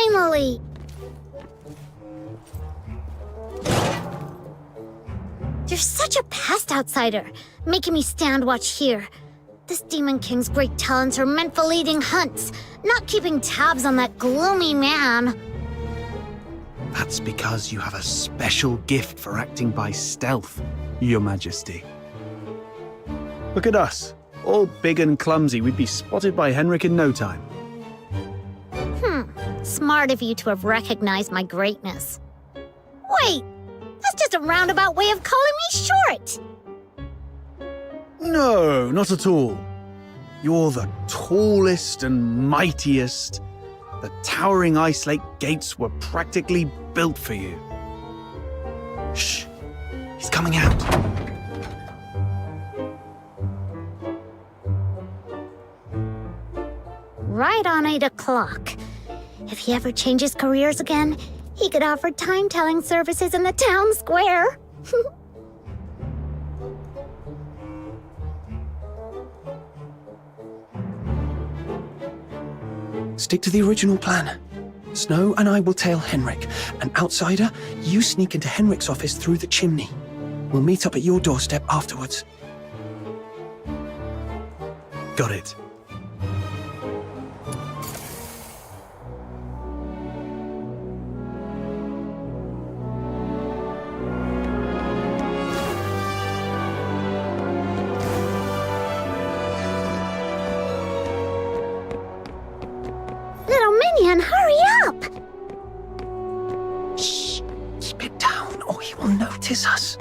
Finally! You're such a pest outsider, making me stand watch here. This Demon King's great talents are meant for leading hunts, not keeping tabs on that gloomy man. That's because you have a special gift for acting by stealth, Your Majesty. Look at us, all big and clumsy. We'd be spotted by Henrik in no time. Smart of you to have recognized my greatness. Wait, that's just a roundabout way of calling me short. No, not at all. You're the tallest and mightiest. The towering Ice Lake gates were practically built for you. Shh, he's coming out. Right on 8 o'clock. If he ever changes careers again, he could offer time-telling services in the town square. Stick to the original plan. Snow and I will tail Henrik. An outsider, you sneak into Henrik's office through the chimney. We'll meet up at your doorstep afterwards. Got it. Little minion, hurry up! Shh! Keep it down or he will notice us.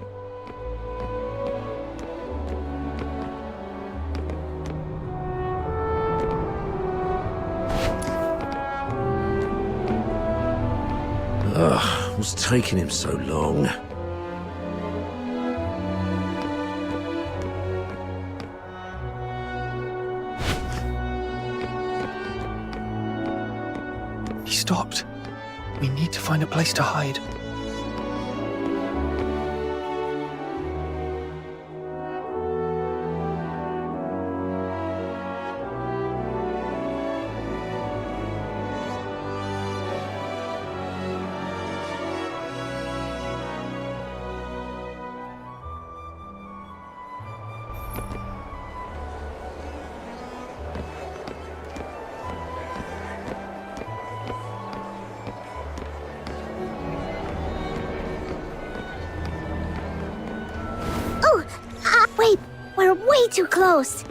Ugh, what's taking him so long? He stopped. We need to find a place to hide. Wait, we're way too close.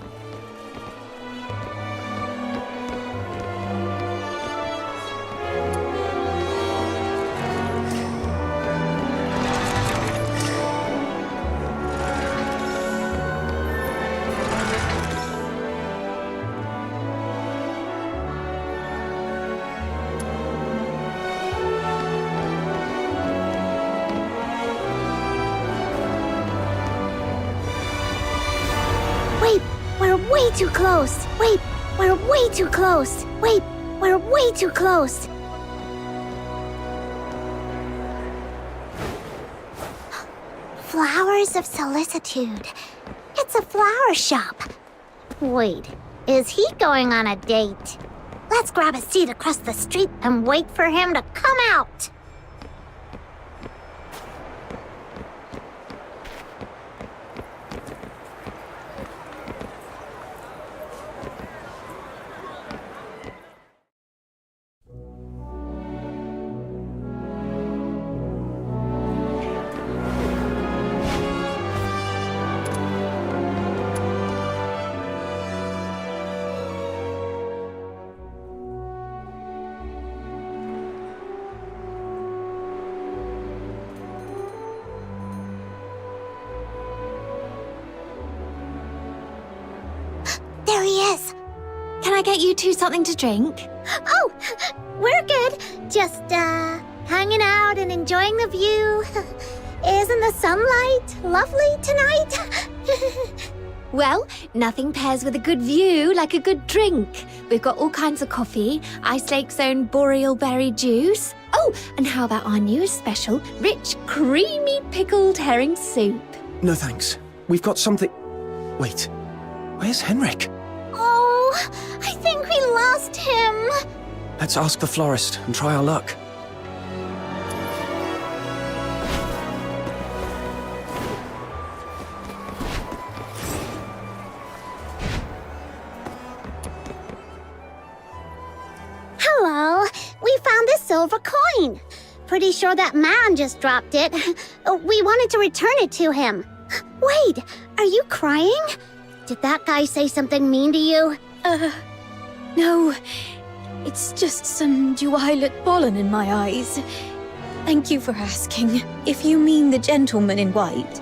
Wait, we're way too close. Wait, we're way too close. Wait, we're way too close. Flowers of solicitude. It's a flower shop. Wait, is he going on a date? Let's grab a seat across the street and wait for him to come out. There he is. Can I get you two something to drink? Oh, we're good. Just, hanging out and enjoying the view. Isn't the sunlight lovely tonight? Well, nothing pairs with a good view like a good drink. We've got all kinds of coffee, Ice Lake's own boreal berry juice. Oh, and how about our newest special, rich, creamy pickled herring soup? No thanks. We've got something... Wait, where's Henrik? Oh, I think we lost him. Let's ask the florist and try our luck. Hello. We found this silver coin. Pretty sure that man just dropped it. We wanted to return it to him. Wait, are you crying? Did that guy say something mean to you? No. It's just some duet pollen in my eyes. Thank you for asking. If you mean the gentleman in white,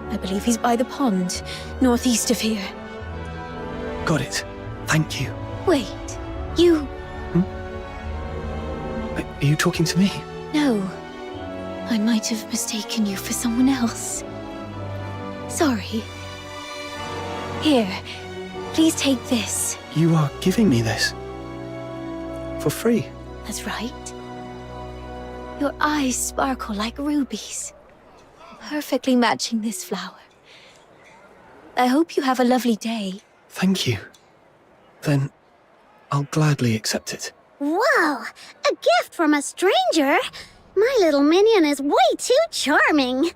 I believe he's by the pond, northeast of here. Got it. Thank you. Wait, you... Are you talking to me? No. I might have mistaken you for someone else. Sorry. Here, please take this. You are giving me this? For free? That's right. Your eyes sparkle like rubies, perfectly matching this flower. I hope you have a lovely day. Thank you. Then, I'll gladly accept it. Whoa, a gift from a stranger? My little minion is way too charming.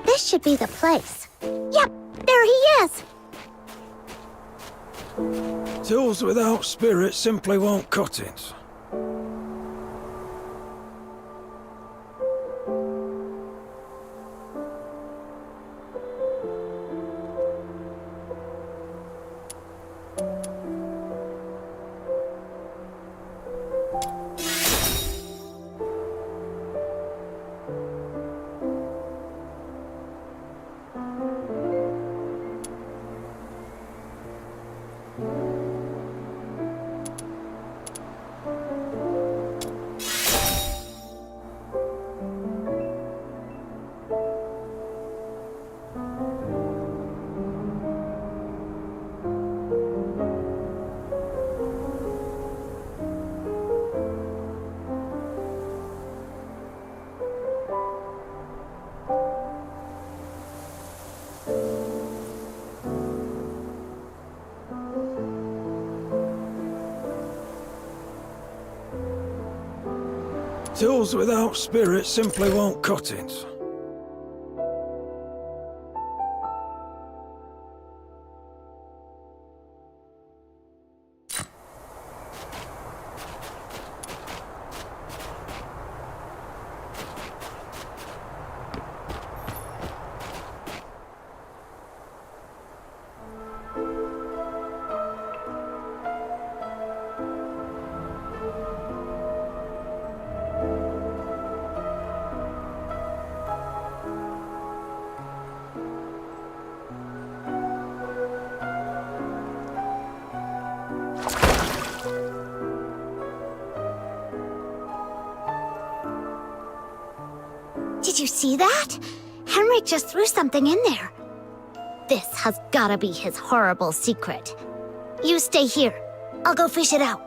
This should be the place. Yep, there he is. Tools without spirit simply won't cut it. Tools without spirit simply won't cut it. Did you see that? Henrik just threw something in there. This has gotta be his horrible secret. You stay here. I'll go fish it out.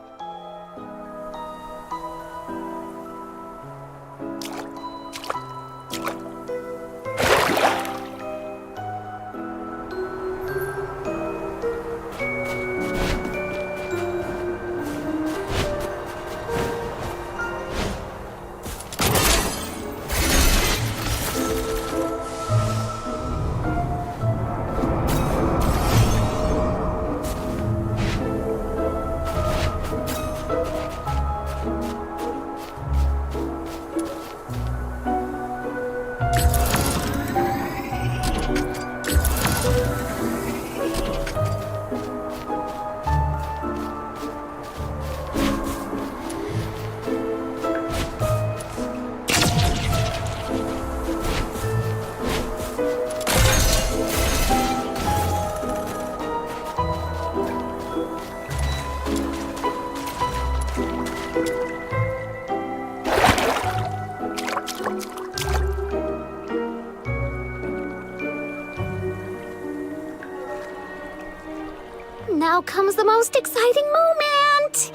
Now comes the most exciting moment!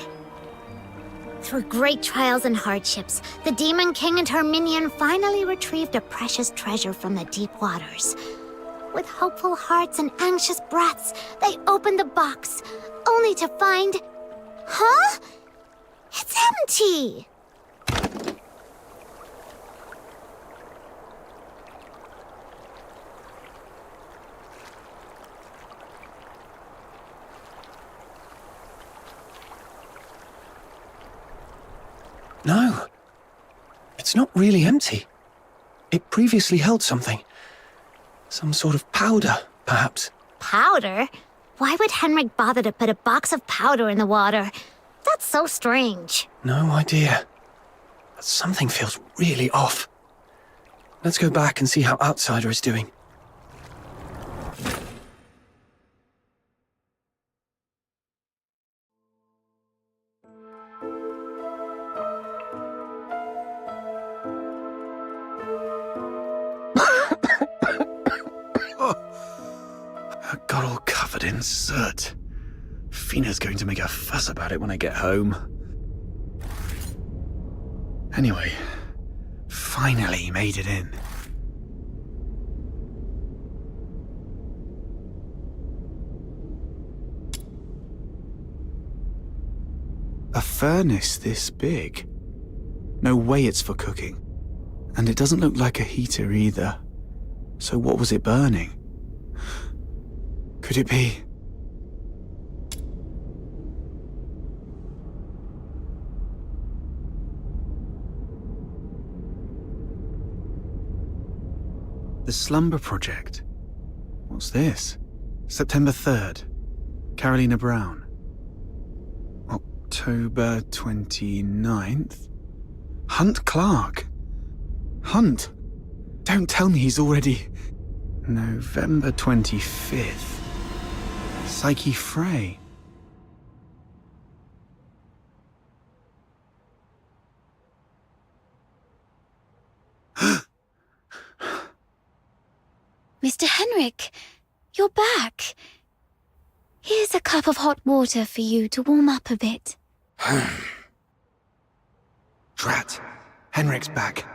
Through great trials and hardships, the Demon King and her minion finally retrieved a precious treasure from the deep waters. With hopeful hearts and anxious breaths, they opened the box, only to find... Huh? It's empty! No. It's not really empty. It previously held something. Some sort of powder, perhaps. Powder? Why would Henrik bother to put a box of powder in the water? That's so strange. No idea. But something feels really off. Let's go back and see how Outsider is doing. I got all covered in soot. Fina's going to make a fuss about it when I get home. Anyway, finally made it in. A furnace this big? No way it's for cooking. And it doesn't look like a heater either. So what was it burning? Could it be... The Slumber Project. What's this? September 3rd. Carolina Brown. October 29th. Hunt Clark. Hunt? Don't tell me he's already... November 25th. Psyche Frey. Mr. Henrik, you're back. Here's a cup of hot water for you to warm up a bit. Drat. Henrik's back.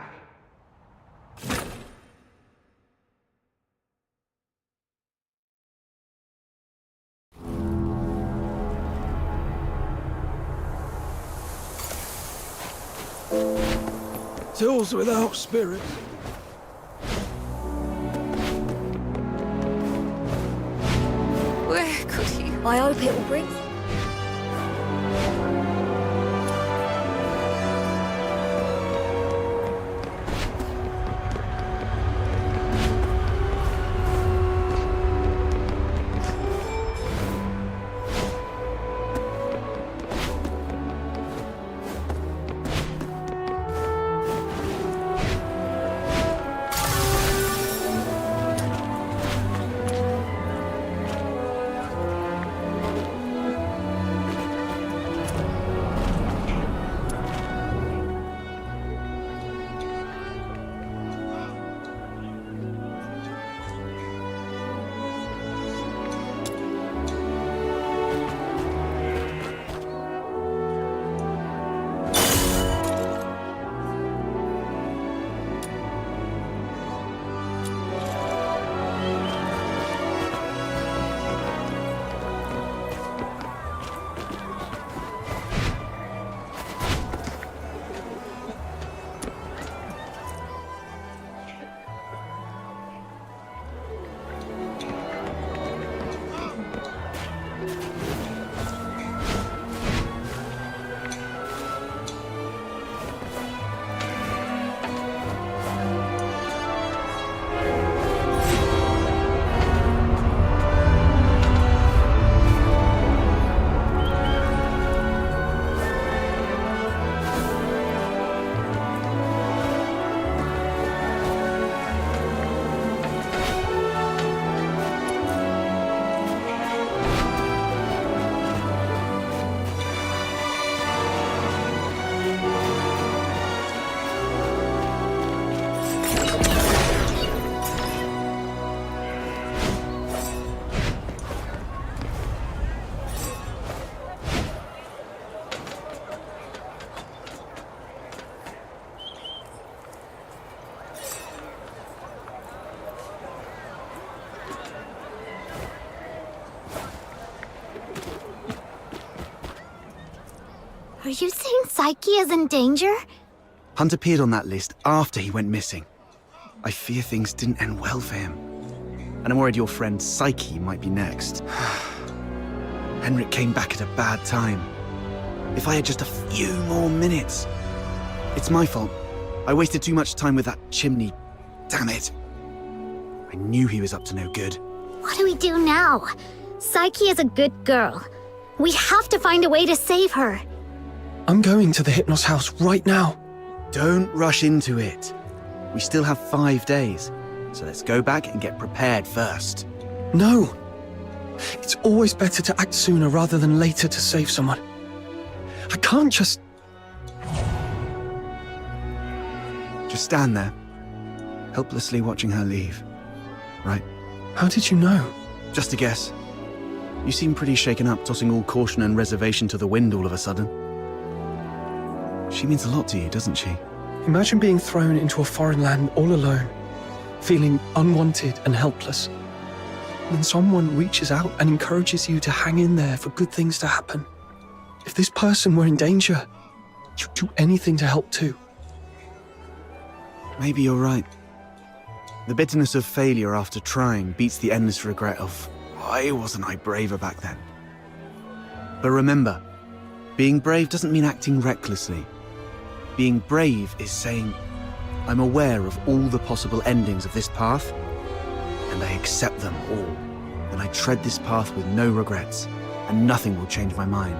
Souls without spirit. Where could he? I hope it will bring... Are you saying Psyche is in danger? Hunt appeared on that list after he went missing. I fear things didn't end well for him. And I'm worried your friend Psyche might be next. Henrik came back at a bad time. If I had just a few more minutes. It's my fault. I wasted too much time with that chimney. Damn it. I knew he was up to no good. What do we do now? Psyche is a good girl. We have to find a way to save her. I'm going to the Hypnos house right now. Don't rush into it. We still have 5 days. So let's go back and get prepared first. No. It's always better to act sooner rather than later to save someone. I can't just... Just stand there, helplessly watching her leave. Right? How did you know? Just a guess. You seem pretty shaken up, tossing all caution and reservation to the wind all of a sudden. She means a lot to you, doesn't she? Imagine being thrown into a foreign land all alone, feeling unwanted and helpless. Then someone reaches out and encourages you to hang in there for good things to happen. If this person were in danger, you'd do anything to help too. Maybe you're right. The bitterness of failure after trying beats the endless regret of, why wasn't I braver back then? But remember, being brave doesn't mean acting recklessly. Being brave is saying, I'm aware of all the possible endings of this path, and I accept them all. And I tread this path with no regrets, and nothing will change my mind.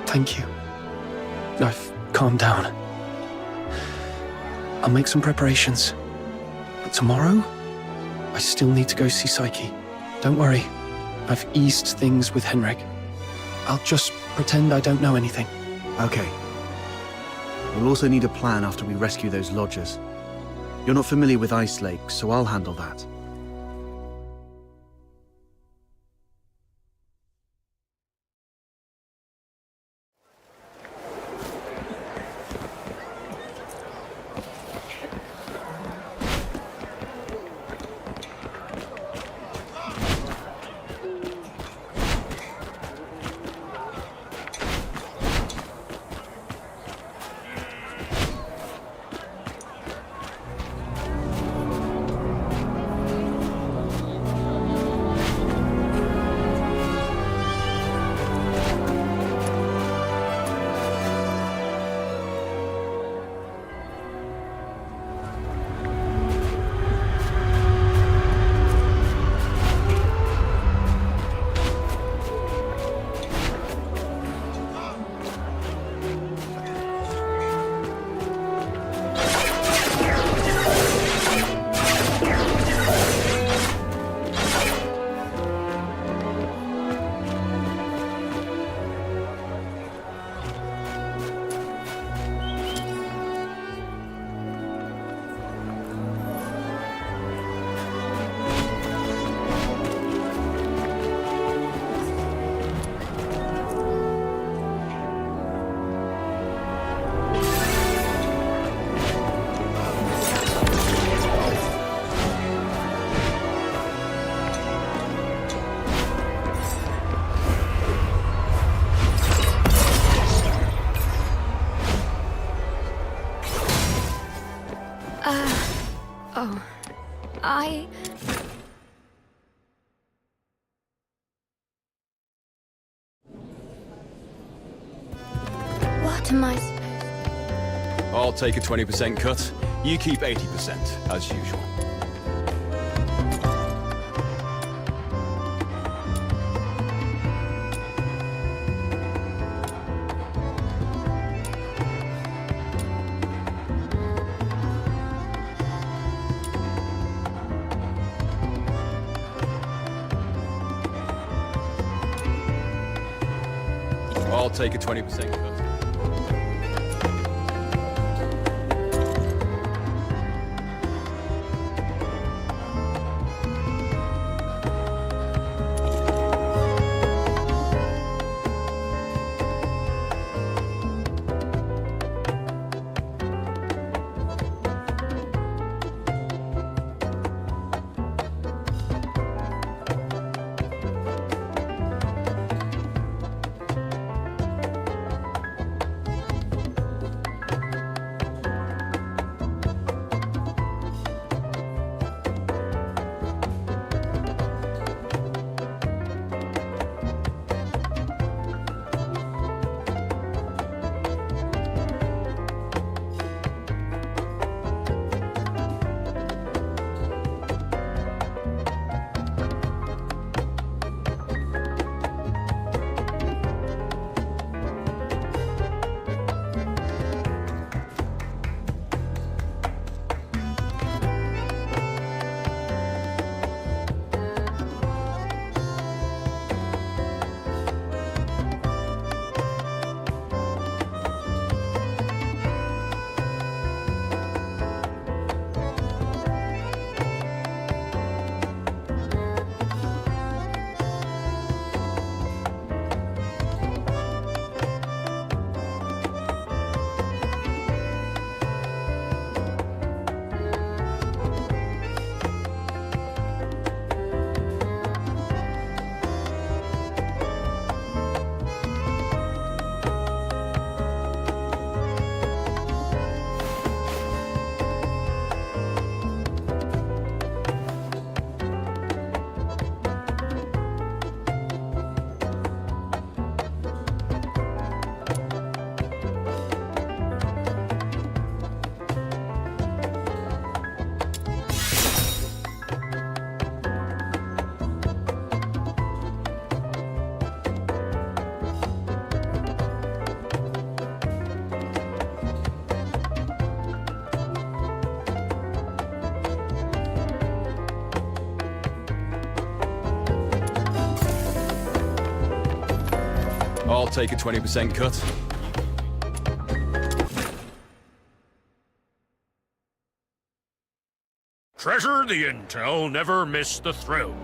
Thank you. I've calmed down. I'll make some preparations. But tomorrow, I still need to go see Psyche. Don't worry, I've eased things with Henrik. I'll just pretend I don't know anything. Okay. We'll also need a plan after we rescue those lodgers. You're not familiar with Ice Lake, so I'll handle that. What am I supposed... I'll take a 20% cut. You keep 80%, as usual. I'll take a 20% cut. I'll take a 20% cut. Treasure the intel, never miss the thrill.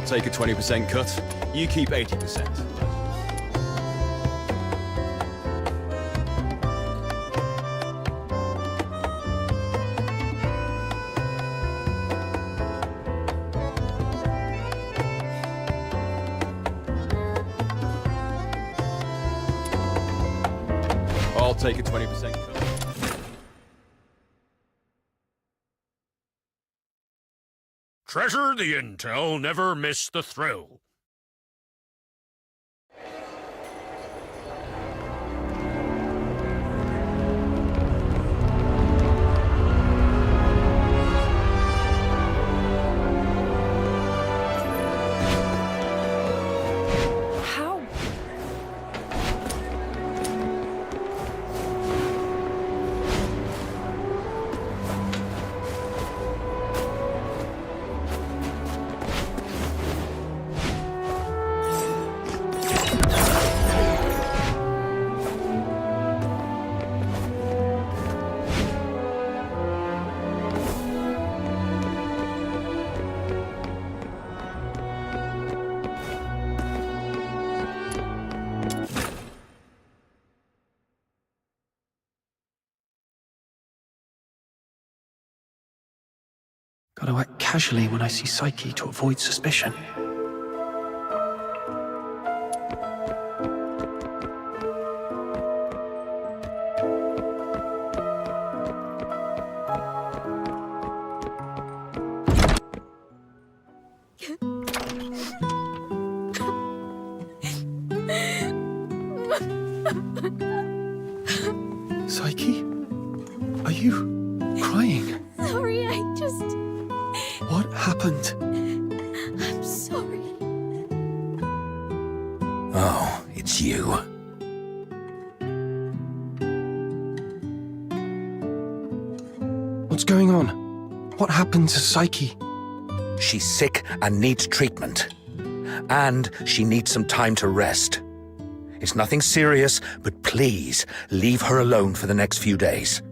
I'll take a 20% cut. You keep 80%. I'll take a 20% cut. Treasure the intel, never miss the thrill. How? Gotta act casually when I see Psyche to avoid suspicion. Psyche? Are you crying? Sorry, What happened? I'm sorry. Oh, it's you. What's going on? What happened to Psyche? She's sick and needs treatment. And she needs some time to rest. It's nothing serious, but please leave her alone for the next few days.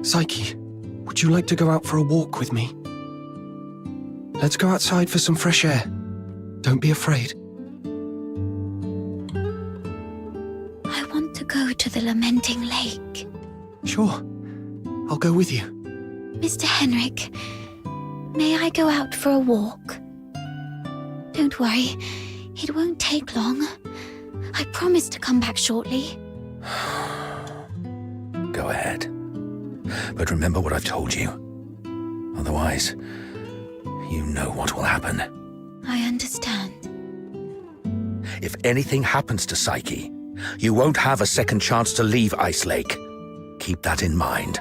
Psyche, would you like to go out for a walk with me? Let's go outside for some fresh air. Don't be afraid. I want to go to the Lamenting Lake. Sure, I'll go with you. Mr. Henrik, may I go out for a walk? Don't worry, it won't take long. I promise to come back shortly. Go ahead. But remember what I've told you. Otherwise, you know what will happen. I understand. If anything happens to Psyche, you won't have a second chance to leave Ice Lake. Keep that in mind.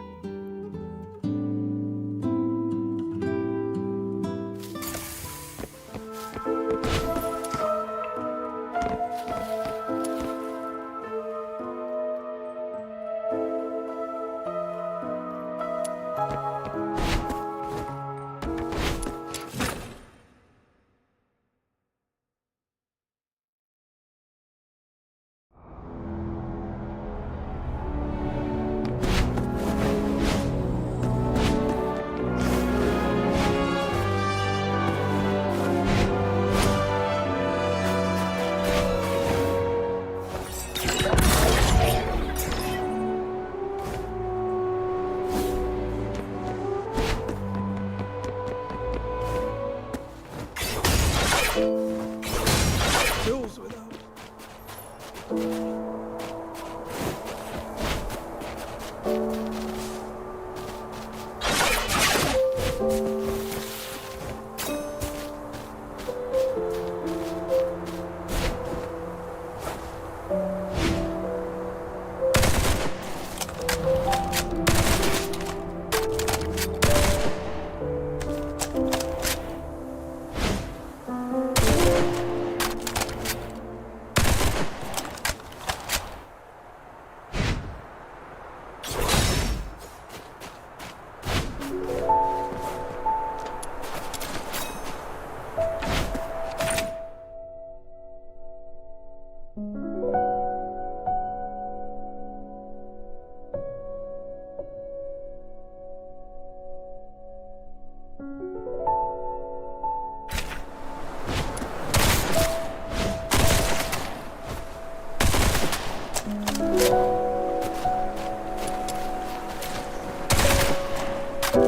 Ah,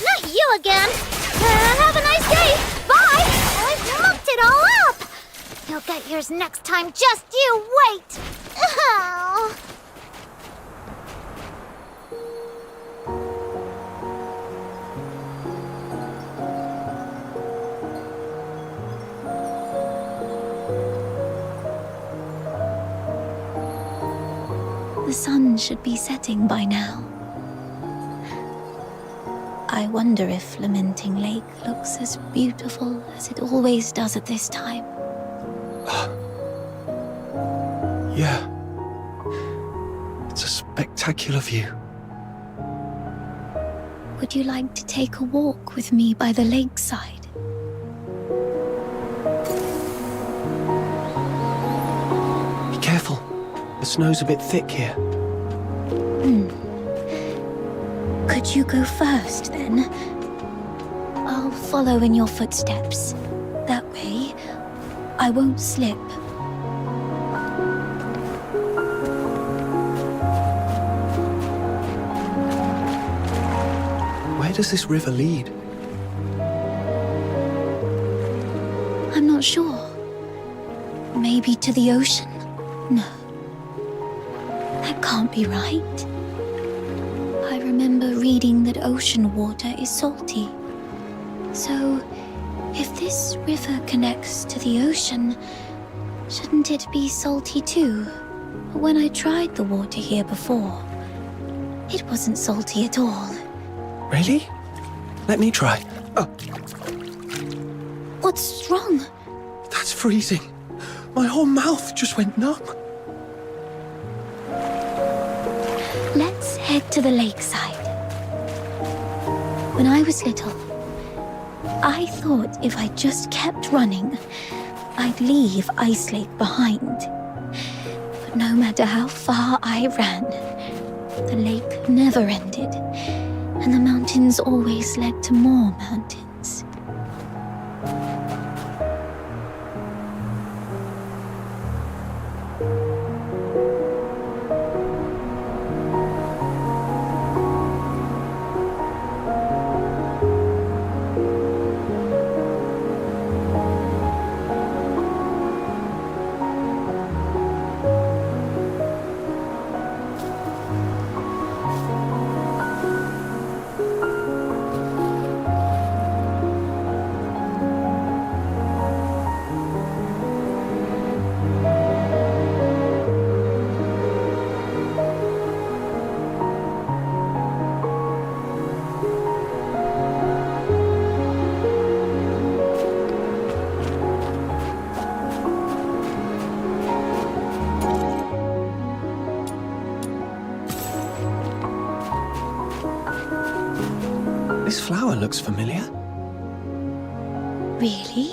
not you again. Have a nice day. Bye. I've mucked it all up. You'll get yours next time. Just you wait. Oh. The sun should be setting by now. I wonder if Lamenting Lake looks as beautiful as it always does at this time. Yeah. It's a spectacular view. Would you like to take a walk with me by the lakeside? Be careful. The snow's a bit thick here. Could you go first, then? I'll follow in your footsteps. That way, I won't slip. Where does this river lead? I'm not sure. Maybe to the ocean? No. That can't be right. I remember reading that ocean water is salty. So, if this river connects to the ocean, shouldn't it be salty too? When I tried the water here before, it wasn't salty at all. Really? Let me try. Oh, What's wrong? that's freezing. My whole mouth just went numb. Let's head to the lakeside. When I was little, I thought if I just kept running, I'd leave Ice Lake behind. But no matter how far I ran, the lake never ended, and the mountains always led to more mountains. This flower looks familiar. Really?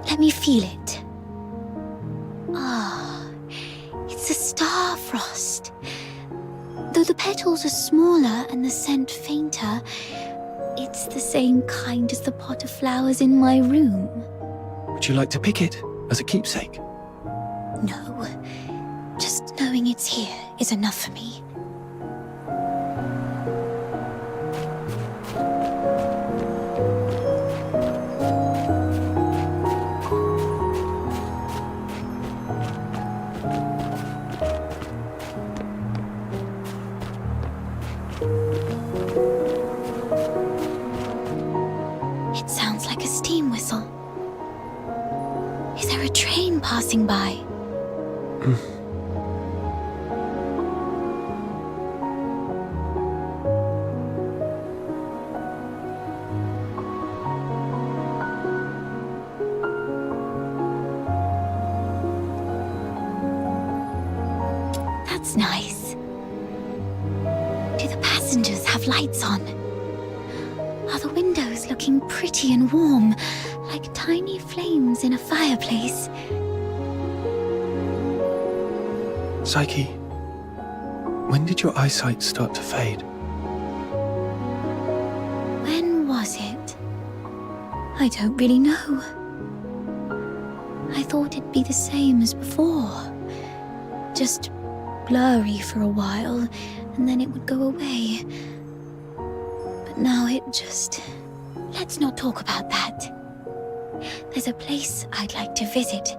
Let me feel it. Ah, it's a star frost. Though the petals are smaller and the scent fainter, it's the same kind as the pot of flowers in my room. Would you like to pick it as a keepsake? No, just knowing it's here is enough for me. It sounds like a steam whistle. Is there a train passing by? That's nice. Do the passengers have lights on? Are the windows looking pretty and warm, like tiny flames in a fireplace? Psyche, when did your eyesight start to fade? When was it? I don't really know. I thought it'd be the same as before. Just blurry for a while, and then it would go away. But now it just... Let's not talk about that. There's a place I'd like to visit.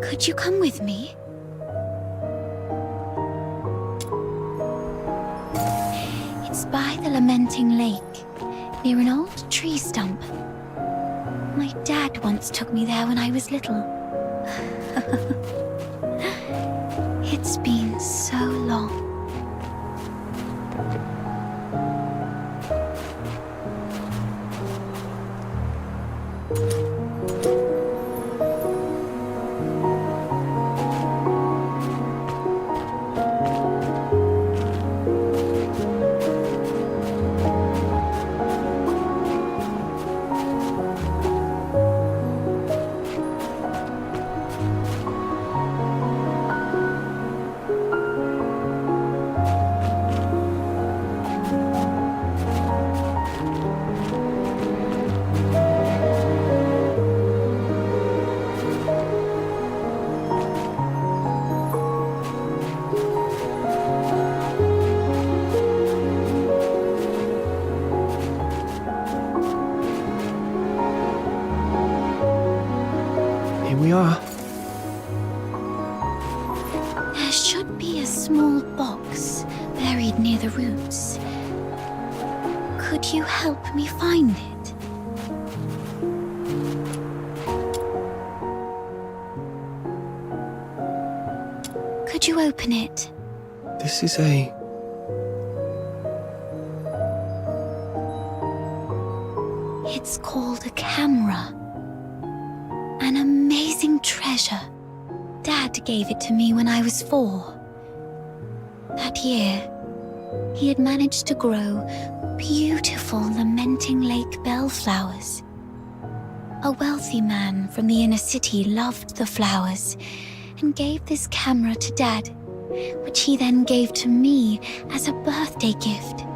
Could you come with me? It's by the Lamenting Lake, near an old tree stump. My dad once took me there when I was little. It's been so long. Here we are. There should be a small box buried near the roots. Could you help me find it? Could you open it? This is a... It's called a camera. An amazing treasure. Dad gave it to me when I was 4. That year, he had managed to grow beautiful Lamenting Lake bellflowers. A wealthy man from the inner city loved the flowers and gave this camera to Dad, which he then gave to me as a birthday gift.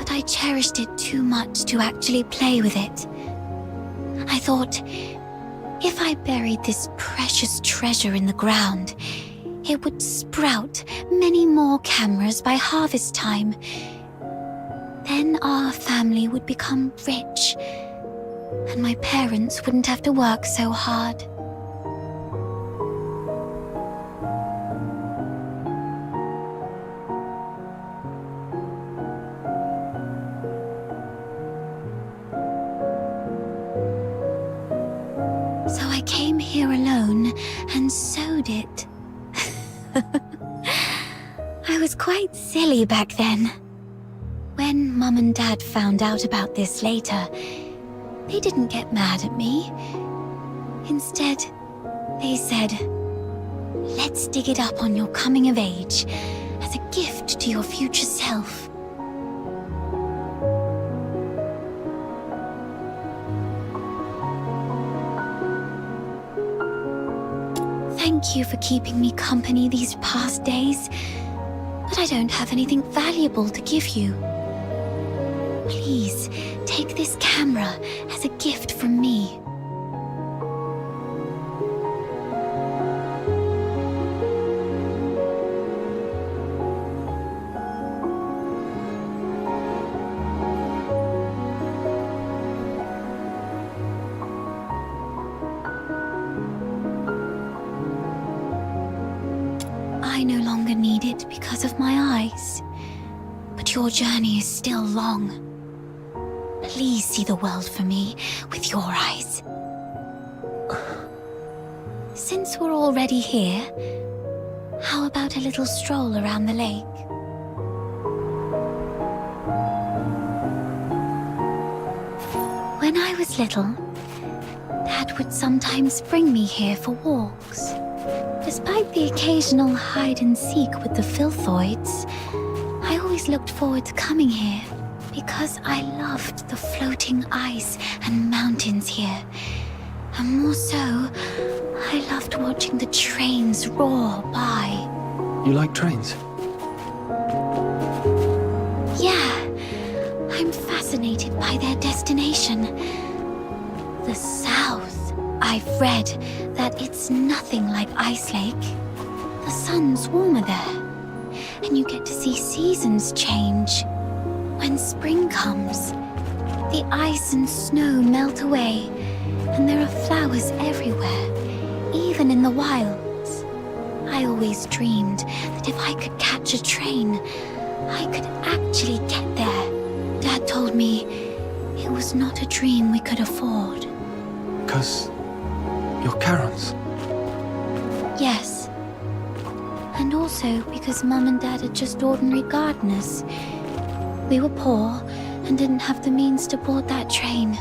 I cherished it too much to actually play with it. I thought, if I buried this precious treasure in the ground, it would sprout many more cameras by harvest time. Then our family would become rich, and my parents wouldn't have to work so hard. So I came here alone and sewed it. I was quite silly back then. When Mum and Dad found out about this later, they didn't get mad at me. Instead, they said, "Let's dig it up on your coming of age as a gift to your future self." Thank you for keeping me company these past days, but I don't have anything valuable to give you. Please, take this camera as a gift from me. I no longer need it because of my eyes, but your journey is still long. Please see the world for me with your eyes. Since we're already here, how about a little stroll around the lake? When I was little, Dad would sometimes bring me here for walks. Despite the occasional hide and seek with the filthoids, I always looked forward to coming here because I loved the floating ice and mountains here. And more so, I loved watching the trains roar by. You like trains? Yeah, I'm fascinated by their destination. The South. I've read that it's nothing like Ice Lake. The sun's warmer there, and you get to see seasons change. When spring comes, the ice and snow melt away, and there are flowers everywhere, even in the wilds. I always dreamed that if I could catch a train, I could actually get there. Dad told me it was not a dream we could afford. Because you're Karen's. Yes. And also because Mum and Dad are just ordinary gardeners. We were poor and didn't have the means to board that train.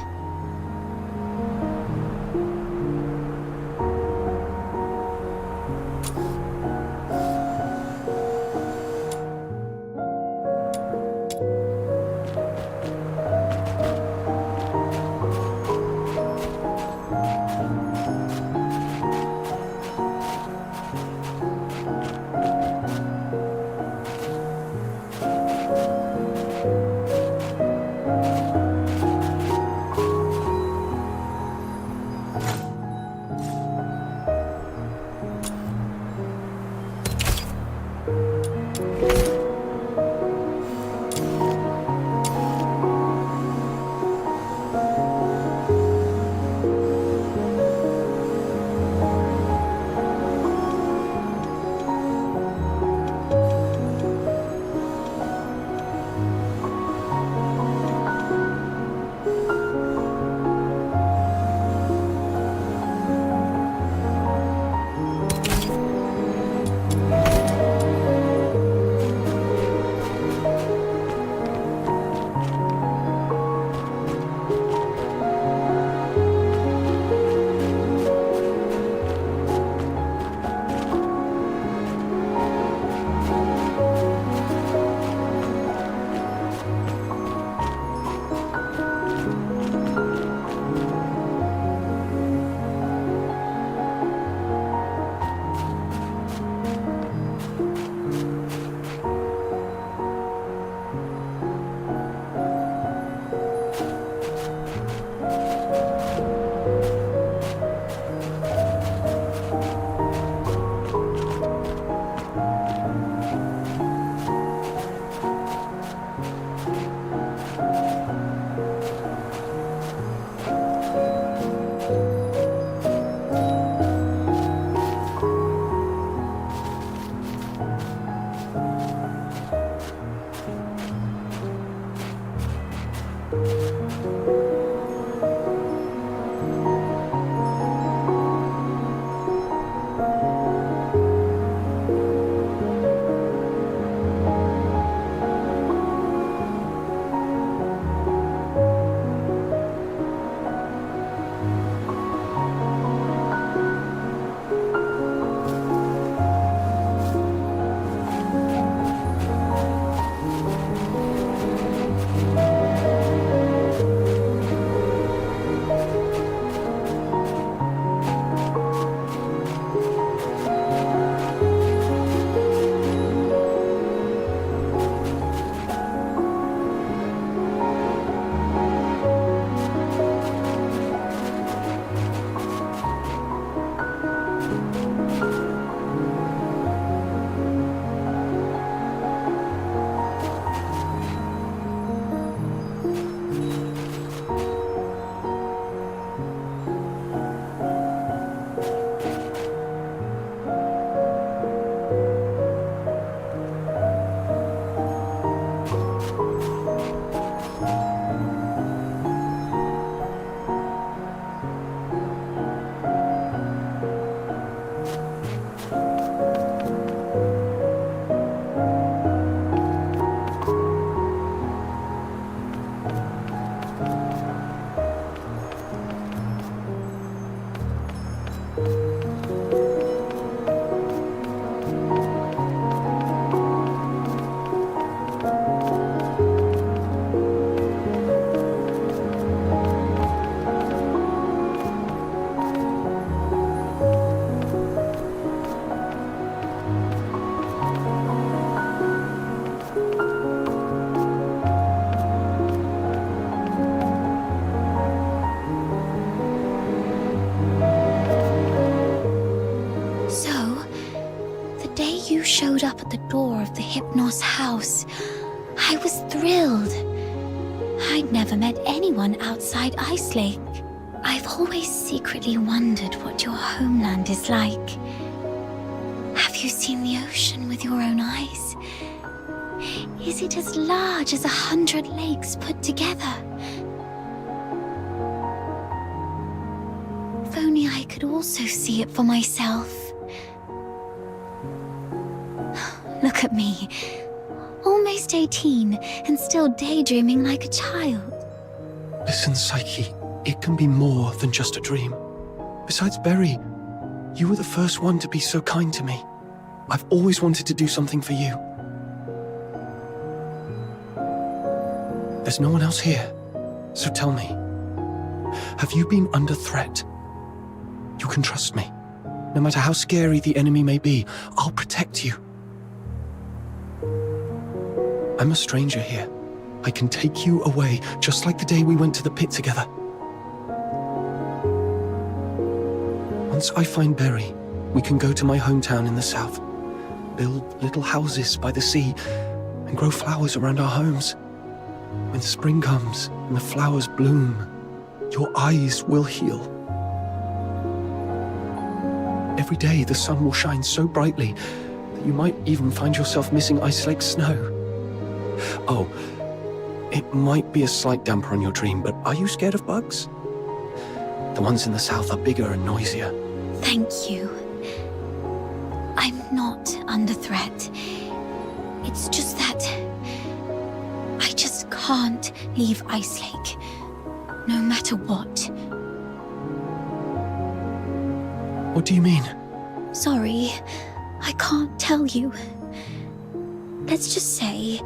day you showed up at the door of the Hypnos house, I was thrilled. I'd never met anyone outside Ice Lake. I've always secretly wondered what your homeland is like. Have you seen the ocean with your own eyes? Is it as large as 100 lakes put together? If only I could also see it for myself. Look at me. Almost 18 and still daydreaming like a child. Listen, Psyche, it can be more than just a dream. Besides Berry, you were the first one to be so kind to me. I've always wanted to do something for you. There's no one else here, so tell me, have you been under threat? You can trust me. No matter how scary the enemy may be, I'll protect you. I'm a stranger here. I can take you away, just like the day we went to the pit together. Once I find Berry, we can go to my hometown in the south, build little houses by the sea, and grow flowers around our homes. When spring comes and the flowers bloom, your eyes will heal. Every day the sun will shine so brightly that you might even find yourself missing Ice Lake snow. Oh, it might be a slight damper on your dream, but are you scared of bugs? The ones in the south are bigger and noisier. Thank you. I'm not under threat. It's just that I just can't leave Ice Lake, no matter what. What do you mean? Sorry, I can't tell you. Let's just say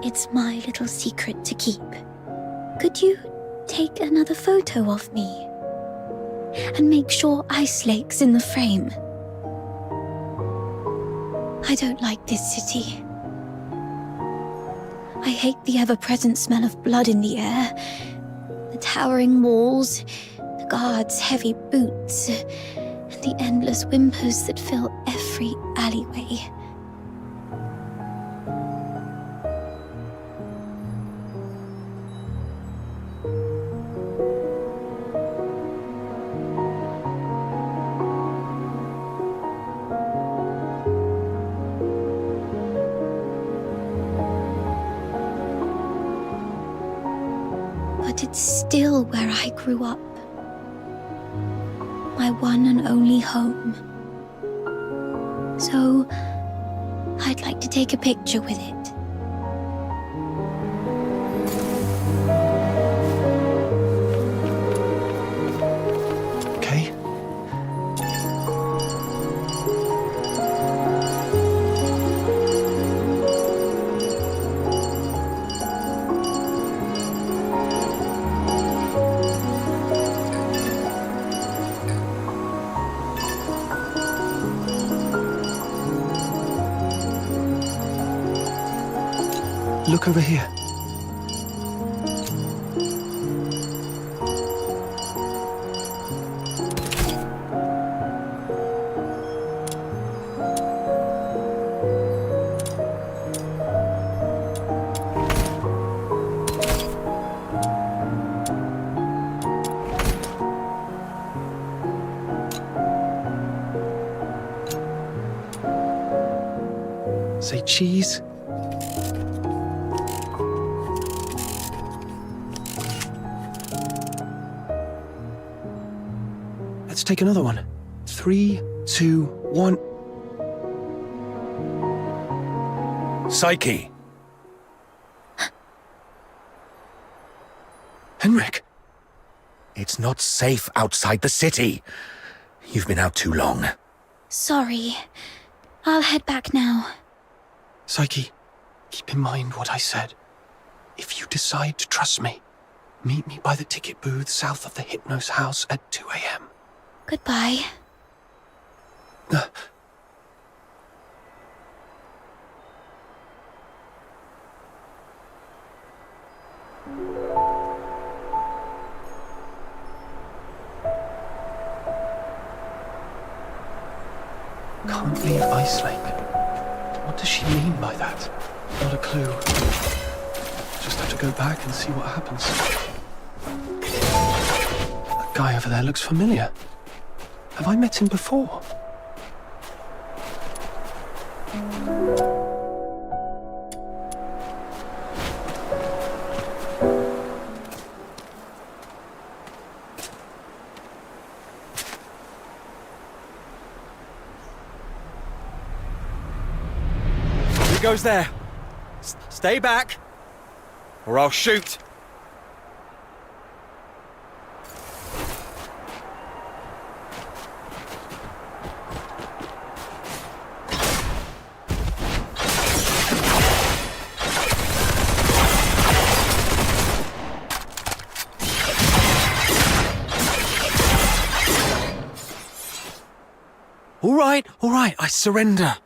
it's my little secret to keep. Could you take another photo of me? And make sure Ice Lake's in the frame. I don't like this city. I hate the ever-present smell of blood in the air, the towering walls, the guards' heavy boots, and the endless whimpers that fill every alleyway. But it's still where I grew up. My one and only home. So, I'd like to take a picture with it. Okay. Look over here. Say cheese. Let's take another one. 3, 2, 1. Psyche! Henrik! It's not safe outside the city. You've been out too long. Sorry. I'll head back now. Psyche, keep in mind what I said. If you decide to trust me, meet me by the ticket booth south of the Hypnos house at 2 a.m. Goodbye. Can't leave Ice Lake. What does she mean by that? Not a clue. Just have to go back and see what happens. That guy over there looks familiar. Have I met him before? Who goes there? Stay back, or I'll shoot. All right, I surrender.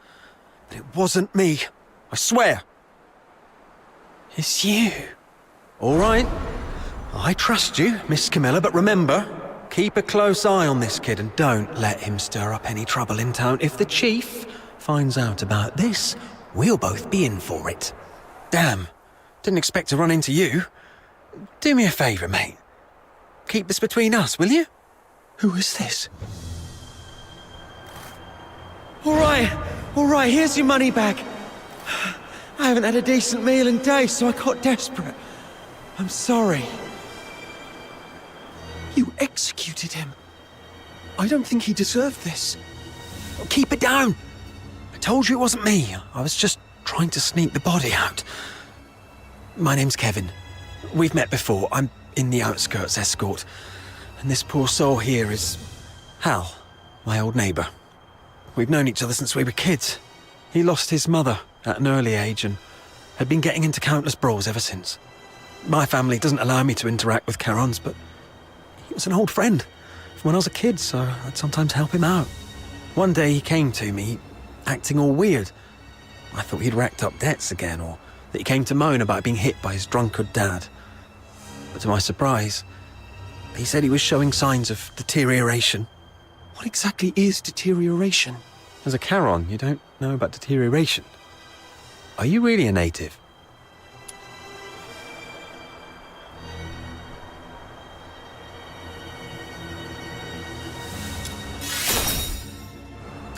But it wasn't me. I swear. It's you. All right. I trust you, Miss Camilla, but remember, keep a close eye on this kid and don't let him stir up any trouble in town. If the chief finds out about this, we'll both be in for it. Damn, didn't expect to run into you. Do me a favour, mate. Keep this between us, will you? Who is this? All right, here's your money back. I haven't had a decent meal in days, so I got desperate. I'm sorry. You executed him. I don't think he deserved this. Keep it down. I told you it wasn't me. I was just trying to sneak the body out. My name's Kevin. We've met before. I'm in the outskirts escort. And this poor soul here is Hal, my old neighbour. We've known each other since we were kids. He lost his mother at an early age and had been getting into countless brawls ever since. My family doesn't allow me to interact with Charons, but he was an old friend from when I was a kid, so I'd sometimes help him out. One day he came to me, acting all weird. I thought he'd racked up debts again, or that he came to moan about being hit by his drunkard dad. But to my surprise, he said he was showing signs of deterioration. What exactly is deterioration? As a Charon, you don't know about deterioration. Are you really a native?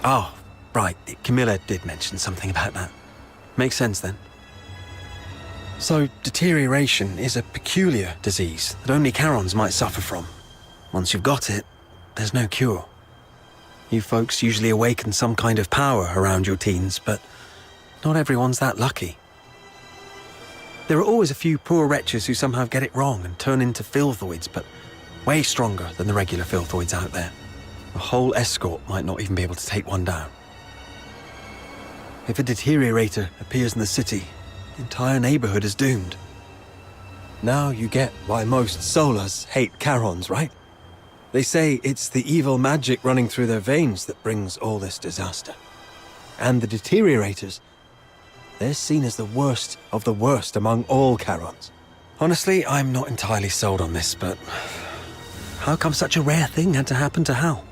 Oh, right. Camilla did mention something about that. Makes sense then. So, deterioration is a peculiar disease that only Charons might suffer from. Once you've got it, there's no cure. You folks usually awaken some kind of power around your teens, but not everyone's that lucky. There are always a few poor wretches who somehow get it wrong and turn into filthoids, but way stronger than the regular filthoids out there. A whole escort might not even be able to take one down. If a deteriorator appears in the city, the entire neighborhood is doomed. Now you get why most Solars hate Charons, right? They say it's the evil magic running through their veins that brings all this disaster. And the deteriorators, they're seen as the worst of the worst among all Charons. Honestly, I'm not entirely sold on this, but how come such a rare thing had to happen to Hal?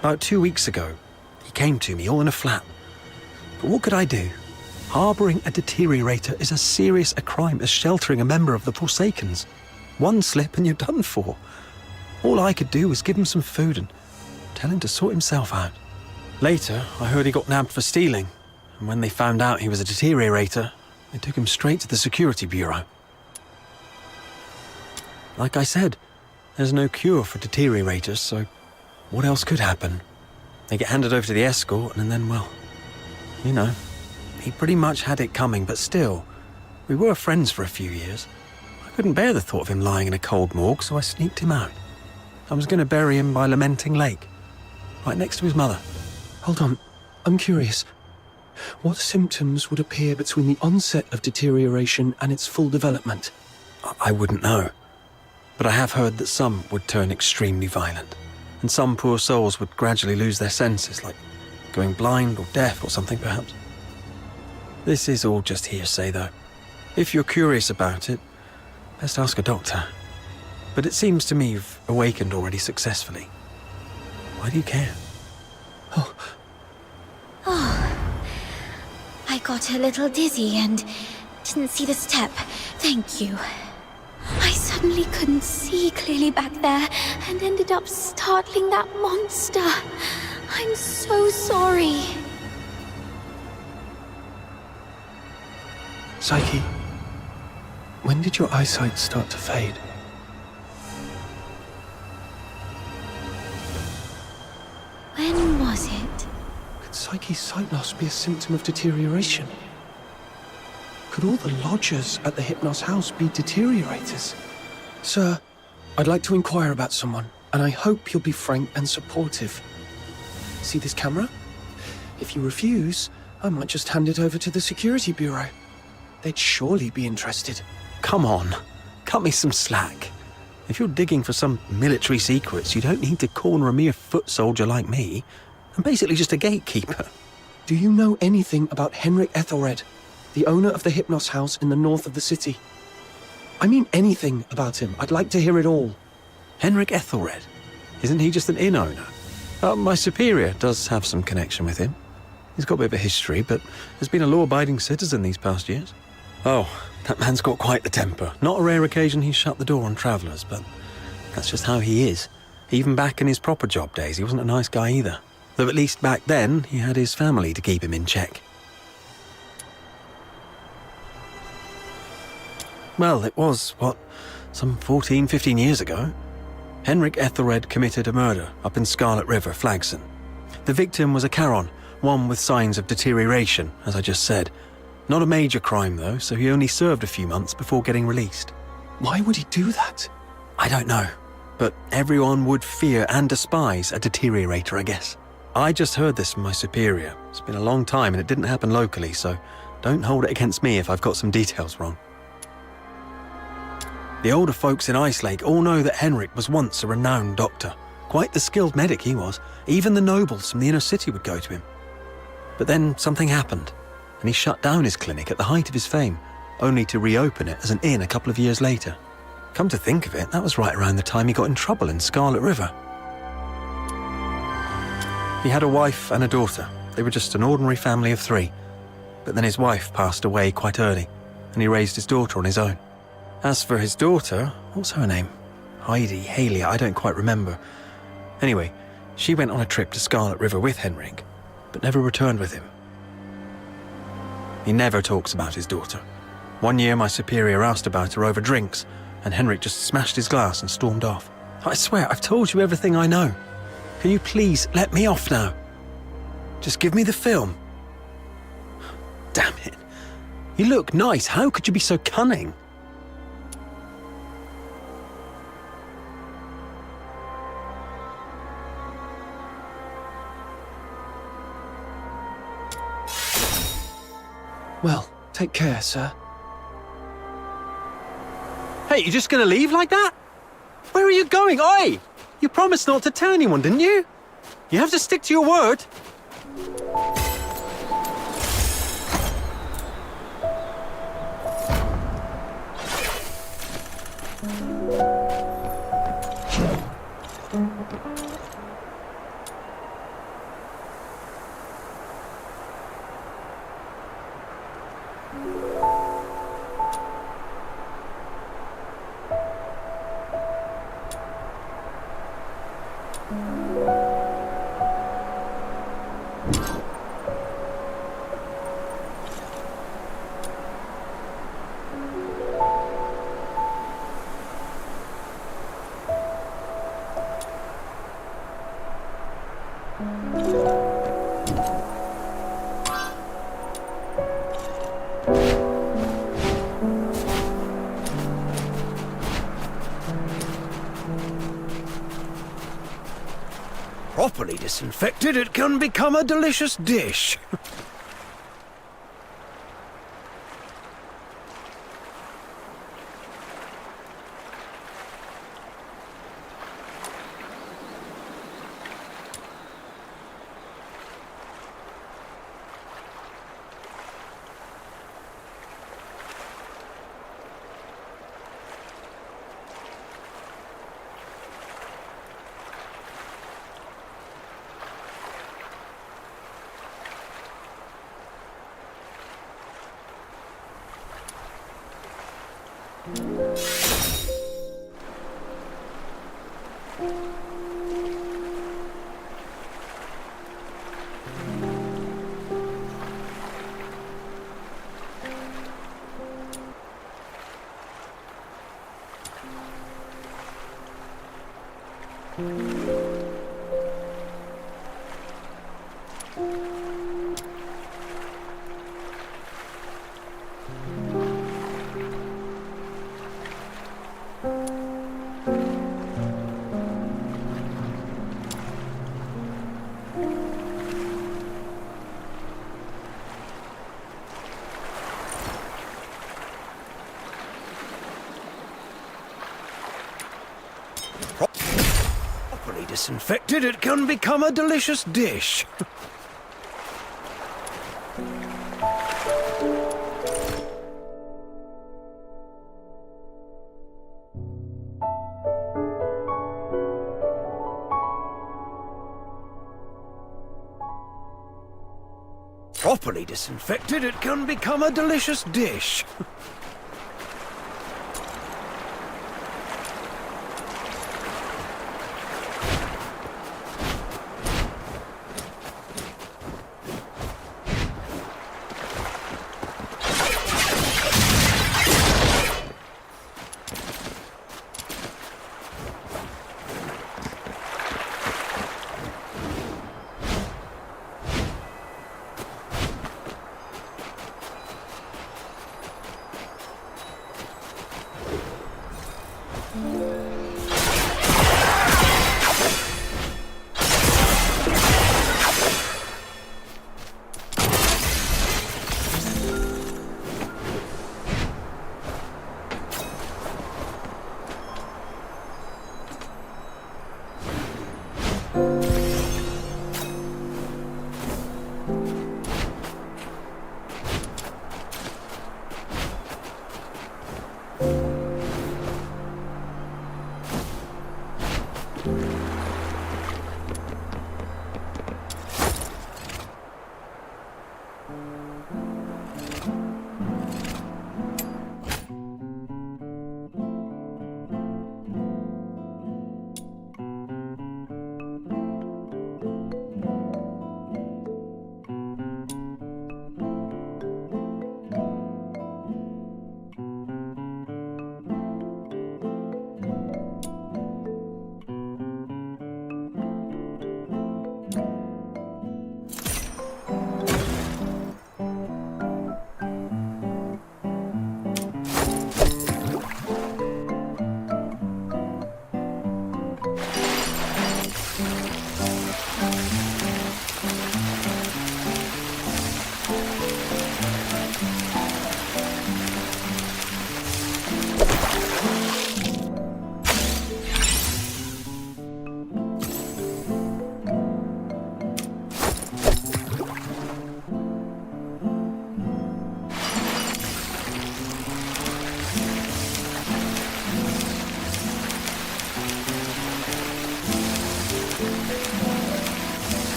About 2 weeks ago, he came to me all in a flap. But what could I do? Harbouring a deteriorator is as serious a crime as sheltering a member of the Forsakens. One slip and you're done for. All I could do was give him some food and tell him to sort himself out. Later, I heard he got nabbed for stealing, and when they found out he was a deteriorator, they took him straight to the security bureau. Like I said, there's no cure for deteriorators, so what else could happen? They get handed over to the escort, and then, well, you know, he pretty much had it coming, but still, we were friends for a few years. I couldn't bear the thought of him lying in a cold morgue, so I sneaked him out. I was going to bury him by Lamenting Lake, right next to his mother. Hold on, I'm curious. What symptoms would appear between the onset of deterioration and its full development? I wouldn't know. But I have heard that some would turn extremely violent, and some poor souls would gradually lose their senses, like going blind or deaf or something perhaps. This is all just hearsay, though. If you're curious about it, best ask a doctor. But it seems to me you've awakened already successfully. Why do you care? I got a little dizzy and didn't see the step. Thank you. I suddenly couldn't see clearly back there and ended up startling that monster. I'm so sorry. Psyche, when did your eyesight start to fade? When was it? Could Psyche's sight loss be a symptom of deterioration? Could all the lodgers at the Hypnos house be deteriorators? Sir, I'd like to inquire about someone, and I hope you'll be frank and supportive. See this camera? If you refuse, I might just hand it over to the security bureau. They'd surely be interested. Come on, cut me some slack. If you're digging for some military secrets, you don't need to corner a mere foot soldier like me. I'm basically just a gatekeeper. Do you know anything about Henrik Ethelred, the owner of the Hypnos house in the north of the city? I mean anything about him. I'd like to hear it all. Henrik Ethelred? Isn't he just an inn owner? My superior does have some connection with him. He's got a bit of a history, but has been a law-abiding citizen these past years. Oh, that man's got quite the temper. Not a rare occasion he's shut the door on travellers, but that's just how he is. Even back in his proper job days, he wasn't a nice guy either. Though at least back then, he had his family to keep him in check. Well, it was, some 14, 15 years ago. Henrik Ethelred committed a murder up in Scarlet River, Flagson. The victim was a Charon, one with signs of deterioration, as I just said. Not a major crime, though, so he only served a few months before getting released. Why would he do that? I don't know, but everyone would fear and despise a deteriorator, I guess. I just heard this from my superior. It's been a long time and it didn't happen locally, so don't hold it against me if I've got some details wrong. The older folks in Ice Lake all know that Henrik was once a renowned doctor. Quite the skilled medic he was. Even the nobles from the inner city would go to him. But then something happened, and he shut down his clinic at the height of his fame, only to reopen it as an inn a couple of years later. Come to think of it, that was right around the time he got in trouble in Scarlet River. He had a wife and a daughter. They were just an ordinary family of 3. But then his wife passed away quite early, and he raised his daughter on his own. As for his daughter, what's her name? Heidi, Haley, I don't quite remember. Anyway, she went on a trip to Scarlet River with Henrik, but never returned with him. He never talks about his daughter. One year my superior asked about her over drinks, and Henrik just smashed his glass and stormed off. I swear, I've told you everything I know. Can you please let me off now? Just give me the film. Damn it. You look nice. How could you be so cunning? Well, take care, sir. Hey, you just gonna leave like that? Where are you going? Oi! You promised not to tell anyone, didn't you? You have to stick to your word. Properly disinfected, it can become a delicious dish. Properly disinfected, it can become a delicious dish. Properly disinfected, it can become a delicious dish.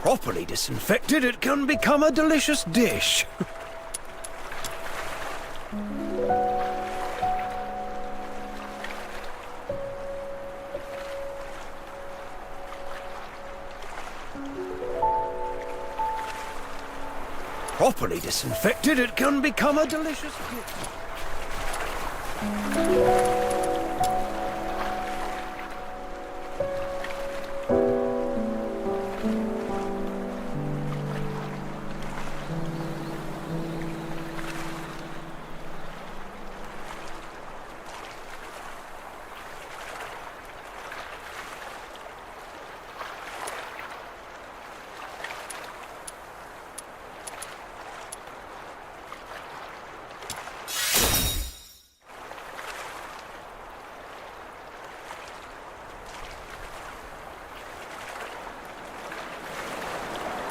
Properly disinfected, it can become a delicious dish. Properly disinfected, it can become a delicious gift.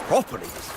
Properly disinfected.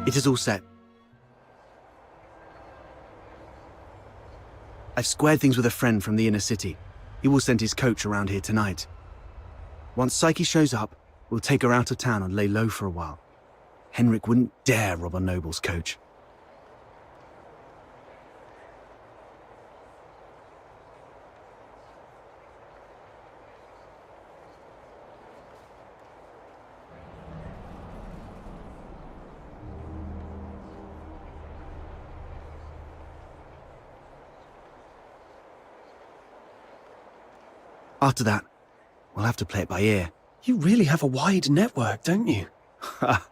It is all set. I've squared things with a friend from the inner city. He will send his coach around here tonight. Once Psyche shows up, we'll take her out of town and lay low for a while. Henrik wouldn't dare rob a noble's coach. After that, we'll have to play it by ear. You really have a wide network, don't you? Ha!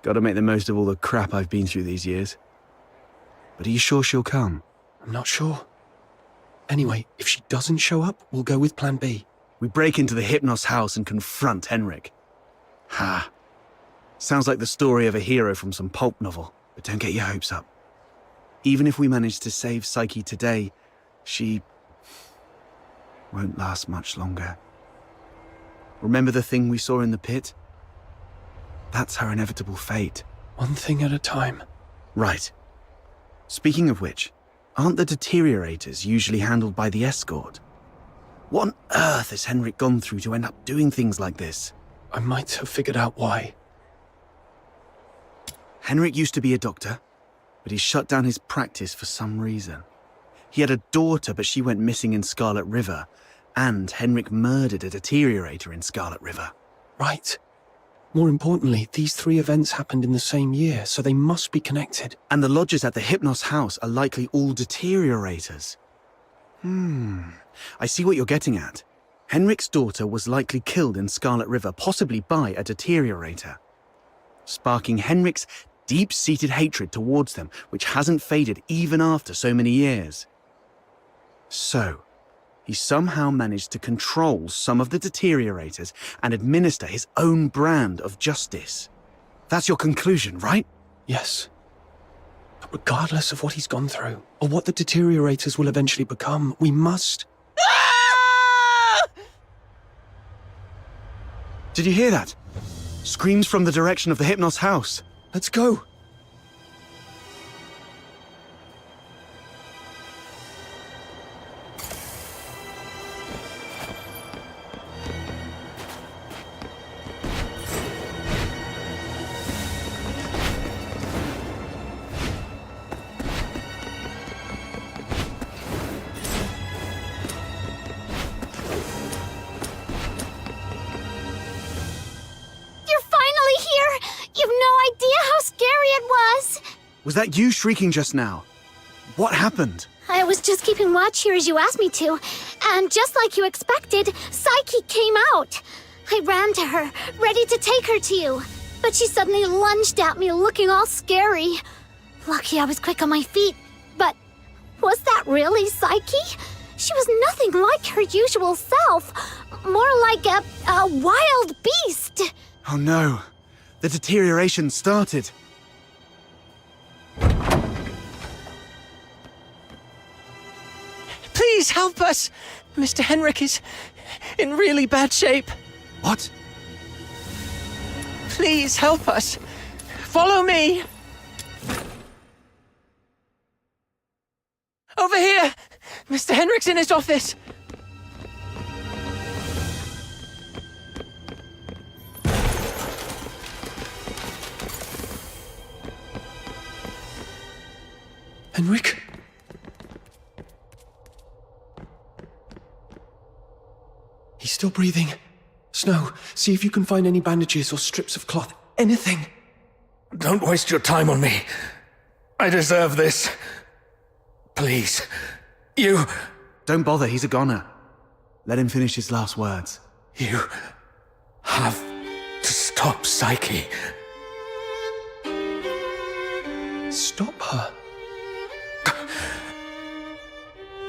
Gotta make the most of all the crap I've been through these years. But are you sure she'll come? I'm not sure. Anyway, if she doesn't show up, we'll go with plan B. We break into the Hypnos house and confront Henrik. Ha! Sounds like the story of a hero from some pulp novel, but don't get your hopes up. Even if we manage to save Psyche today, she won't last much longer. Remember the thing we saw in the pit? That's her inevitable fate. One thing at a time. Right. Speaking of which, aren't the deteriorators usually handled by the escort? What on earth has Henrik gone through to end up doing things like this? I might have figured out why. Henrik used to be a doctor, but he shut down his practice for some reason. He had a daughter, but she went missing in Scarlet River, and Henrik murdered a deteriorator in Scarlet River. Right. More importantly, these 3 events happened in the same year, so they must be connected. And the lodgers at the Hypnos house are likely all deteriorators. I see what you're getting at. Henrik's daughter was likely killed in Scarlet River, possibly by a deteriorator, sparking Henrik's deep-seated hatred towards them, which hasn't faded even after so many years. So, he somehow managed to control some of the deteriorators and administer his own brand of justice. That's your conclusion, right? Yes. But regardless of what he's gone through, or what the deteriorators will eventually become, we must... Did you hear that? Screams from the direction of the Hypnos house. Let's go! Was that you shrieking just now? What happened? I was just keeping watch here as you asked me to, and just like you expected, Psyche came out. I ran to her, ready to take her to you, but she suddenly lunged at me looking all scary. Lucky I was quick on my feet, but was that really Psyche? She was nothing like her usual self, more like a wild beast. Oh no, the deterioration started. Please help us! Mr. Henrik is in really bad shape. What? Please help us. Follow me. Over here! Mr. Henrik's in his office. Henrik? He's still breathing. Snow, see if you can find any bandages or strips of cloth. Anything. Don't waste your time on me. I deserve this. Please. You... Don't bother, he's a goner. Let him finish his last words. You have to stop Psyche. Stop her.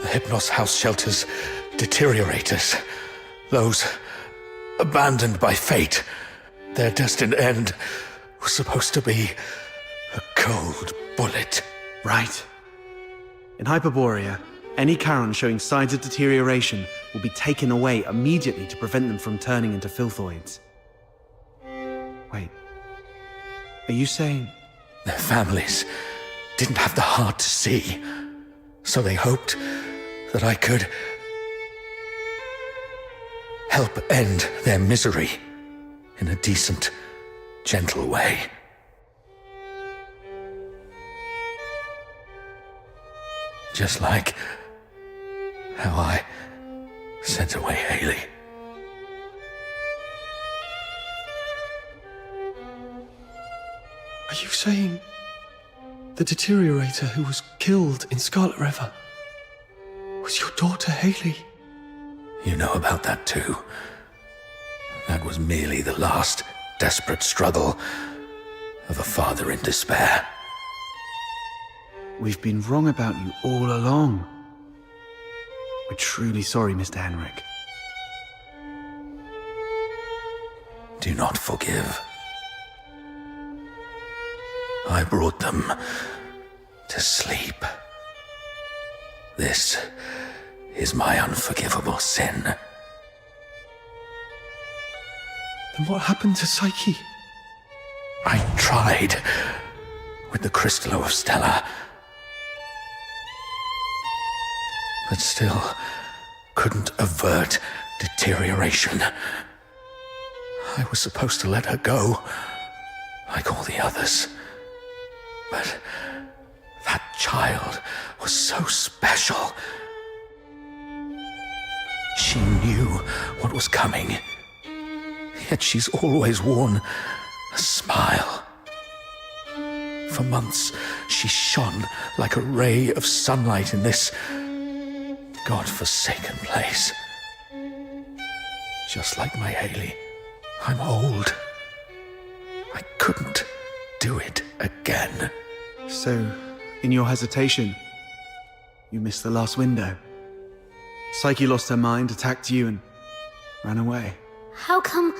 The Hypnos house shelters deteriorators. Those abandoned by fate. Their destined end was supposed to be a cold bullet. Right. In Hyperborea, any Charon showing signs of deterioration will be taken away immediately to prevent them from turning into filthoids. Wait. Are you saying Their families didn't have the heart to see, so they hoped that I could help end their misery in a decent, gentle way. Just like how I sent away Haley. Are you saying the deteriorator who was killed in Scarlet River was your daughter Haley? You know about that too. That was merely the last desperate struggle of a father in despair. We've been wrong about you all along. We're truly sorry, Mr. Henrik. Do not forgive. I brought them to sleep. This is my unforgivable sin. Then what happened to Psyche? I tried with the Crystallo of Stella, but still couldn't avert deterioration. I was supposed to let her go, like all the others. But that child was so special. She knew what was coming, yet she's always worn a smile. For months, she shone like a ray of sunlight in this God-forsaken place. Just like my Haley, I'm old. I couldn't do it again. So, in your hesitation, you missed the last window. Psyche lost her mind, attacked you, and ran away. How come...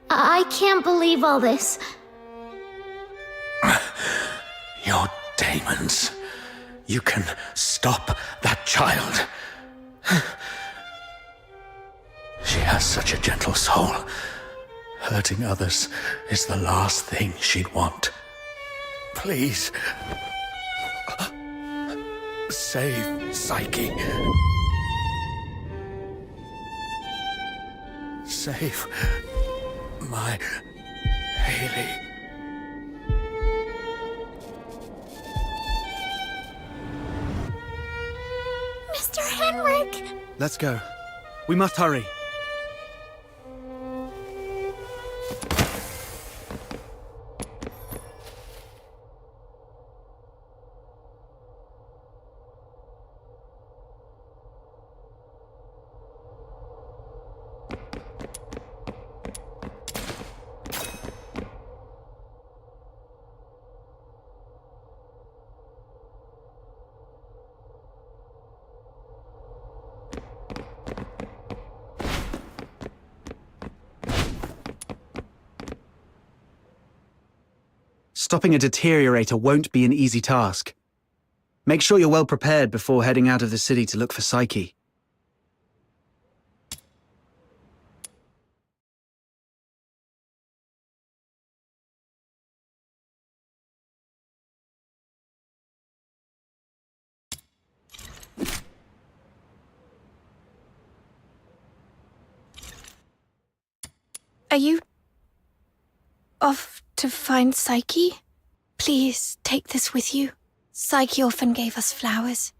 I can't believe all this. Your demons. You can stop that child. She has such a gentle soul. Hurting others is the last thing she'd want. Please. Save Psyche. Save my Haley. Mr. Henrik! Let's go. We must hurry. Stopping a deteriorator won't be an easy task. Make sure you're well prepared before heading out of the city to look for Psyche. Are you off to find Psyche? Please take this with you. Psyche often gave us flowers.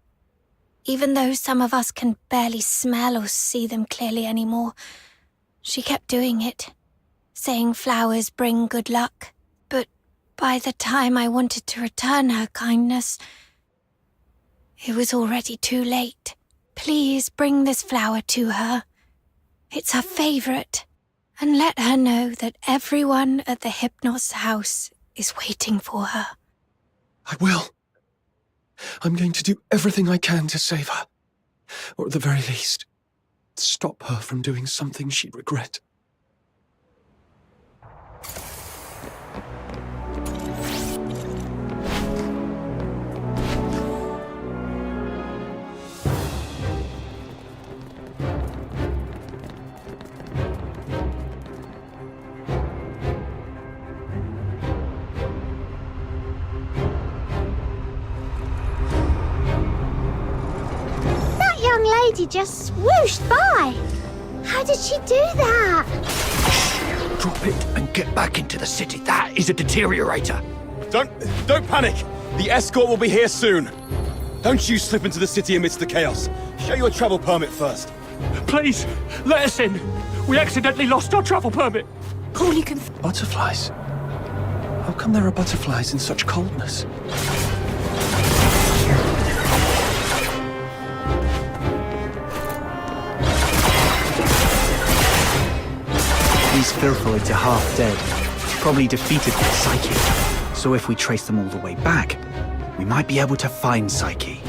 Even though some of us can barely smell or see them clearly anymore, she kept doing it, saying flowers bring good luck. But by the time I wanted to return her kindness, it was already too late. Please bring this flower to her. It's her favorite. And let her know that everyone at the Hypnos house is waiting for her. I will. I'm going to do everything I can to save her. Or at the very least, stop her from doing something she'd regret. lady just swooshed by. How did she do that? Drop it and get back into the city. That is a deteriorator. Don't panic! The escort will be here soon. Don't you slip into the city amidst the chaos. Show your travel permit first. Please, let us in. We accidentally lost our travel permit. All you can. Butterflies? How come there are butterflies in such coldness? These Filtholids are half dead, probably defeated by Psyche. So if we trace them all the way back, we might be able to find Psyche.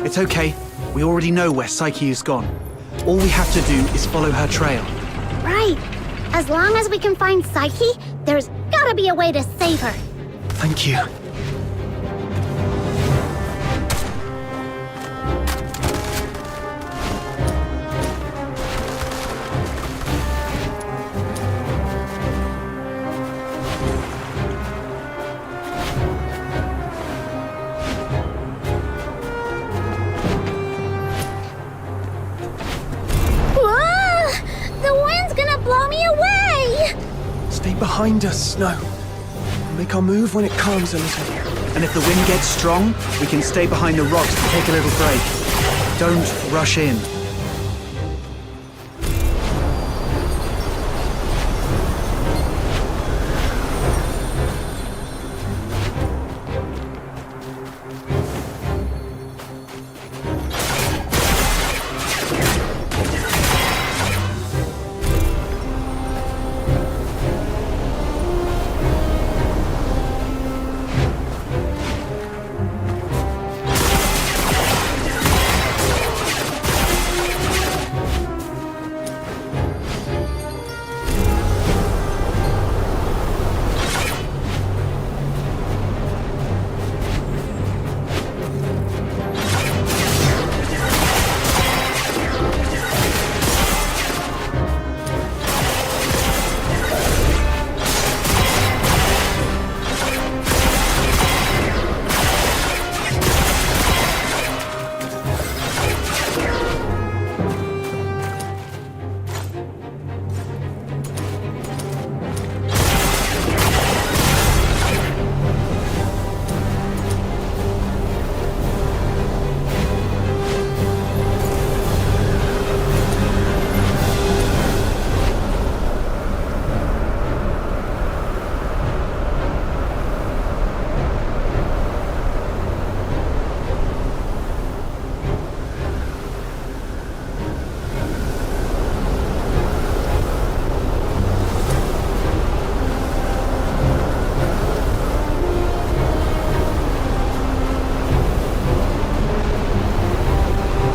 It's okay. We already know where Psyche is gone. All we have to do is follow her trail. Right. As long as we can find Psyche, there's gotta be a way to save her. Thank you. Whoa! The wind's gonna blow me away! Stay behind us, Snow. Make our move when it calms a little. And if the wind gets strong, we can stay behind the rocks to take a little break. Don't rush in.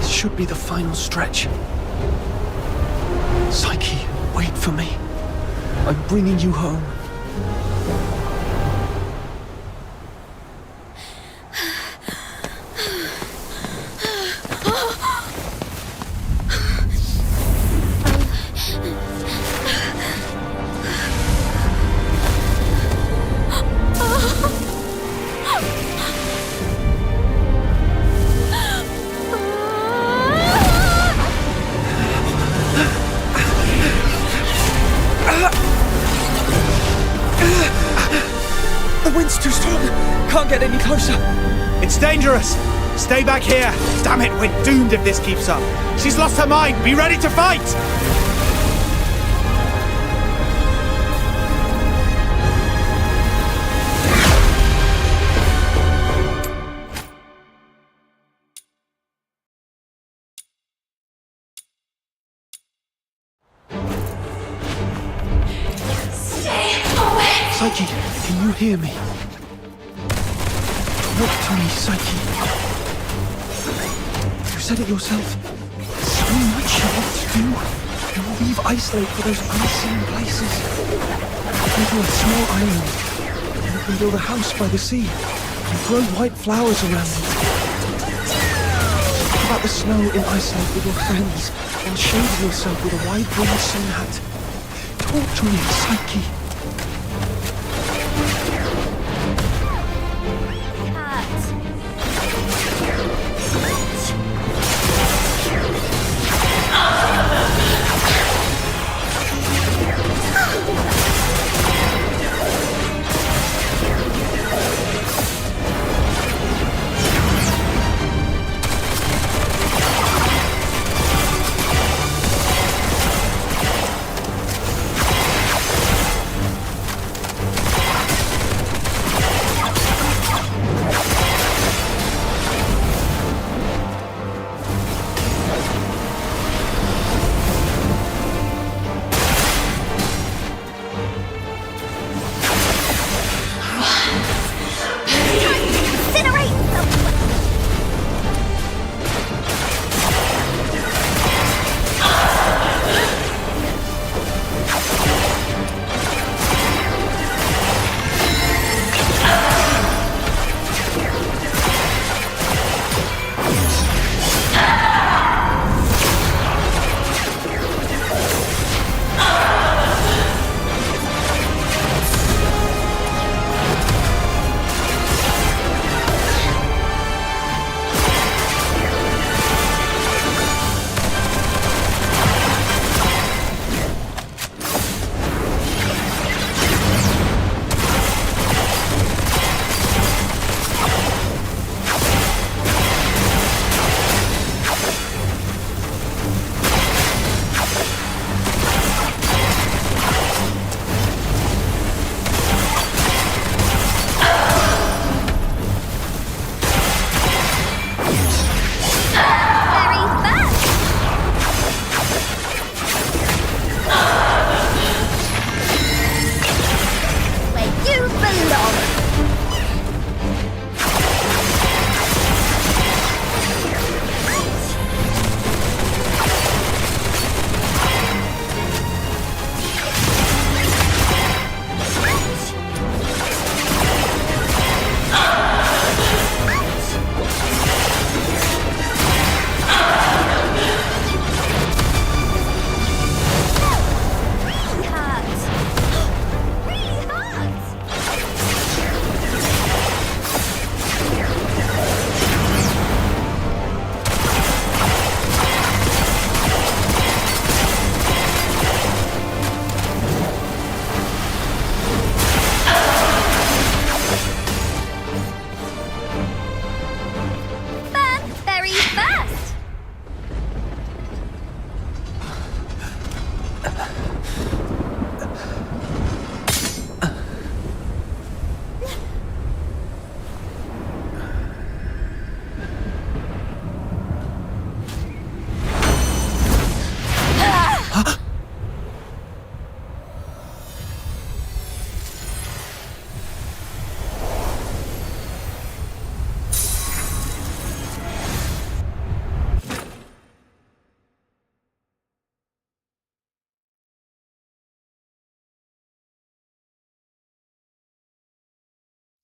Should be the final stretch. Psyche, wait for me. I'm bringing you home. The wind's too strong. Can't get any closer. It's dangerous. Stay back here. Damn it, we're doomed if this keeps up. She's lost her mind. Be ready to fight. Psyche, can you hear me? Talk to me, Psyche. You said it yourself. So much you want to do. You will weave ice lake for those unseen places. Into a small island. And you can build a house by the sea. And grow white flowers around it. Talk about the snow in ice lake with your friends. While shading yourself with a wide brimmed sun hat. Talk to me, Psyche.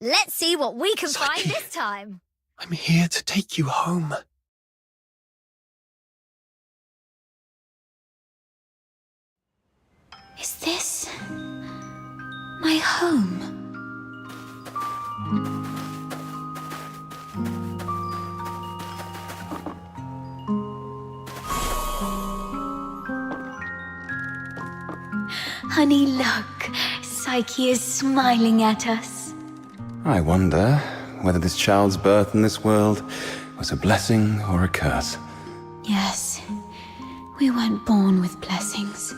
Let's see what we can Psyche. find this time. I'm here to take you home. Is this my home? Honey, look. Psyche is smiling at us. I wonder whether this child's birth in this world was a blessing or a curse. Yes, we weren't born with blessings.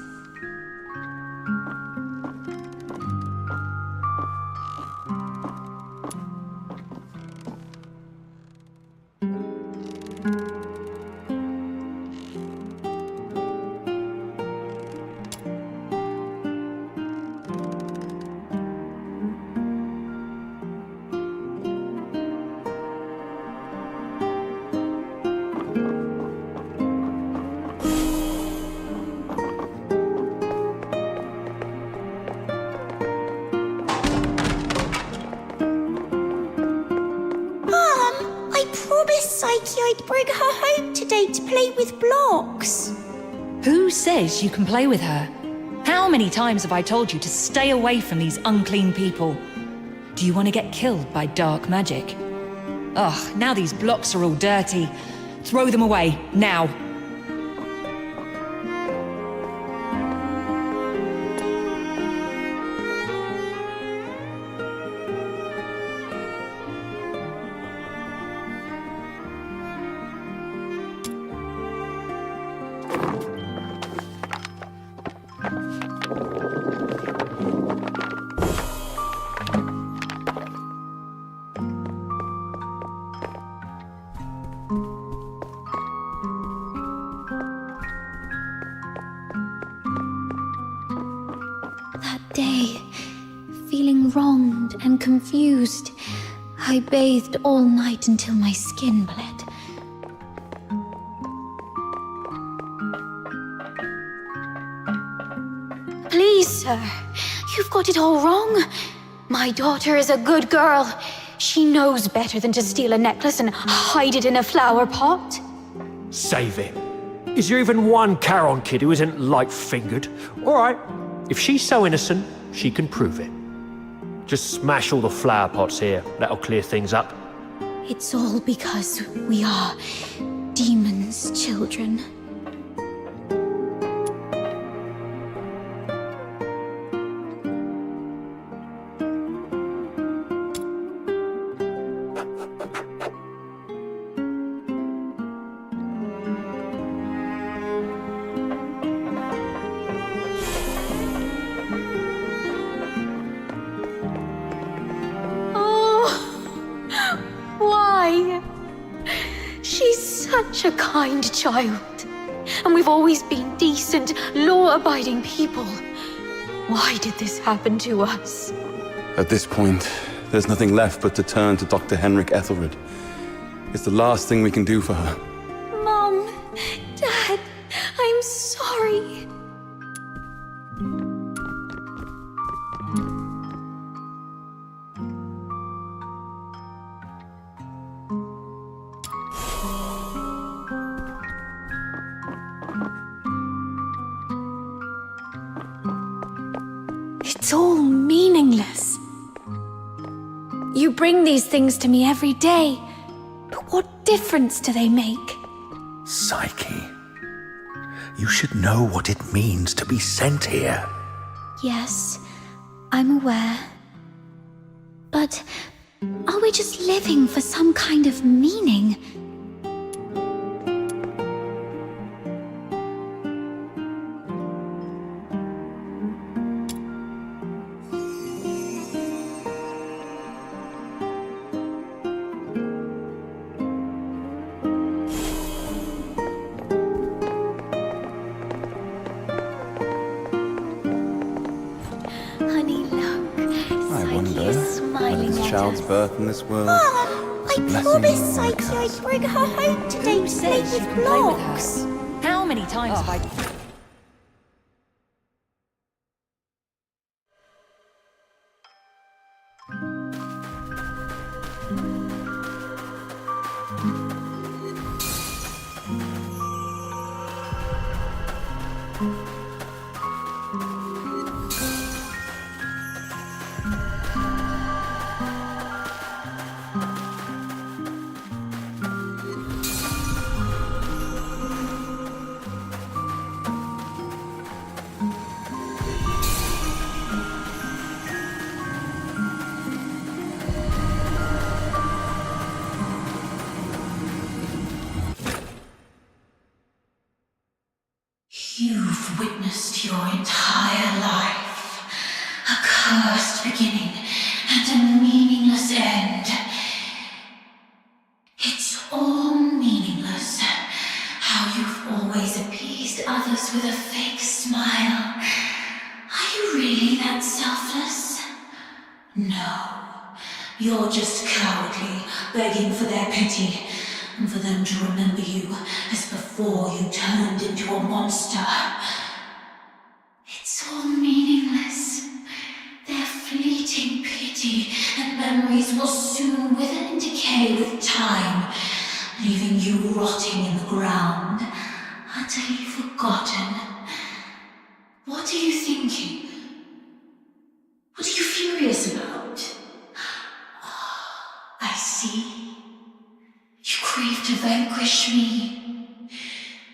I'd bring her home today to play with blocks. Who says you can play with her? How many times have I told you to stay away from these unclean people? Do you want to get killed by dark magic? Ugh, now these blocks are all dirty. Throw them away, now. Day, feeling wronged and confused, I bathed all night until my skin bled. Please, sir, you've got it all wrong. My daughter is a good girl. She knows better than to steal a necklace and hide it in a flower pot. Save it. Is there even one Charon kid who isn't light-fingered? All right, if she's so innocent, she can prove it. Just smash all the flower pots here. That'll clear things up. It's all because we are demons' children. Such a kind child. And we've always been decent, law-abiding people. Why did this happen to us? At this point, there's nothing left but to turn to Dr. Henrik Ethelred. It's the last thing we can do for her. Mom, Dad, I'm sorry. It's all meaningless. You bring these things to me every day, but what difference do they make? Psyche, you should know what it means to be sent here. Yes, I'm aware. But are we just living for some kind of meaning? Child's birth in this world. Mom, I promised Psyche I'd bring her home today to play with blocks. How many times have I... You've witnessed your entire life, a cursed beginning and a meaningless end. It's all meaningless, how you've always appeased others with a fake smile. Are you really that selfless? No, you're just cowardly, begging for their pity. And for them to remember you as before you turned into a monster. It's all meaningless. Their fleeting pity and memories will soon wither and decay with time, leaving you rotting in the ground, utterly forgotten. What are you thinking? What are you furious about? I see. You crave to vanquish me.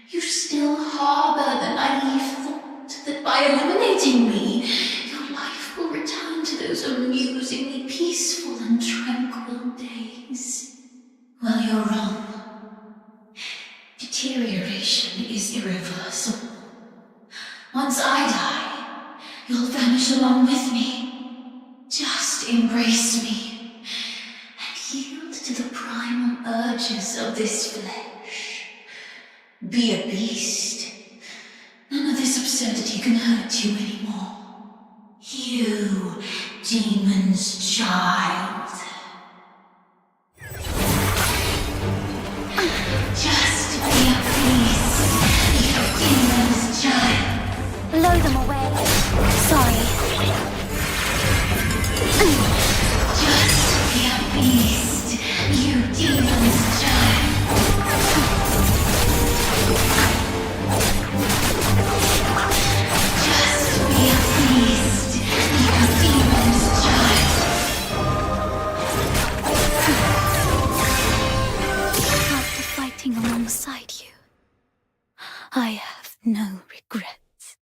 You still harbor the naive thought that by eliminating me, your life will return to those amusingly peaceful and tranquil days. Well, you're wrong. Deterioration is irreversible. Once I die, you'll vanish along with me. Just embrace me and yield to the primal urges of this flesh. Be a beast. None of this absurdity can hurt you anymore. You, demon's child. Just be a beast, you demon's child. Blow them away. Sorry. Just be a beast, you demon's child. Just be a beast, you demon's child. After fighting alongside you, I have no regrets.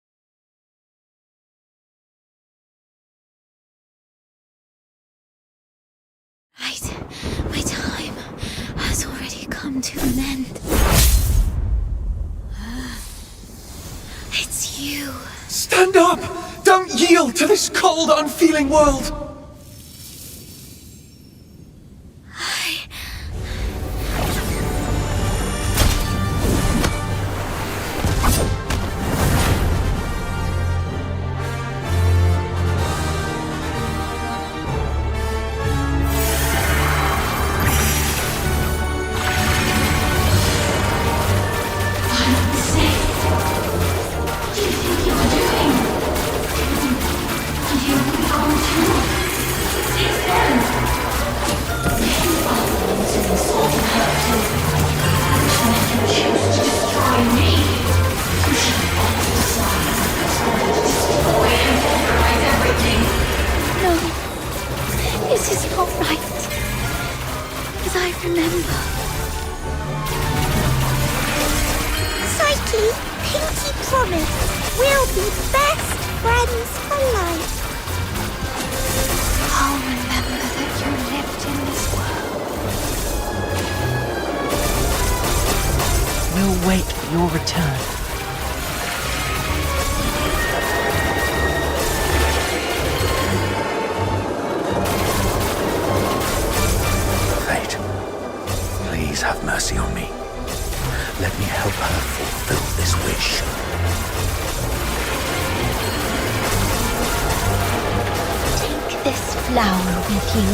My time has already come to an end. It's you. Stand up! Don't yield to this cold, unfeeling world! This is not right. As I remember. Psyche, pinky promise. We'll be best friends for life. I'll remember that you lived in this world. We'll wait for your return. Fate, please have mercy on me. Let me help her fulfill this wish. Take this flower with you.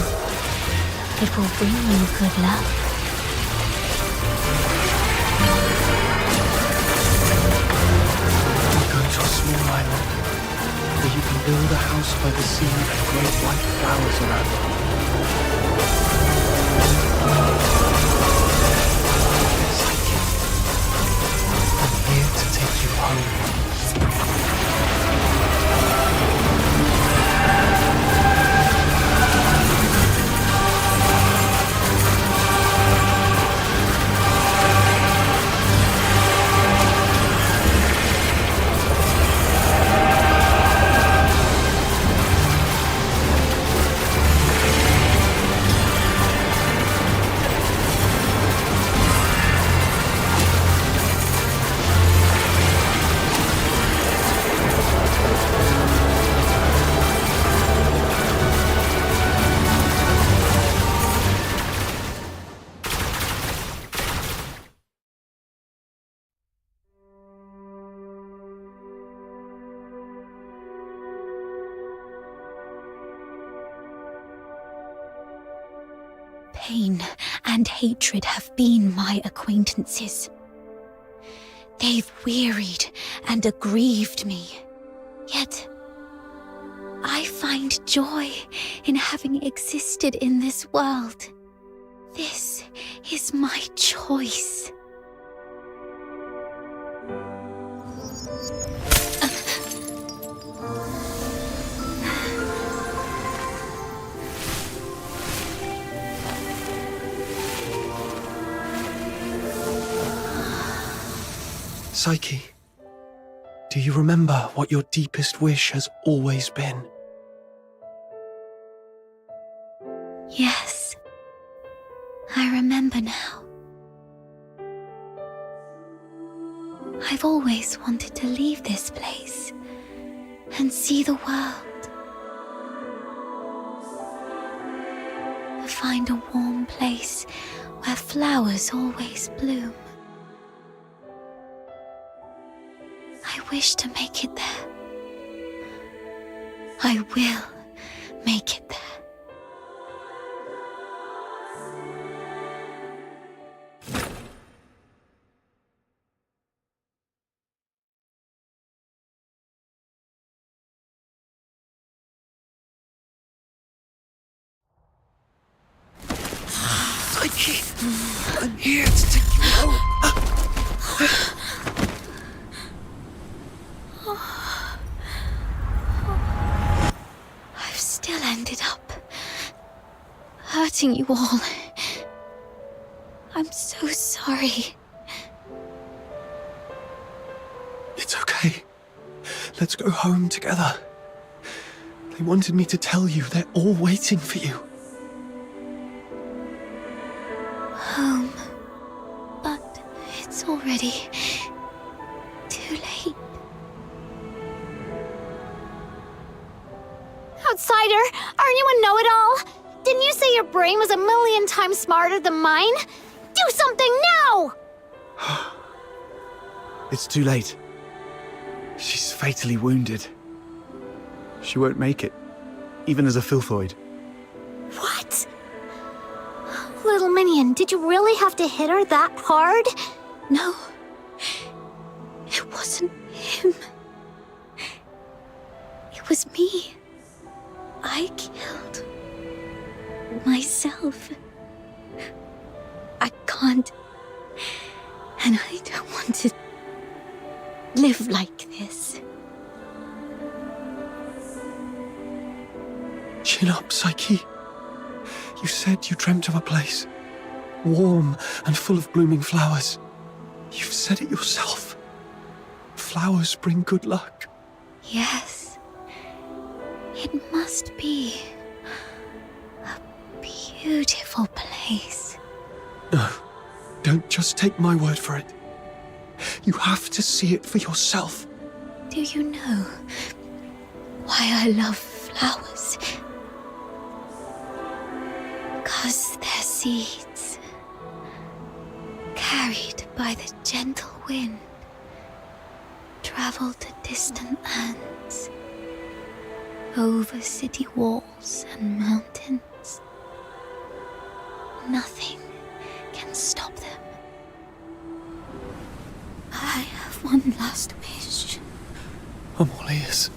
It will bring you good luck. We'll go to a small island where you can build a house by the sea and grow white flowers around it. I'm here to take you home. Pain and hatred have been my acquaintances. They've wearied and aggrieved me. Yet, I find joy in having existed in this world. This is my choice. Psyche, do you remember what your deepest wish has always been? Yes, I remember now. I've always wanted to leave this place and see the world. To find a warm place where flowers always bloom. I wish to make it there. I will make it there. Psyche, I'm here to take you home. I've still ended up hurting you all. I'm so sorry. It's okay. Let's go home together. They wanted me to tell you they're all waiting for you. Home. But it's already too late. Outsider, aren't you a know-it-all? Didn't you say your brain was 1,000,000 times smarter than mine? Do something now! It's too late. She's fatally wounded. She won't make it, even as a filthoid. What? Little minion, did you really have to hit her that hard? No. It wasn't him. It was me. I killed myself. I can't. And I don't want to live like this. Chin up, Psyche. You said you dreamt of a place, warm and full of blooming flowers. You've said it yourself. Flowers bring good luck. Yes. It must be a beautiful place. No, don't just take my word for it. You have to see it for yourself. Do you know why I love flowers? 'Cause they're seeds, carried by the gentle wind, travel to distant lands, over city walls and mountains. Nothing can stop them. I have one last wish. I'm all ears.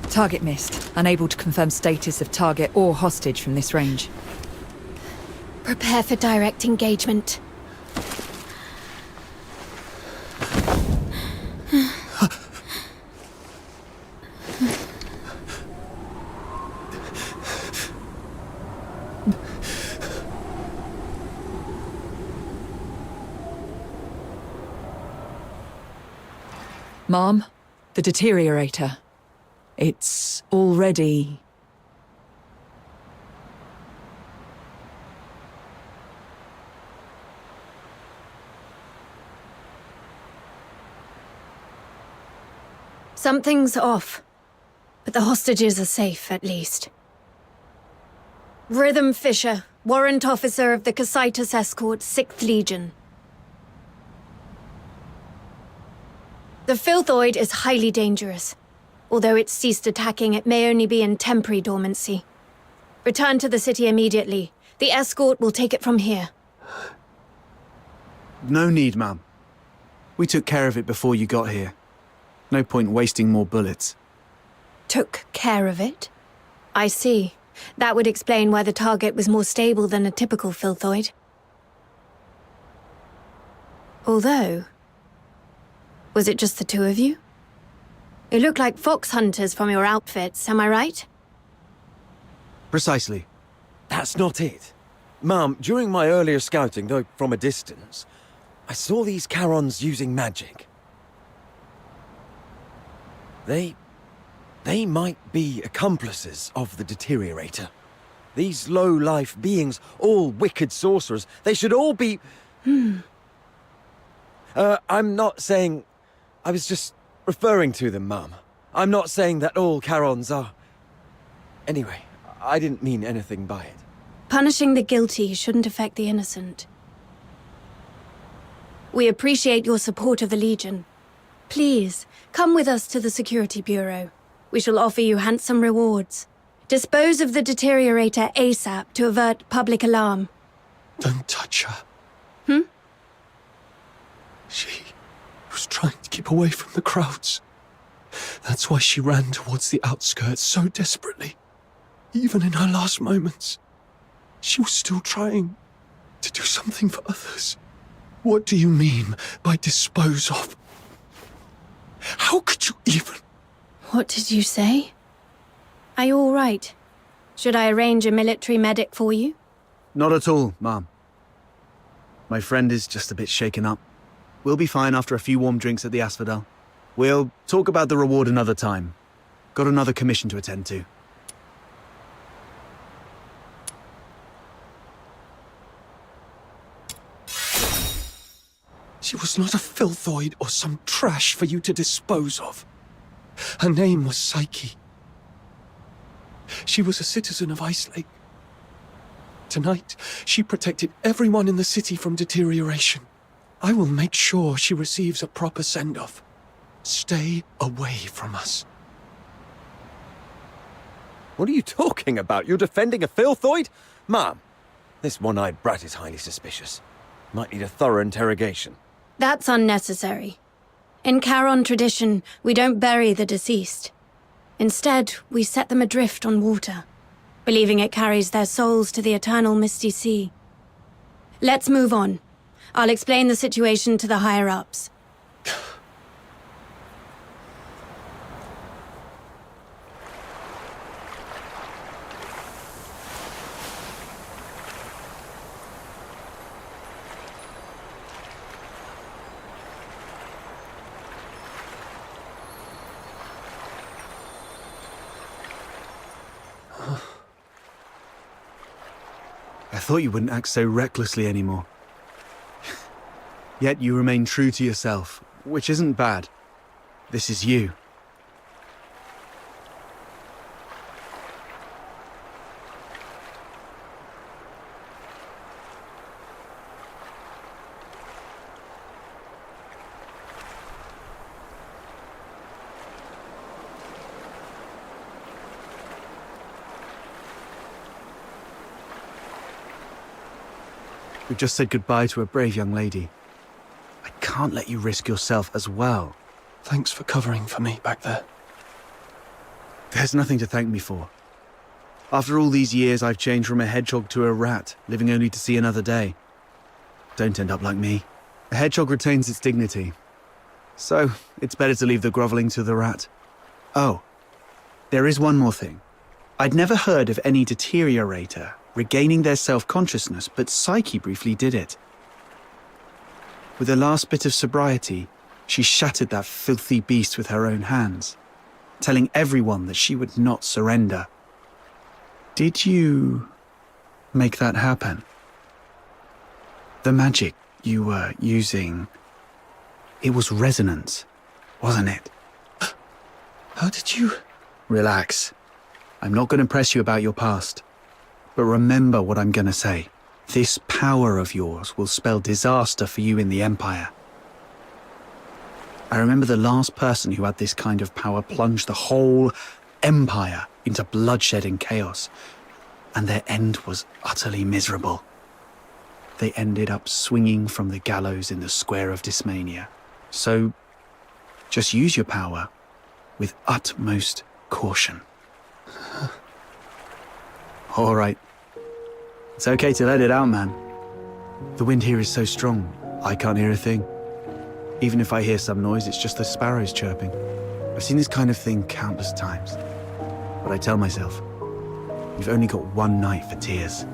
Target missed. Unable to confirm status of target or hostage from this range. Prepare for direct engagement. Mom, the deteriorator. It's already... Something's off, but the hostages are safe, at least. Rhythm Fisher, warrant officer of the Cocytus Escort, 6th Legion. The filthoid is highly dangerous. Although it's ceased attacking, it may only be in temporary dormancy. Return to the city immediately. The escort will take it from here. No need, ma'am. We took care of it before you got here. No point wasting more bullets. Took care of it? I see. That would explain why the target was more stable than a typical filthoid. Although... was it just the two of you? You look like fox hunters from your outfits, am I right? Precisely. That's not it. Ma'am, during my earlier scouting, though from a distance, I saw these Charons using magic. They might be accomplices of the Deteriorator. These low-life beings, all wicked sorcerers, they should all be... I'm not saying... I was just referring to them, Mum. I'm not saying that all Charons are... Anyway, I didn't mean anything by it. Punishing the guilty shouldn't affect the innocent. We appreciate your support of the Legion. Please, come with us to the Security Bureau. We shall offer you handsome rewards. Dispose of the Deteriorator ASAP to avert public alarm. Don't touch her. She was trying to keep away from the crowds. That's why she ran towards the outskirts so desperately. Even in her last moments, she was still trying to do something for others. What do you mean by dispose of? How could you even... What did you say? Are you all right? Should I arrange a military medic for you? Not at all, ma'am. My friend is just a bit shaken up. We'll be fine after a few warm drinks at the Asphodel. We'll talk about the reward another time. Got another commission to attend to. She was not a filthoid or some trash for you to dispose of. Her name was Psyche. She was a citizen of Ice Lake. Tonight, she protected everyone in the city from deterioration. I will make sure she receives a proper send-off. Stay away from us. What are you talking about? You're defending a filthoid? Ma'am, this one-eyed brat is highly suspicious. Might need a thorough interrogation. That's unnecessary. In Charon tradition, we don't bury the deceased. Instead, we set them adrift on water, believing it carries their souls to the eternal misty sea. Let's move on. I'll explain the situation to the higher-ups. I thought you wouldn't act so recklessly anymore. Yet you remain true to yourself, which isn't bad. This is you. We've just said goodbye to a brave young lady. I can't let you risk yourself as well. Thanks for covering for me back there. There's nothing to thank me for. After all these years, I've changed from a hedgehog to a rat, living only to see another day. Don't end up like me. A hedgehog retains its dignity. So, it's better to leave the groveling to the rat. Oh, there is one more thing. I'd never heard of any deteriorator regaining their self-consciousness, but Psyche briefly did it. With her last bit of sobriety, she shattered that filthy beast with her own hands, telling everyone that she would not surrender. Did you make that happen? The magic you were using, it was resonance, wasn't it? How did you... Relax. I'm not going to press you about your past. But remember what I'm going to say. This power of yours will spell disaster for you in the Empire. I remember the last person who had this kind of power plunged the whole Empire into bloodshed and chaos, and their end was utterly miserable. they ended up swinging from the gallows in the Square of Dysmania. So, just use your power with utmost caution. All right. It's okay to let it out, man. The wind here is so strong, I can't hear a thing. Even if I hear some noise, it's just the sparrows chirping. I've seen this kind of thing countless times. But I tell myself, you've only got one night for tears.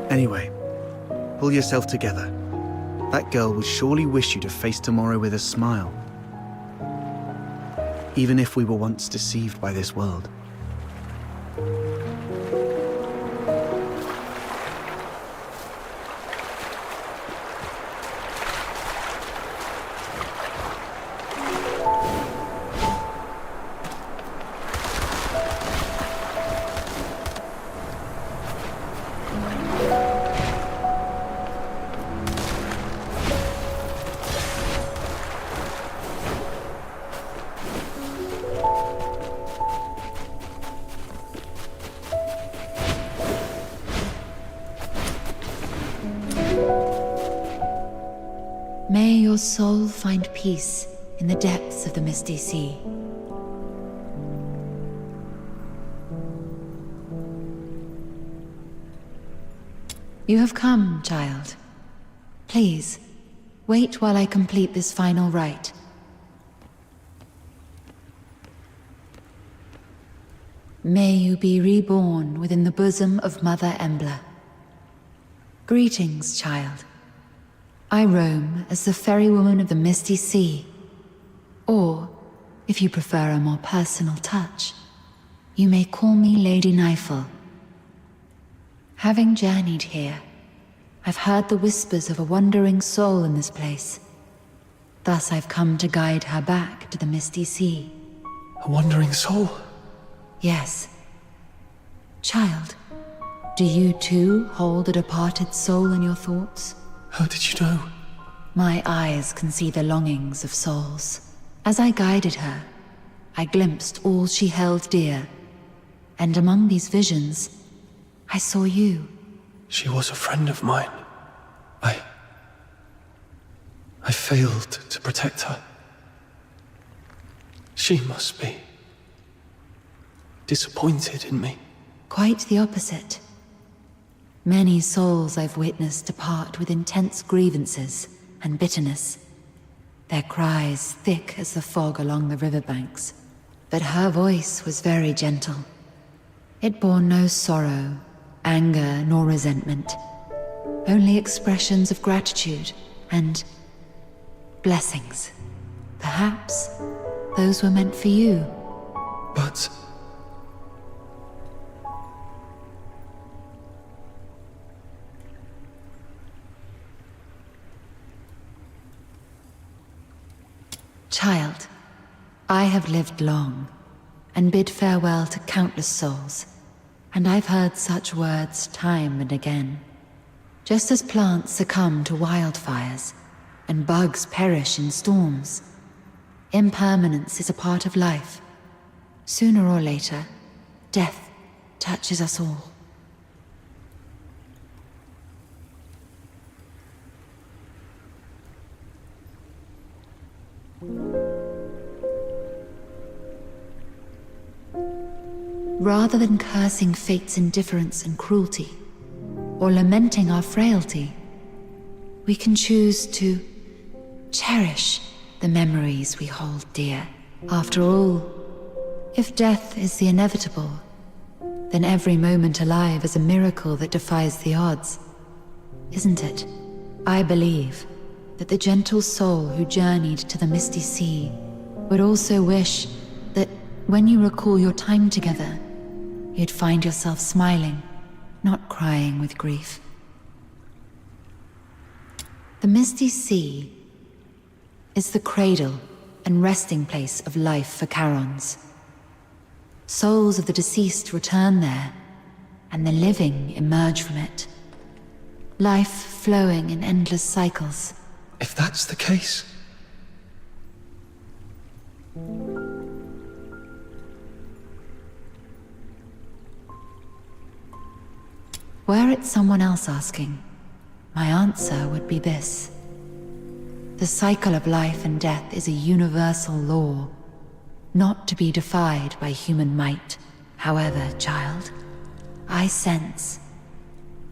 Anyway, pull yourself together. That girl would surely wish you to face tomorrow with a smile. Even if we were once deceived by this world. May your soul find peace in the depths of the misty sea. You have come, child. Please, wait while I complete this final rite. May you be reborn within the bosom of Mother Embla. Greetings, child. I roam as the ferrywoman of the Misty Sea. Or, if you prefer a more personal touch, you may call me Lady Nightfall. Having journeyed here, I've heard the whispers of a wandering soul in this place. Thus I've come to guide her back to the Misty Sea. A wandering soul? Yes. Child, do you too hold a departed soul in your thoughts? How did you know? My eyes can see the longings of souls. As I guided her, I glimpsed all she held dear. And among these visions, I saw you. She was a friend of mine. I failed to protect her. She must be disappointed in me. Quite the opposite. Many souls I've witnessed depart with intense grievances and bitterness, their cries thick as the fog along the riverbanks. But her voice was very gentle. It bore no sorrow, anger, nor resentment. Only expressions of gratitude and blessings. Perhaps those were meant for you. But child, I have lived long and bid farewell to countless souls, and I've heard such words time and again. Just as plants succumb to wildfires and bugs perish in storms, impermanence is a part of life. Sooner or later, death touches us all. Rather than cursing fate's indifference and cruelty, or lamenting our frailty, we can choose to cherish the memories we hold dear. After all, if death is the inevitable, then every moment alive is a miracle that defies the odds, isn't it? I believe that the gentle soul who journeyed to the Misty Sea would also wish that when you recall your time together, you'd find yourself smiling, not crying with grief. The Misty Sea is the cradle and resting place of life for Charons. Souls of the deceased return there, and the living emerge from it. Life flowing in endless cycles. if that's the case... Were it someone else asking, my answer would be this. The cycle of life and death is a universal law, not to be defied by human might. However, child, I sense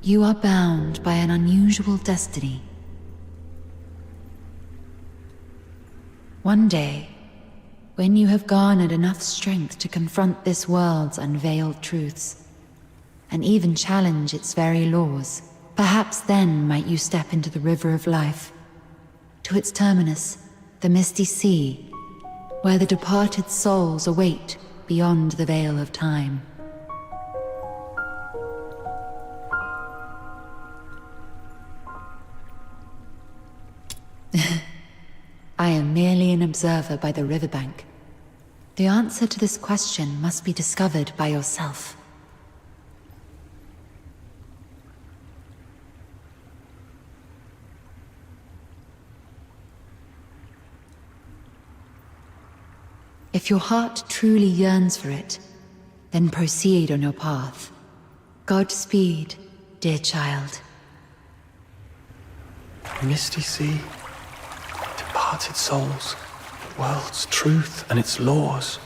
you are bound by an unusual destiny. One day, when you have garnered enough strength to confront this world's unveiled truths, and even challenge its very laws, perhaps then might you step into the river of life, to its terminus, the misty sea, where the departed souls await beyond the veil of time. I am merely an observer by the riverbank. The answer to this question must be discovered by yourself. If your heart truly yearns for it, then proceed on your path. Godspeed, dear child. Misty sea, departed souls, the world's truth and its laws.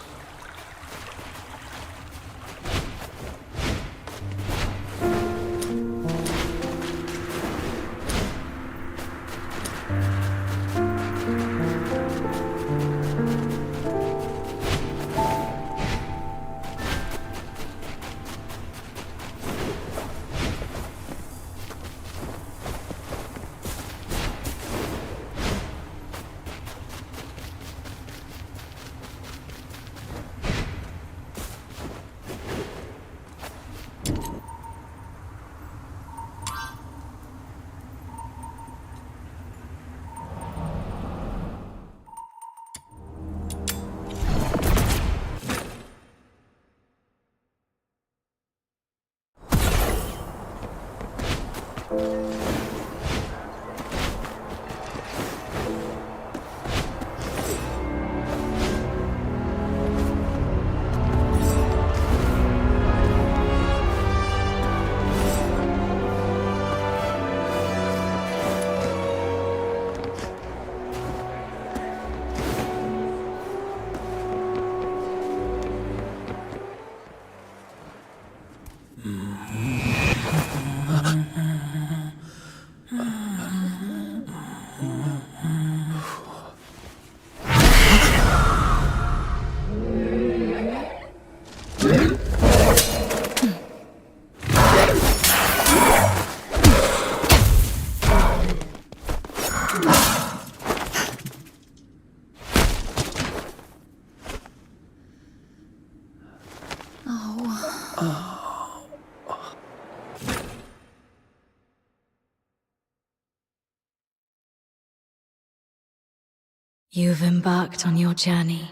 You've embarked on your journey.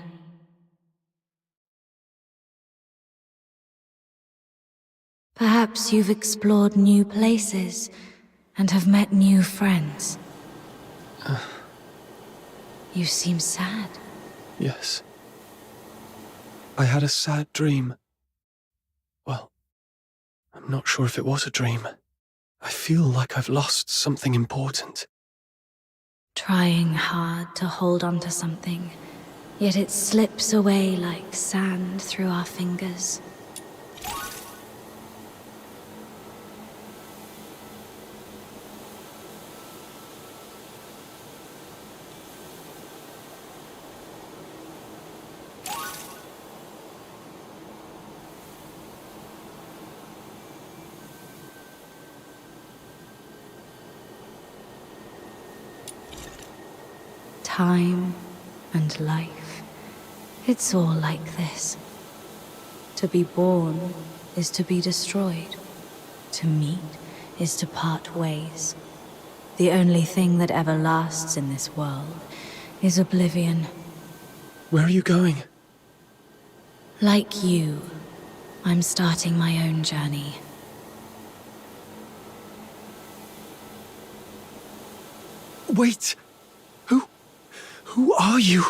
Perhaps you've explored new places and have met new friends. You seem sad. Yes. I had a sad dream. Well, I'm not sure if it was a dream. I feel like I've lost something important. Trying hard to hold on to something, yet it slips away like sand through our fingers. Time and life, it's all like this. To be born is to be destroyed. To meet is to part ways. The only thing that ever lasts in this world is oblivion. Where are you going? Like you, I'm starting my own journey. Wait! Who are you?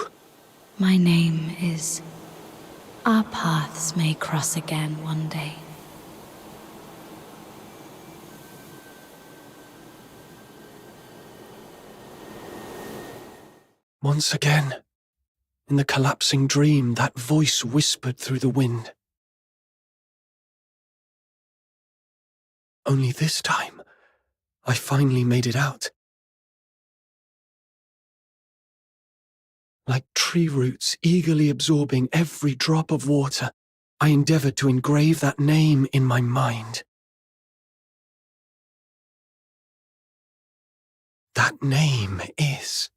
My name is... Our paths may cross again one day. Once again, in the collapsing dream, that voice whispered through the wind. Only this time, I finally made it out. Like tree roots eagerly absorbing every drop of water, I endeavored to engrave that name in my mind. That name is...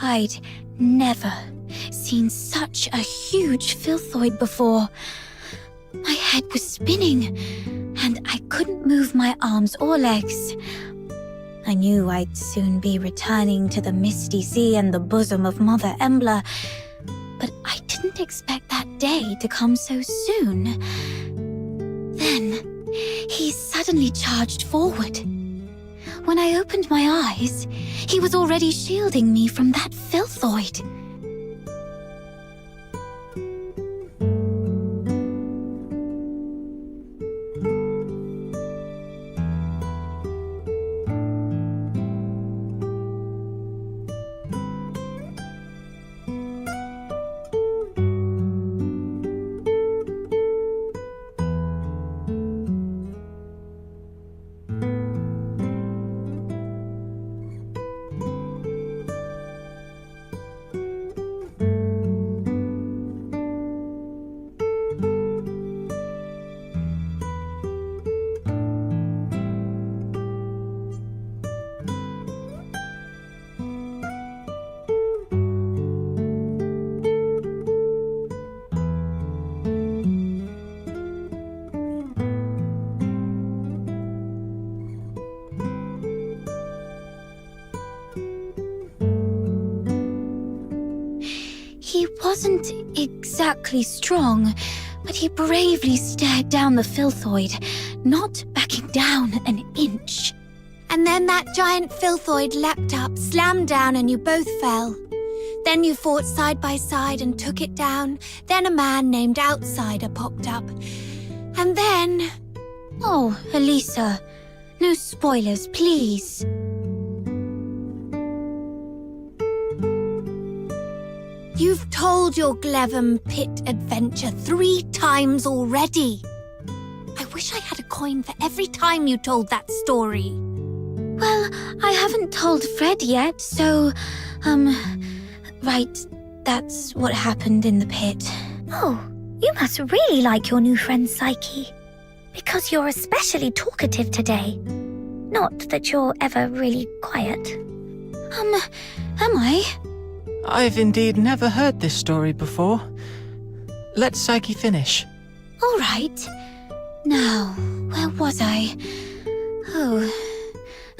I'd never seen such a huge filthoid before. My head was spinning, and I couldn't move my arms or legs. I knew I'd soon be returning to the misty sea and the bosom of Mother Embla, but I didn't expect that day to come so soon. Then, he suddenly charged forward. When I opened my eyes, he was already shielding me from that filthoid. He wasn't exactly strong, but he bravely stared down the filthoid, not backing down an inch. And then that giant filthoid leapt up, slammed down, and you both fell. Then you fought side by side and took it down. Then a man named Outsider popped up. And then... Oh, Elisa. No spoilers, please. You've told your Glevum Pit adventure 3 times already. I wish I had a coin for every time you told that story. Well, I haven't told Fred yet, so, right, that's what happened in the pit. Oh, you must really like your new friend Psyche. Because you're especially talkative today. Not that you're ever really quiet. Am I? I've indeed never heard this story before. Let Psyche finish. All right. Now, where was I? Oh,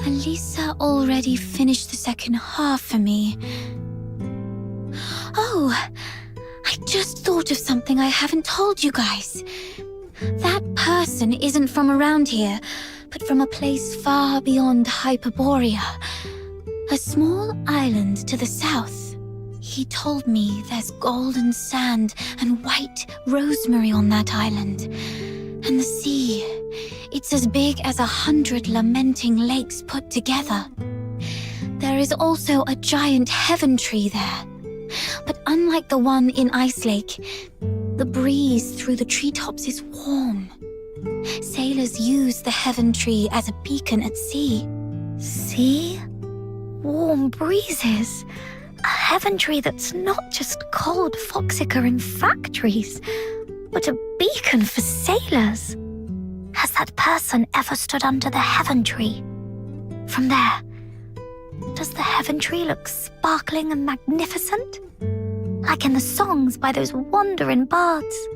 Elisa already finished the second half for me. Oh, I just thought of something I haven't told you guys. That person isn't from around here, but from a place far beyond Hyperborea. A small island to the south. He told me there's golden sand and white rosemary on that island. And the sea, it's as big as 100 lamenting lakes put together. There is also a giant heaven tree there. But unlike the one in Ice Lake, the breeze through the treetops is warm. Sailors use the heaven tree as a beacon at sea. See? Warm breezes. A heaven tree that's not just cold foxica in factories, but a beacon for sailors. Has that person ever stood under the heaven tree? From there, does the heaven tree look sparkling and magnificent? Like in the songs by those wandering bards?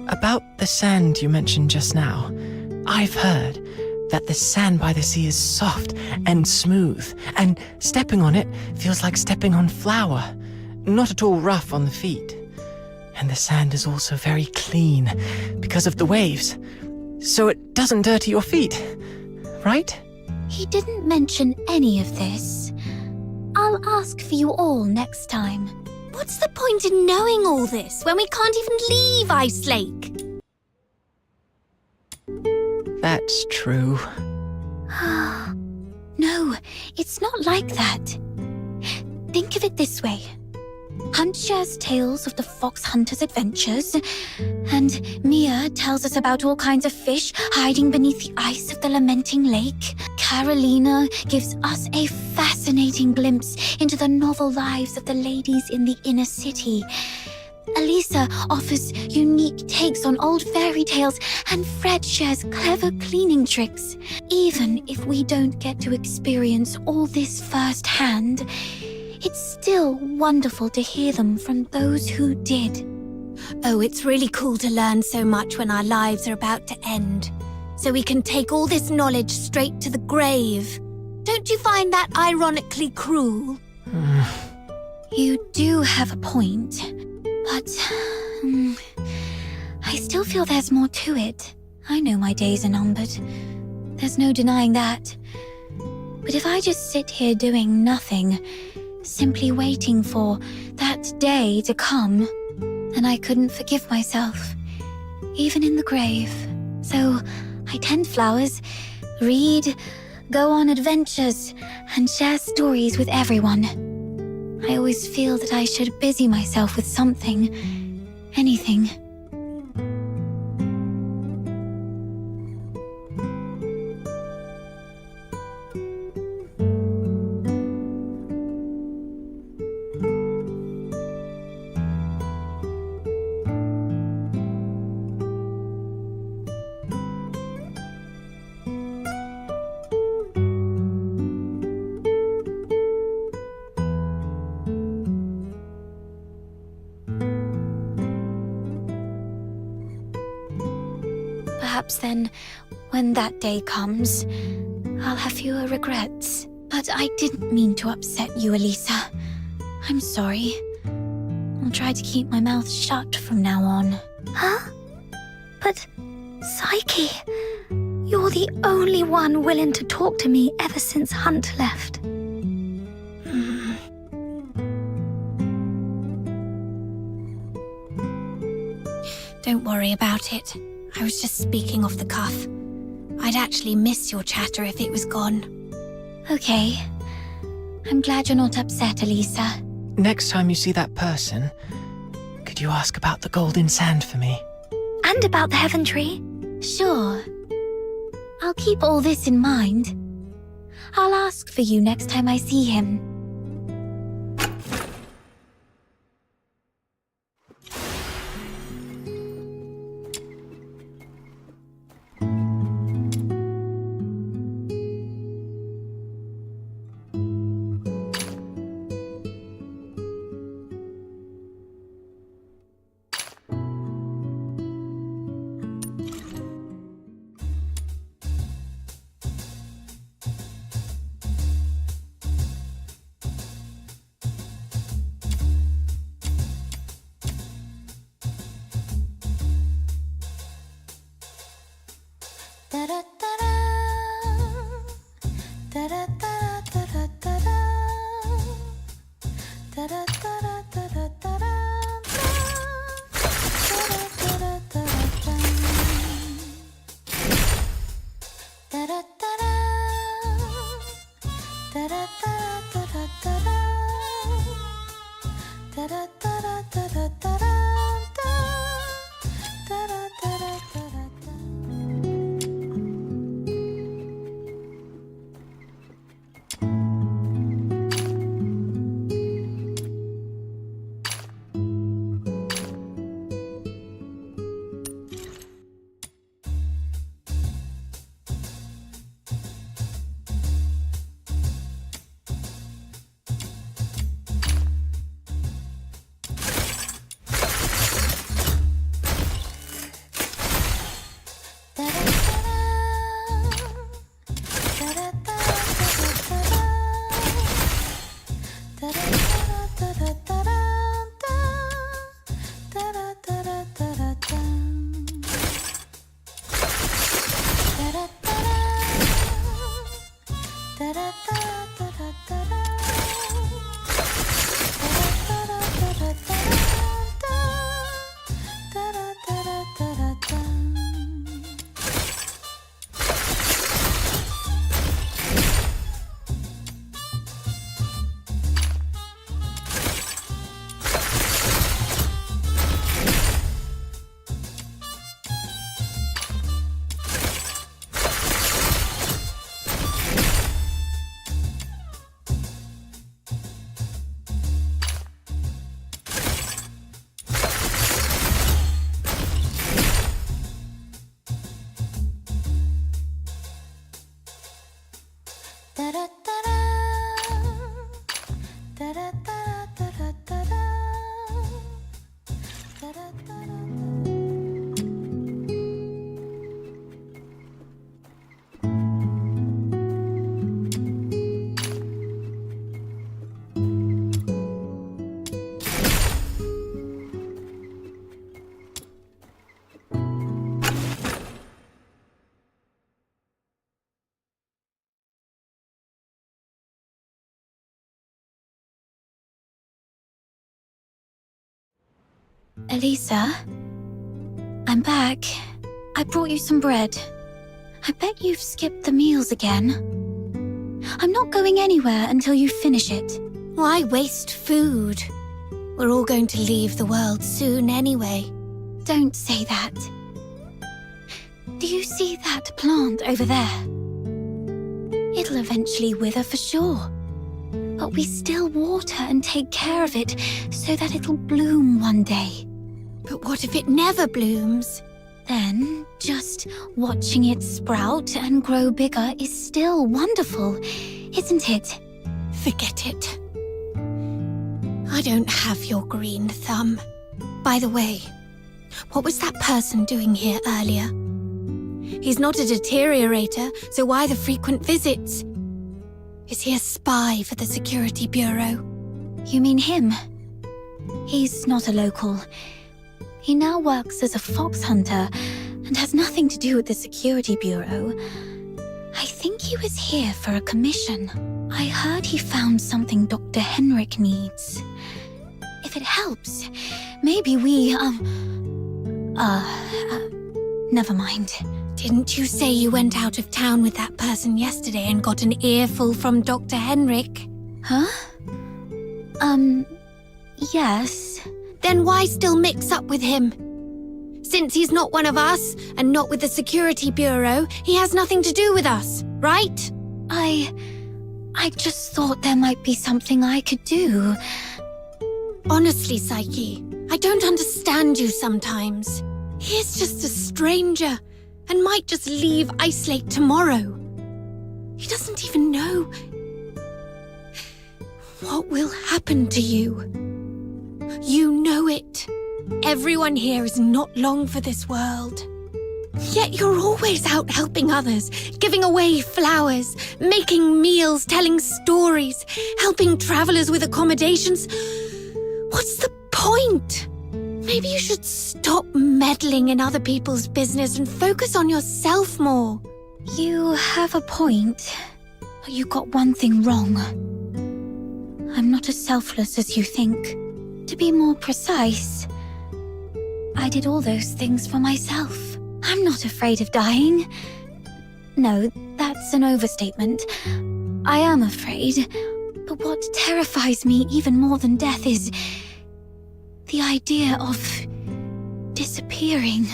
About the sand you mentioned just now, I've heard that the sand by the sea is soft and smooth, and stepping on it feels like stepping on flour, not at all rough on the feet. And the sand is also very clean because of the waves, so it doesn't dirty your feet, right? He didn't mention any of this. I'll ask for you all next time. What's the point in knowing all this when we can't even leave Ice Lake? That's true. No, it's not like that. Think of it this way. Hunt shares tales of the fox hunter's adventures, and Mia tells us about all kinds of fish hiding beneath the ice of the lamenting lake. Carolina gives us a fascinating glimpse into the novel lives of the ladies in the inner city. Elisa offers unique takes on old fairy tales, and Fred shares clever cleaning tricks. Even if we don't get to experience all this firsthand, it's still wonderful to hear them from those who did. Oh, it's really cool to learn so much when our lives are about to end. So we can take all this knowledge straight to the grave. Don't you find that ironically cruel? You do have a point, but I still feel there's more to it. I know my days are numbered. There's no denying that. But if I just sit here doing nothing, simply waiting for that day to come, then I couldn't forgive myself, even in the grave. So I tend flowers, read, go on adventures, and share stories with everyone. I always feel that I should busy myself with something, anything. Perhaps then, when that day comes, I'll have fewer regrets. But I didn't mean to upset you, Elisa. I'm sorry. I'll try to keep my mouth shut from now on. Huh? But, Psyche, you're the only one willing to talk to me ever since Hunt left. Don't worry about it. I was just speaking off the cuff. I'd actually miss your chatter if it was gone. Okay. I'm glad you're not upset, Elisa. Next time you see that person, could you ask about the golden sand for me? And about the heaven tree? Sure. I'll keep all this in mind. I'll ask for you next time I see him. Elisa, I'm back. I brought you some bread. I bet you've skipped the meals again. I'm not going anywhere until you finish it. Why waste food? We're all going to leave the world soon anyway. Don't say that. Do you see that plant over there? It'll eventually wither for sure. But we still water and take care of it so that it'll bloom one day. But what if it never blooms? Then, just watching it sprout and grow bigger is still wonderful, isn't it? Forget it. I don't have your green thumb. By the way, what was that person doing here earlier? He's not a deteriorator, so why the frequent visits? Is he a spy for the Security Bureau? You mean him? He's not a local. He now works as a fox hunter and has nothing to do with the Security Bureau. I think he was here for a commission. I heard he found something Dr. Henrik needs. If it helps, maybe we, never mind. Didn't you say you went out of town with that person yesterday and got an earful from Dr. Henrik? Huh? Yes. Then why still mix up with him? Since he's not one of us and not with the Security Bureau, he has nothing to do with us, right? I just thought there might be something I could do. Honestly, Psyche, I don't understand you sometimes. He is just a stranger and might just leave Ice Lake tomorrow. He doesn't even know what will happen to you. You know it. Everyone here is not long for this world. Yet you're always out helping others, giving away flowers, making meals, telling stories, helping travelers with accommodations. What's the point? Maybe you should stop meddling in other people's business and focus on yourself more. You have a point, but you got one thing wrong. I'm not as selfless as you think. To be more precise, I did all those things for myself. I'm not afraid of dying. No, that's an overstatement. I am afraid, but what terrifies me even more than death is the idea of disappearing.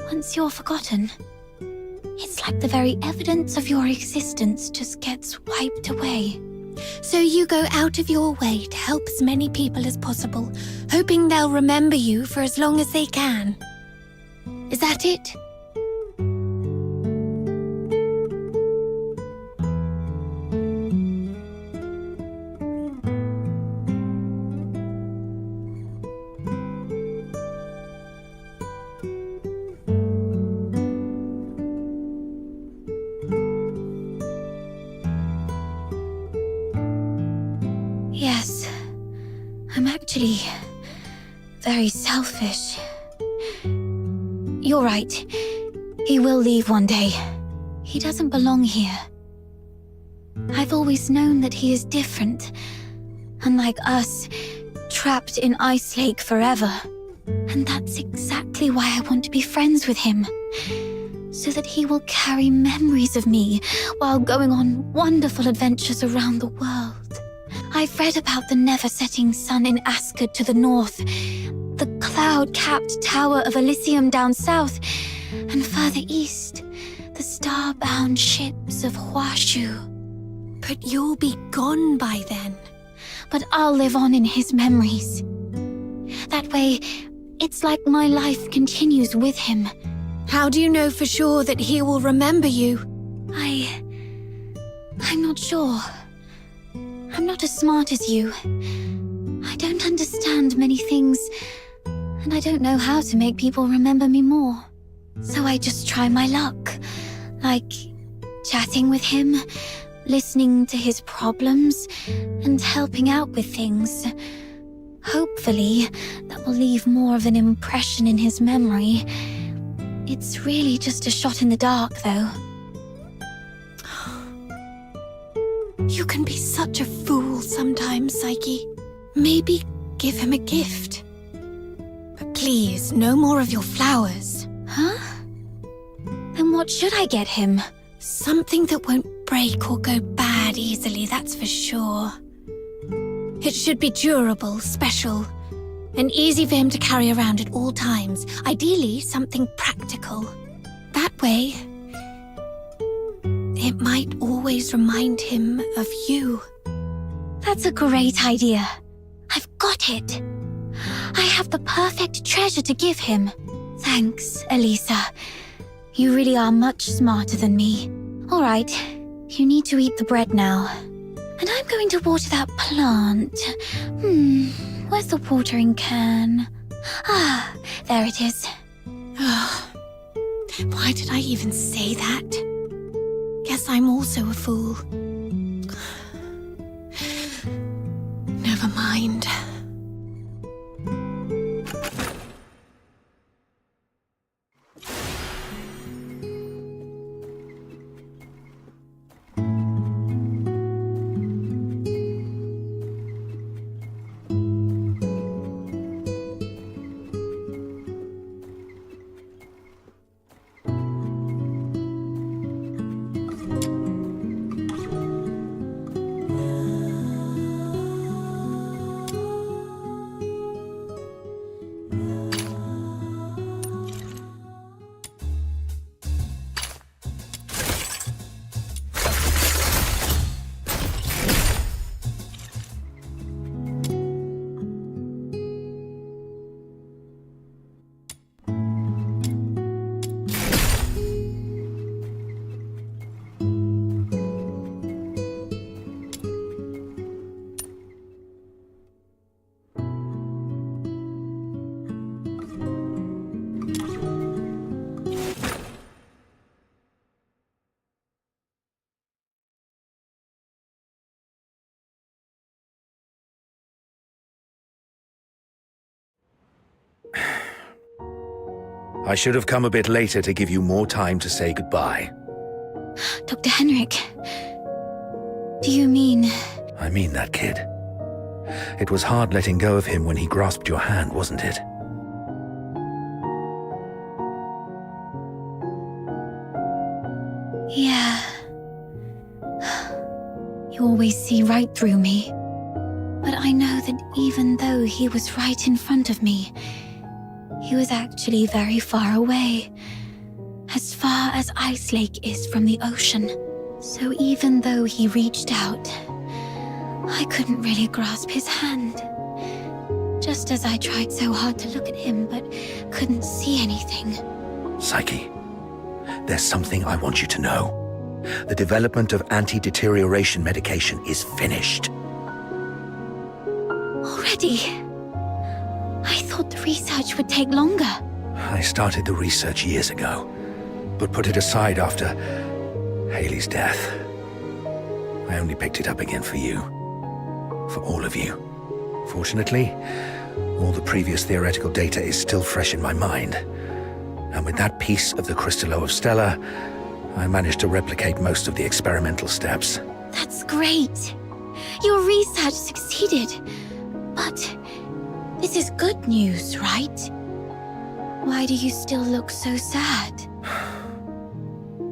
Once you're forgotten, it's like the very evidence of your existence just gets wiped away. So you go out of your way to help as many people as possible, hoping they'll remember you for as long as they can. Is that it? Yes, I'm actually very selfish. You're right. He will leave one day. He doesn't belong here. I've always known that he is different. Unlike us, trapped in Ice Lake forever. And that's exactly why I want to be friends with him. So that he will carry memories of me while going on wonderful adventures around the world. I've read about the never-setting sun in Asgard to the north, the cloud-capped Tower of Elysium down south, and further east, the star-bound ships of Huashu. But you'll be gone by then. But I'll live on in his memories. That way, it's like my life continues with him. How do you know for sure that he will remember you? I'm not sure. I'm not as smart as you. I don't understand many things, and I don't know how to make people remember me more. So I just try my luck, like chatting with him, listening to his problems, and helping out with things. Hopefully, that will leave more of an impression in his memory. It's really just a shot in the dark, though. You can be such a fool sometimes, Psyche. Maybe give him a gift. But please, no more of your flowers. Huh? Then what should I get him? Something that won't break or go bad easily, that's for sure. It should be durable, special, and easy for him to carry around at all times. Ideally, something practical. That way, it might always remind him of you. That's a great idea. I've got it. I have the perfect treasure to give him. Thanks, Elisa. You really are much smarter than me. All right, you need to eat the bread now. And I'm going to water that plant. Where's the watering can? Ah, there it is. Oh, why did I even say that? Guess I'm also a fool. Never mind. I should have come a bit later to give you more time to say goodbye. Dr. Henrik, do you mean... I mean that, kid. It was hard letting go of him when he grasped your hand, wasn't it? Yeah. You always see right through me. But I know that even though he was right in front of me, he was actually very far away. As far as Ice Lake is from the ocean. So even though he reached out, I couldn't really grasp his hand. Just as I tried so hard to look at him, but couldn't see anything. Psyche, there's something I want you to know. The development of anti-deterioration medication is finished. Already? I thought the research would take longer. I started the research years ago, but put it aside after Haley's death. I only picked it up again for you. For all of you. Fortunately, all the previous theoretical data is still fresh in my mind. And with that piece of the Crystallo of Stella, I managed to replicate most of the experimental steps. That's great. Your research succeeded. But this is good news, right? Why do you still look so sad?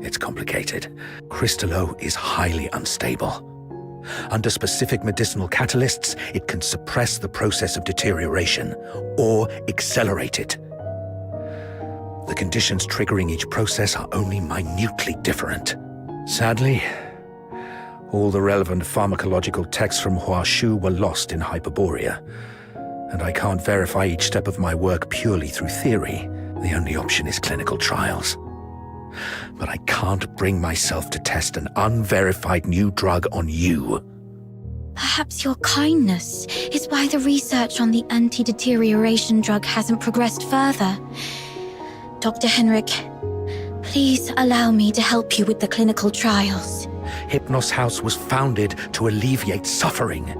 It's complicated. Crystallo is highly unstable. Under specific medicinal catalysts, it can suppress the process of deterioration or accelerate it. The conditions triggering each process are only minutely different. Sadly, all the relevant pharmacological texts from Huashu were lost in Hyperborea, and I can't verify each step of my work purely through theory. The only option is clinical trials. But I can't bring myself to test an unverified new drug on you. Perhaps your kindness is why the research on the anti-deterioration drug hasn't progressed further. Dr. Henrik, please allow me to help you with the clinical trials. Hypnos House was founded to alleviate suffering.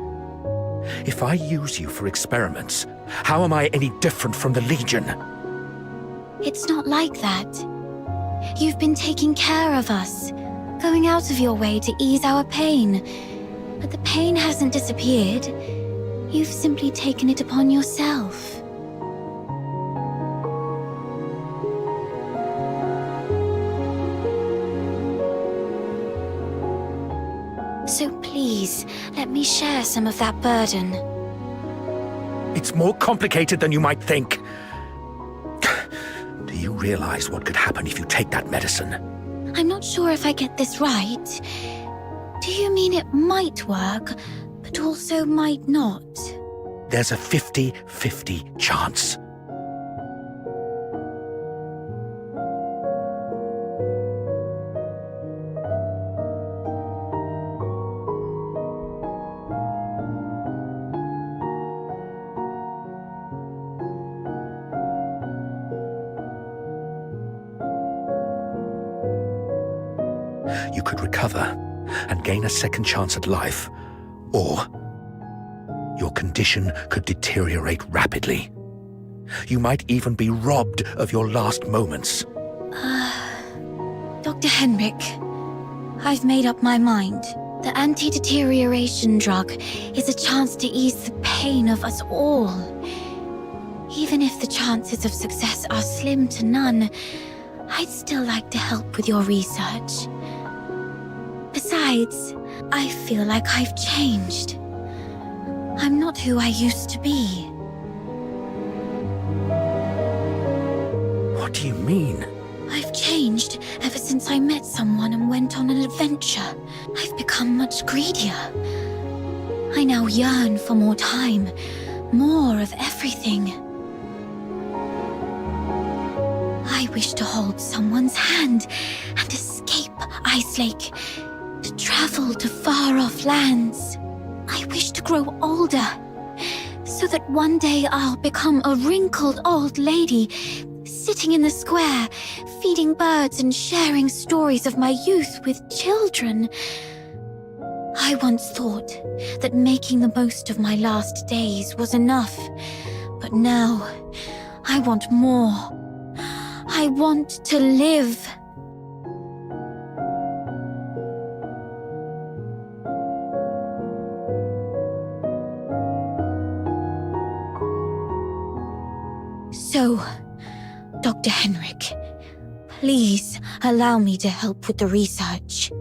If I use you for experiments, how am I any different from the Legion? It's not like that. You've been taking care of us, going out of your way to ease our pain. But the pain hasn't disappeared. You've simply taken it upon yourself. So please, let me share some of that burden. It's more complicated than you might think. Do you realize what could happen if you take that medicine? I'm not sure if I get this right. Do you mean it might work, but also might not? There's a 50-50 chance. You could recover and gain a second chance at life, or your condition could deteriorate rapidly. You might even be robbed of your last moments. Dr. Henrik, I've made up my mind. The anti-deterioration drug is a chance to ease the pain of us all. Even if the chances of success are slim to none, I'd still like to help with your research. Besides, I feel like I've changed. I'm not who I used to be. What do you mean? I've changed ever since I met someone and went on an adventure. I've become much greedier. I now yearn for more time, more of everything. I wish to hold someone's hand and escape Ice Lake, to travel to far-off lands. I wish to grow older, so that one day I'll become a wrinkled old lady, sitting in the square, feeding birds and sharing stories of my youth with children. I once thought that making the most of my last days was enough, but now I want more. I want to live. So, Dr. Henrik, please allow me to help with the research.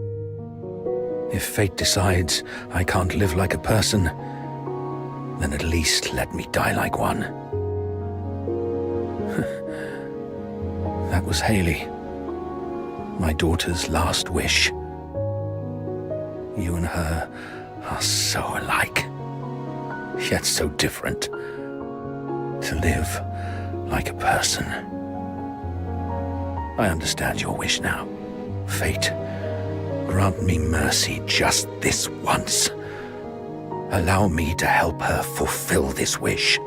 If fate decides I can't live like a person, then at least let me die like one. That was Haley, my daughter's last wish. You and her are so alike, yet so different. To live like a person. I understand your wish now. Fate, grant me mercy just this once. Allow me to help her fulfill this wish.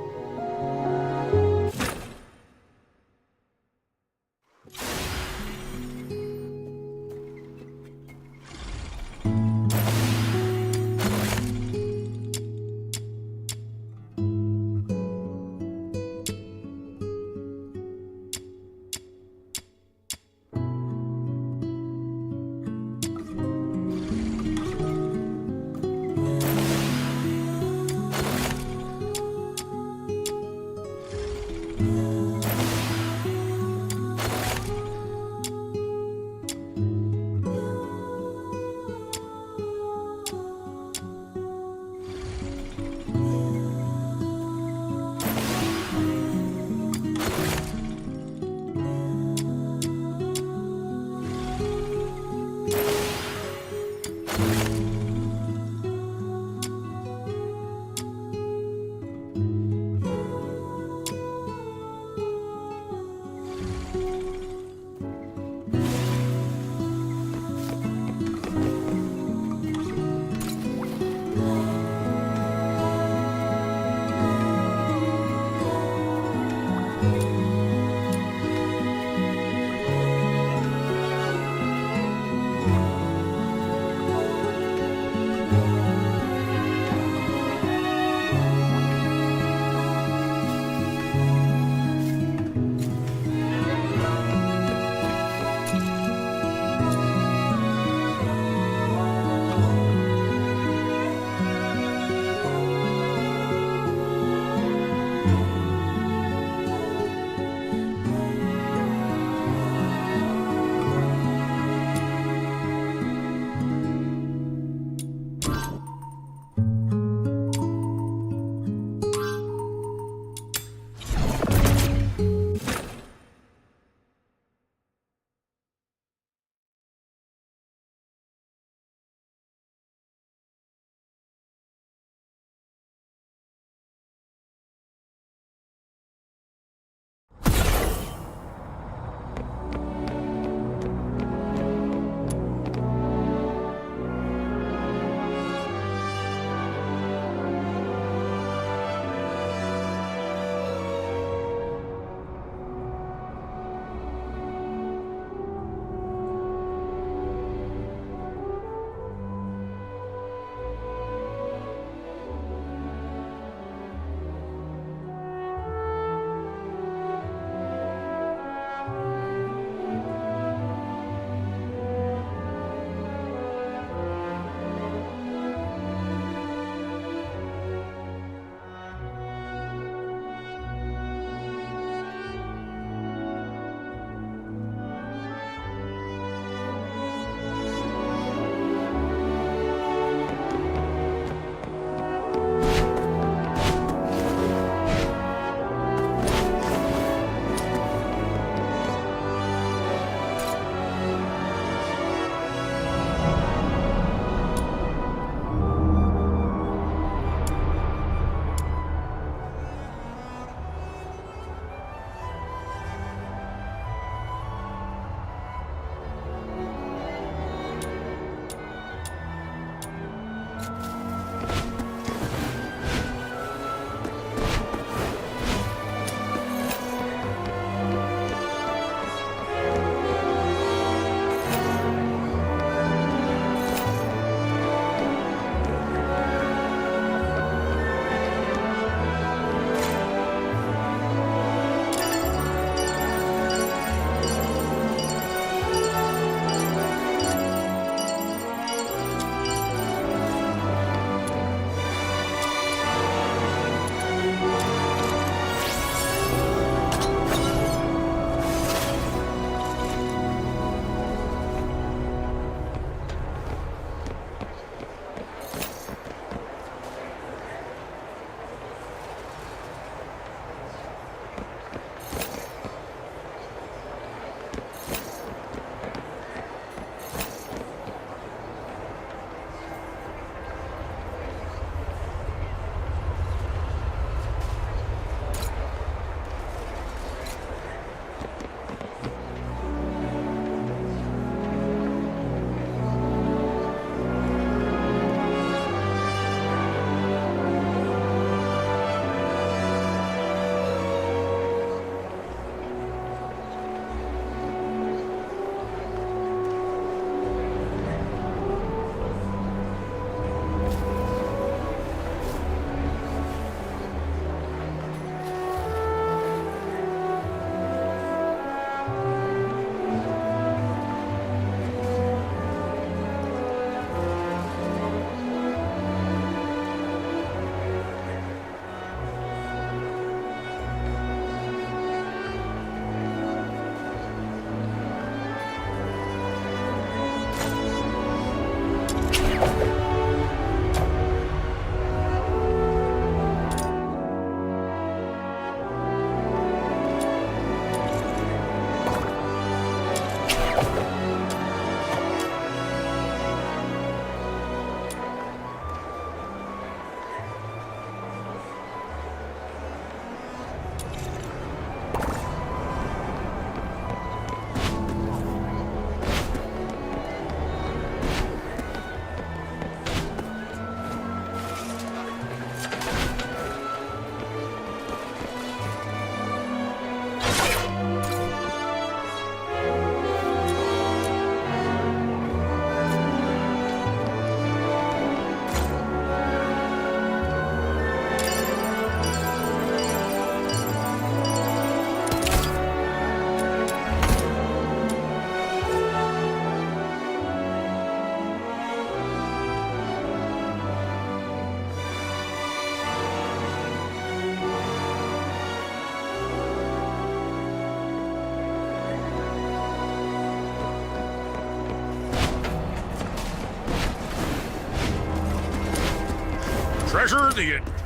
Treasure the intel.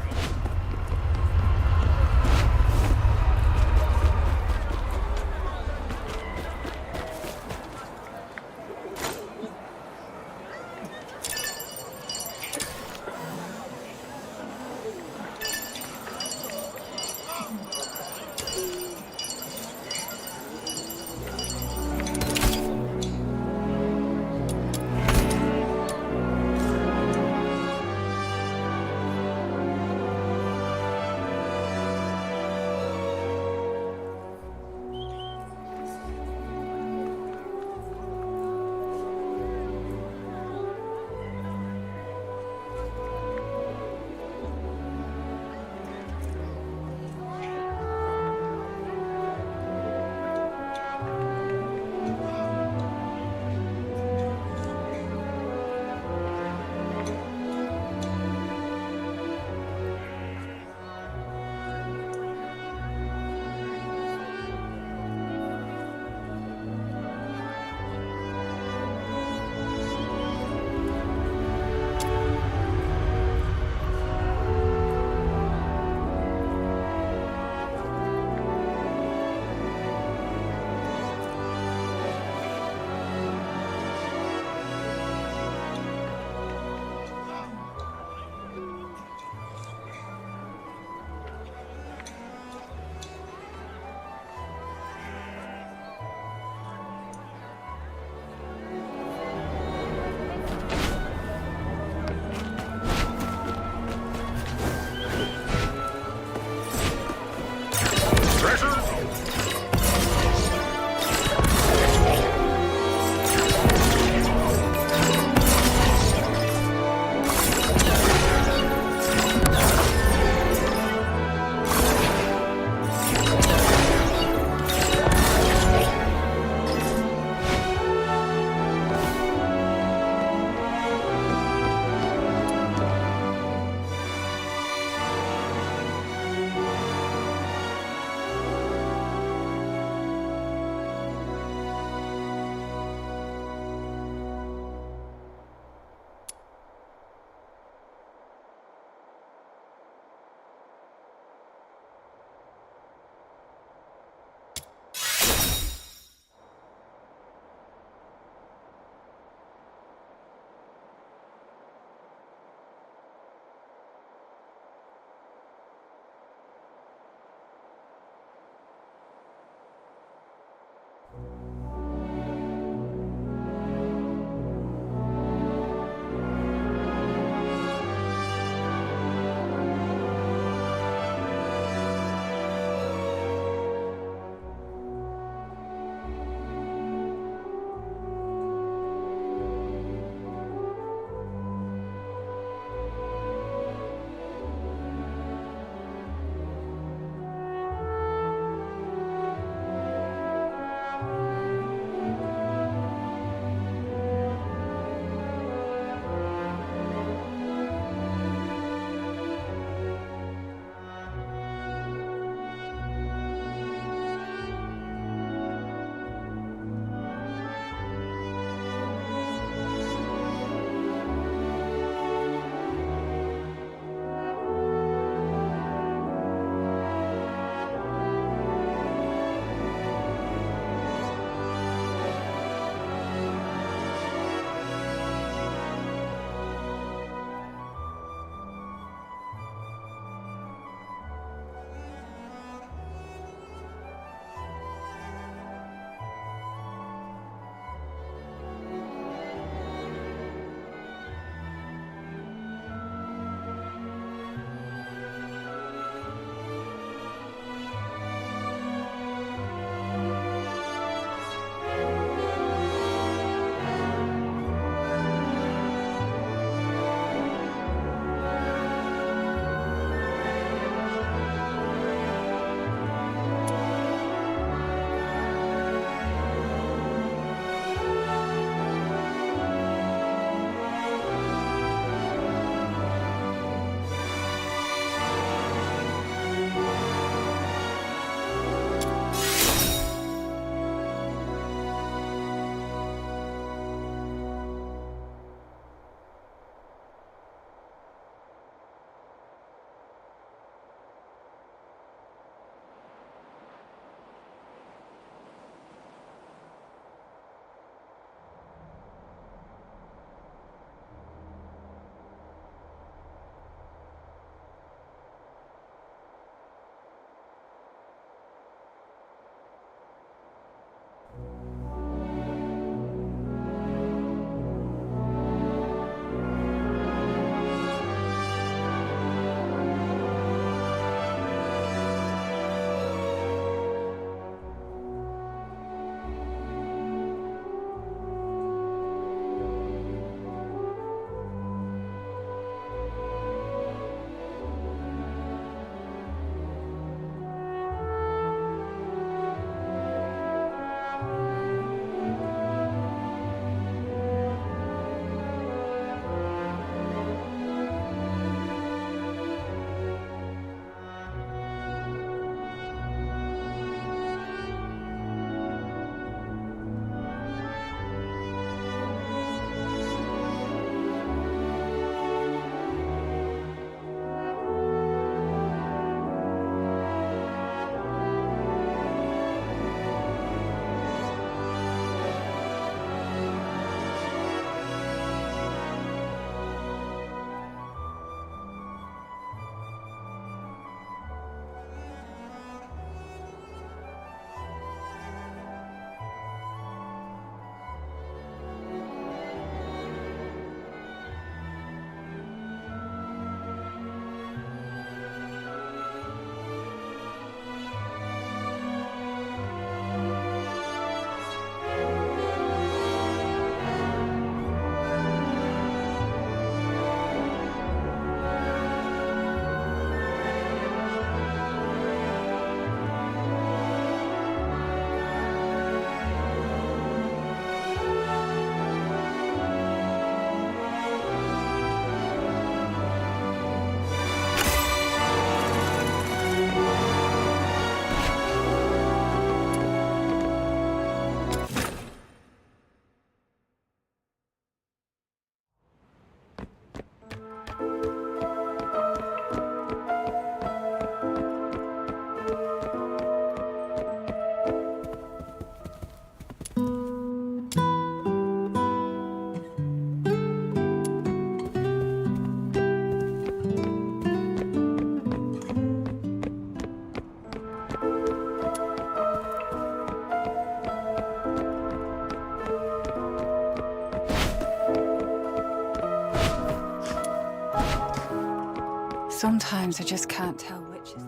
Sometimes I just can't tell which is...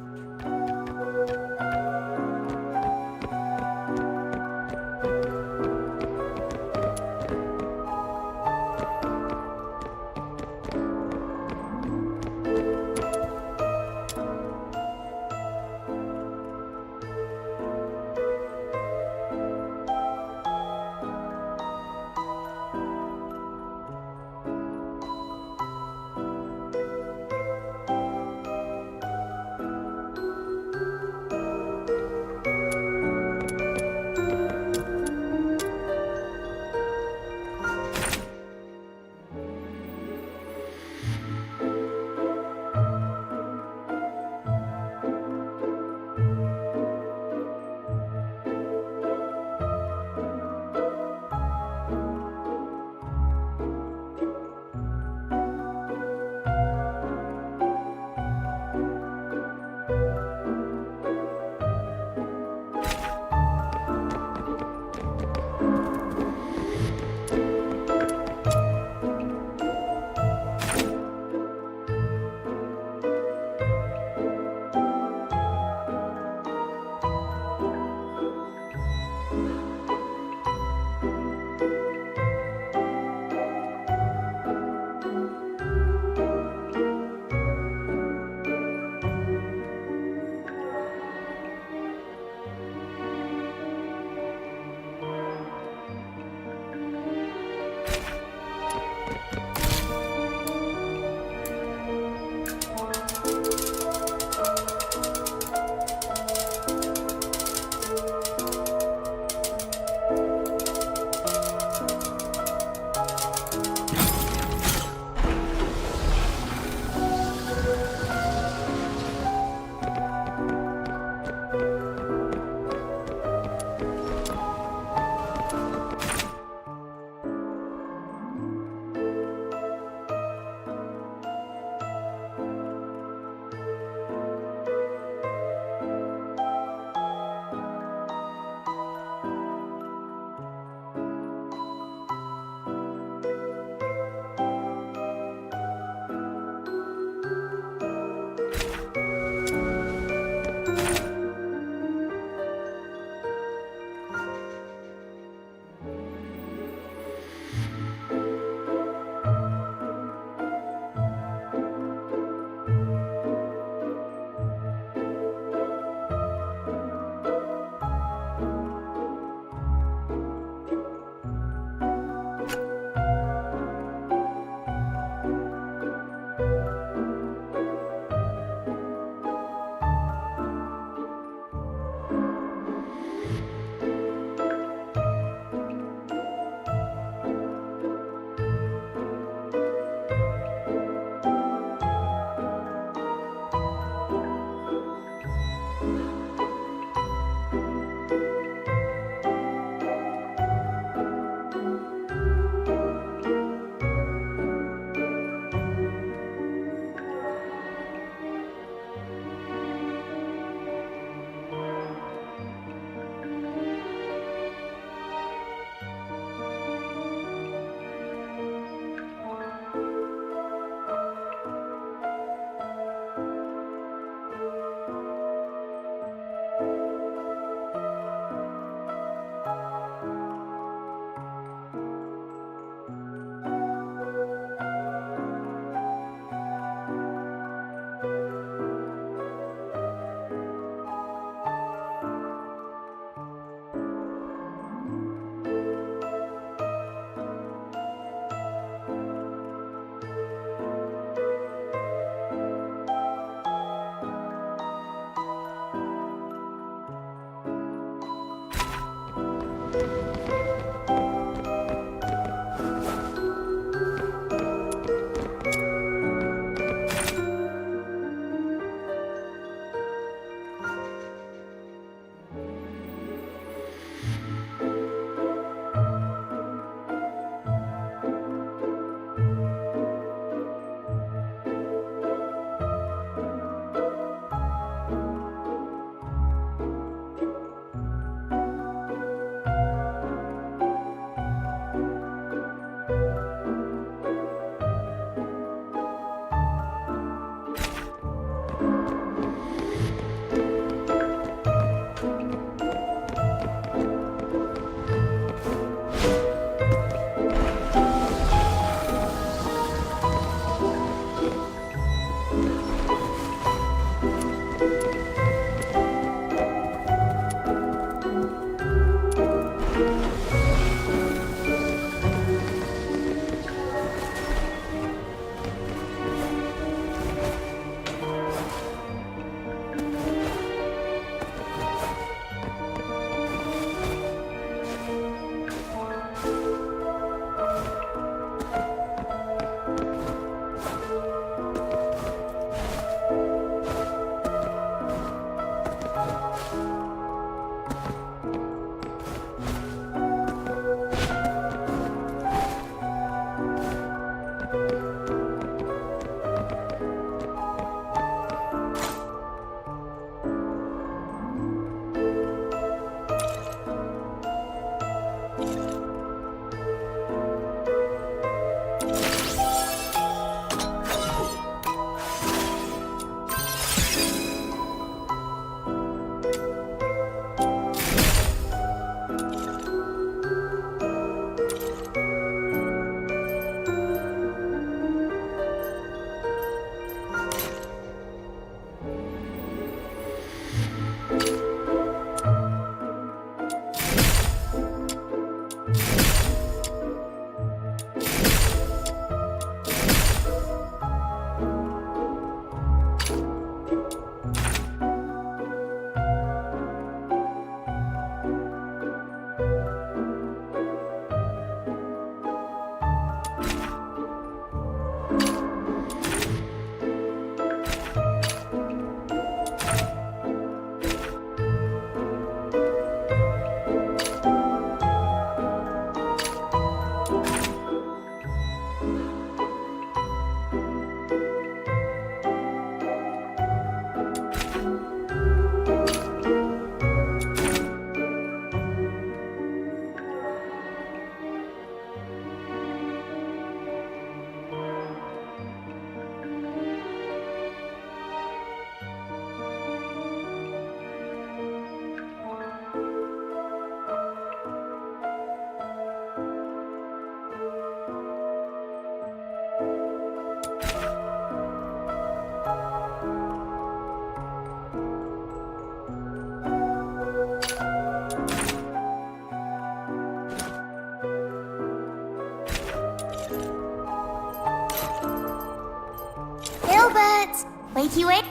Wait, you wait.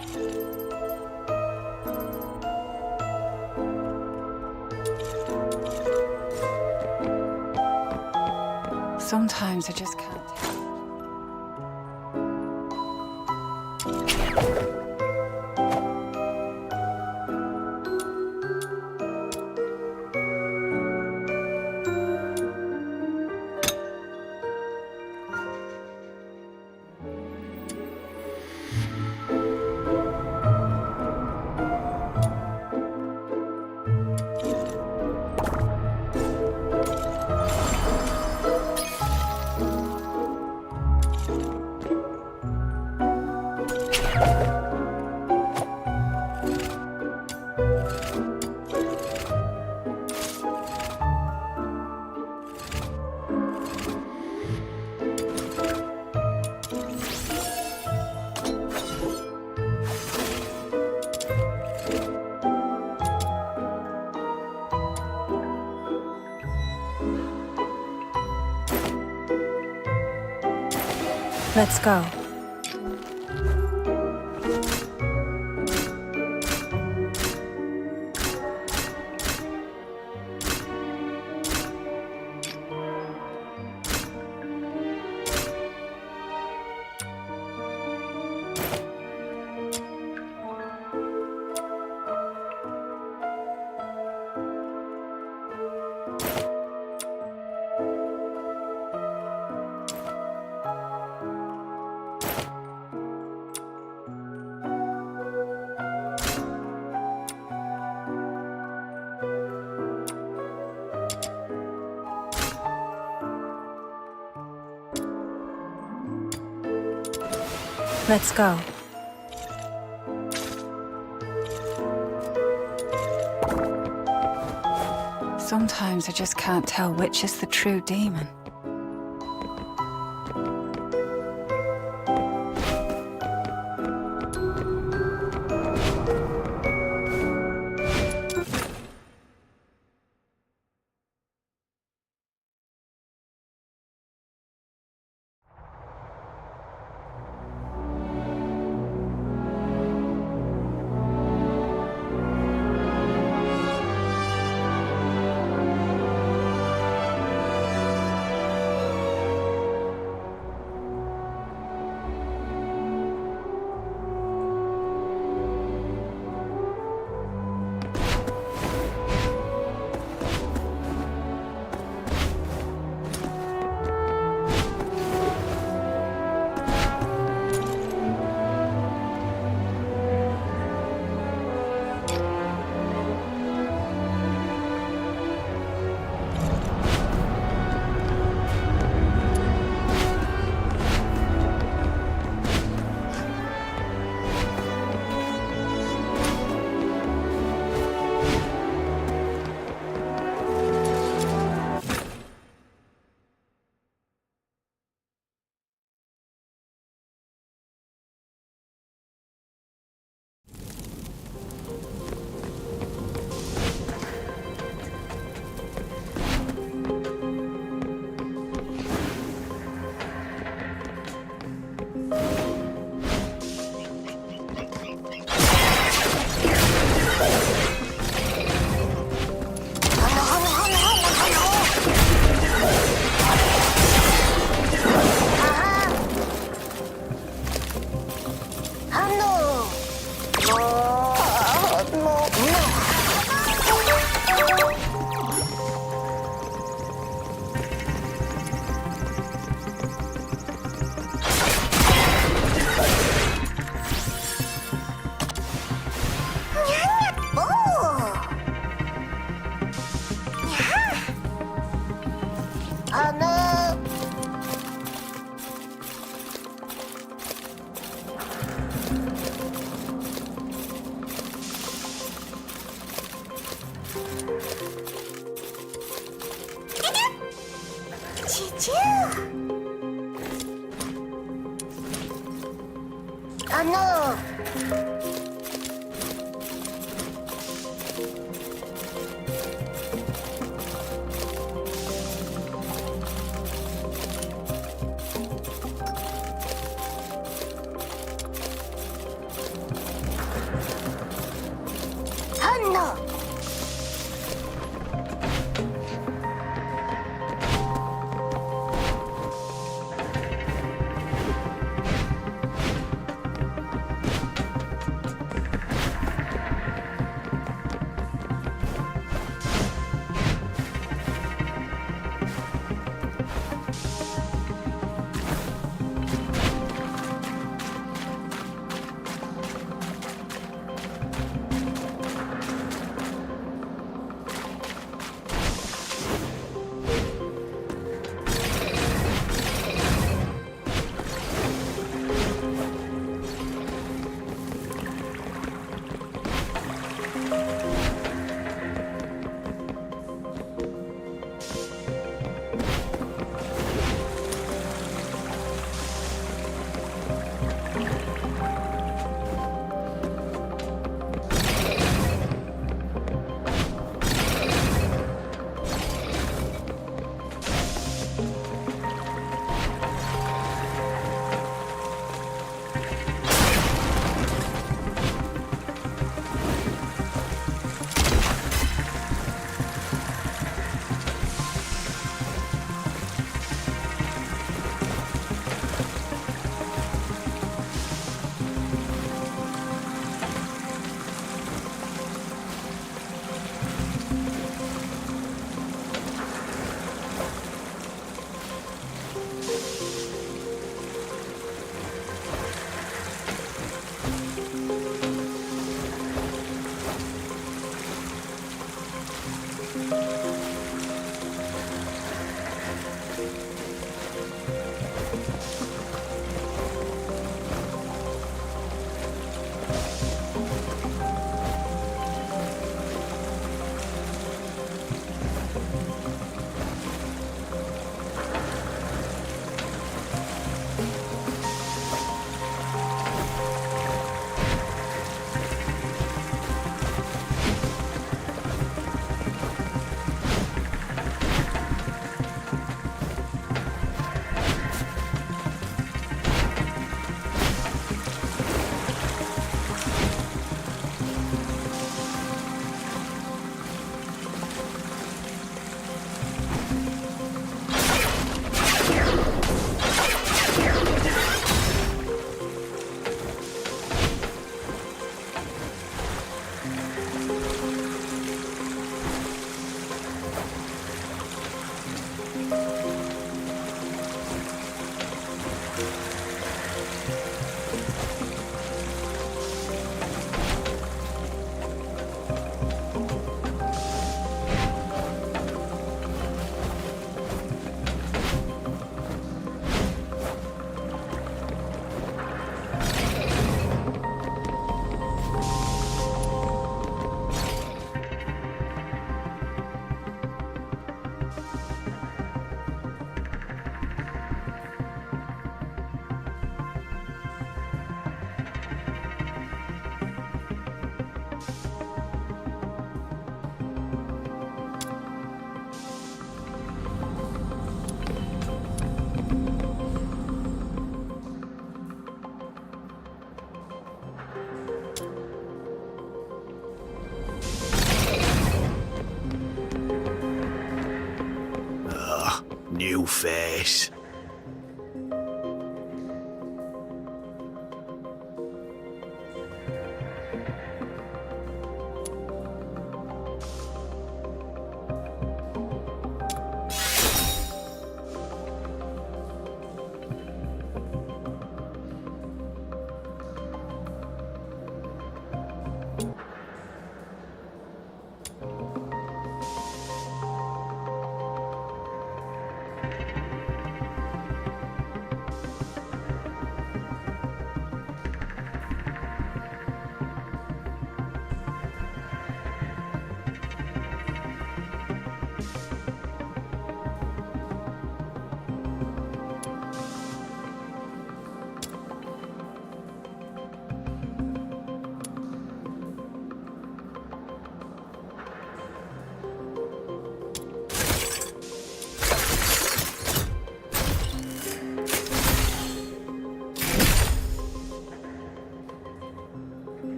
Sometimes I just can't. Let's go. Let's go. Sometimes I just can't tell which is the true demon. sailor. New face.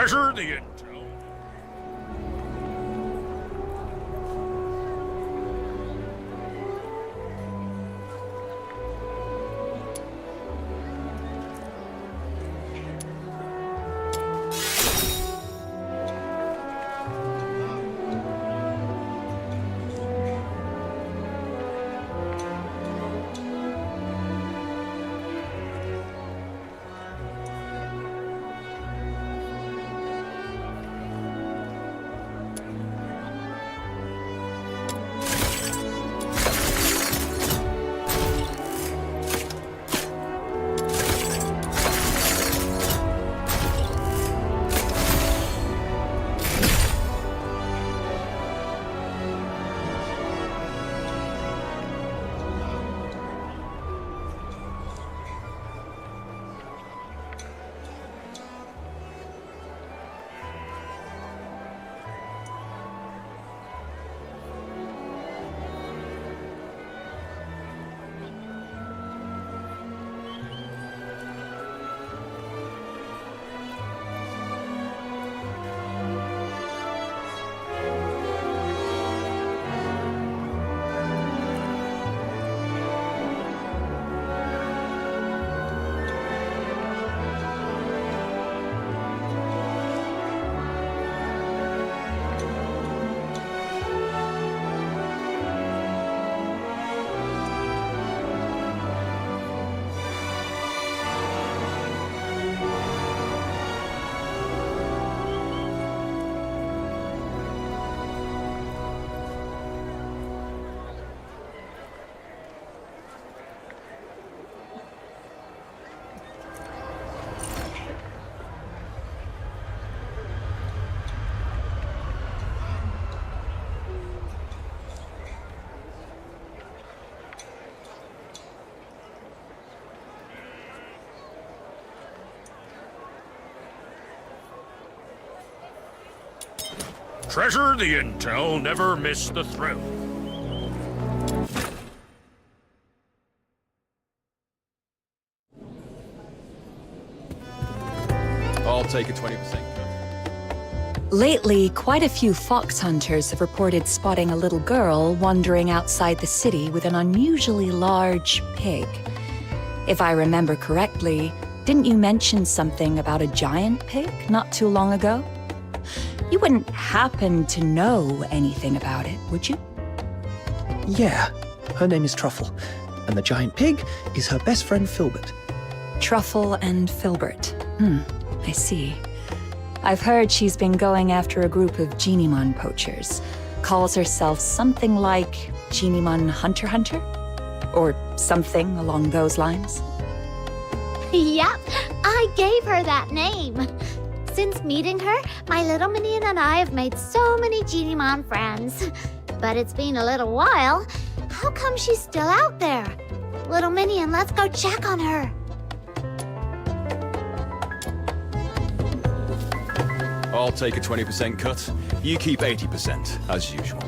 Treasure the intel. Treasure the intel, never miss the thrill. I'll take a 20%. Lately, quite a few fox hunters have reported spotting a little girl wandering outside the city with an unusually large pig. If I remember correctly, didn't you mention something about a giant pig not too long ago? You wouldn't happen to know anything about it, would you? Yeah, her name is Truffle, and the giant pig is her best friend Filbert. Truffle and Filbert. I see. I've heard she's been going after a group of Genimon poachers. Calls herself something like Genimon Hunter? Or something along those lines. Yep, I gave her that name. Since meeting her, my little minion and I have made so many Genimon friends. But it's been a little while. How come she's still out there? Little minion, let's go check on her. I'll take a 20% cut. You keep 80%, as usual.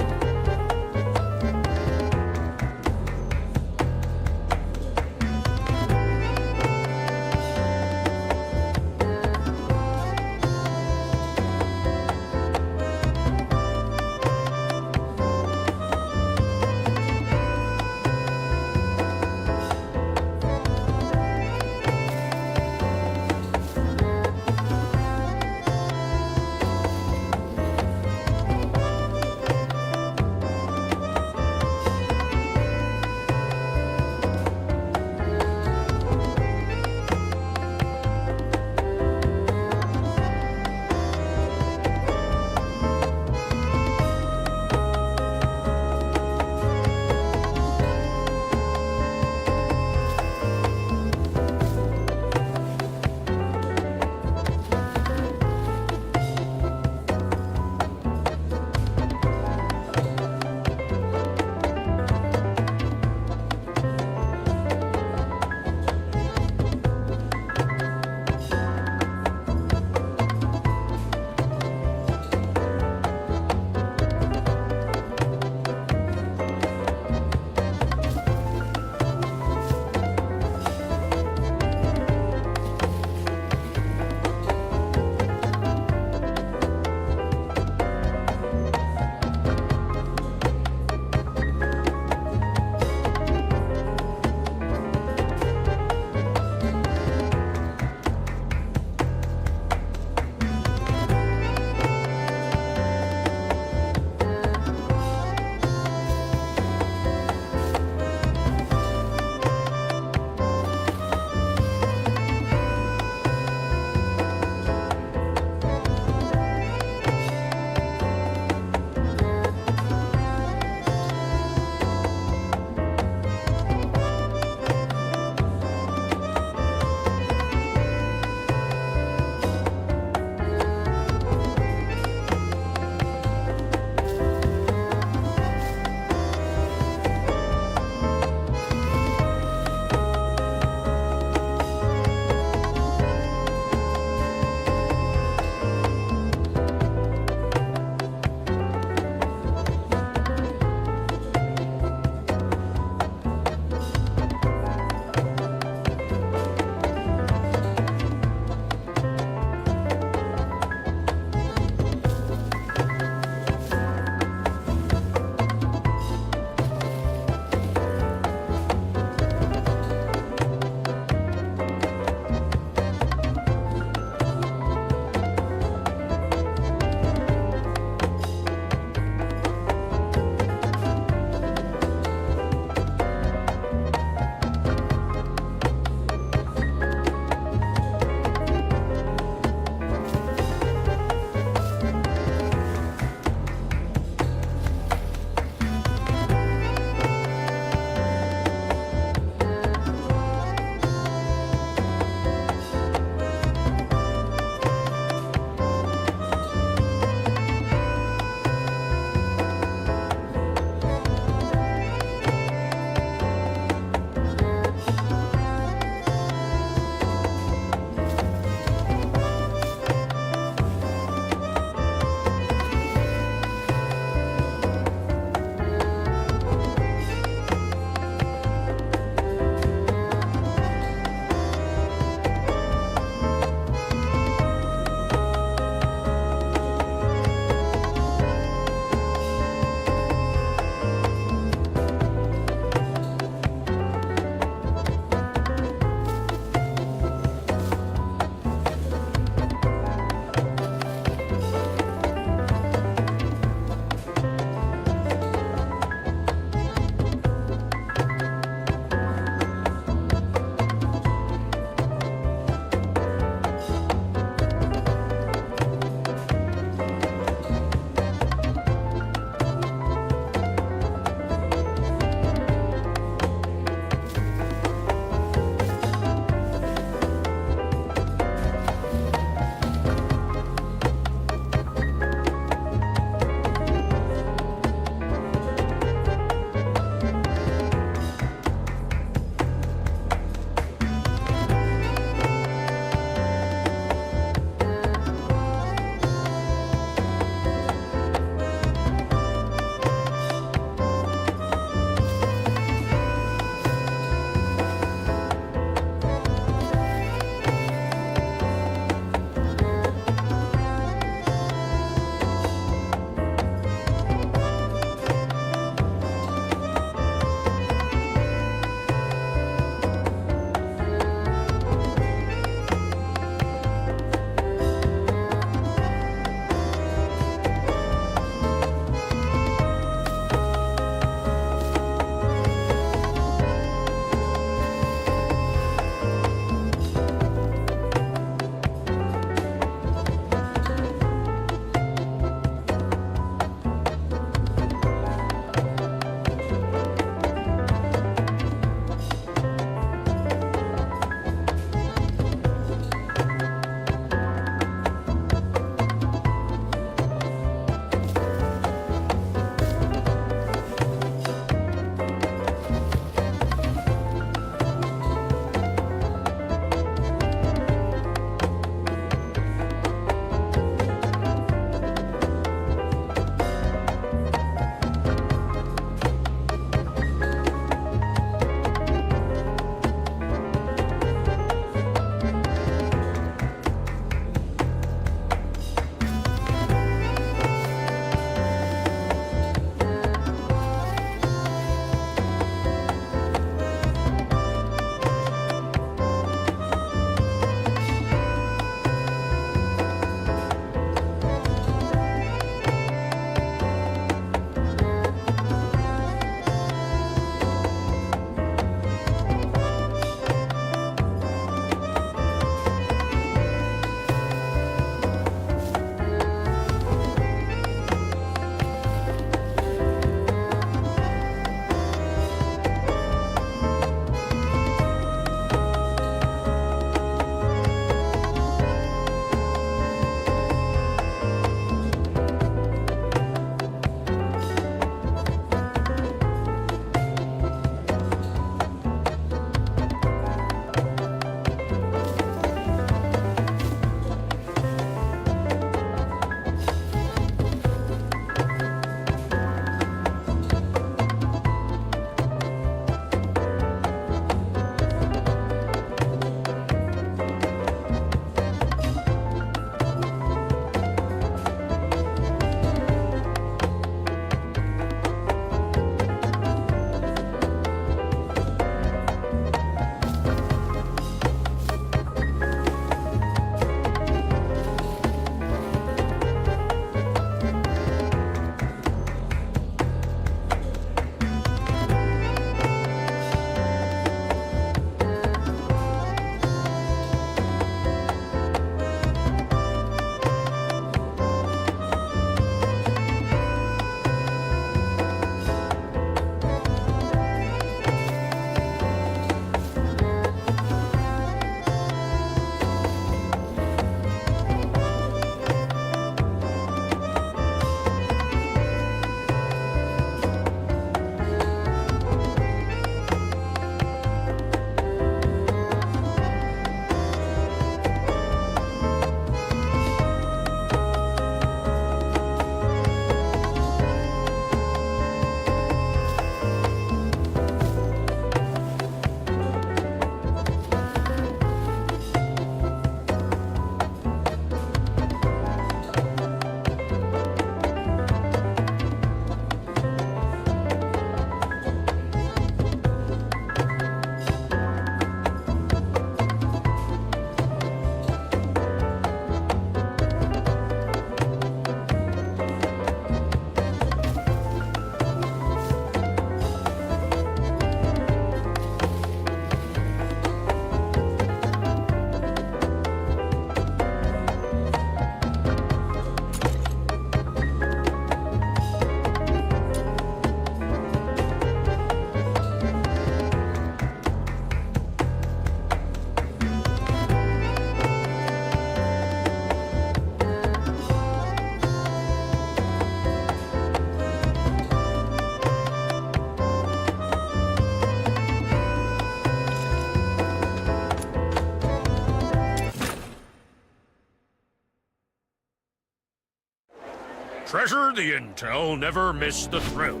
Treasure the intel, never miss the thrill.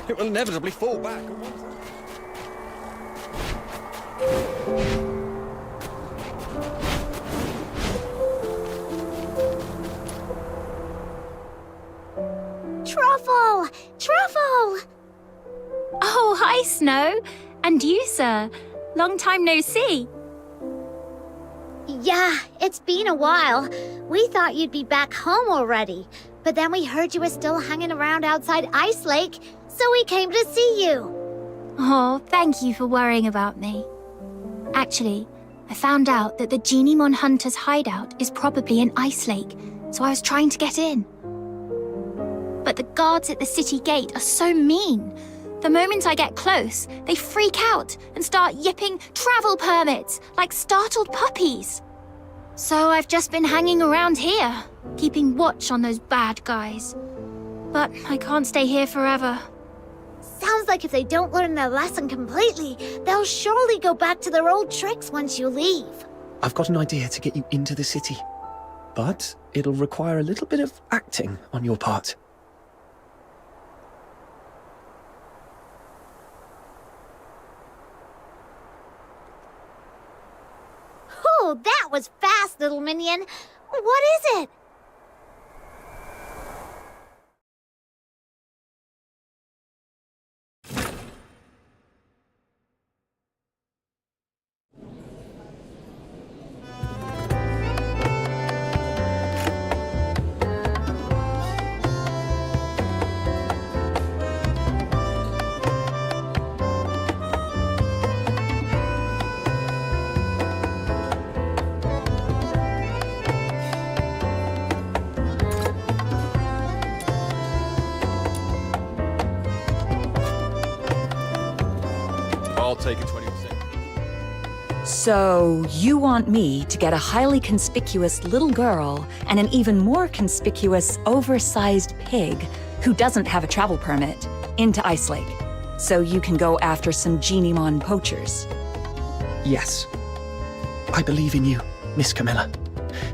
It will inevitably fall back. Truffle! Truffle! Oh, hi, Snow. And you, sir. Long time no see. Yeah, it's been a while. We thought you'd be back home already, but then we heard you were still hanging around outside Ice Lake, so we came to see you. Oh, thank you for worrying about me. Actually, I found out that the Genimon Hunter's hideout is probably in Ice Lake, so I was trying to get in. But the guards at the city gate are so mean. The moment I get close, they freak out and start yipping travel permits like startled puppies. So I've just been hanging around here, keeping watch on those bad guys. But I can't stay here forever. Sounds like if they don't learn their lesson completely, they'll surely go back to their old tricks once you leave. I've got an idea to get you into the city, but it'll require a little bit of acting on your part. Oh, that was fast, little minion. What is it? I'll take a 20%. So, you want me to get a highly conspicuous little girl and an even more conspicuous, oversized pig who doesn't have a travel permit into Ice Lake, so you can go after some Genimon poachers? Yes. I believe in you, Miss Camilla.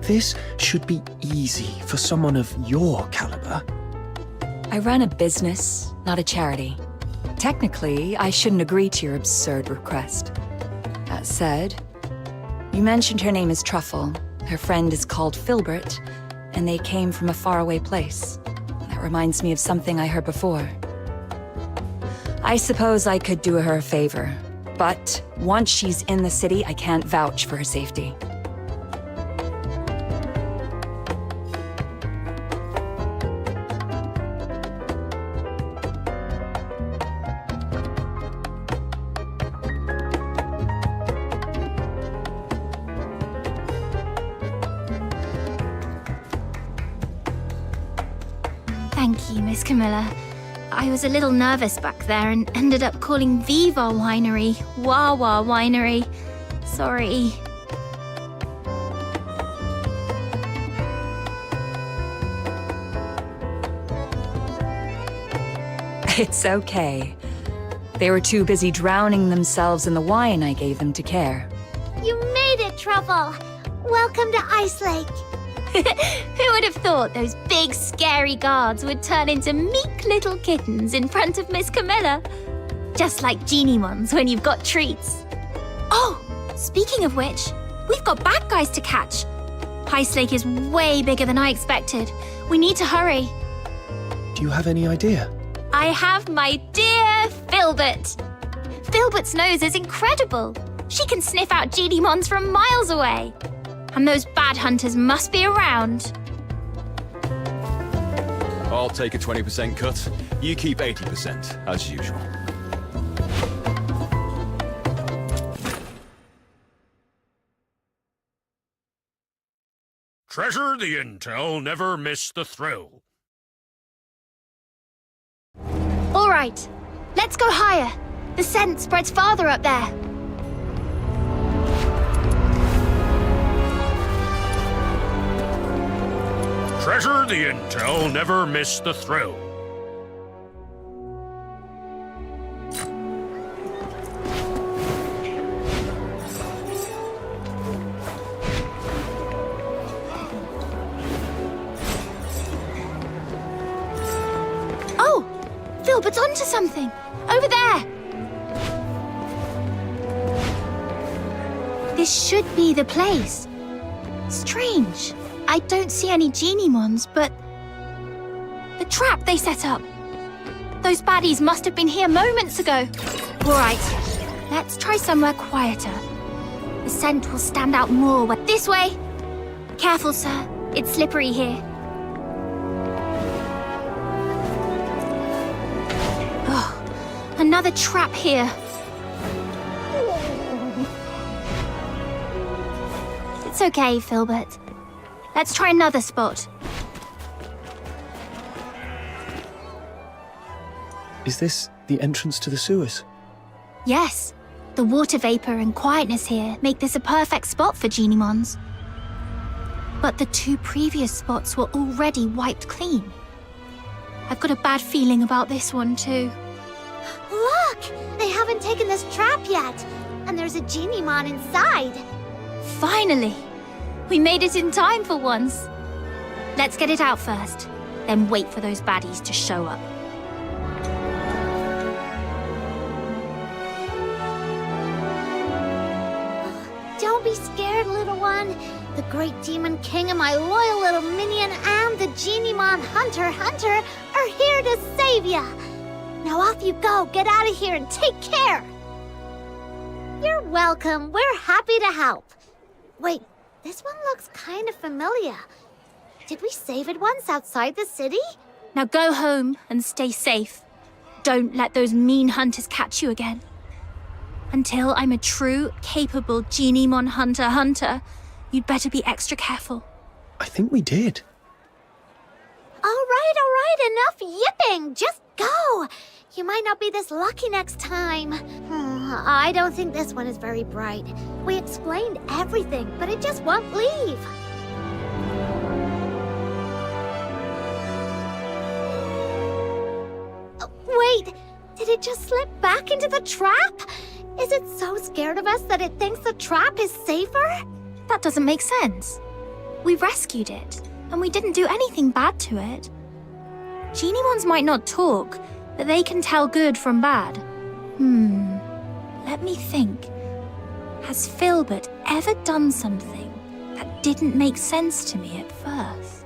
This should be easy for someone of your caliber. I run a business, not a charity. Technically, I shouldn't agree to your absurd request. That said, you mentioned her name is Truffle, her friend is called Filbert, and they came from a faraway place. That reminds me of something I heard before. I suppose I could do her a favor, but once she's in the city, I can't vouch for her safety. Thank you, Miss Camilla. I was a little nervous back there and ended up calling Viva Winery Wawa Winery. Sorry. It's okay. They were too busy drowning themselves in the wine I gave them to care. You made it, Truffle! Welcome to Ice Lake. Who would have thought those big, scary guards would turn into meek little kittens in front of Miss Camilla? Just like Genimons when you've got treats. Oh, speaking of which, we've got bad guys to catch. Ice Lake is way bigger than I expected. We need to hurry. Do you have any idea? I have my dear Filbert. Filbert's nose is incredible. She can sniff out Genimons from miles away. And those bad hunters must be around. I'll take a 20% cut. You keep 80%, as usual. Treasure the intel, never miss the thrill. All right, let's go higher. The scent spreads farther up there. Treasure the intel, never miss the thrill. Oh! Filbert's onto something! Over there! This should be the place. Strange. I don't see any Geniemons, but... the trap they set up. Those baddies must have been here moments ago. All right, let's try somewhere quieter. The scent will stand out more. This way! Careful, sir. It's slippery here. Oh, another trap here. It's okay, Filbert. Let's try another spot. Is this the entrance to the sewers? Yes, the water vapor and quietness here make this a perfect spot for Geniemons. But the 2 previous spots were already wiped clean. I've got a bad feeling about this one too. Look! They haven't taken this trap yet, and there's a Geniemon inside. Finally! We made it in time for once. Let's get it out first, then wait for those baddies to show up. Don't be scared, little one. The great demon king and my loyal little minion and the Geniemon Hunter are here to save ya. Now off you go. Get out of here and take care. You're welcome. We're happy to help. Wait, this one looks kind of familiar. Did we save it once outside the city? Now go home and stay safe. Don't let those mean hunters catch you again. Until I'm a true, capable Geniemon hunter, you'd better be extra careful. I think we did. All right, enough yipping. Just go. You might not be this lucky next time. I don't think this one is very bright. We explained everything, but it just won't leave. Wait, did it just slip back into the trap? Is it so scared of us that it thinks the trap is safer? That doesn't make sense. We rescued it, and we didn't do anything bad to it. Geniemons might not talk, but they can tell good from bad. Let me think. Has Filbert ever done something that didn't make sense to me at first?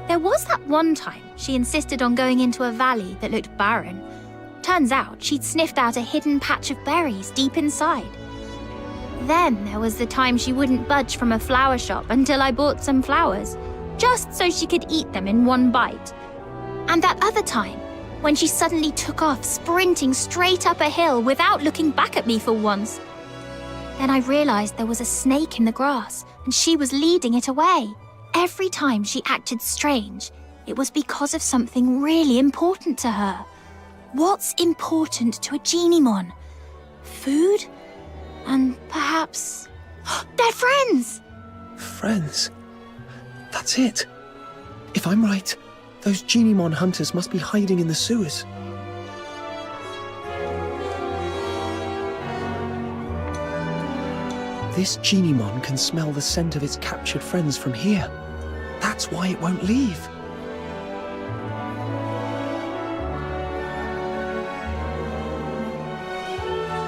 There was that one time she insisted on going into a valley that looked barren. Turns out she'd sniffed out a hidden patch of berries deep inside. Then there was the time she wouldn't budge from a flower shop until I bought some flowers, just so she could eat them in one bite. And that other time, when she suddenly took off sprinting straight up a hill without looking back at me for once. Then I realized there was a snake in the grass, and she was leading it away. Every time she acted strange, it was because of something really important to her. What's important to a Geniemon? Food? And perhaps... they're friends! Friends? That's it. If I'm right, those Geniemon hunters must be hiding in the sewers. This Geniemon can smell the scent of its captured friends from here. That's why it won't leave.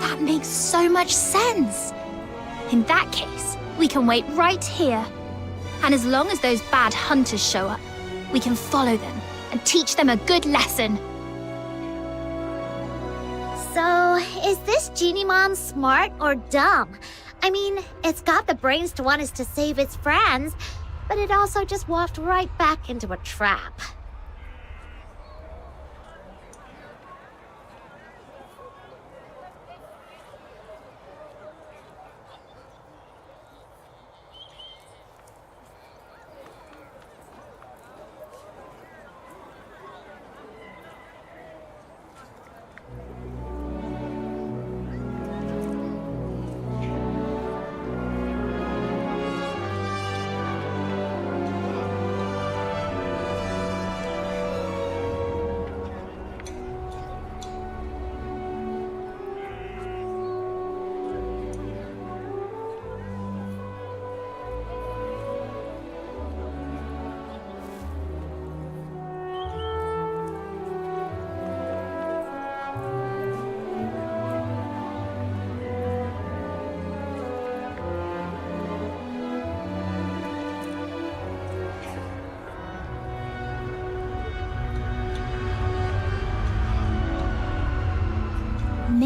That makes so much sense. In that case, we can wait right here. And as long as those bad hunters show up, we can follow them and teach them a good lesson. So, is this Geniemon smart or dumb? I mean, it's got the brains to want us to save its friends, but it also just walked right back into a trap.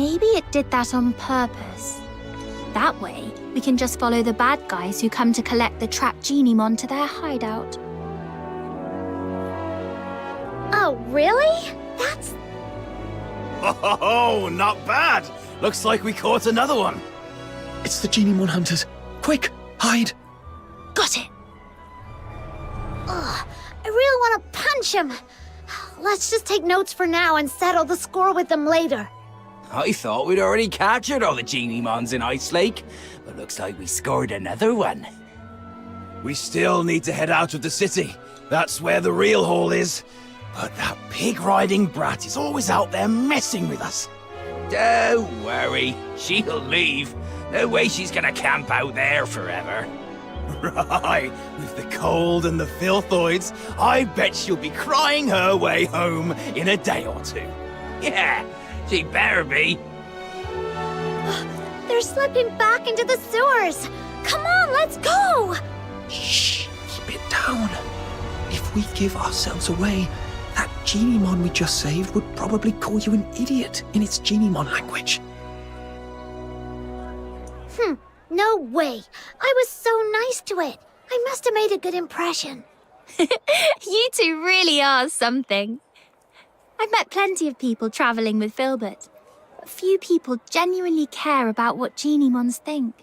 Maybe it did that on purpose. That way, we can just follow the bad guys who come to collect the trapped Genimon to their hideout. Oh, really? That's... Oh, not bad. Looks like we caught another one. It's the Genimon hunters. Quick, hide. Got it. Ugh, I really want to punch him. Let's just take notes for now and settle the score with them later. I thought we'd already captured all the Genimons in Ice Lake, but looks like we scored another one. We still need to head out of the city. That's where the real haul is. But that pig-riding brat is always out there messing with us. Don't worry, she'll leave. No way she's gonna camp out there forever. Right, with the cold and the filthoids, I bet she'll be crying her way home in a day or two. Yeah, she better be. They're slipping back into the sewers. Come on, let's go. Shh, keep it down. If we give ourselves away, that Genimon we just saved would probably call you an idiot in its Genimon language. No way. I was so nice to it. I must have made a good impression. You two really are something. I've met plenty of people traveling with Filbert, but few people genuinely care about what Genimons think.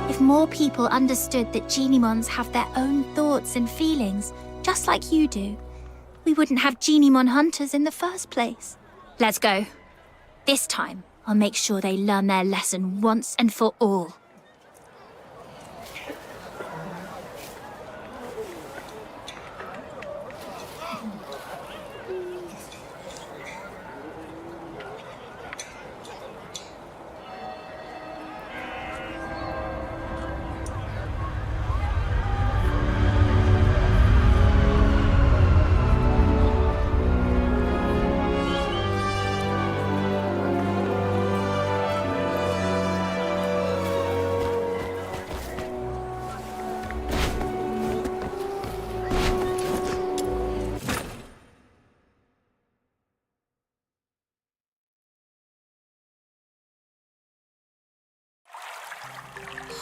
If more people understood that Genimons have their own thoughts and feelings, just like you do, we wouldn't have Genimon hunters in the first place. Let's go. This time, I'll make sure they learn their lesson once and for all.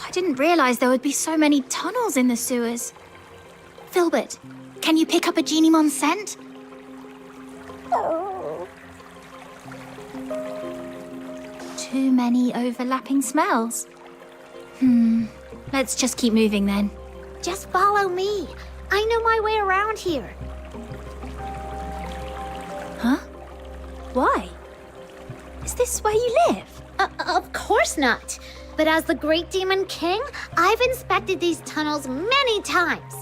I didn't realize there would be so many tunnels in the sewers. Filbert, can you pick up a Genimon scent? Too many overlapping smells. Let's just keep moving then. Just follow me. I know my way around here. Huh? Why? Is this where you live? Of course not. But as the Great Demon King, I've inspected these tunnels many times.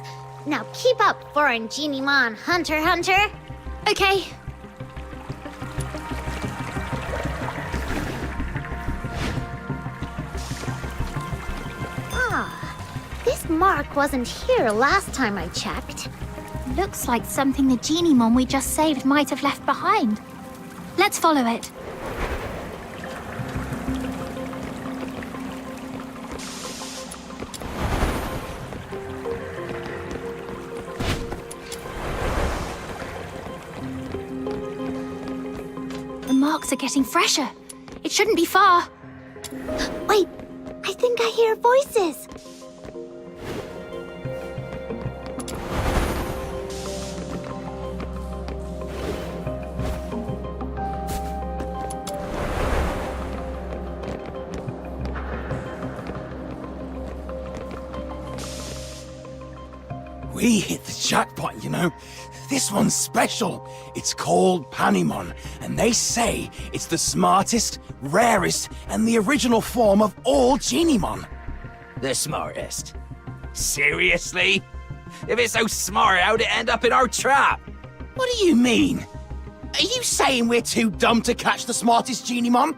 Now keep up, foreign Genimon Hunter. Okay. This mark wasn't here last time I checked. Looks like something the Genimon we just saved might have left behind. Let's follow it. The marks are getting fresher. It shouldn't be far. Wait, I think I hear voices. We hit the jackpot, you know. This one's special. It's called Panimon, and they say it's the smartest, rarest, and the original form of all Genimon. The smartest? Seriously? If it's so smart, how'd it end up in our trap? What do you mean? Are you saying we're too dumb to catch the smartest Genimon?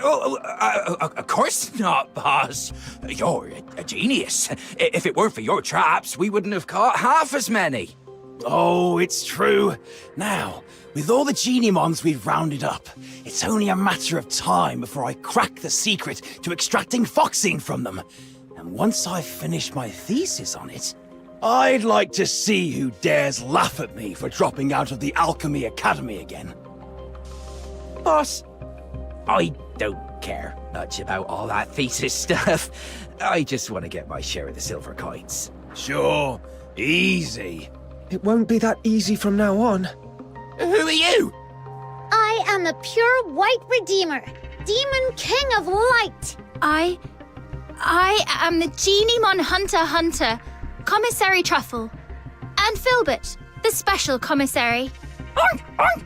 Of course not, boss. You're a genius. If it weren't for your traps, we wouldn't have caught half as many. Oh, it's true. Now, with all the Genimons we've rounded up, it's only a matter of time before I crack the secret to extracting Foxine from them. And once I've finished my thesis on it, I'd like to see who dares laugh at me for dropping out of the Alchemy Academy again. Boss, I don't care much about all that thesis stuff. I just want to get my share of the silver coins. Sure, easy. It won't be that easy from now on. Who are you? I am the pure white redeemer, Demon King of Light. I am the Genimon Hunter, Commissary Truffle. And Filbert, the special commissary. Oink, oink.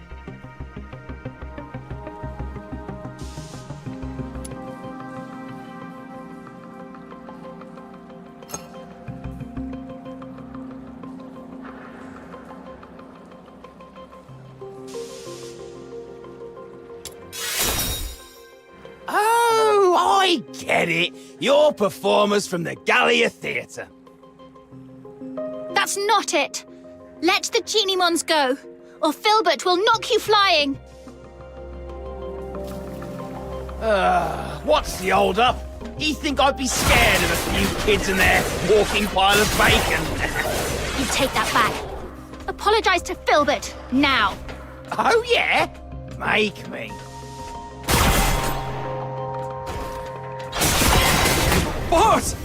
Oh, I get it. You're performers from the Gallia Theatre. That's not it. Let the Genimons go, or Filbert will knock you flying. What's the hold up? You think I'd be scared of a few kids and their walking pile of bacon? You take that back. Apologize to Filbert, now. Oh, yeah? Make me. Boss!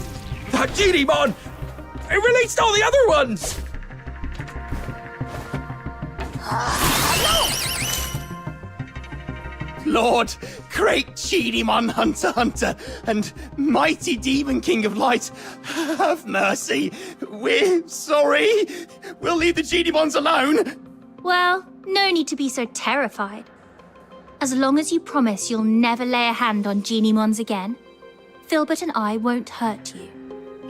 That Genimon! It released all the other ones! Lord, great Genimon Hunter, and mighty Demon King of Light, have mercy. We're sorry. We'll leave the Genimons alone. Well, no need to be so terrified. As long as you promise you'll never lay a hand on Genimons again, Filbert and I won't hurt you.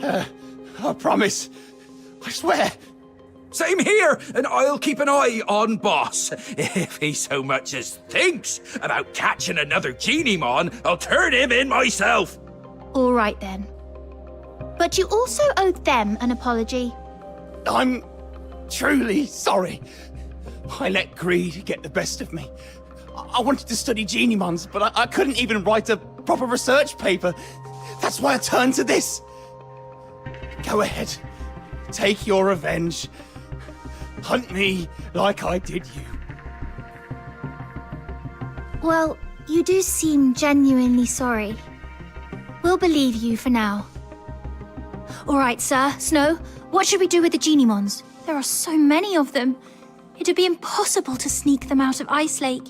I promise. I swear. Same here, and I'll keep an eye on Boss. If he so much as thinks about catching another Genimon, I'll turn him in myself. All right then. But you also owe them an apology. I'm truly sorry. I let greed get the best of me. I wanted to study Genimons, but I couldn't even write a proper research paper. That's why I turned to this. Go ahead. Take your revenge. Hunt me like I did you. Well, you do seem genuinely sorry. We'll believe you for now. All right, sir, Snow, what should we do with the Genimons? There are so many of them. It'd be impossible to sneak them out of Ice Lake.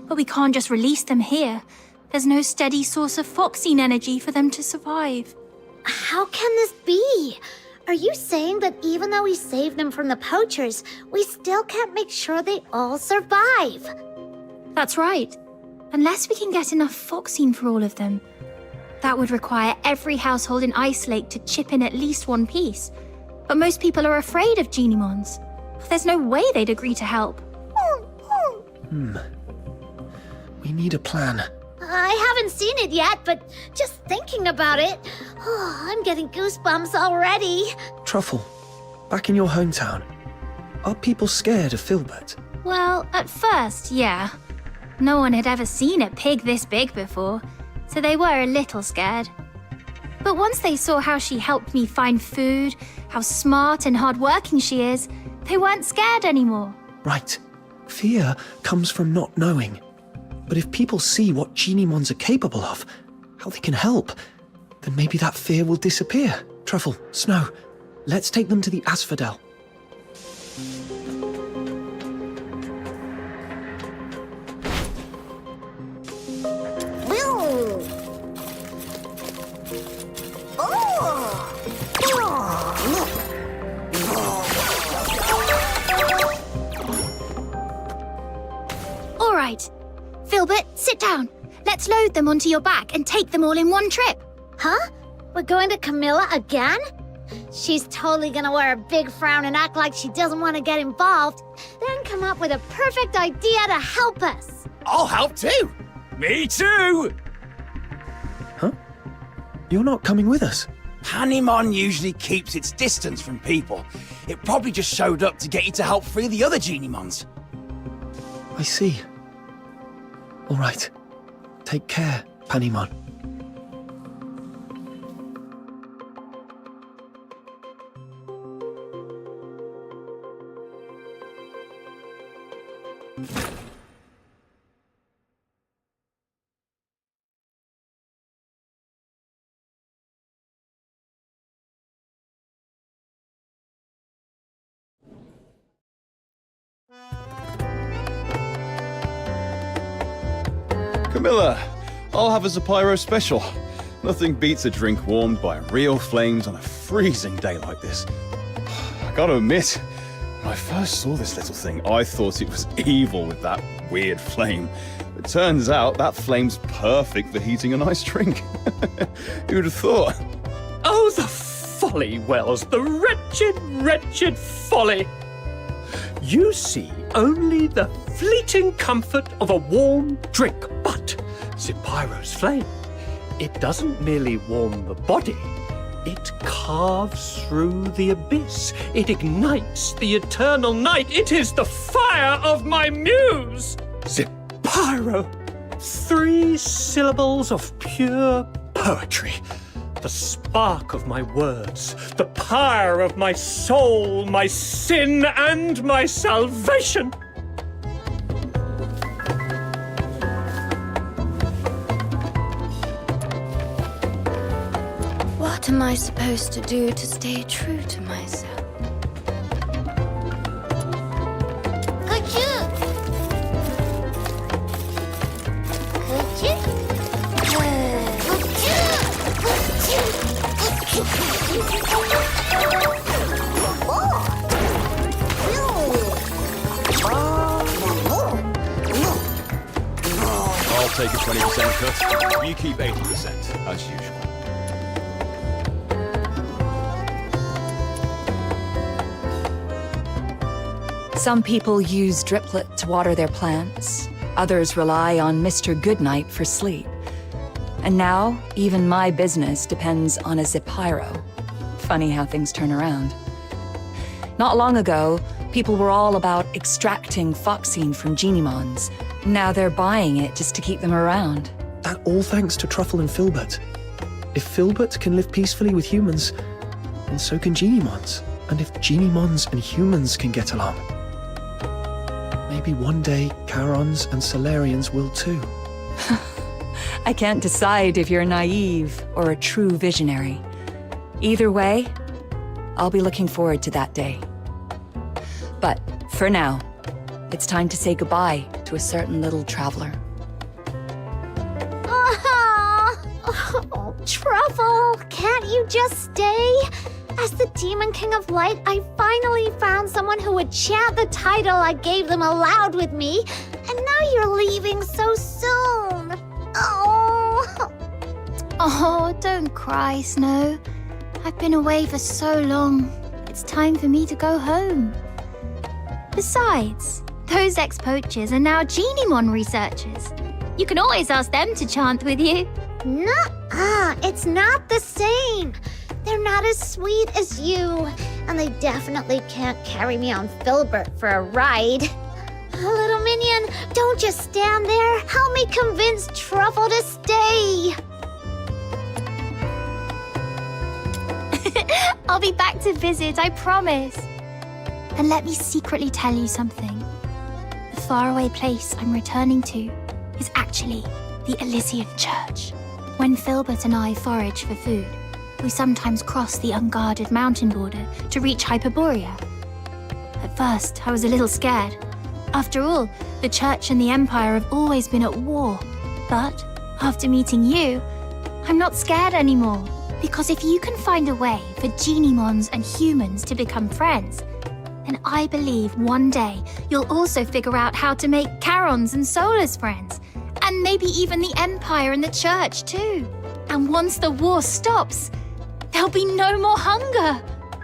But we can't just release them here. There's no steady source of Foxine energy for them to survive. How can this be? Are you saying that even though we saved them from the poachers, we still can't make sure they all survive? That's right. Unless we can get enough foxine for all of them. That would require every household in Ice Lake to chip in at least one piece. But most people are afraid of Genimons. There's no way they'd agree to help. We need a plan. I haven't seen it yet, but just thinking about it, I'm getting goosebumps already. Truffle, back in your hometown, are people scared of Filbert? Well, at first, yeah. No one had ever seen a pig this big before, so they were a little scared. But once they saw how she helped me find food, how smart and hardworking she is, they weren't scared anymore. Right. Fear comes from not knowing. But if people see what Genimons are capable of, how they can help, then maybe that fear will disappear. Truffle, Snow, let's take them to the Asphodel. All right. Filbert, sit down. Let's load them onto your back and take them all in one trip. Huh? We're going to Camilla again? She's totally gonna wear a big frown and act like she doesn't want to get involved, then come up with a perfect idea to help us. I'll help too. Me too! Huh? You're not coming with us? Panemon usually keeps its distance from people. It probably just showed up to get you to help free the other Genimons. I see. All right. Take care, Panemon. Camilla, I'll have a Zapiro special. Nothing beats a drink warmed by real flames on a freezing day like this. I gotta admit, when I first saw this little thing, I thought it was evil with that weird flame. It turns out that flame's perfect for heating a nice drink. Who'd have thought? Oh, the folly, Wells, the wretched, wretched folly. You see only the fleeting comfort of a warm drink, but Zapyro's flame, it doesn't merely warm the body, it carves through the abyss, it ignites the eternal night, it is the fire of my muse! Zapyro, 3 syllables of pure poetry. The spark of my words, the pyre of my soul, my sin and my salvation. What am I supposed to do to stay true to myself? I'll take a 20% cut. You keep 80%, as usual. Some people use Driplet to water their plants. Others rely on Mr. Goodnight for sleep. And now, even my business depends on a Zapyro. Funny how things turn around. Not long ago, people were all about extracting foxine from Genimons. Now they're buying it just to keep them around. That all thanks to Truffle and Filbert. If Filbert can live peacefully with humans, then so can Genimons. And if Genimons and humans can get along, maybe one day Charons and Solarians will too. I can't decide if you're naive or a true visionary. Either way, I'll be looking forward to that day. But for now, it's time to say goodbye to a certain little traveler. Oh, Truffle, can't you just stay? As the Demon King of Light, I finally found someone who would chant the title I gave them aloud with me, and now you're leaving so soon. Oh! Oh, don't cry, Snow. I've been away for so long. It's time for me to go home. Besides, those ex-poachers are now Genimon researchers. You can always ask them to chant with you. Nuh-uh, it's not the same. They're not as sweet as you, and they definitely can't carry me on Filbert for a ride. Little minion, don't just stand there. Help me convince Truffle to stay. I'll be back to visit, I promise. And let me secretly tell you something. The faraway place I'm returning to is actually the Elysian Church. When Filbert and I forage for food, we sometimes cross the unguarded mountain border to reach Hyperborea. At first, I was a little scared. After all, the Church and the Empire have always been at war. But after meeting you, I'm not scared anymore. Because if you can find a way for Genimons and humans to become friends, then I believe one day you'll also figure out how to make Charons and Solas friends, and maybe even the Empire and the Church too. And once the war stops, there'll be no more hunger.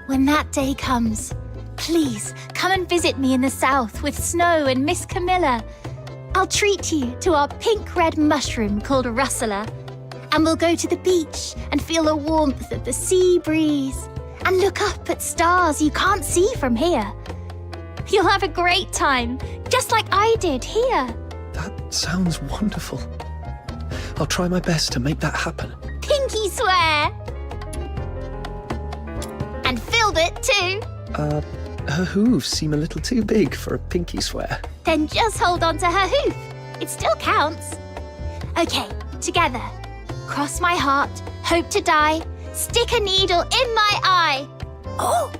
When that day comes, please come and visit me in the south with Snow and Miss Camilla. I'll treat you to our pink-red mushroom called Russula. And we'll go to the beach and feel the warmth of the sea breeze and look up at stars you can't see from here. You'll have a great time, just like I did here. That sounds wonderful. I'll try my best to make that happen. Pinky swear! And Filbert too. Her hooves seem a little too big for a pinky swear. Then just hold on to her hoof. It still counts. Okay, together. Cross my heart, hope to die, stick a needle in my eye. Oh!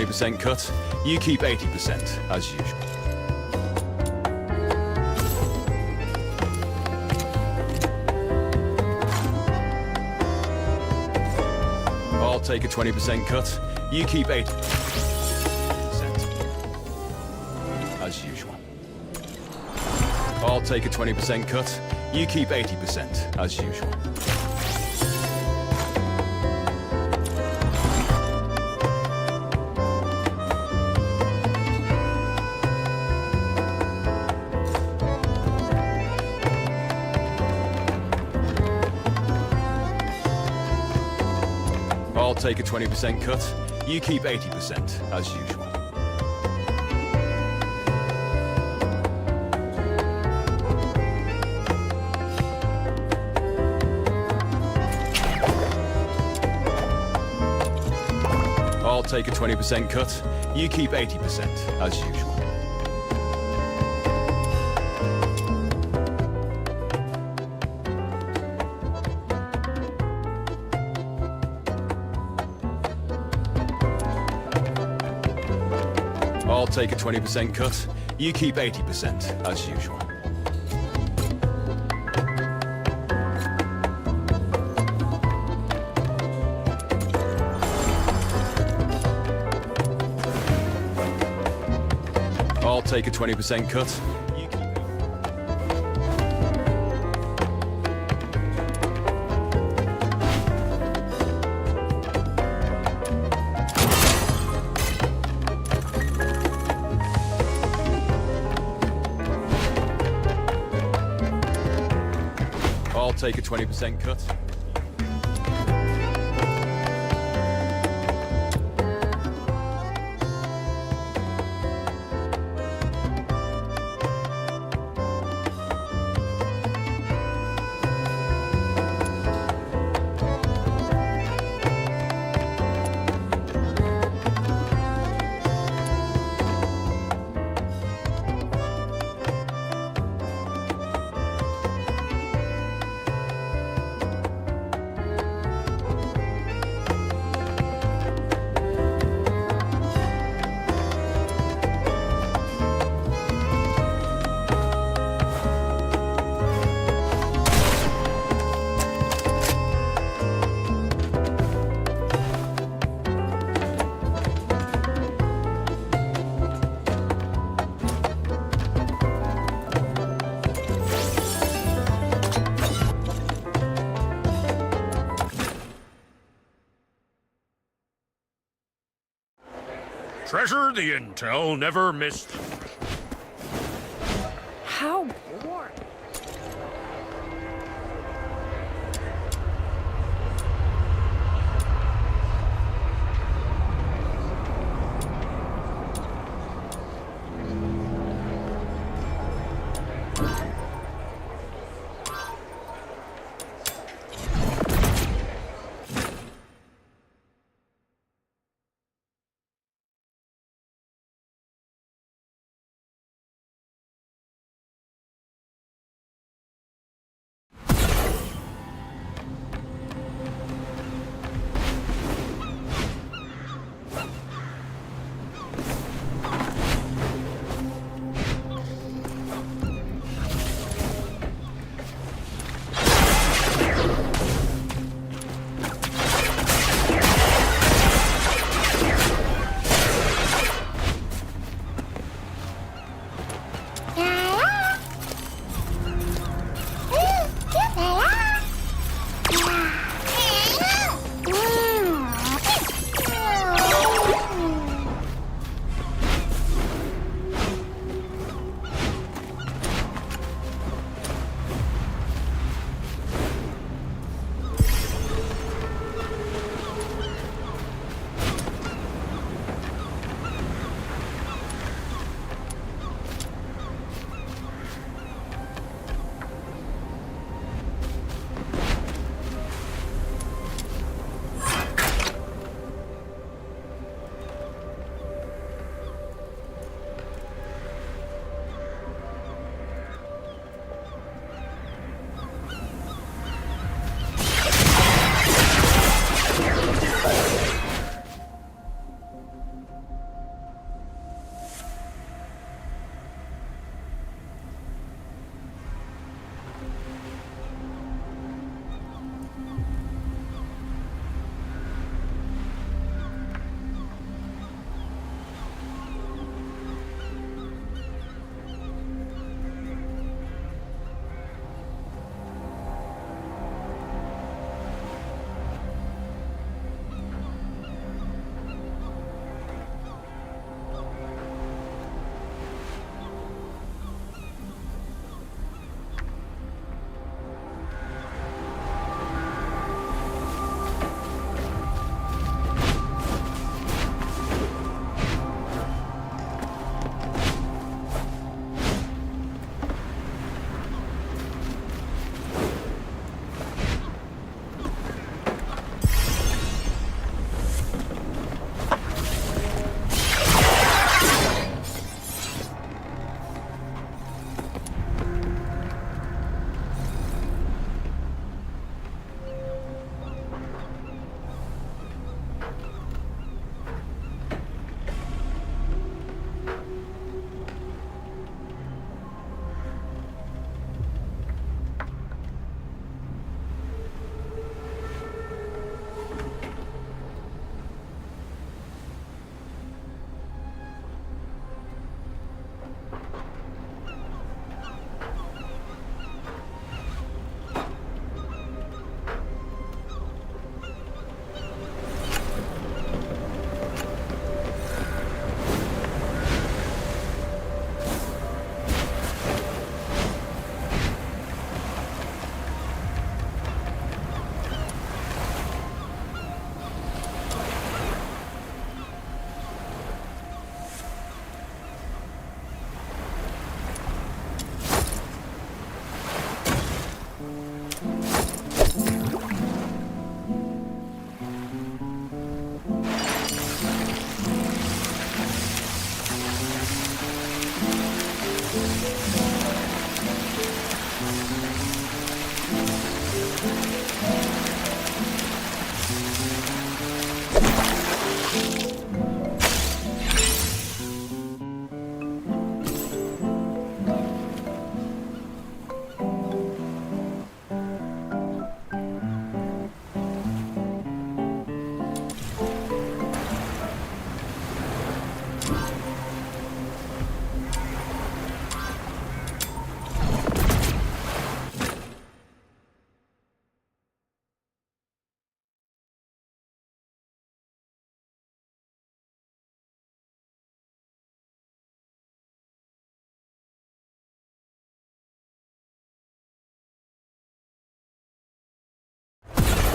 20% cut. You keep 80%, as usual. I'll take a 20% cut. You keep 80%, as usual. I'll take a 20% cut. You keep 80%, as usual. I'll take a 20% cut. You keep 80%, as usual. I'll take a 20% cut. You keep 80%, as usual. I'll take a 20% cut. You keep 80%, as usual. I'll take a 20% cut. You keep I'll take a 20% cut. Treasure the intel never missed. How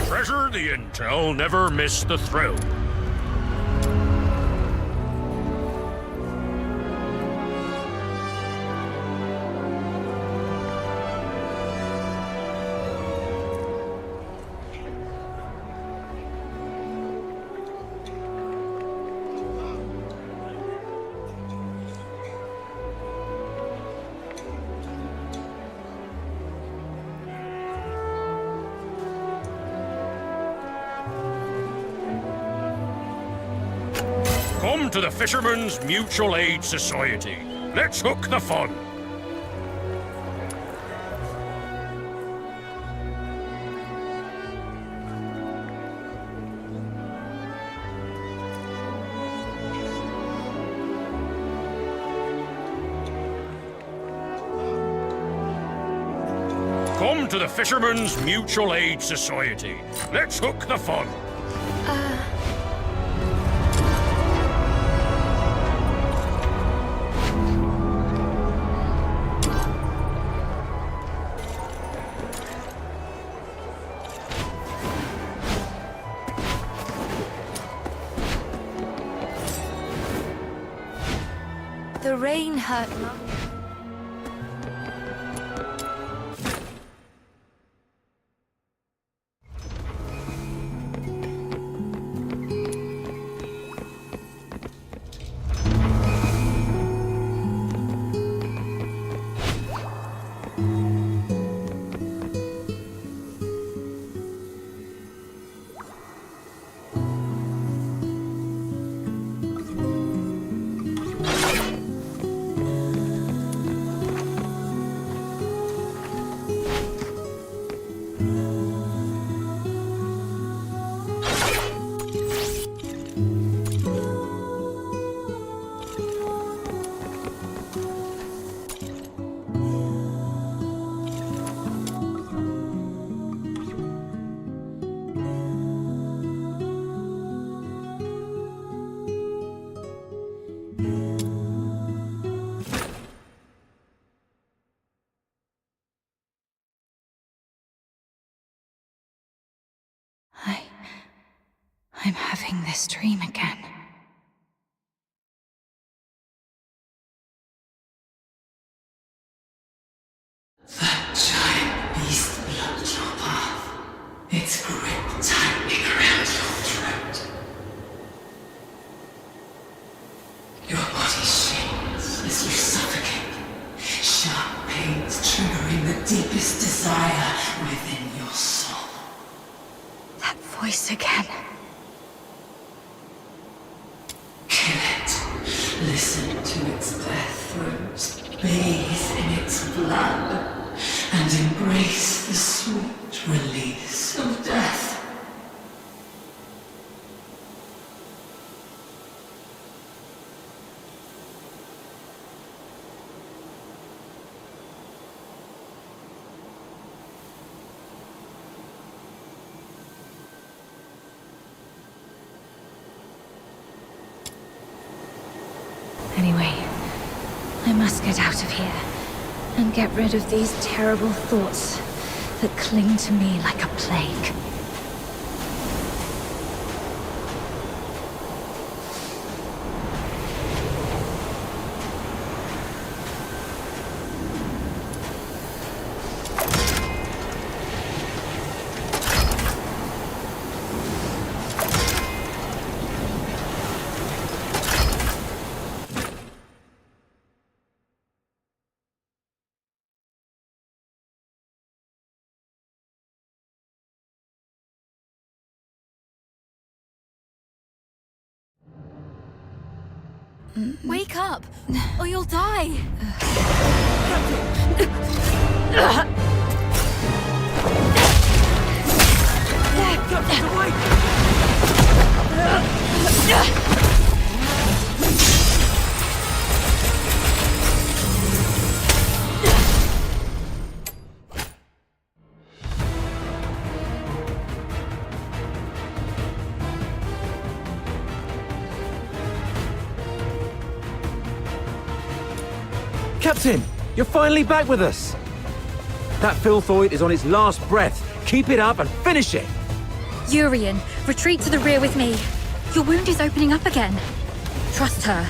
Treasure the intel, never miss the thrill. Come to the Fishermen's Mutual Aid Society. Let's hook the fun. Come to the Fishermen's Mutual Aid Society. Let's hook the fun. The rain hurt me. I'm having this dream again. That giant beast blocked your path. Its grip tightening around your throat. Your body shakes as you suffocate. Sharp pains triggering the deepest desire within your soul. That voice again. Kill it. Listen to its death throes. Bathe in its blood. And embrace the sweet release of death. Anyway, I must get out of here and get rid of these terrible thoughts that cling to me like a plague. Wake up, or you'll die. Captain, you're finally back with us. That filthoid is on its last breath. Keep it up and finish it. Urian, retreat to the rear with me. Your wound is opening up again. Trust her.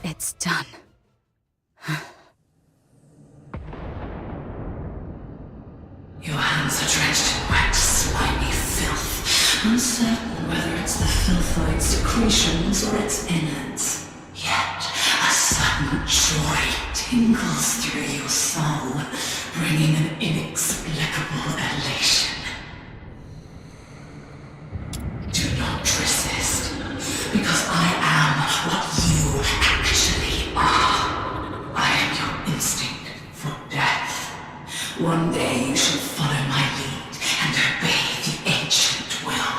It's done. Your hands are drenched in wet, slimy filth, uncertain whether it's the filthoid secretions or its innards. Yet, a sudden joy tingles through your soul, bringing an inexplicable elation. Do not resist, because I am what you actually are. I am your instinct for death. One day you shall follow my lead and obey the ancient will.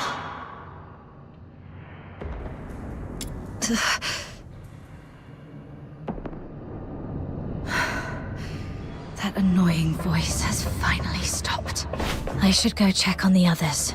That annoying voice has finally stopped. I should go check on the others.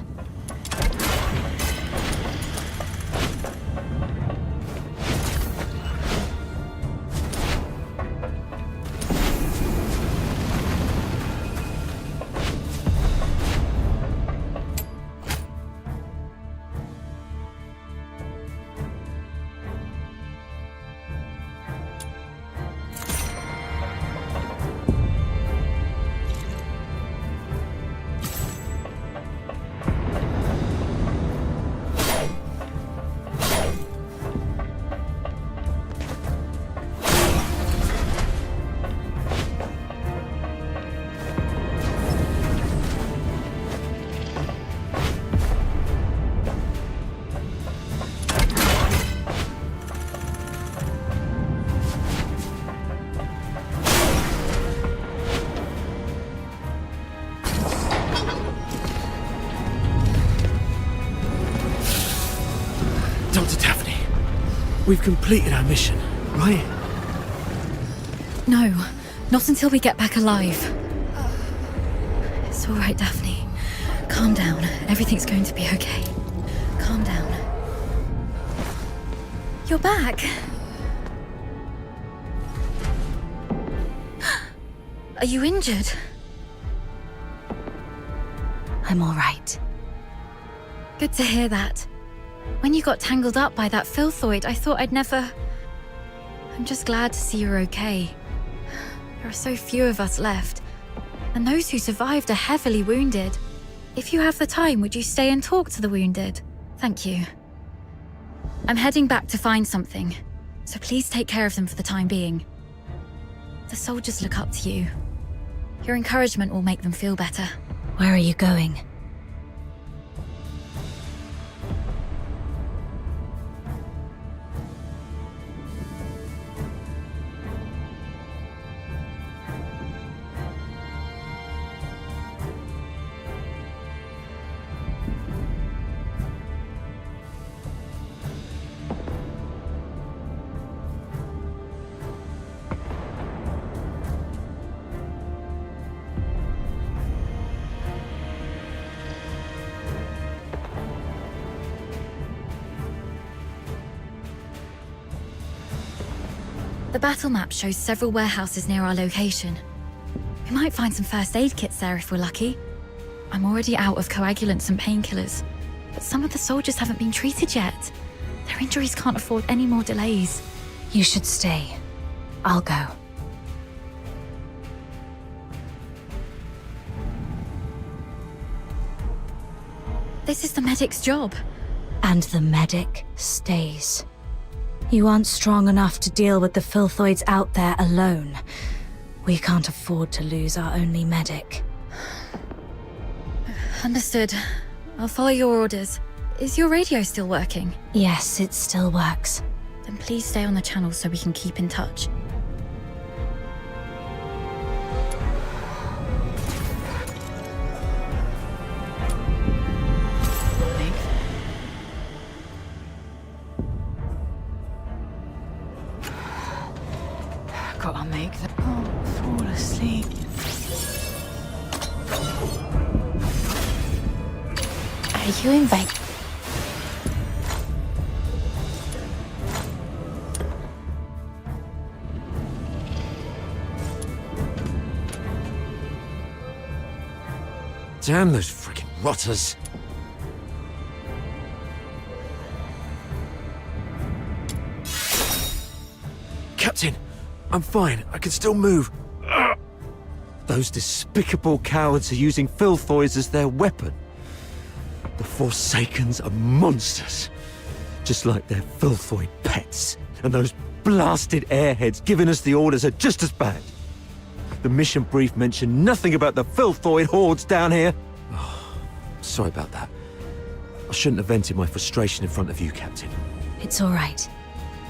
Dr. Daphne, we've completed our mission, right? No, not until we get back alive. It's all right, Daphne. Calm down. Everything's going to be okay. Calm down. You're back. Are you injured? I'm all right. Good to hear that. When you got tangled up by that filthoid, I thought I'd never... I'm just glad to see you're okay. There are so few of us left, and those who survived are heavily wounded. If you have the time, would you stay and talk to the wounded? Thank you. I'm heading back to find something, so please take care of them for the time being. The soldiers look up to you. Your encouragement will make them feel better. Where are you going? The battle map shows several warehouses near our location. We might find some first aid kits there if we're lucky. I'm already out of coagulants and painkillers, but some of the soldiers haven't been treated yet. Their injuries can't afford any more delays. You should stay. I'll go. This is the medic's job. And the medic stays. You aren't strong enough to deal with the filthoids out there alone. We can't afford to lose our only medic. Understood. I'll follow your orders. Is your radio still working? Yes, it still works. Then please stay on the channel so we can keep in touch. Gotta make them all fall asleep. Are you in vain? Damn those freaking rotters. Captain, I'm fine. I can still move. Ugh. Those despicable cowards are using filthoids as their weapon. The Forsakens are monsters. Just like their filthoid pets. And those blasted airheads giving us the orders are just as bad. The mission brief mentioned nothing about the filthoid hordes down here. Oh, sorry about that. I shouldn't have vented my frustration in front of you, Captain. It's all right.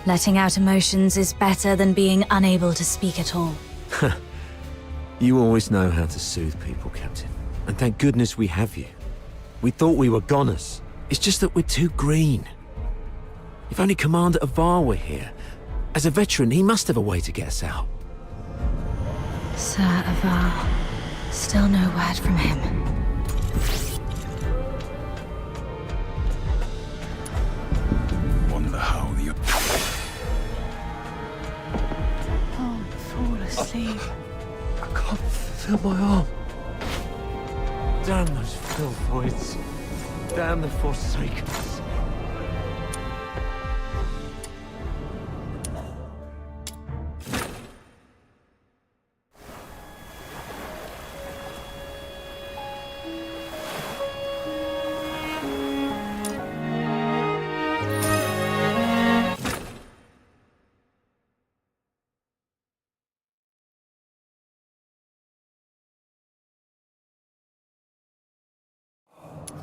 Letting out emotions is better than being unable to speak at all. You always know how to soothe people, Captain. And thank goodness we have you. We thought we were goners. It's just that we're too green. If only Commander Avar were here. As a veteran, he must have a way to get us out. Sir Avar. Still no word from him. Wonder how the... Oh, fall asleep. I can't feel my arm. Damn those filthoids. Damn the Forsakens.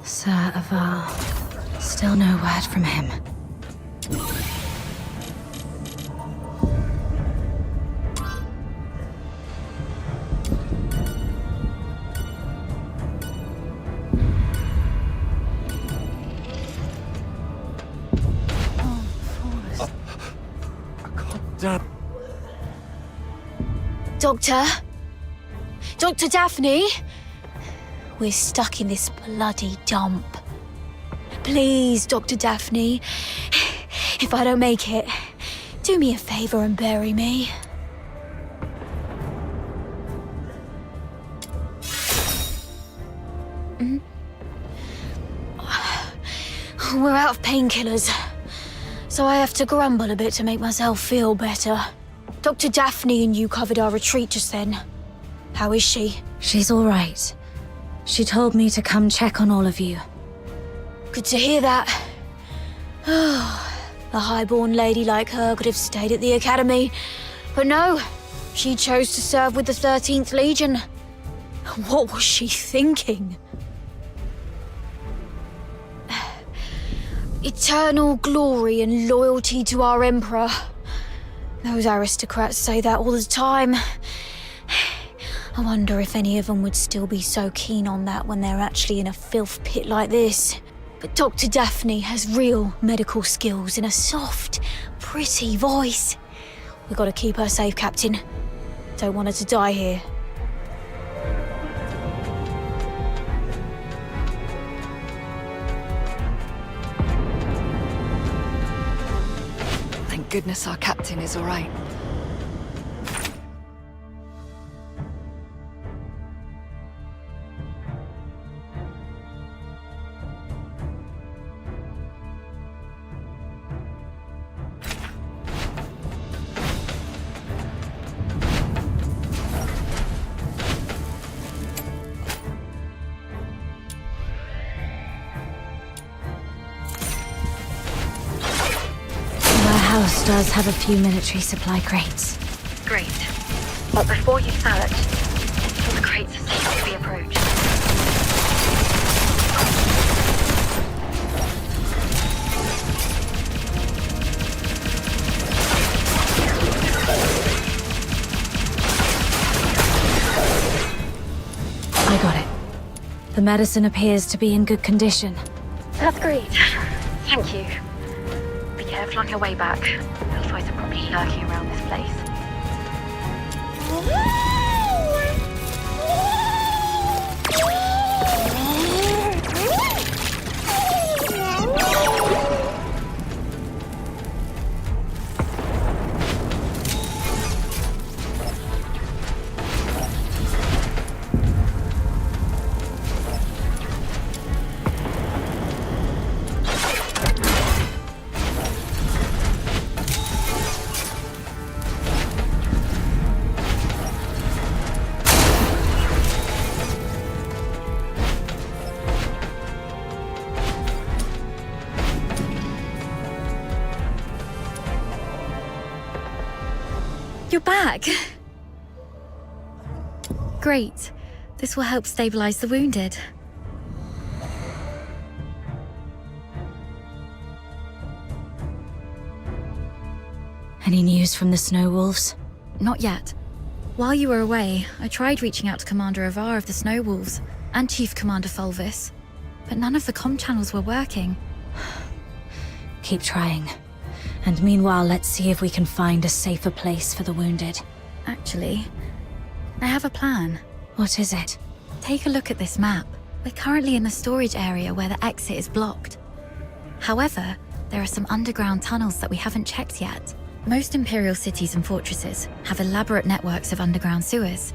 Sir Avar. Still no word from him. Damn. Doctor? Dr. Daphne? We're stuck in this bloody dump. Please, Dr. Daphne. If I don't make it, do me a favor and bury me. We're out of painkillers, so I have to grumble a bit to make myself feel better. Dr. Daphne and you covered our retreat just then. How is she? She's all right. She told me to come check on all of you. Good to hear that. A highborn lady like her could have stayed at the academy. But no, she chose to serve with the 13th Legion. What was she thinking? Eternal glory and loyalty to our Emperor. Those aristocrats say that all the time. I wonder if any of them would still be so keen on that when they're actually in a filth pit like this. But Dr. Daphne has real medical skills and a soft, pretty voice. We've got to keep her safe, Captain. Don't want her to die here. Thank goodness our captain is all right. Hypnos does have a few military supply crates. Great. But before you search, ensure the crates are safe to be approached. I got it. The medicine appears to be in good condition. That's great. Thank you. Be careful on your way back. Elfwights are probably lurking around this place. You're back! Great. This will help stabilize the wounded. Any news from the Snow Wolves? Not yet. While you were away, I tried reaching out to Commander Avar of the Snow Wolves and Chief Commander Fulvis, but none of the comm channels were working. Keep trying. And meanwhile, let's see if we can find a safer place for the wounded. Actually, I have a plan. What is it? Take a look at this map. We're currently in the storage area where the exit is blocked. However, there are some underground tunnels that we haven't checked yet. Most Imperial cities and fortresses have elaborate networks of underground sewers.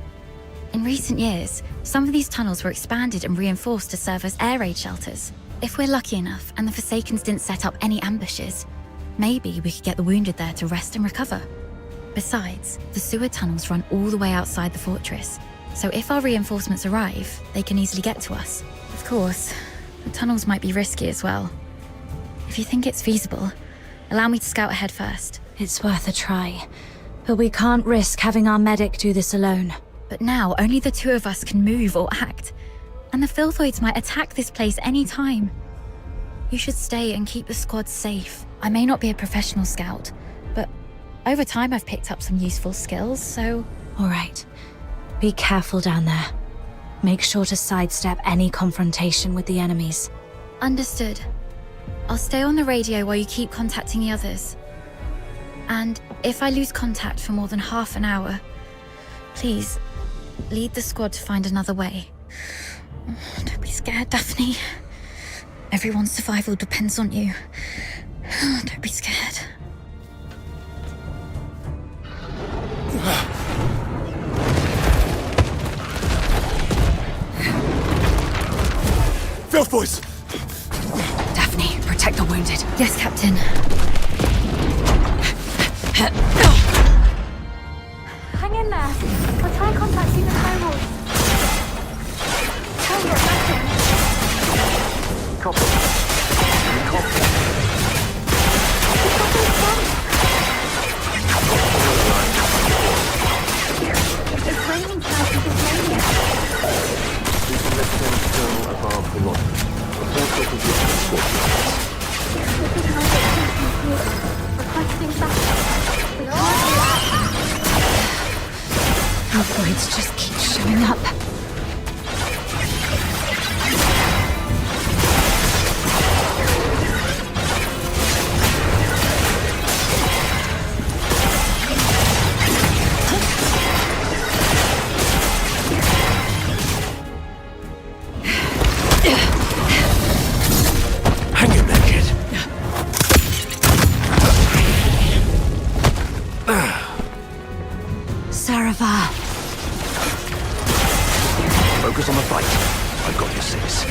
In recent years, some of these tunnels were expanded and reinforced to serve as air raid shelters. If we're lucky enough and the Forsakens didn't set up any ambushes, maybe we could get the wounded there to rest and recover. Besides, the sewer tunnels run all the way outside the fortress, so if our reinforcements arrive, they can easily get to us. Of course, the tunnels might be risky as well. If you think it's feasible, allow me to scout ahead first. It's worth a try, but we can't risk having our medic do this alone. But now, only the two of us can move or act, and the Filthoids might attack this place any time. You should stay and keep the squad safe. I may not be a professional scout, but over time I've picked up some useful skills, so... All right. Be careful down there. Make sure to sidestep any confrontation with the enemies. Understood. I'll stay on the radio while you keep contacting the others. And if I lose contact for more than half an hour, please, lead the squad to find another way. Don't be scared, Daphne. Everyone's survival depends on you. Don't be scared. Filth Boys! Daphne, protect the wounded. Yes, Captain. Hang in there. I'll try contacting the Snow Wolves. Try and get back in. Copy. Copy. It's raining clouds with this maniac. We can let them go above the line. Report your position, squad. This is my victim. Requesting backup. We can't do that. Avoids just keep showing up. Hang in there, kid. Saravar. Focus on the fight. I've got your six.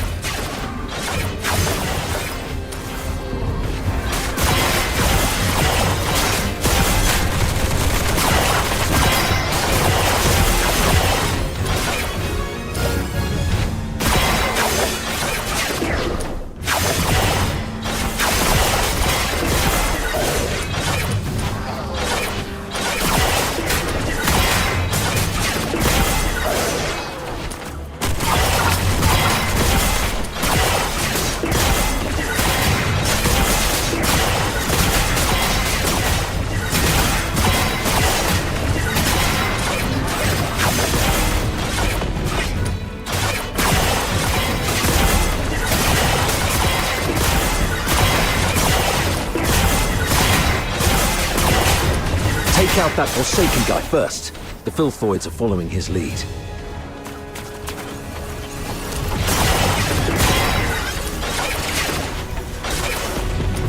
Take out that Forsaken guy first. The Filthoids are following his lead.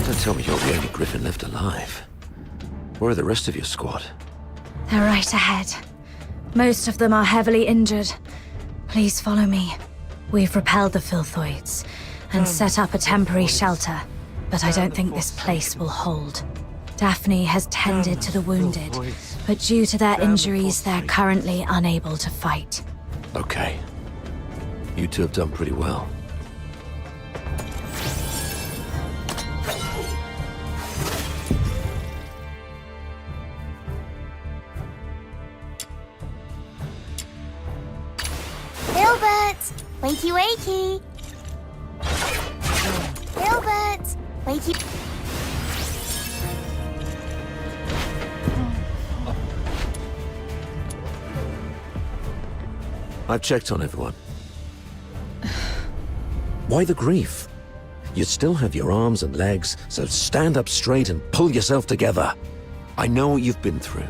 Don't tell me you're the only Griffin left alive. Where are the rest of your squad? They're right ahead. Most of them are heavily injured. Please follow me. We've repelled the Filthoids and set up a temporary shelter, but I don't think this place will hold. Daphne has tended to the wounded, but due to their injuries, they're currently unable to fight. Okay. You two have done pretty well. Gilbert! Wakey wakey! Gilbert! Wakey... I've checked on everyone. Why the grief? You still have your arms and legs, so stand up straight and pull yourself together. I know what you've been through.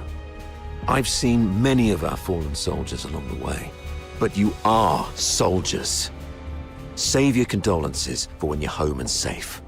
I've seen many of our fallen soldiers along the way. But you are soldiers. Save your condolences for when you're home and safe.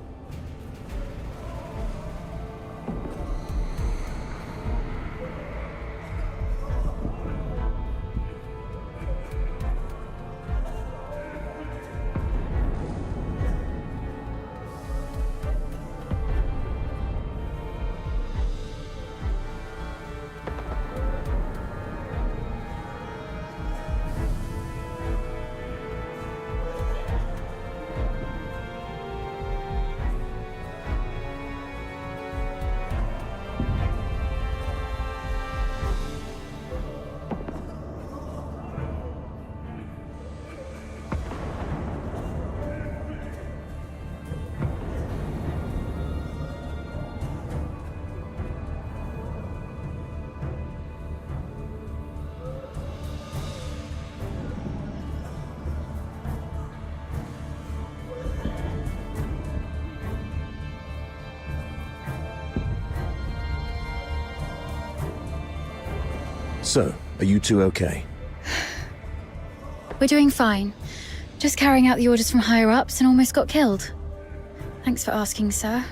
So, are you two okay? We're doing fine. Just carrying out the orders from higher-ups and almost got killed. Thanks for asking, sir.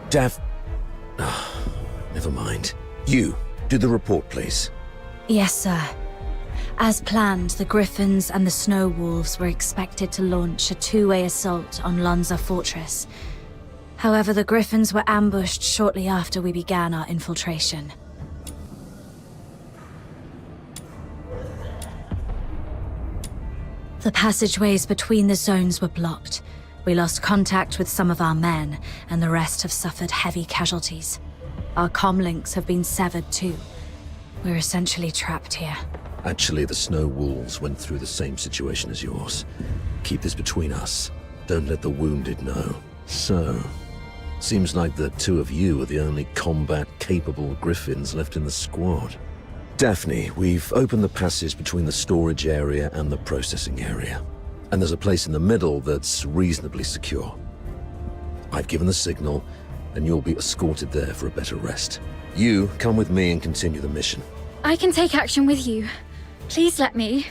Dav... never mind. You, do the report, please. Yes, sir. As planned, the Griffins and the Snow Wolves were expected to launch a two-way assault on Lonza Fortress. However, the Griffins were ambushed shortly after we began our infiltration. The passageways between the zones were blocked. We lost contact with some of our men, and the rest have suffered heavy casualties. Our comlinks have been severed too. We're essentially trapped here. Actually, the Snow Wolves went through the same situation as yours. Keep this between us. Don't let the wounded know. So, seems like the two of you are the only combat-capable Griffins left in the squad. Daphne, we've opened the passage between the storage area and the processing area. And there's a place in the middle that's reasonably secure. I've given the signal, and you'll be escorted there for a better rest. You, come with me and continue the mission. I can take action with you. Please let me.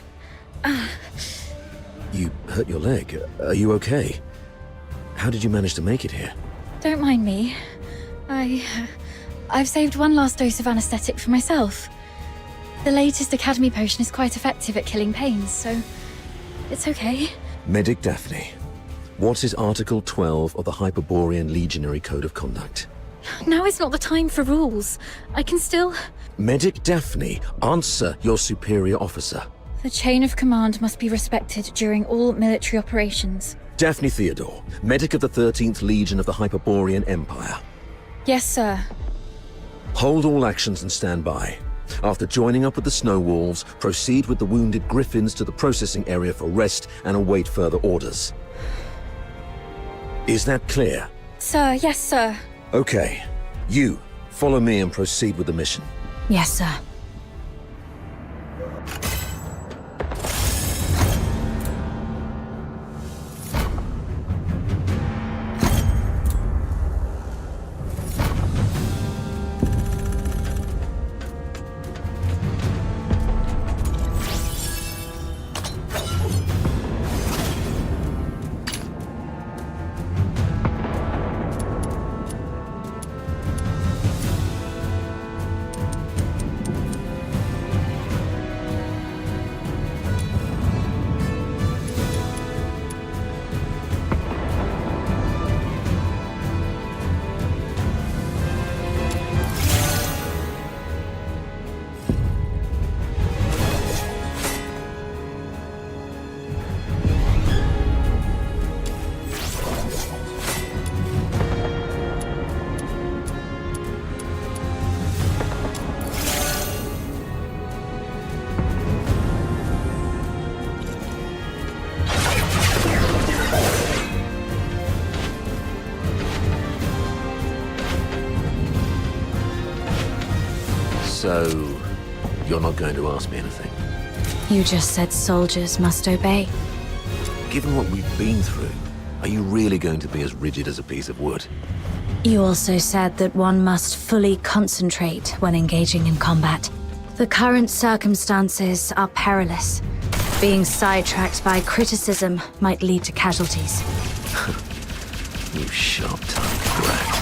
You hurt your leg. Are you okay? How did you manage to make it here? Don't mind me. I've saved one last dose of anesthetic for myself. The latest Academy potion is quite effective at killing pains, so It's okay. Medic Daphne, what is Article 12 of the Hyperborean Legionary Code of Conduct? Now is not the time for rules. I can still... Medic Daphne, answer your superior officer. The chain of command must be respected during all military operations. Daphne Theodore, medic of the 13th Legion of the Hyperborean Empire. Yes, sir. Hold all actions and stand by. After joining up with the Snow Wolves, proceed with the wounded Griffins to the processing area for rest and await further orders. Is that clear? Sir, yes, sir. Okay. You, follow me and proceed with the mission. Yes, sir. So, you're not going to ask me anything? You just said soldiers must obey. Given what we've been through, are you really going to be as rigid as a piece of wood? You also said that one must fully concentrate when engaging in combat. The current circumstances are perilous. Being sidetracked by criticism might lead to casualties. You sharp-tongued brat.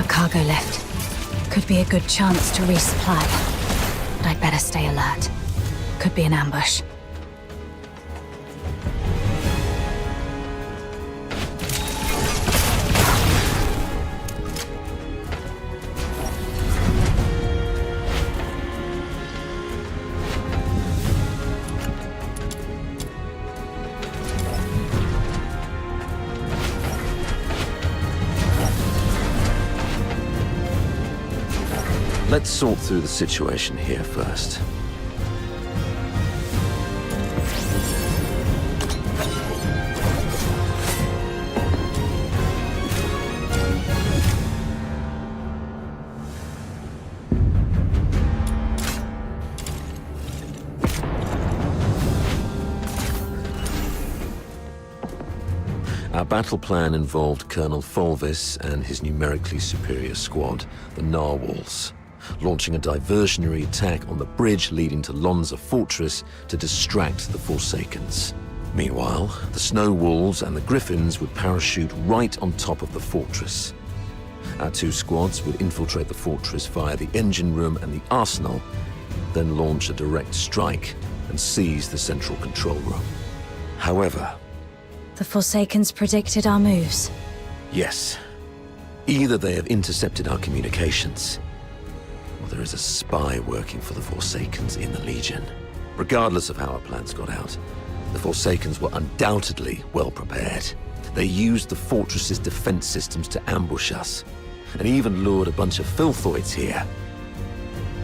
Cargo lift. Could be a good chance to resupply. But I'd better stay alert. Could be an ambush. Let's sort through the situation here first. Our battle plan involved Colonel Fulvis and his numerically superior squad, the Narwhals. launching a diversionary attack on the bridge leading to Lonza Fortress to distract the Forsakens. Meanwhile, the Snow Wolves and the Griffins would parachute right on top of the fortress. Our two squads would infiltrate the fortress via the engine room and the arsenal, then launch a direct strike and seize the central control room. However, The Forsakens predicted our moves. yes, either they have intercepted our communications, or there is a spy working for the Forsakens in the Legion. Regardless of how our plans got out, the Forsakens were undoubtedly well prepared. They used the fortress's defense systems to ambush us, and even lured a bunch of filthoids here.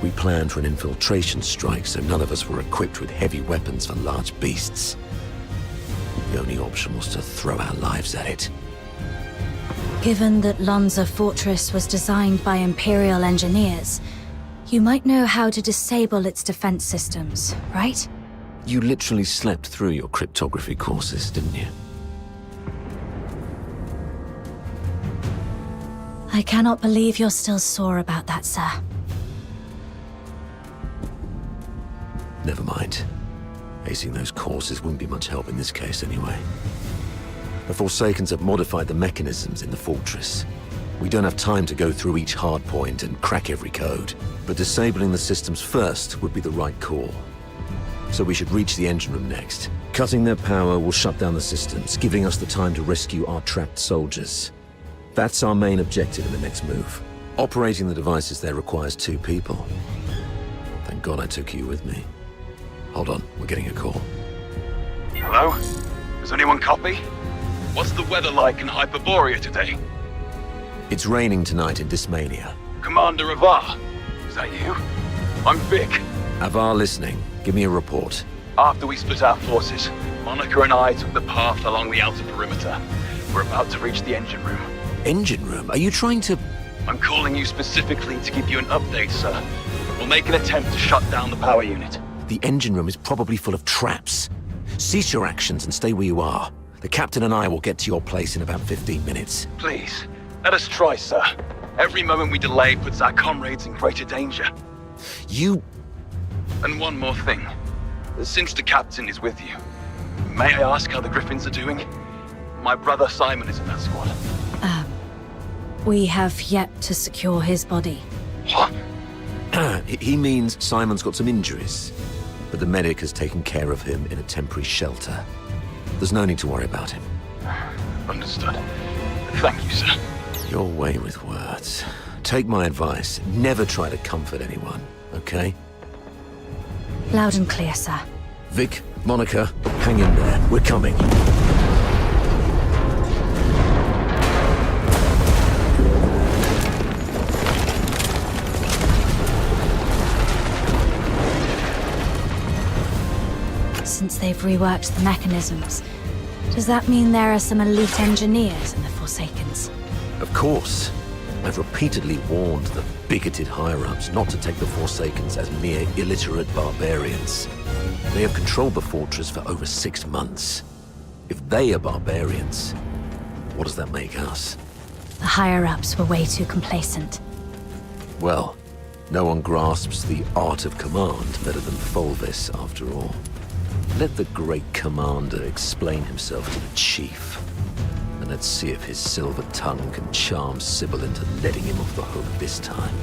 We planned for an infiltration strike, so none of us were equipped with heavy weapons for large beasts. The only option was to throw our lives at it. Given that Lonza Fortress was designed by Imperial engineers, you might know how to disable its defense systems, right? You literally slept through your cryptography courses, didn't you? I cannot believe you're still sore about that, sir. Never mind. Acing those courses wouldn't be much help in this case anyway. The Forsakens have modified the mechanisms in the fortress. We don't have time to go through each hard point and crack every code, but disabling the systems first would be the right call. So we should reach the engine room next. Cutting their power will shut down the systems, giving us the time to rescue our trapped soldiers. That's our main objective in the next move. Operating the devices there requires 2 people. Thank God I took you with me. Hold on, we're getting a call. Hello? Does anyone copy? What's the weather like in Hyperborea today? It's raining tonight in Dysmania. Commander Avar. Is that you? I'm Vic. Avar listening. Give me a report. After we split our forces, Monica and I took the path along the outer perimeter. We're about to reach the engine room. Engine room? Are you trying to... I'm calling you specifically to give you an update, sir. We'll make an attempt to shut down the power unit. The engine room is probably full of traps. Cease your actions and stay where you are. The captain and I will get to your place in about 15 minutes. Please, let us try, sir. Every moment we delay puts our comrades in greater danger. You... And one more thing. Since the captain is with you, may I ask how the Griffins are doing? My brother Simon is in that squad. We have yet to secure his body. What? He means Simon's got some injuries, but the medic has taken care of him in a temporary shelter. There's no need to worry about him. Understood. Thank you, sir. Your way with words. Take my advice. Never try to comfort anyone, okay? Loud and clear, sir. Vic, Monica, hang in there. We're coming. Since they've reworked the mechanisms, does that mean there are some elite engineers in the Forsakens? Of course. I've repeatedly warned the bigoted higher-ups not to take the Forsakens as mere illiterate barbarians. They have controlled the fortress for over 6 months. If they are barbarians, what does that make us? The higher-ups were way too complacent. Well, no one grasps the art of command better than Fulvis, after all. Let the great commander explain himself to the chief. And let's see if his silver tongue can charm Sybil into letting him off the hook this time.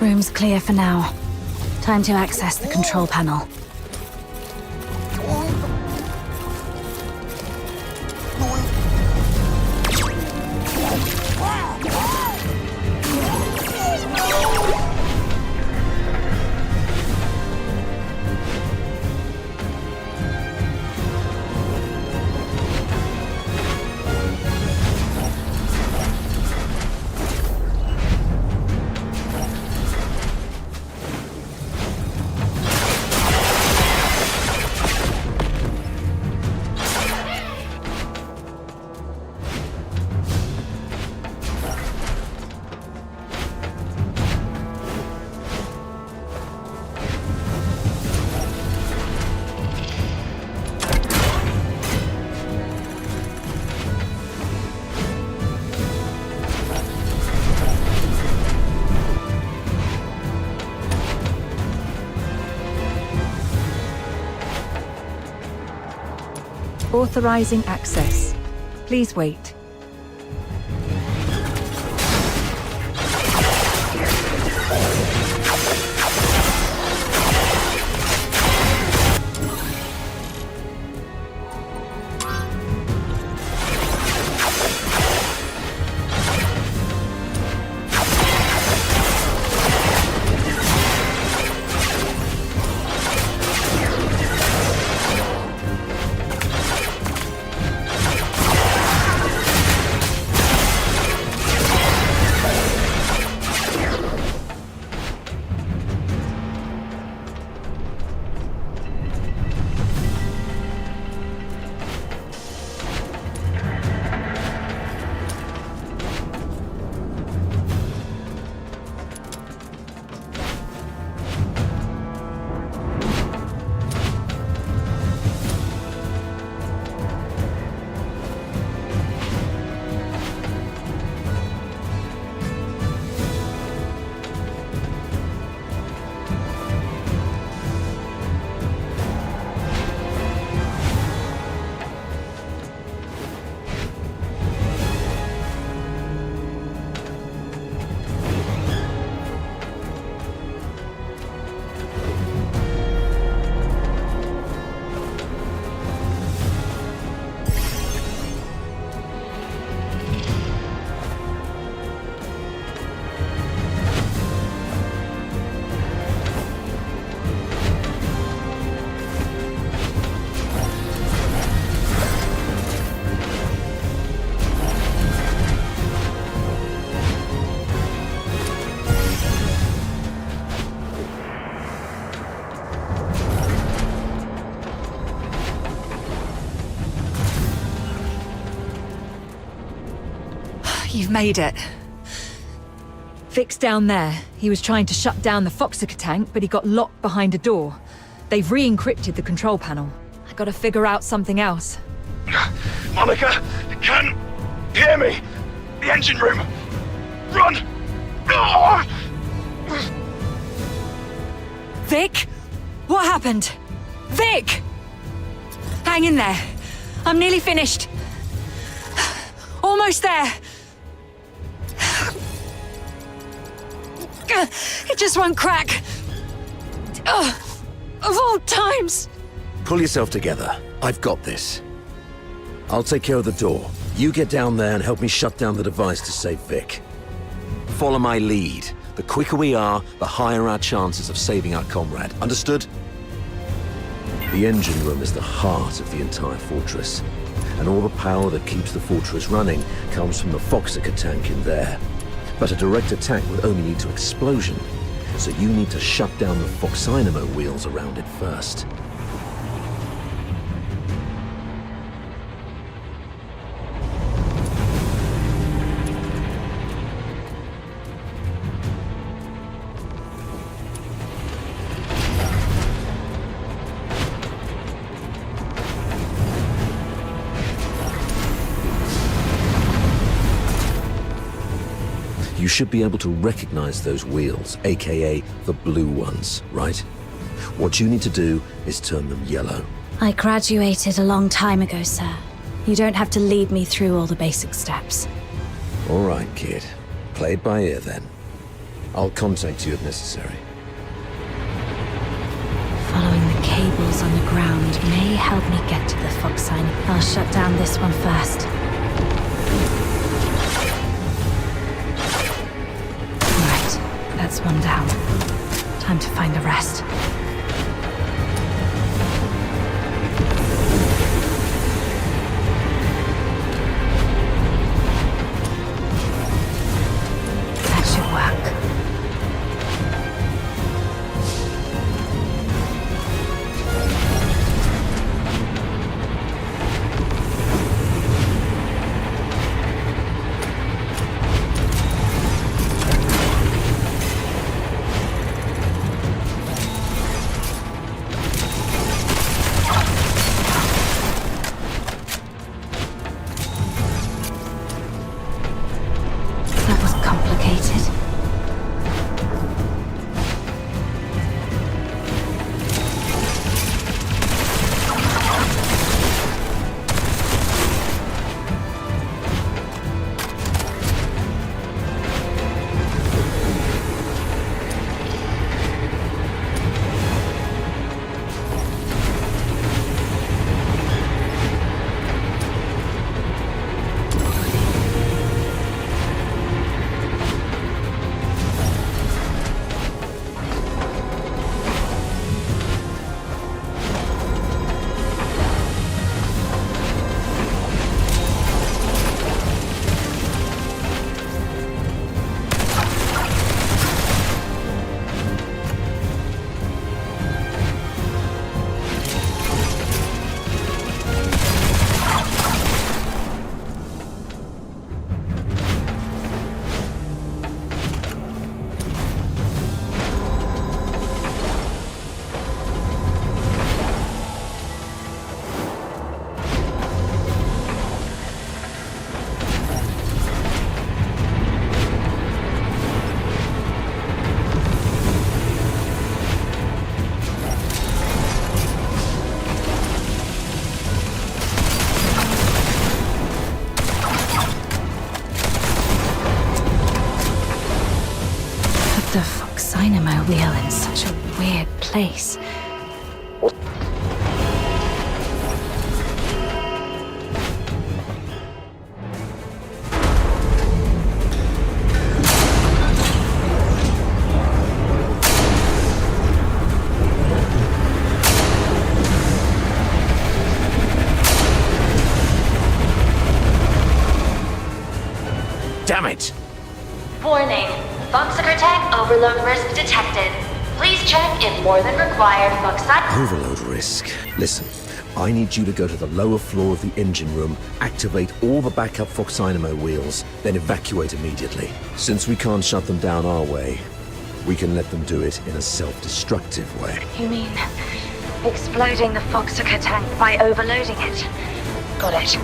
Room's clear for now. Time to access the control panel. Authorizing access. Please wait. You've made it. Vic's down there. He was trying to shut down the Foxica tank, but he got locked behind a door. They've re-encrypted the control panel. I gotta figure out something else. Monica, can you hear me? The engine room. Run! Ah! Vic? What happened? Vic! Hang in there. I'm nearly finished. Almost there. It just won't crack. Of all times. Pull yourself together. I've got this. I'll take care of the door. You get down there and help me shut down the device to save Vic. Follow my lead. The quicker we are, the higher our chances of saving our comrade. Understood? The engine room is the heart of the entire fortress, and all the power that keeps the fortress running comes from the Foxica tank in there. But a direct attack would only lead to explosion, so you need to shut down the Foxynamo wheels around it first. You should be able to recognize those wheels, aka the blue ones, right? What you need to do is turn them yellow. I graduated a long time ago, sir. You don't have to lead me through all the basic steps. All right, kid. Play it by ear then. I'll contact you if necessary. Following the cables on the ground may help me get to the Fox sign. I'll shut down this one first. Right, that's one down. Time to find the rest. That should work. That was complicated. The Foxynamo wheel in such a weird place. Damn it! Warning. Foxiker tech overload risk detected. Please check if more than required Overload risk. Listen, I need you to go to the lower floor of the engine room, activate all the backup Foxynamo wheels, then evacuate immediately. Since we can't shut them down our way, we can let them do it in a self-destructive way. You mean exploding the Foxiker tank by overloading it? Got it.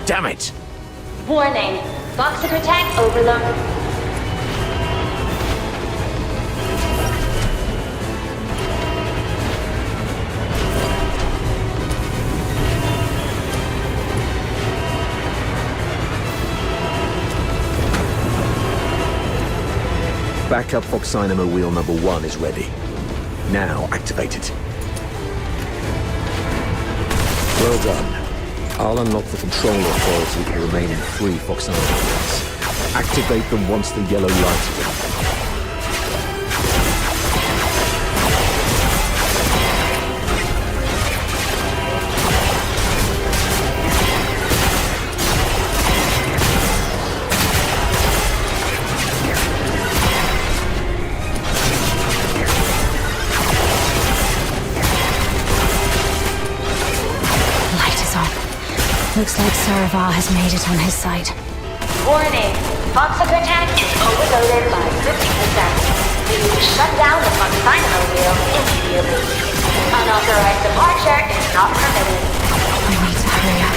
Damn it! Warning. Foxiker tech overload. Backup Foxynamo wheel number 1 is ready. Now activate it. Well done. I'll unlock the control authority for the remaining 3 Foxynamo wheels. Activate them once the yellow light is on. Looks like Saravar has made it on his side. Warning, Foxicker tech is overloaded by 50%. Please shut down the Fox Dynamo wheel immediately. Unauthorized departure is not permitted. I need to hurry up.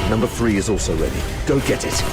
Number 3 is also ready. Go get it.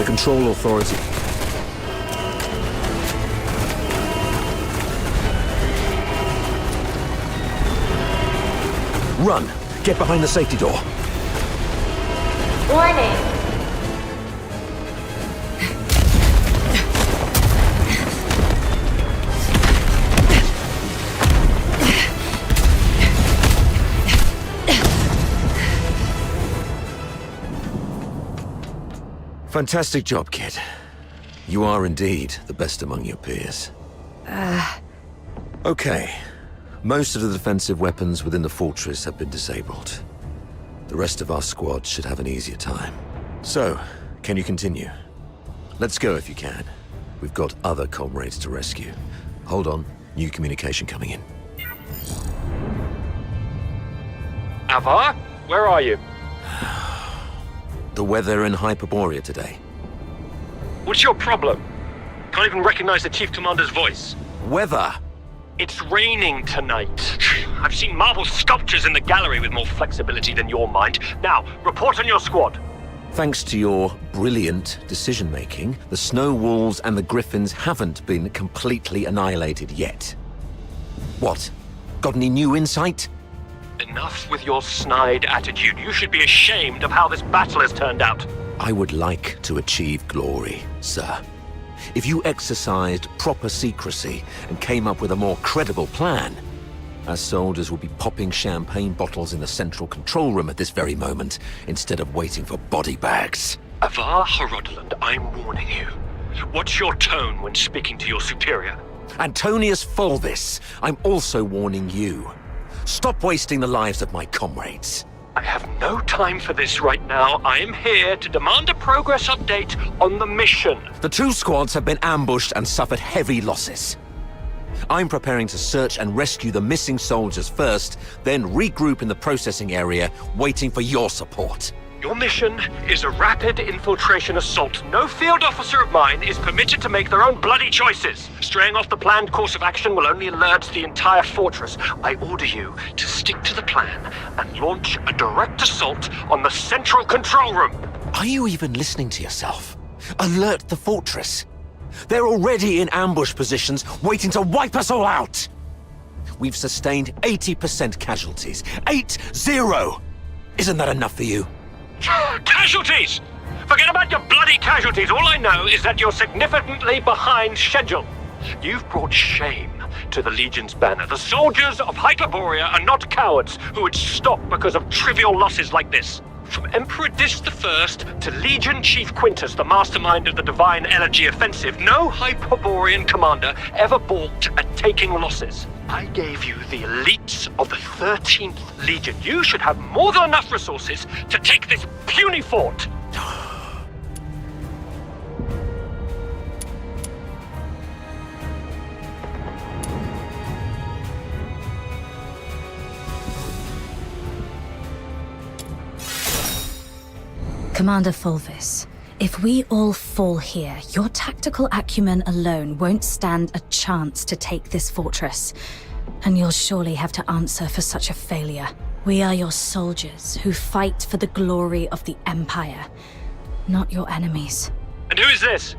Control authority. Run! Get behind the safety door. Warning. Fantastic job, kid. You are indeed the best among your peers. Okay. Most of the defensive weapons within the fortress have been disabled. The rest of our squad should have an easier time. So, can you continue? Let's go if you can. We've got other comrades to rescue. Hold on. New communication coming in. Avar? Where are you? The weather in Hyperborea today. What's your problem? Can't even recognize the Chief Commander's voice. Weather? It's raining tonight. I've seen marble sculptures in the gallery with more flexibility than your mind. Now, report on your squad. Thanks to your brilliant decision-making, the Snow Wolves and the Griffins haven't been completely annihilated yet. What? Got any new insight? Enough with your snide attitude. You should be ashamed of how this battle has turned out. I would like to achieve glory, sir. If you exercised proper secrecy and came up with a more credible plan, our soldiers would be popping champagne bottles in the central control room at this very moment, instead of waiting for body bags. Avar Horodland, I'm warning you. What's your tone when speaking to your superior? Antonius Fulvis, I'm also warning you. Stop wasting the lives of my comrades. I have no time for this right now. I am here to demand a progress update on the mission. The 2 squads have been ambushed and suffered heavy losses. I'm preparing to search and rescue the missing soldiers first, then regroup in the processing area, waiting for your support. Your mission is a rapid infiltration assault. No field officer of mine is permitted to make their own bloody choices. Straying off the planned course of action will only alert the entire fortress. I order you to stick to the plan and launch a direct assault on the central control room. Are you even listening to yourself? Alert the fortress. They're already in ambush positions, waiting to wipe us all out. We've sustained 80% casualties. 8-0! Isn't that enough for you? Casualties! Forget about your bloody casualties. All I know is that you're significantly behind schedule. You've brought shame to the Legion's banner. The soldiers of Hyperborea are not cowards who would stop because of trivial losses like this. From Emperor Dis I to Legion Chief Quintus, the mastermind of the Divine Elegy Offensive, no Hyperborean commander ever balked at taking losses. I gave you the elites of the 13th Legion. You should have more than enough resources to take this puny fort. Commander Fulvis, if we all fall here, your tactical acumen alone won't stand a chance to take this fortress. And you'll surely have to answer for such a failure. We are your soldiers who fight for the glory of the Empire, not your enemies. And who is this?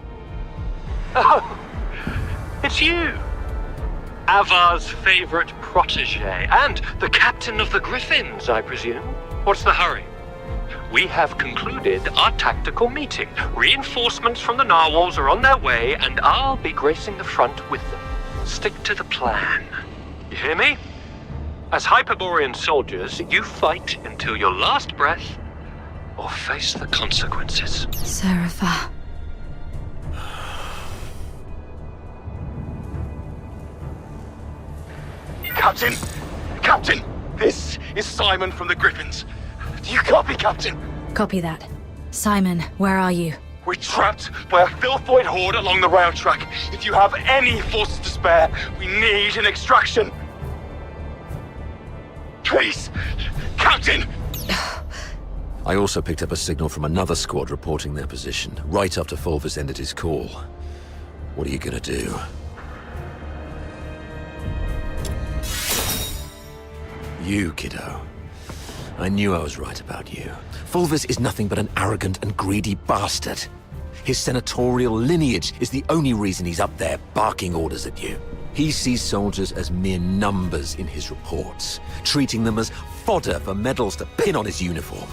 Oh, it's you! Avar's favorite protege, and the captain of the Griffins, I presume. What's the hurry? We have concluded our tactical meeting. Reinforcements from the narwhals are on their way, and I'll be gracing the front with them. Stick to the plan. You hear me? As Hyperborean soldiers, you fight until your last breath, or face the consequences. Serapha. Captain! Captain! This is Simon from the Griffins. Do you copy, Captain? Copy that. Simon, where are you? We're trapped by a filthoid horde along the rail track. If you have any forces to spare, we need an extraction. Please, Captain! I also picked up a signal from another squad reporting their position, right after Fulvis ended his call. What are you gonna do? You, kiddo. I knew I was right about you. Fulvis is nothing but an arrogant and greedy bastard. His senatorial lineage is the only reason he's up there barking orders at you. He sees soldiers as mere numbers in his reports, treating them as fodder for medals to pin on his uniform,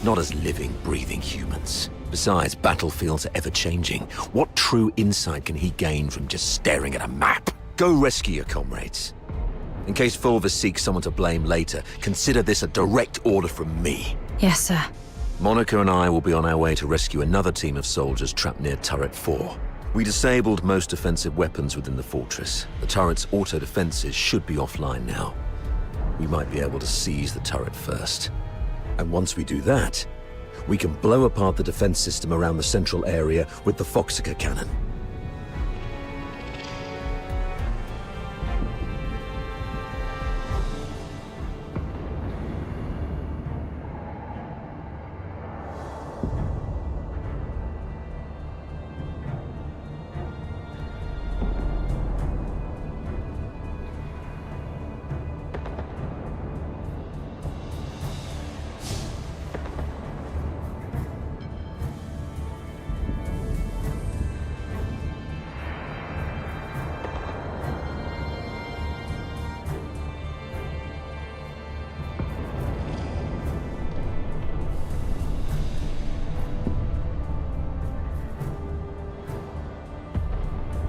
not as living, breathing humans. Besides, battlefields are ever-changing. What true insight can he gain from just staring at a map? Go rescue your comrades. In case Fulvis seeks someone to blame later, consider this a direct order from me. Yes, sir. Monica and I will be on our way to rescue another team of soldiers trapped near Turret 4. We disabled most defensive weapons within the fortress. The turret's auto-defenses should be offline now. We might be able to seize the turret first. And once we do that, we can blow apart the defense system around the central area with the Foxica cannon.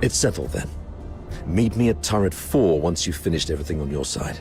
It's settled then. Meet me at Turret 4 once you've finished everything on your side.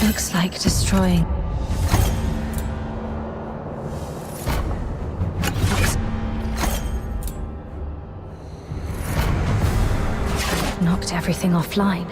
Looks like destroying. Knocked everything offline.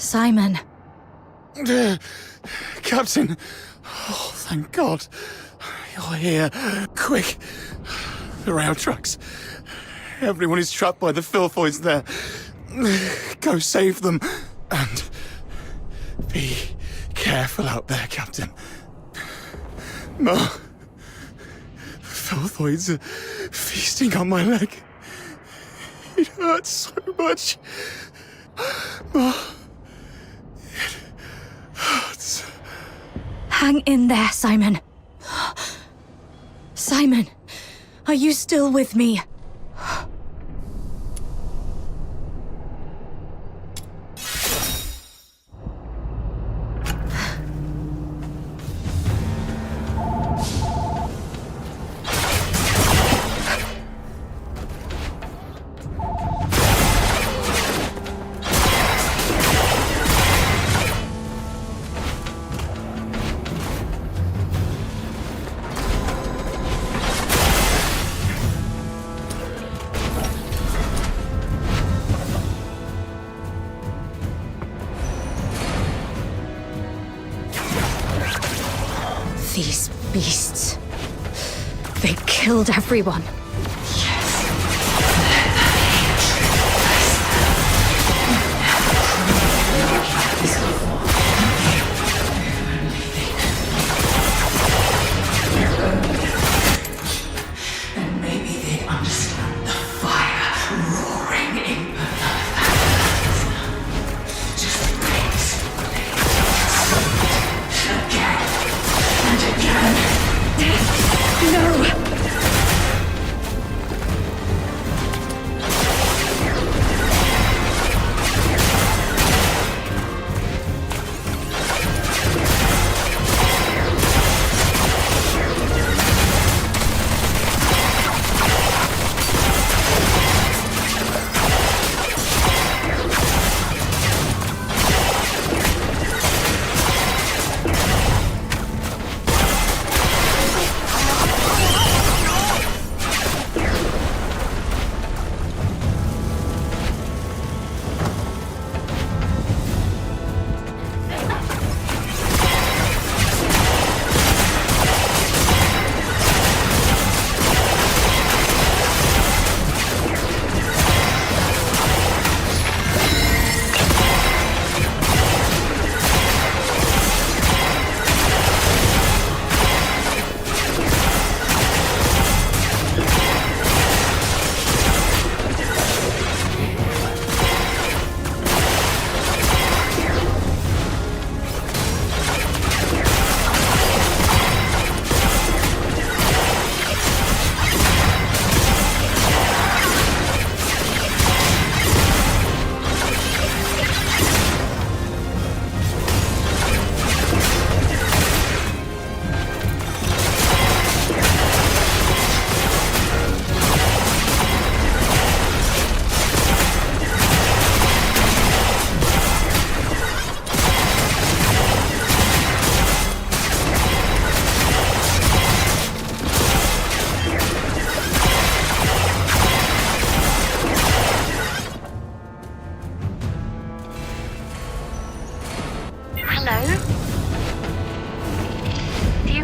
Simon. Captain! Oh, thank God. You're here. Quick. The rail tracks. Everyone is trapped by the filthoids there. Go save them. And be careful out there, Captain. Ma. Filthoids are feasting on my leg. It hurts so much. Ma. It hurts. Hang in there, Simon. Simon, are you still with me? These beasts. They killed everyone. And maybe they understand the fire roaring in just wait. Again and again. No!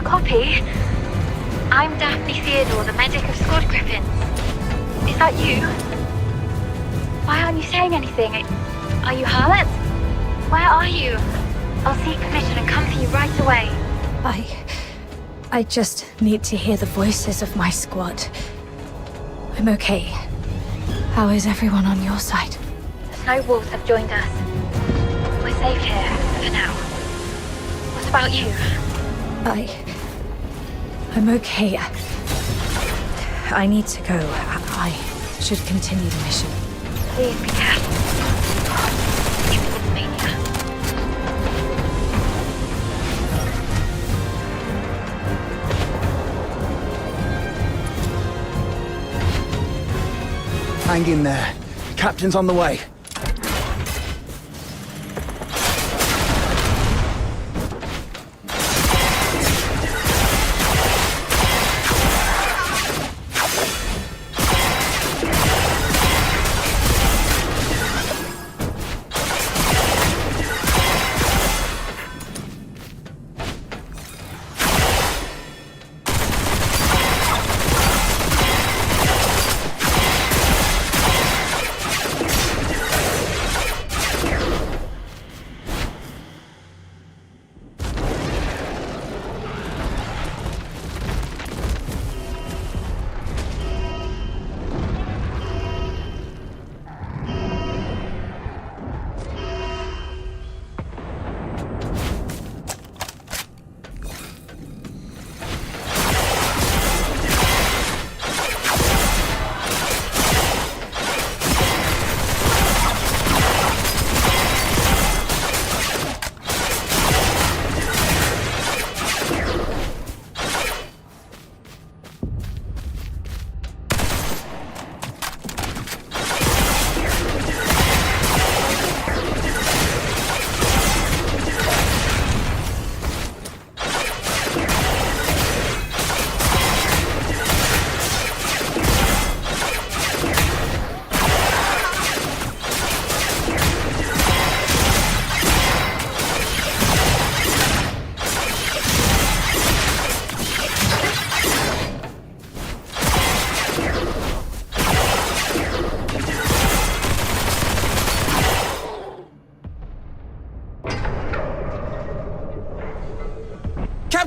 Copy. I'm Daphne Theodore, the medic of Squad Griffins. Is that you? Why aren't you saying anything? Are you hurt? Where are you? I'll seek permission and come for you right away. I just need to hear the voices of my squad. I'm okay. How is everyone on your side? The Snow Wolves have joined us. We're safe here, for now. What about you? I'm okay. I need to go. I should continue the mission. Please be careful. Stupid mania. Hang in there. Captain's on the way.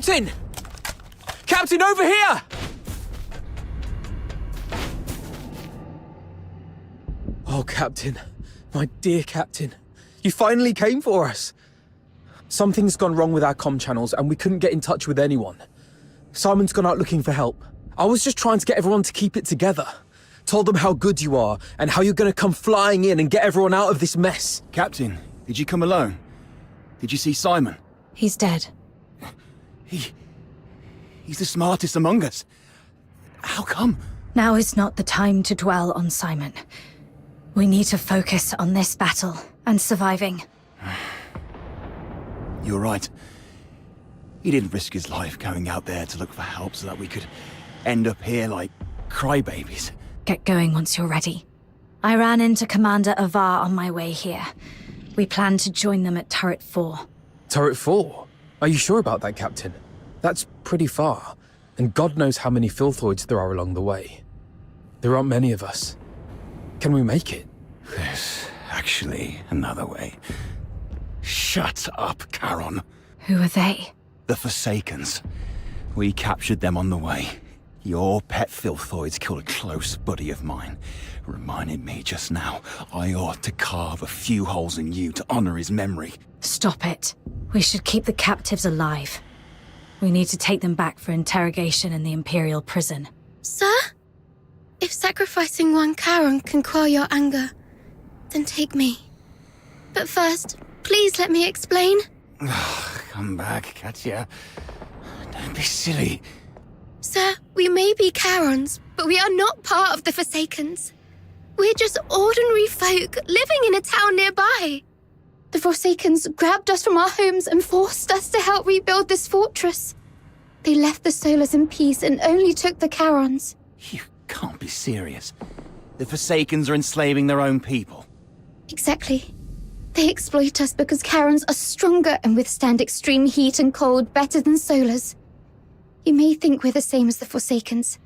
Captain! Captain, over here! Oh, Captain. My dear Captain. You finally came for us. Something's gone wrong with our comm channels and we couldn't get in touch with anyone. Simon's gone out looking for help. I was just trying to get everyone to keep it together. Told them how good you are and how you're going to come flying in and get everyone out of this mess. Captain, did you come alone? Did you see Simon? He's dead. He's the smartest among us. How come? Now is not the time to dwell on Simon. We need to focus on this battle and surviving. You're right. He didn't risk his life going out there to look for help so that we could end up here like crybabies. Get going once you're ready. I ran into Commander Avar on my way here. We plan to join them at Turret 4. Turret 4? Are you sure about that, Captain? That's pretty far, and God knows how many filthoids there are along the way. There aren't many of us. Can we make it? There's actually another way. Shut up, Charon. Who are they? The Forsakens. We captured them on the way. Your pet filthoids killed a close buddy of mine. Reminded me just now, I ought to carve a few holes in you to honor his memory. Stop it. We should keep the captives alive. We need to take them back for interrogation in the Imperial prison. Sir? If sacrificing one Charon can quell your anger, then take me. But first, please let me explain. Come back, Katya. Don't be silly. Sir, we may be Charons, but we are not part of the Forsakens. We're just ordinary folk living in a town nearby. The Forsakens grabbed us from our homes and forced us to help rebuild this fortress. They left the Solars in peace and only took the Charons. You can't be serious. The Forsakens are enslaving their own people. Exactly. They exploit us because Charons are stronger and withstand extreme heat and cold better than Solars. You may think we're the same as the Forsakens,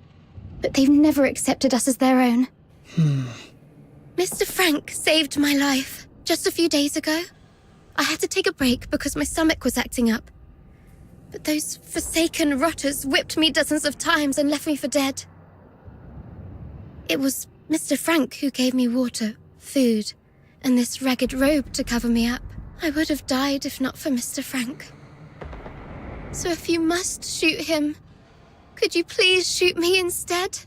but they've never accepted us as their own. Mr. Frank saved my life just a few days ago. I had to take a break because my stomach was acting up. But those Forsaken rotters whipped me dozens of times and left me for dead. It was Mr. Frank who gave me water, food, and this ragged robe to cover me up. I would have died if not for Mr. Frank. So if you must shoot him, could you please shoot me instead?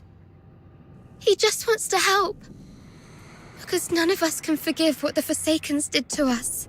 He just wants to help. Because none of us can forgive what the Forsakens did to us.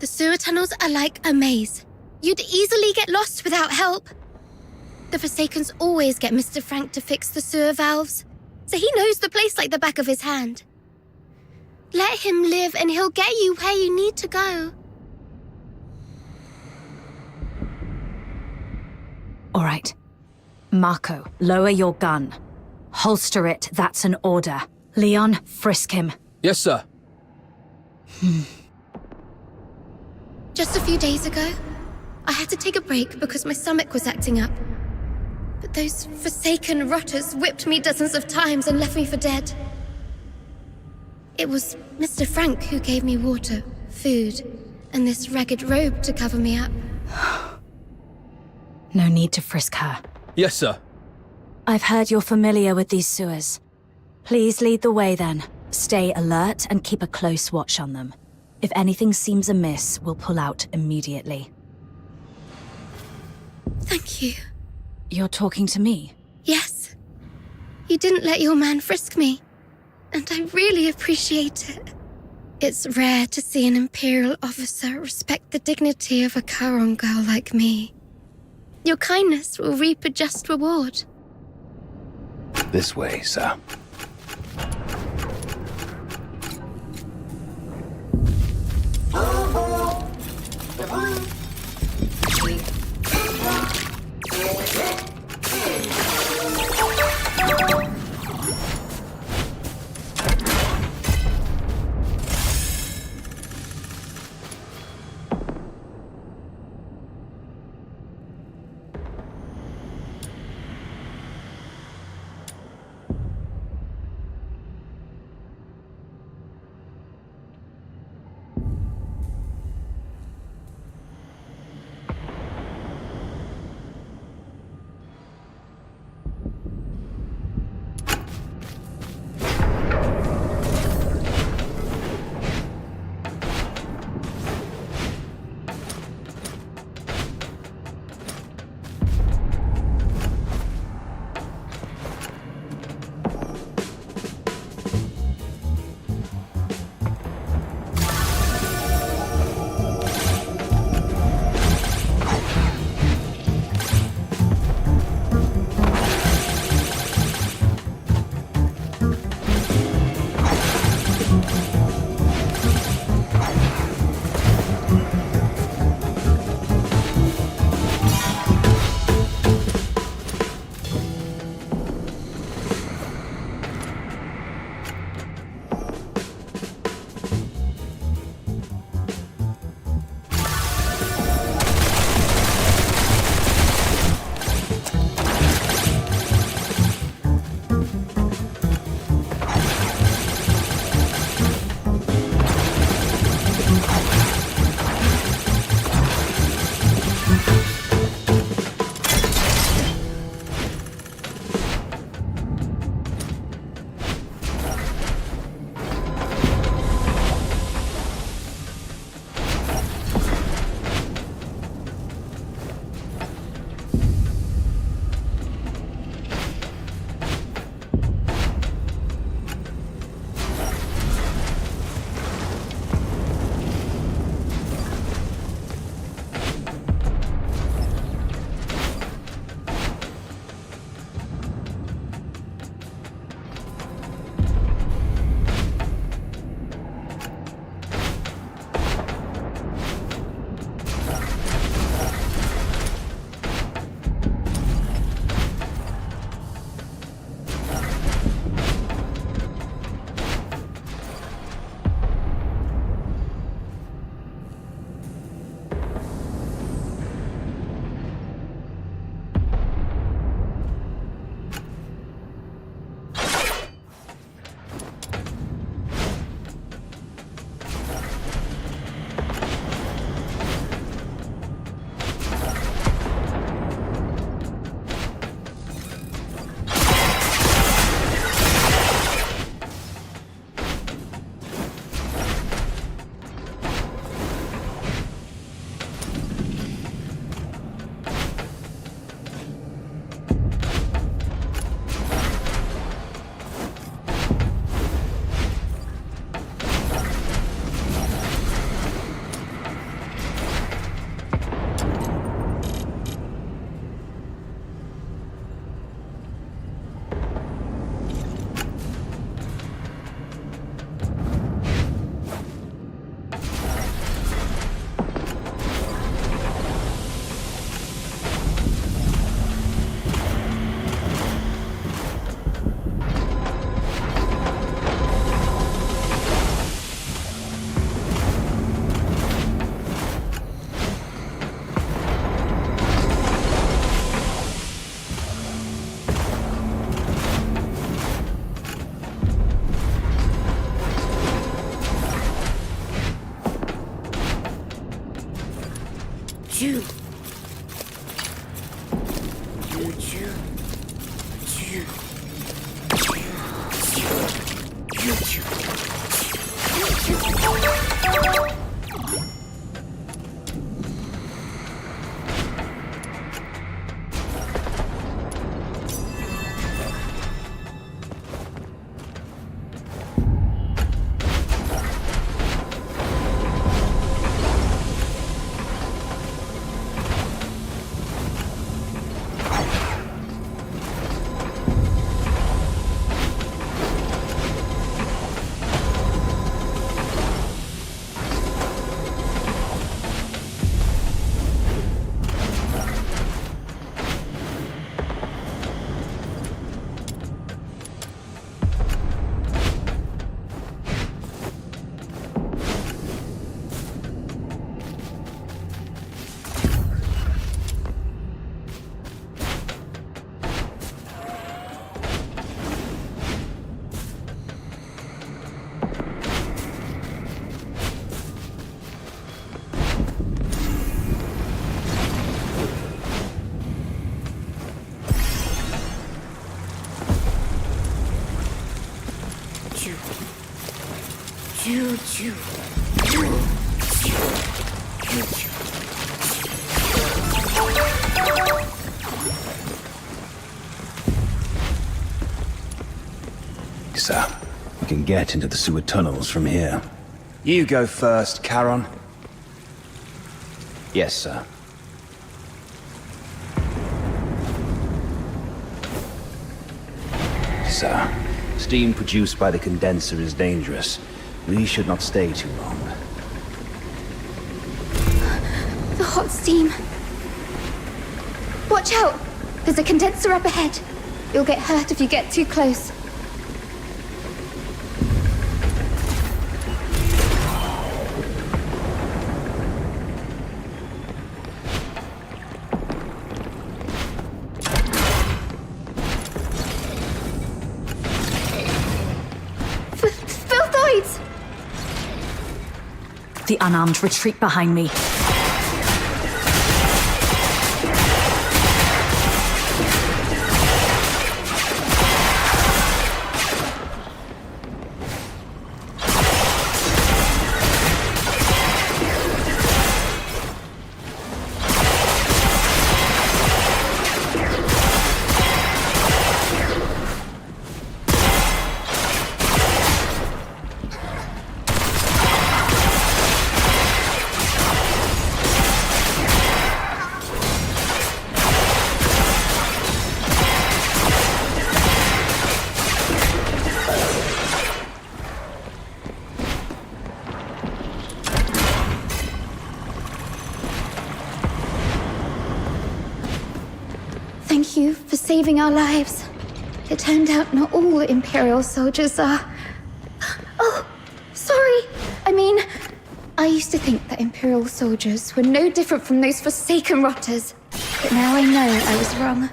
The sewer tunnels are like a maze. You'd easily get lost without help. The Forsakens always get Mr. Frank to fix the sewer valves, so he knows the place like the back of his hand. Let him live and he'll get you where you need to go. All right. Marco, lower your gun. Holster it, that's an order. Leon, frisk him. Yes, sir. Just a few days ago, I had to take a break because my stomach was acting up. But those Forsaken rotters whipped me dozens of times and left me for dead. It was Mr. Frank who gave me water, food, and this ragged robe to cover me up. No need to frisk her. Yes, sir. I've heard you're familiar with these sewers. Please lead the way then. Stay alert and keep a close watch on them. If anything seems amiss, we'll pull out immediately. Thank you. You're talking to me? Yes. You didn't let your man frisk me, and I really appreciate it. It's rare to see an Imperial officer respect the dignity of a Charon girl like me. Your kindness will reap a just reward. This way, sir. Sir, we can get into the sewer tunnels from here. You go first, Charon. Yes, sir. Sir, steam produced by the condenser is dangerous. We should not stay too long. The hot steam. Watch out! There's a condenser up ahead. You'll get hurt if you get too close. The unarmed retreat behind me. Thank you for saving our lives. It turned out not all Imperial soldiers are... Oh, sorry. I mean, I used to think that Imperial soldiers were no different from those forsaken rotters. But now I know I was wrong.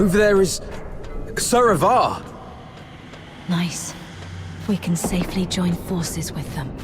Over there is Saravar. Nice. We can safely join forces with them.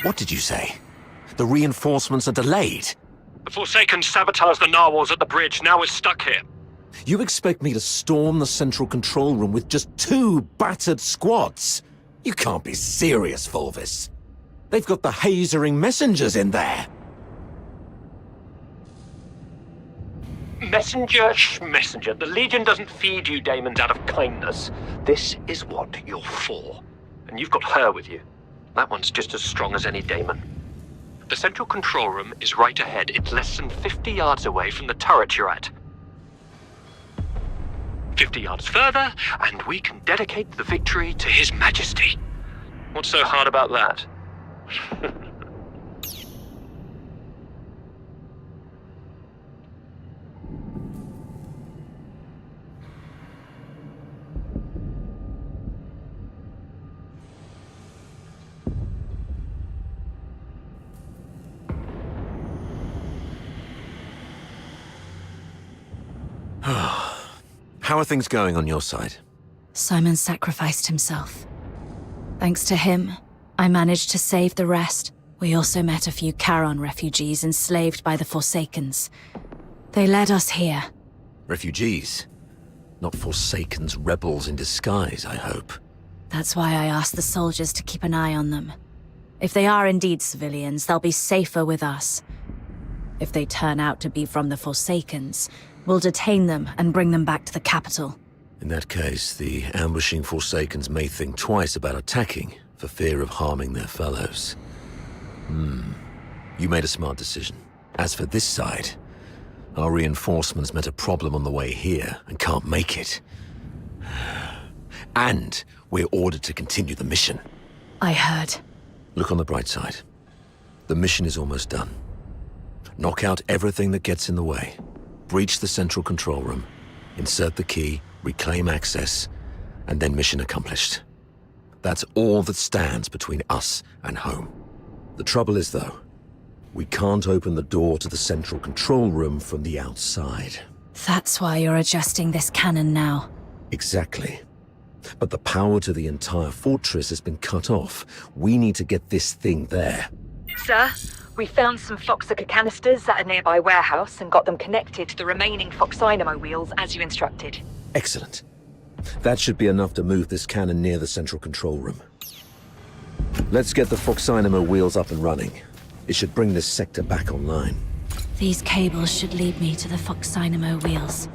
What did you say? The reinforcements are delayed? The Forsaken sabotaged the narwhals at the bridge. Now we're stuck here. You expect me to storm the central control room with just 2 battered squads? You can't be serious, Fulvis. They've got the hazering messengers in there. Messenger. The Legion doesn't feed you daemons out of kindness. This is what you're for. And you've got her with you. That one's just as strong as any daemon. The central control room is right ahead. It's less than 50 yards away from the turret you're at. 50 yards further, and we can dedicate the victory to His Majesty. What's so hard about that? How are things going on your side? Simon sacrificed himself. Thanks to him, I managed to save the rest. We also met a few Charon refugees enslaved by the Forsakens. They led us here. Refugees? Not Forsakens, rebels in disguise, I hope. That's why I asked the soldiers to keep an eye on them. If they are indeed civilians, they'll be safer with us. If they turn out to be from the Forsakens, we'll detain them and bring them back to the capital. In that case, the ambushing Forsakens may think twice about attacking for fear of harming their fellows. You made a smart decision. As for this side, our reinforcements met a problem on the way here and can't make it. And we're ordered to continue the mission. I heard. Look on the bright side. The mission is almost done. Knock out everything that gets in the way. Breach the central control room. Insert the key, reclaim access, and then mission accomplished. That's all that stands between us and home. The trouble is, though, we can't open the door to the central control room from the outside. That's why you're adjusting this cannon now. Exactly. But the power to the entire fortress has been cut off. We need to get this thing there. Sir, we found some Foxica canisters at a nearby warehouse and got them connected to the remaining Foxynamo wheels as you instructed. Excellent. That should be enough to move this cannon near the central control room. Let's get the Foxynamo wheels up and running. It should bring this sector back online. These cables should lead me to the Foxynamo wheels.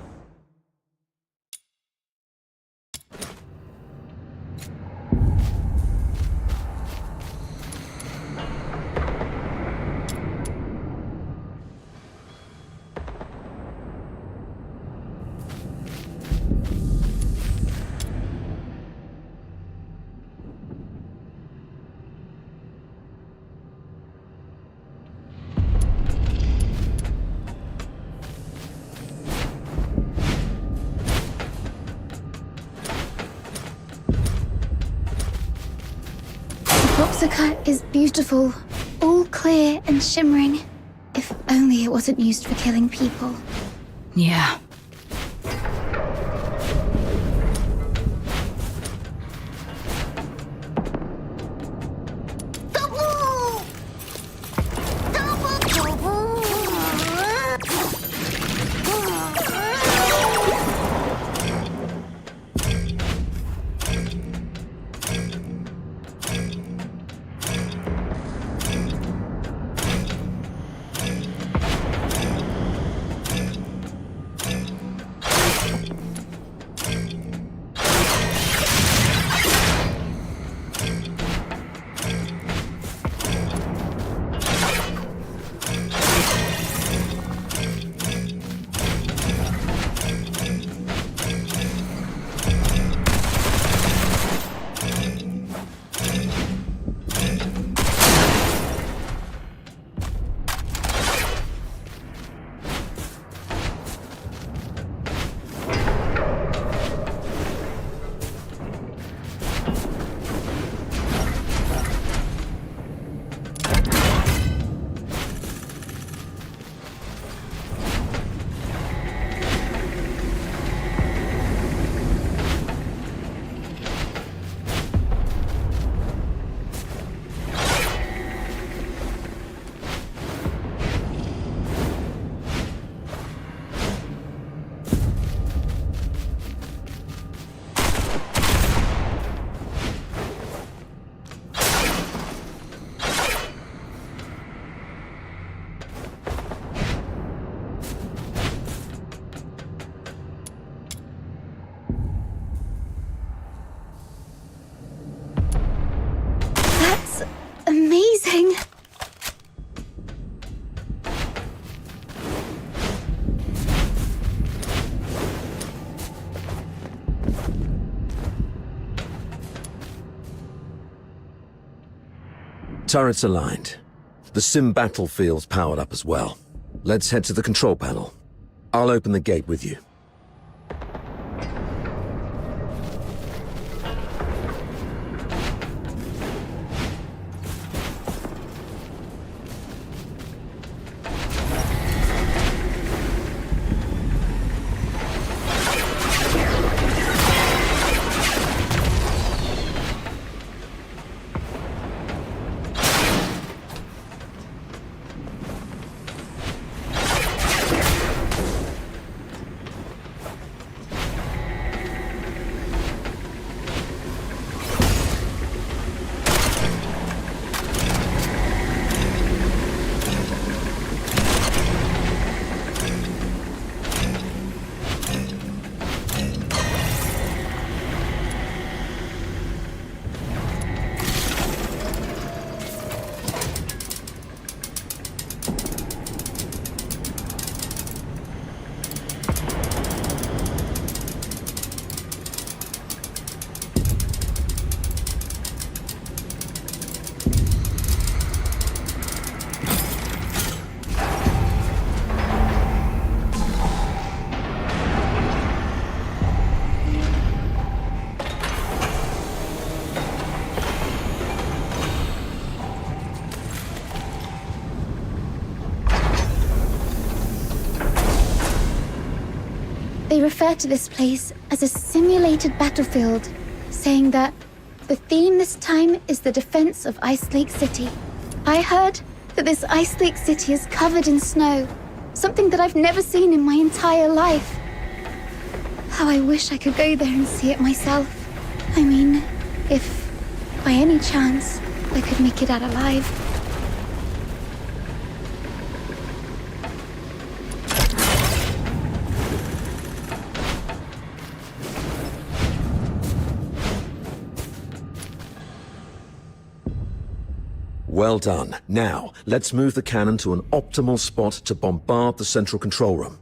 Foxica is beautiful, all clear and shimmering. If only it wasn't used for killing people. Yeah. amazing. Turrets aligned. The sim battlefield's powered up as well. Let's head to the control panel. I'll open the gate with you. They refer to this place as a simulated battlefield, saying that the theme this time is the defense of Ice Lake City. I heard that this Ice Lake City is covered in snow, something that I've never seen in my entire life. How I wish I could go there and see it myself. I mean, if by any chance I could make it out alive. Well done. Now, let's move the cannon to an optimal spot to bombard the central control room.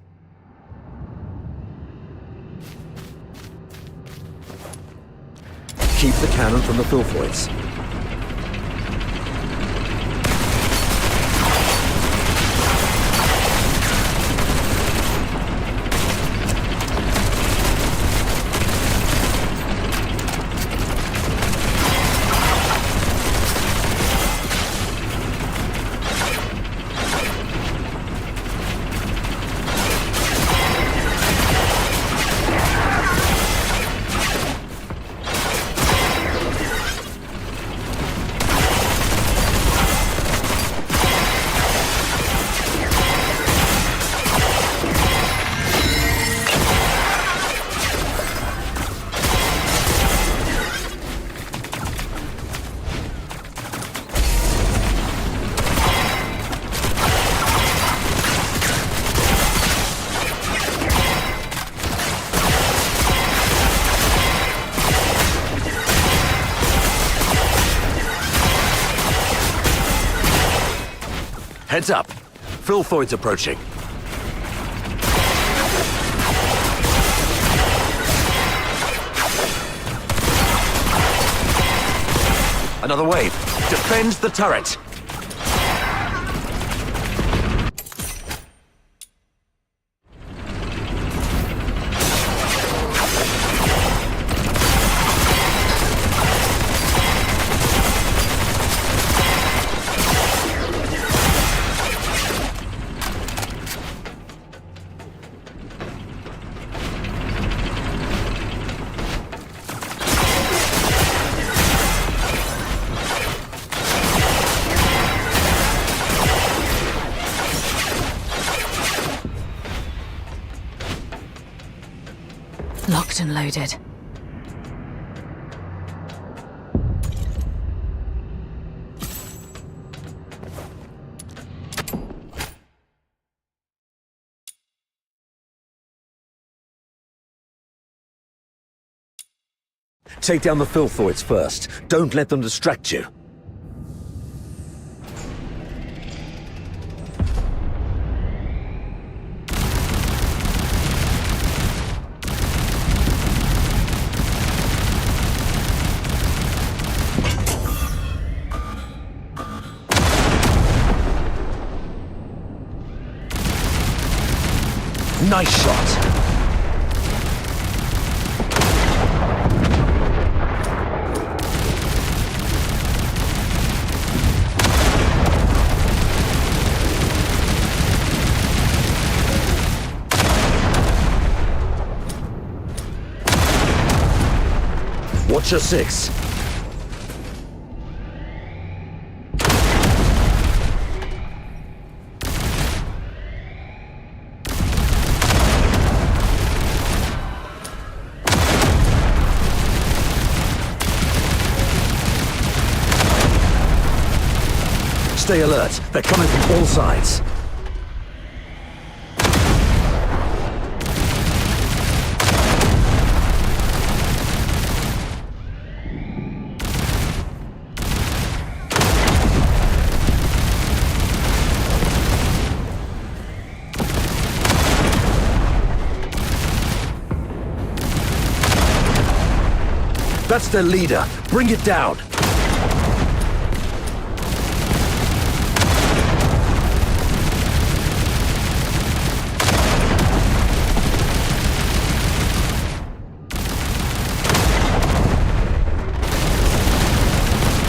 Keep the cannon from the Filthoids. Heads up. Filthoid's approaching. Another wave. Defends the turret. Locked and loaded. Take down the Filthoids first. Don't let them distract you. Nice shot. Watch your six. Stay alert. They're coming from all sides. That's their leader. Bring it down.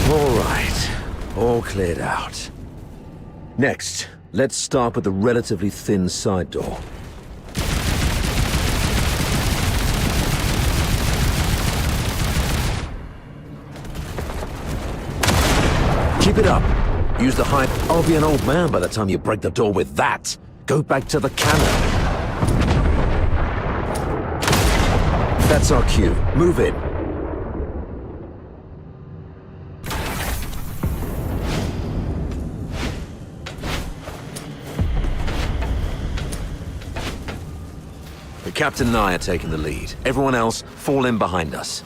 All right. All cleared out. Next, let's start with the relatively thin side door. Keep it up. Use the hype. I'll be an old man by the time you break the door with that. Go back to the cannon. That's our cue. Move in. The captain and I are taking the lead. Everyone else, fall in behind us.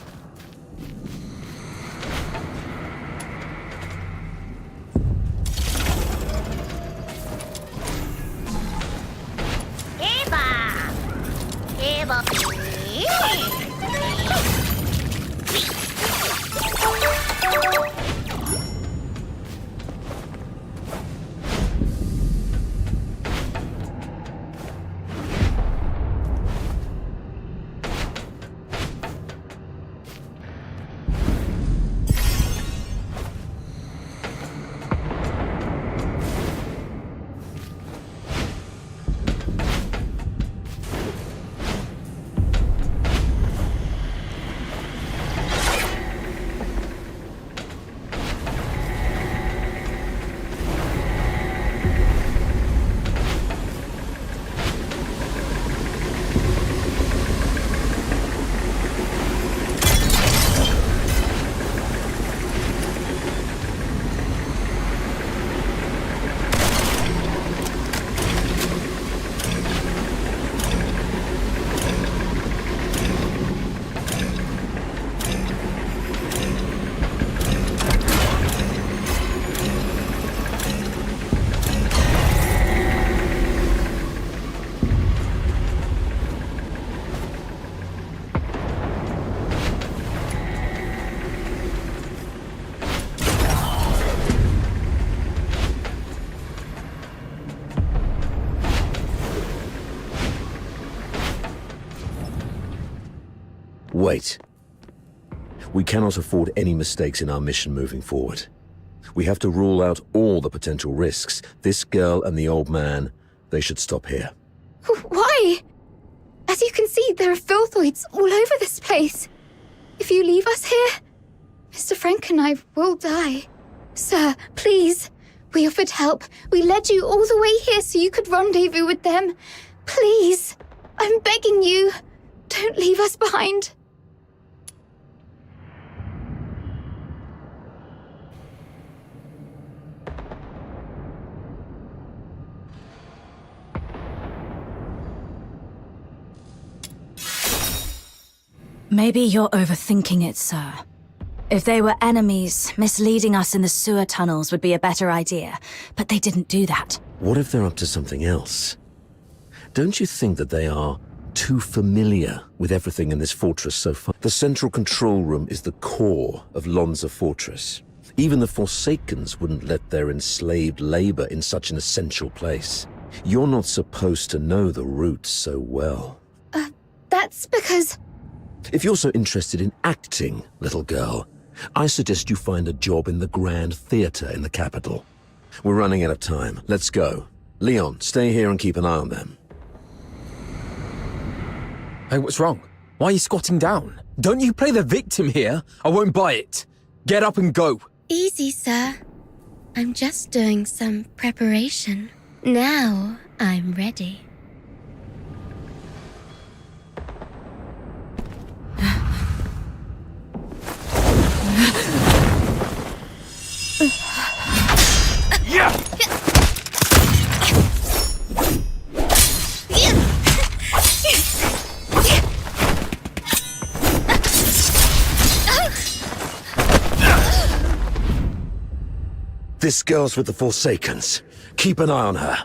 Wait. We cannot afford any mistakes in our mission moving forward. We have to rule out all the potential risks. This girl and the old man, they should stop here. Why? As you can see, there are filthoids all over this place. If you leave us here, Mr. Frank and I will die. Sir, please. We offered help. We led you all the way here so you could rendezvous with them. Please. I'm begging you. Don't leave us behind. Maybe you're overthinking it, sir. If they were enemies, misleading us in the sewer tunnels would be a better idea. But they didn't do that. What if they're up to something else? Don't you think that they are too familiar with everything in this fortress so far? The central control room is the core of Lonza Fortress. Even the Forsakens wouldn't let their enslaved labor in such an essential place. You're not supposed to know the route so well. That's because... If you're so interested in acting, little girl, I suggest you find a job in the Grand Theatre in the capital. We're running out of time. Let's go. Leon, stay here and keep an eye on them. Hey, what's wrong? Why are you squatting down? Don't you play the victim here. I won't buy it. Get up and go. Easy, sir. I'm just doing some preparation. Now I'm ready. Yeah! This girl's with the Forsakens. Keep an eye on her.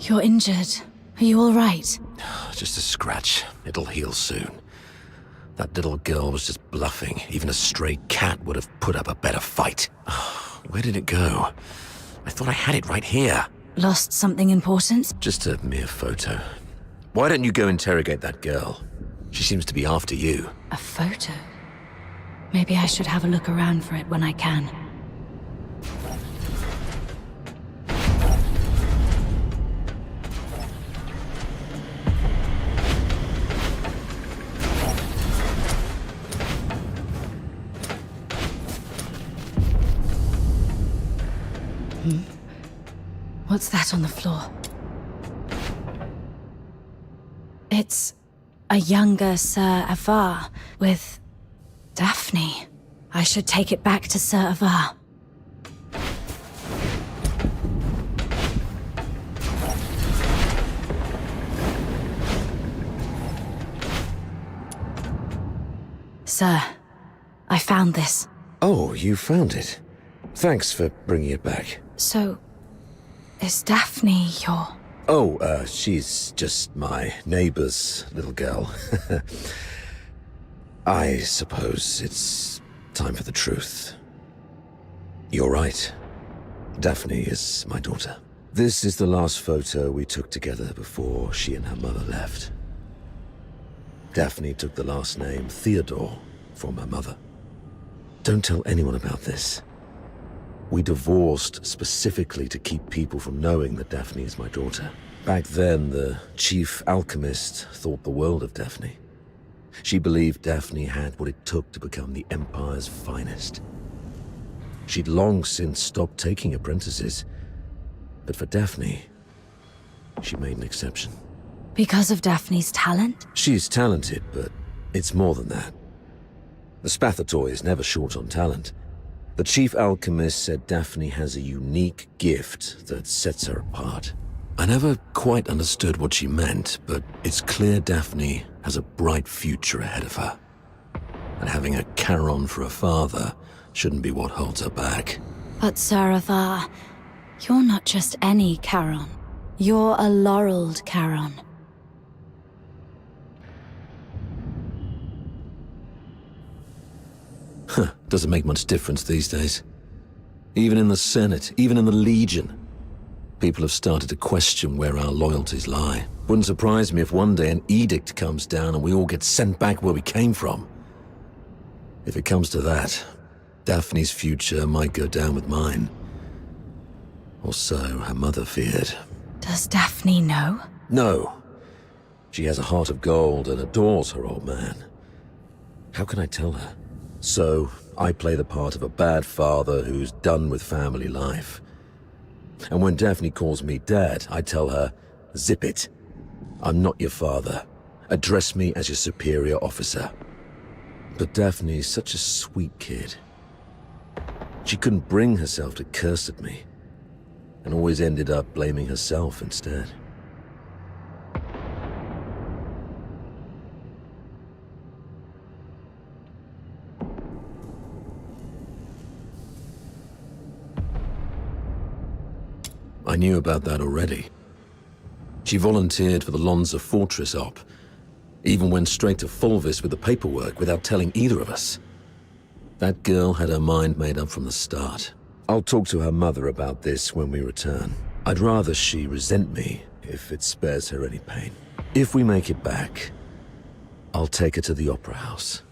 You're injured. Are you all right? Just a scratch. It'll heal soon. That little girl was just bluffing. Even a stray cat would have put up a better fight. Where did it go? I thought I had it right here. Lost something important? Just a mere photo. Why don't you go interrogate that girl? She seems to be after you. A photo? Maybe I should have a look around for it when I can. What's that on the floor? It's a younger Sir Avar with Daphne. I should take it back to Sir Avar. Sir, I found this. Oh, you found it. Thanks for bringing it back. So, is Daphne your... Oh, she's just my neighbor's little girl. I suppose it's time for the truth. You're right. Daphne is my daughter. This is the last photo we took together before she and her mother left. Daphne took the last name Theodore from her mother. Don't tell anyone about this. We divorced specifically to keep people from knowing that Daphne is my daughter. Back then, the chief alchemist thought the world of Daphne. She believed Daphne had what it took to become the Empire's finest. She'd long since stopped taking apprentices, but for Daphne, she made an exception. Because of Daphne's talent? She's talented, but it's more than that. The Spathatoi is never short on talent. The chief alchemist said Daphne has a unique gift that sets her apart. I never quite understood what she meant, but it's clear Daphne has a bright future ahead of her. And having a Charon for a father shouldn't be what holds her back. But Sir Avar, you're not just any Charon. You're a laureled Charon. Huh, doesn't make much difference these days. Even in the Senate, even in the Legion, people have started to question where our loyalties lie. Wouldn't surprise me if one day an edict comes down and we all get sent back where we came from. If it comes to that, Daphne's future might go down with mine. Or so her mother feared. Does Daphne know? No. She has a heart of gold and adores her old man. How can I tell her? So, I play the part of a bad father who's done with family life. And when Daphne calls me Dad, I tell her, zip it. I'm not your father. Address me as your superior officer. But Daphne's such a sweet kid. She couldn't bring herself to curse at me, and always ended up blaming herself instead. I knew about that already. She volunteered for the Lonza Fortress op, even went straight to Fulvis with the paperwork without telling either of us. That girl had her mind made up from the start. I'll talk to her mother about this when we return. I'd rather she resent me if it spares her any pain. If we make it back, I'll take her to the Opera House.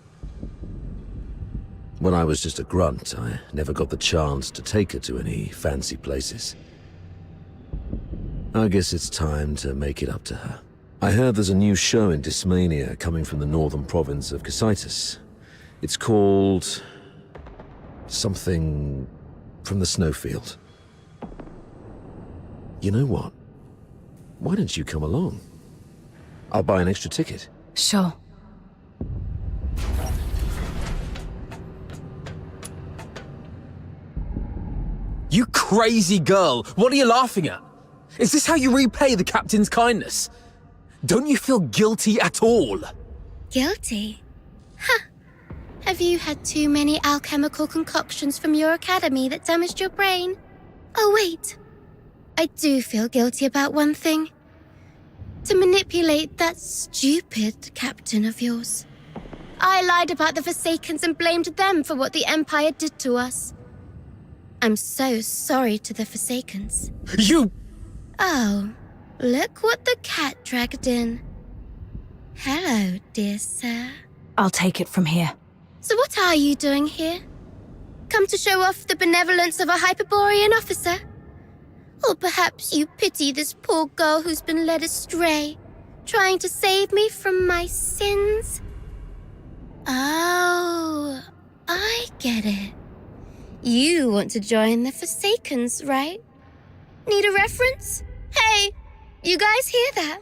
When I was just a grunt, I never got the chance to take her to any fancy places. I guess it's time to make it up to her. I heard there's a new show in Dysmania coming from the northern province of Cocytus. It's called... something from the snowfield. You know what? Why don't you come along? I'll buy an extra ticket. Sure. You crazy girl! What are you laughing at? Is this how you repay the captain's kindness? Don't you feel guilty at all? Guilty? Huh. Have you had too many alchemical concoctions from your academy that damaged your brain? Oh, wait. I do feel guilty about one thing. To manipulate that stupid captain of yours. I lied about the Forsakens and blamed them for what the Empire did to us. I'm so sorry to the Forsakens. You... Oh, look what the cat dragged in. Hello, dear sir. I'll take it from here. So what are you doing here? Come to show off the benevolence of a Hyperborean officer? Or perhaps you pity this poor girl who's been led astray, trying to save me from my sins? Oh, I get it. You want to join the Forsakens, right? Need a reference? Hey, you guys hear that?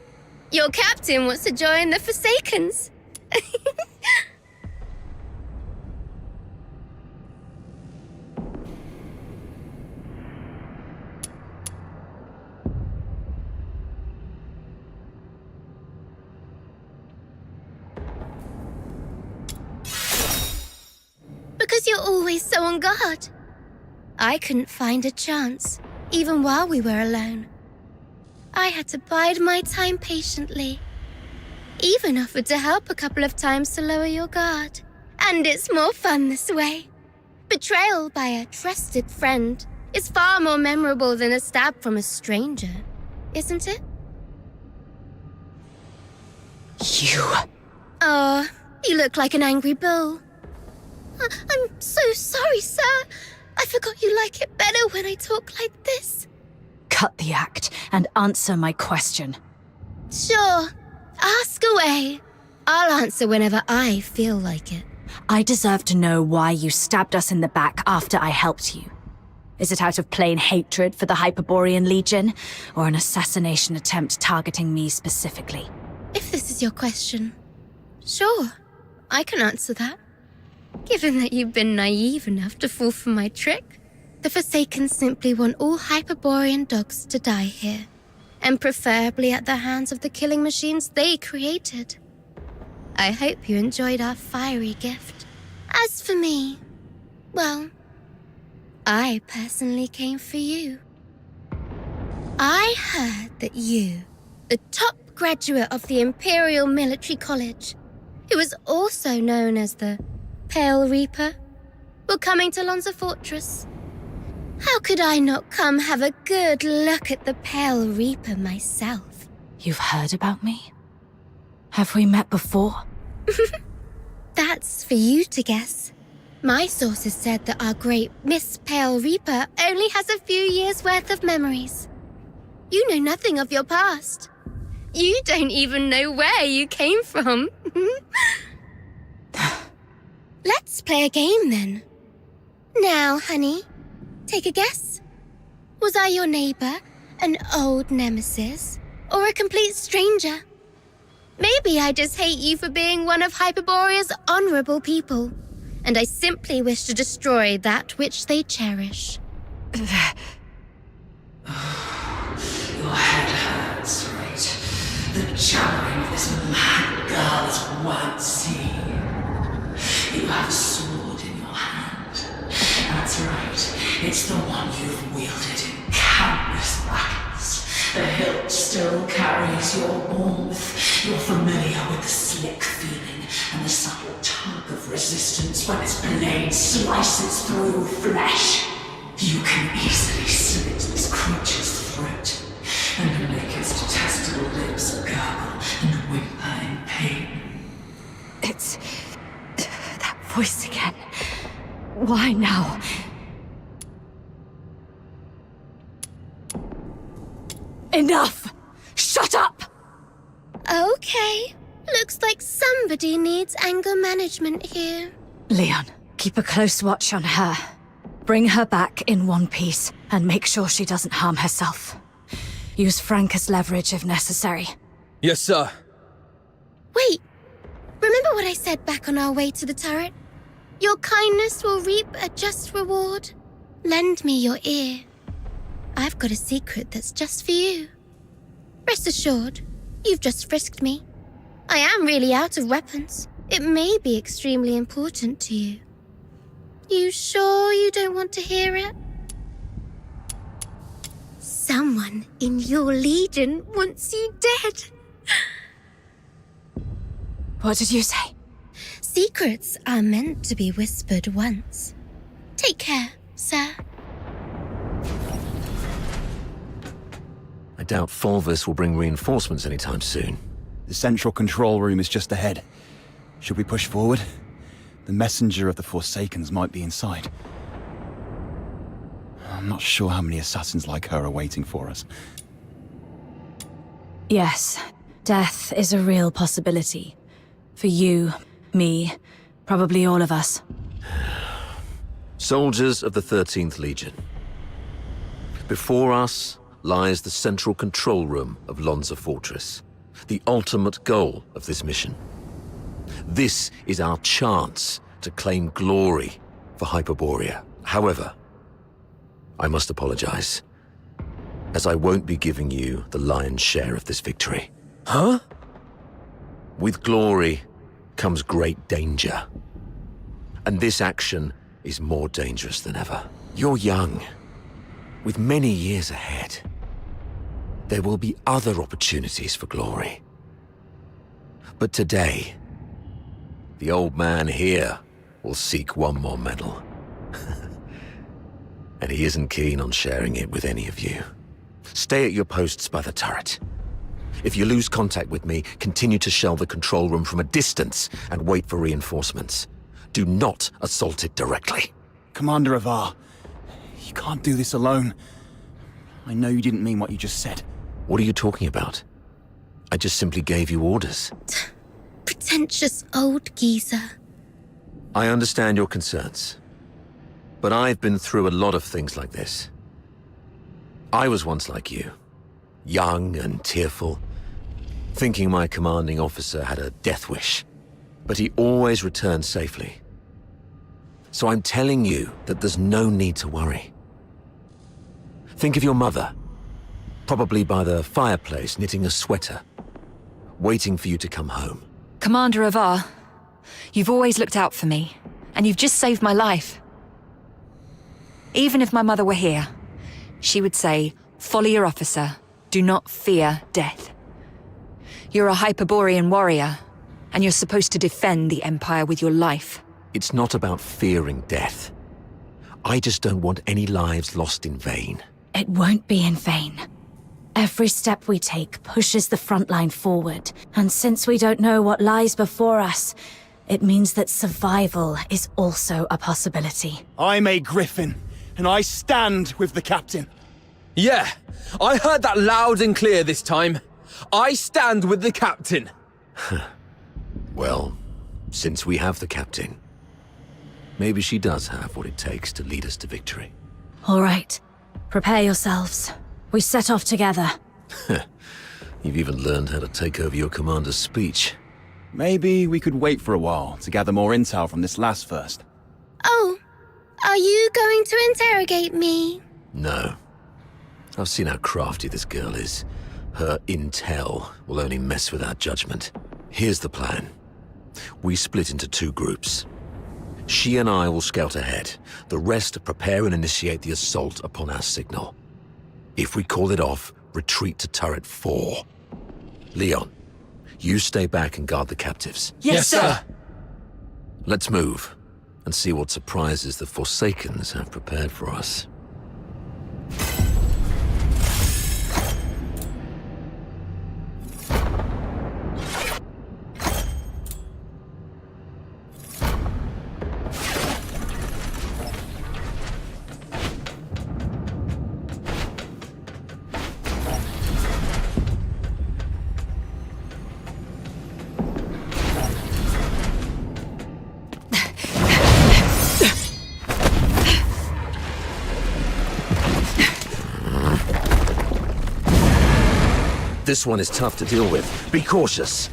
Your captain wants to join the Forsakens. Because you're always so on guard. I couldn't find a chance, even while we were alone. I had to bide my time patiently. Even offered to help a couple of times to lower your guard. And it's more fun this way. Betrayal by a trusted friend is far more memorable than a stab from a stranger, isn't it? You... Oh, you look like an angry bull. I'm so sorry, sir. I forgot you like it better when I talk like this. Cut the act and answer my question. Sure. Ask away. I'll answer whenever I feel like it. I deserve to know why you stabbed us in the back after I helped you. Is it out of plain hatred for the Hyperborean Legion, or an assassination attempt targeting me specifically? If this is your question, sure, I can answer that. Given that you've been naive enough to fall for my trick, the Forsaken simply want all Hyperborean dogs to die here, and preferably at the hands of the killing machines they created. I hope you enjoyed our fiery gift. As for me, well, I personally came for you. I heard that you, the top graduate of the Imperial Military College, who is also known as the Pale Reaper, were coming to Lonza Fortress. How could I not come have a good look at the Pale Reaper myself? You've heard about me? Have we met before? That's for you to guess. My sources said that our great Miss Pale Reaper only has a few years' worth of memories. You know nothing of your past. You don't even know where you came from. Let's play a game then. Now, honey, take a guess. Was I your neighbor, an old nemesis, or a complete stranger? Maybe I just hate you for being one of Hyperborea's honorable people, and I simply wish to destroy that which they cherish. Your head hurts, right? The jabbering of this mad girl is one scene. You have a sword in your hand. That's right. It's the one you've wielded in countless countless battles, the hilt still carries your warmth. You're familiar with the slick feeling and the subtle tug of resistance when its blade slices through flesh. You can easily slit this creature's throat and make its detestable lips gurgle and whimper in pain. It's that voice again. Why now? Enough! Shut up! Okay. Looks like somebody needs anger management here. Leon, keep a close watch on her. Bring her back in one piece and make sure she doesn't harm herself. Use Frank as leverage if necessary. Yes, sir. Wait. Remember what I said back on our way to the turret? Your kindness will reap a just reward. Lend me your ear. I've got a secret that's just for you. Rest assured, you've just frisked me. I am really out of weapons. It may be extremely important to you. You sure you don't want to hear it? Someone in your legion wants you dead. What did you say? Secrets are meant to be whispered once. Take care, sir. I doubt Fulvis will bring reinforcements anytime soon. The central control room is just ahead. Should we push forward? The messenger of the Forsakens might be inside. I'm not sure how many assassins like her are waiting for us. Yes, death is a real possibility. For you, me, probably all of us. Soldiers of the 13th Legion. Before us lies the central control room of Lonza Fortress, the ultimate goal of this mission. This is our chance to claim glory for Hyperborea. However, I must apologize, as I won't be giving you the lion's share of this victory. Huh? With glory comes great danger. And this action is more dangerous than ever. You're young, with many years ahead. There will be other opportunities for glory. But today, the old man here will seek one more medal. And he isn't keen on sharing it with any of you. Stay at your posts by the turret. If you lose contact with me, continue to shell the control room from a distance and wait for reinforcements. Do not assault it directly. Commander Avar, you can't do this alone. I know you didn't mean what you just said. What are you talking about? I just simply gave you orders. Pretentious old geezer. I understand your concerns, but I've been through a lot of things like this. I was once like you, young and tearful, thinking my commanding officer had a death wish, but he always returned safely. So I'm telling you that there's no need to worry. Think of your mother, probably by the fireplace knitting a sweater, waiting for you to come home. Commander Avar, you've always looked out for me, and you've just saved my life. Even if my mother were here, she would say, follow your officer, do not fear death. You're a Hyperborean warrior, and you're supposed to defend the Empire with your life. It's not about fearing death. I just don't want any lives lost in vain. It won't be in vain. Every step we take pushes the front line forward, and since we don't know what lies before us, it means that survival is also a possibility. I'm a Griffin, and I stand with the captain. Yeah, I heard that loud and clear this time. I stand with the captain. Well, since we have the captain, maybe she does have what it takes to lead us to victory. All right, prepare yourselves. We set off together. You've even learned how to take over your commander's speech. Maybe we could wait for a while to gather more intel from this last first. Oh, are you going to interrogate me? No. I've seen how crafty this girl is. Her intel will only mess with our judgment. Here's the plan. We split into two groups. She and I will scout ahead. The rest prepare and initiate the assault upon our signal. If we call it off, retreat to turret 4. Leon, you stay back and guard the captives. Yes, sir. Let's move and see what surprises the Forsakens have prepared for us. This one is tough to deal with. Be cautious.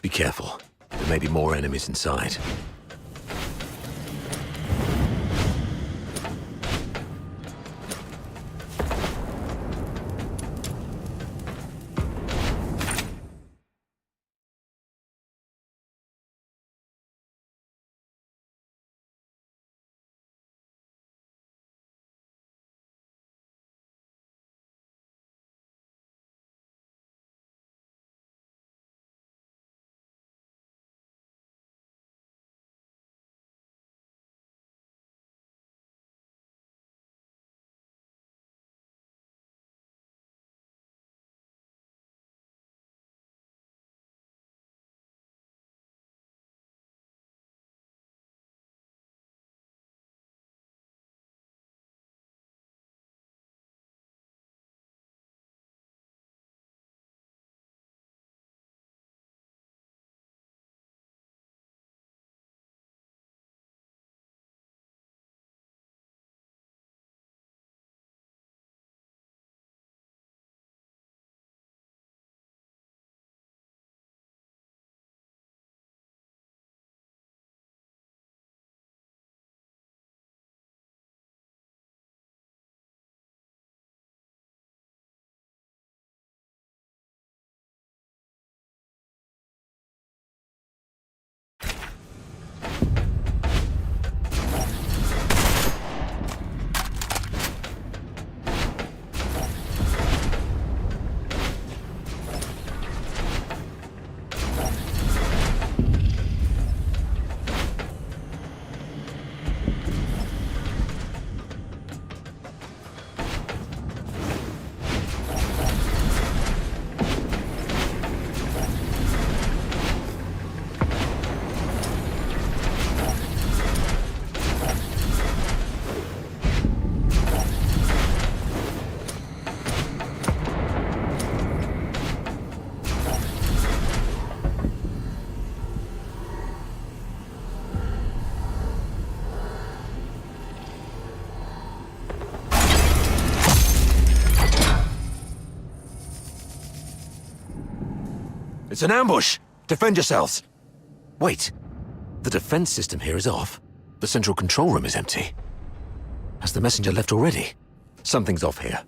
Be careful. There may be more enemies inside. It's an ambush! Defend yourselves! Wait. The defense system here is off. The central control room is empty. Has the messenger left already? Something's off here.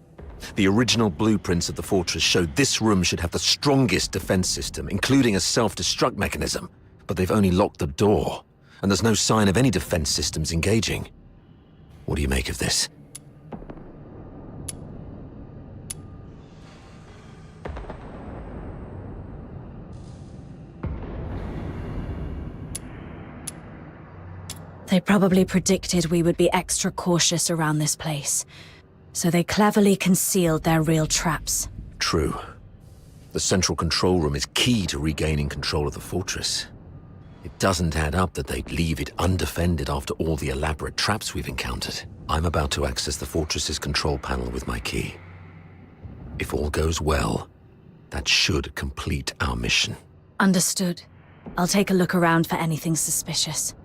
The original blueprints of the fortress showed this room should have the strongest defense system, including a self-destruct mechanism. But they've only locked the door, and there's no sign of any defense systems engaging. What do you make of this? They probably predicted we would be extra cautious around this place. So they cleverly concealed their real traps. True. The central control room is key to regaining control of the fortress. It doesn't add up that they'd leave it undefended after all the elaborate traps we've encountered. I'm about to access the fortress's control panel with my key. If all goes well, that should complete our mission. Understood. I'll take a look around for anything suspicious.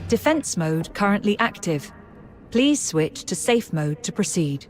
Defense mode currently active. Please switch to safe mode to proceed.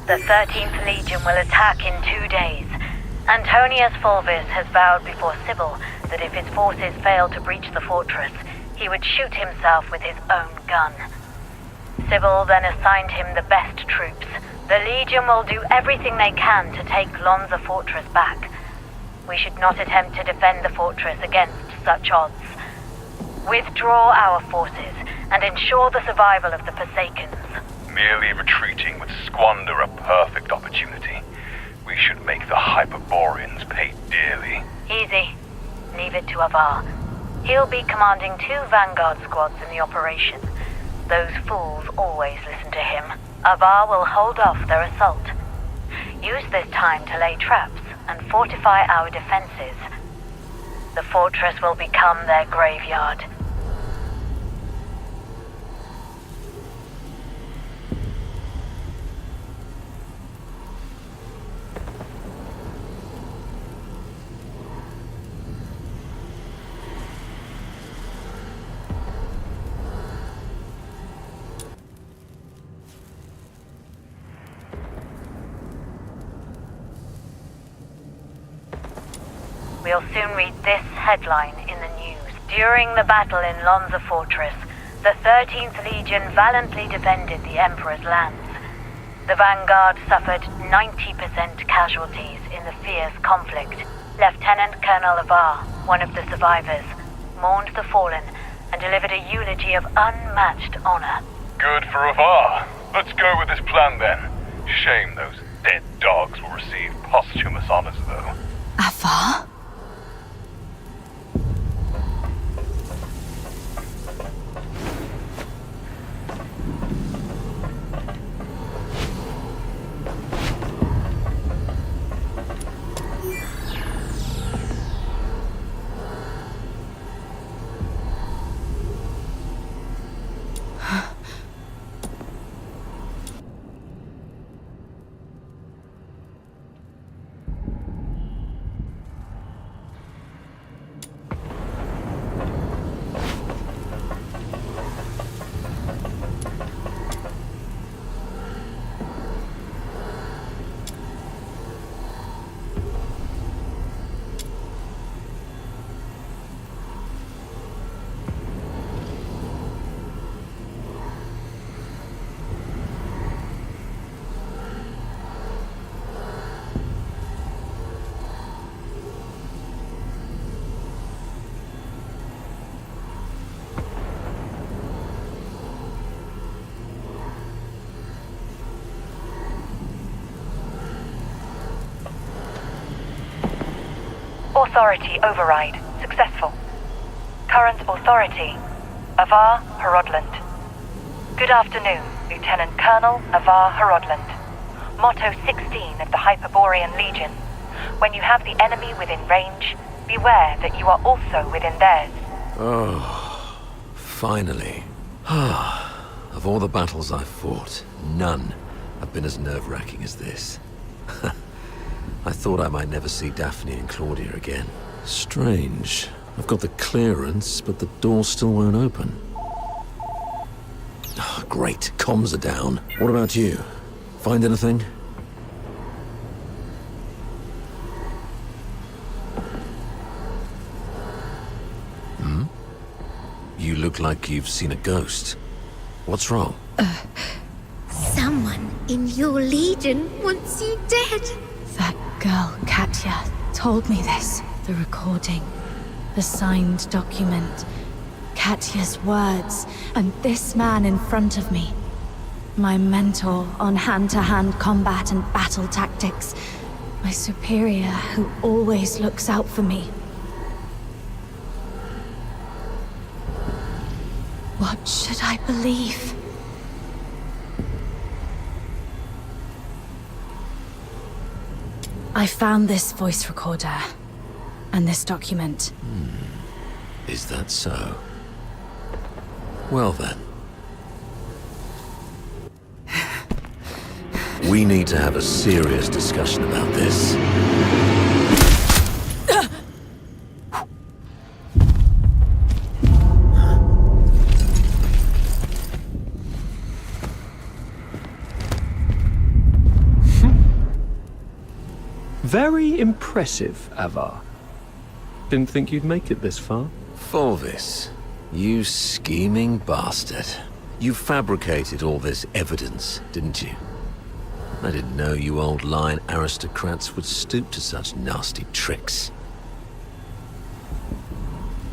The 13th Legion will attack in 2 days. Antonius Fulvis has vowed before Sybil that if his forces fail to breach the fortress, he would shoot himself with his own gun. Sybil then assigned him the best troops. The Legion will do everything they can to take Lonza Fortress back. We should not attempt to defend the fortress against such odds. Withdraw our forces and ensure the survival of the Forsakens. Merely retreating would squander a perfect opportunity. We should make the Hyperboreans pay dearly. Easy. Leave it to Avar. He'll be commanding 2 Vanguard squads in the operation. Those fools always listen to him. Avar will hold off their assault. Use this time to lay traps and fortify our defenses. The fortress will become their graveyard. We'll soon read this headline in the news. During the battle in Lonza Fortress, the 13th Legion valiantly defended the Emperor's lands. The Vanguard suffered 90% casualties in the fierce conflict. Lieutenant Colonel Avar, one of the survivors, mourned the fallen and delivered a eulogy of unmatched honor. Good for Avar. Let's go with this plan then. Shame those dead dogs will receive posthumous honors though. Avar? Authority override successful. Current authority, Avar Harodland. Good afternoon, Lieutenant Colonel Avar Harodland. Motto 16 of the Hyperborean Legion. When you have the enemy within range, beware that you are also within theirs. Oh, finally. Of all the battles I've fought, none have been as nerve-wracking as this. I thought I might never see Daphne and Claudia again. Strange. I've got the clearance, but the door still won't open. Oh, great, comms are down. What about you? Find anything? You look like you've seen a ghost. What's wrong? Someone in your legion wants you dead. That girl, Katya, told me this. The recording. The signed document. Katya's words. And this man in front of me. My mentor on hand-to-hand combat and battle tactics. My superior who always looks out for me. What should I believe? I found this voice recorder and this document. Is that so? Well then. We need to have a serious discussion about this. Very impressive, Avar. Didn't think you'd make it this far. Fulvis, you scheming bastard. You fabricated all this evidence, didn't you? I didn't know you old lying aristocrats would stoop to such nasty tricks.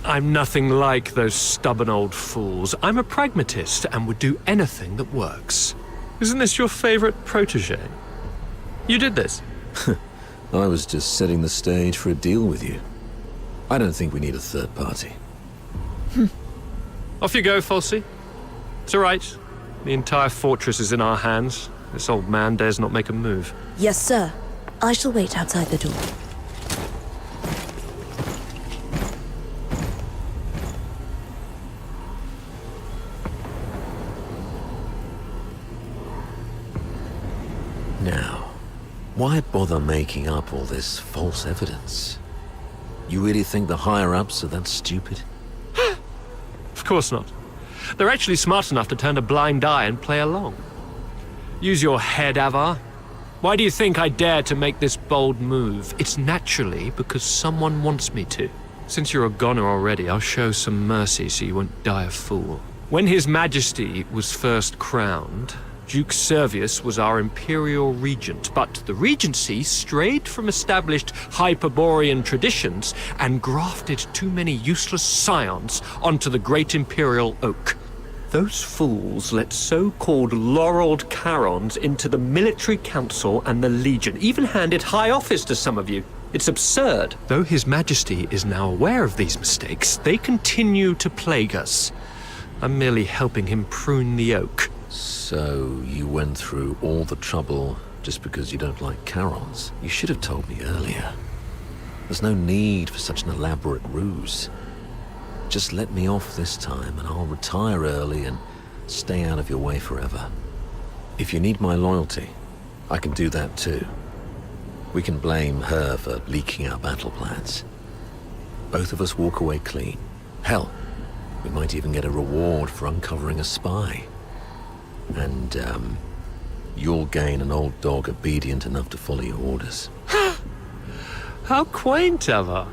I'm nothing like those stubborn old fools. I'm a pragmatist and would do anything that works. Isn't this your favorite protege? You did this. I was just setting the stage for a deal with you. I don't think we need a third party. Off you go, Falsey. It's all right. The entire fortress is in our hands. This old man dares not make a move. Yes, sir. I shall wait outside the door. Now, why bother making up all this false evidence? You really think the higher-ups are that stupid? Of course not. They're actually smart enough to turn a blind eye and play along. Use your head, Avar. Why do you think I dare to make this bold move? It's naturally because someone wants me to. Since you're a goner already, I'll show some mercy so you won't die a fool. When His Majesty was first crowned, Duke Servius was our imperial regent, but the regency strayed from established Hyperborean traditions and grafted too many useless scions onto the great imperial oak. Those fools let so-called laureled Charons into the military council and the legion, even handed high office to some of you. It's absurd. Though His Majesty is now aware of these mistakes, they continue to plague us. I'm merely helping him prune the oak. So, you went through all the trouble just because you don't like Charons? You should have told me earlier. There's no need for such an elaborate ruse. Just let me off this time and I'll retire early and stay out of your way forever. If you need my loyalty, I can do that too. We can blame her for leaking our battle plans. Both of us walk away clean. Hell, we might even get a reward for uncovering a spy. And, you'll gain an old dog obedient enough to follow your orders. How quaint, Avar.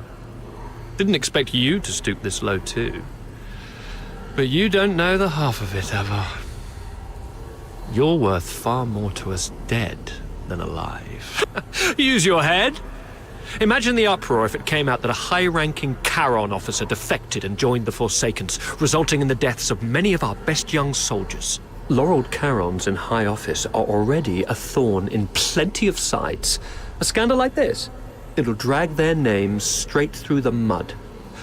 Didn't expect you to stoop this low too. But you don't know the half of it, Avar. You're worth far more to us dead than alive. Use your head. Imagine the uproar if it came out that a high-ranking Charon officer defected and joined the Forsakens, resulting in the deaths of many of our best young soldiers. Laureled Charons in high office are already a thorn in plenty of sides. A scandal like this, it'll drag their names straight through the mud.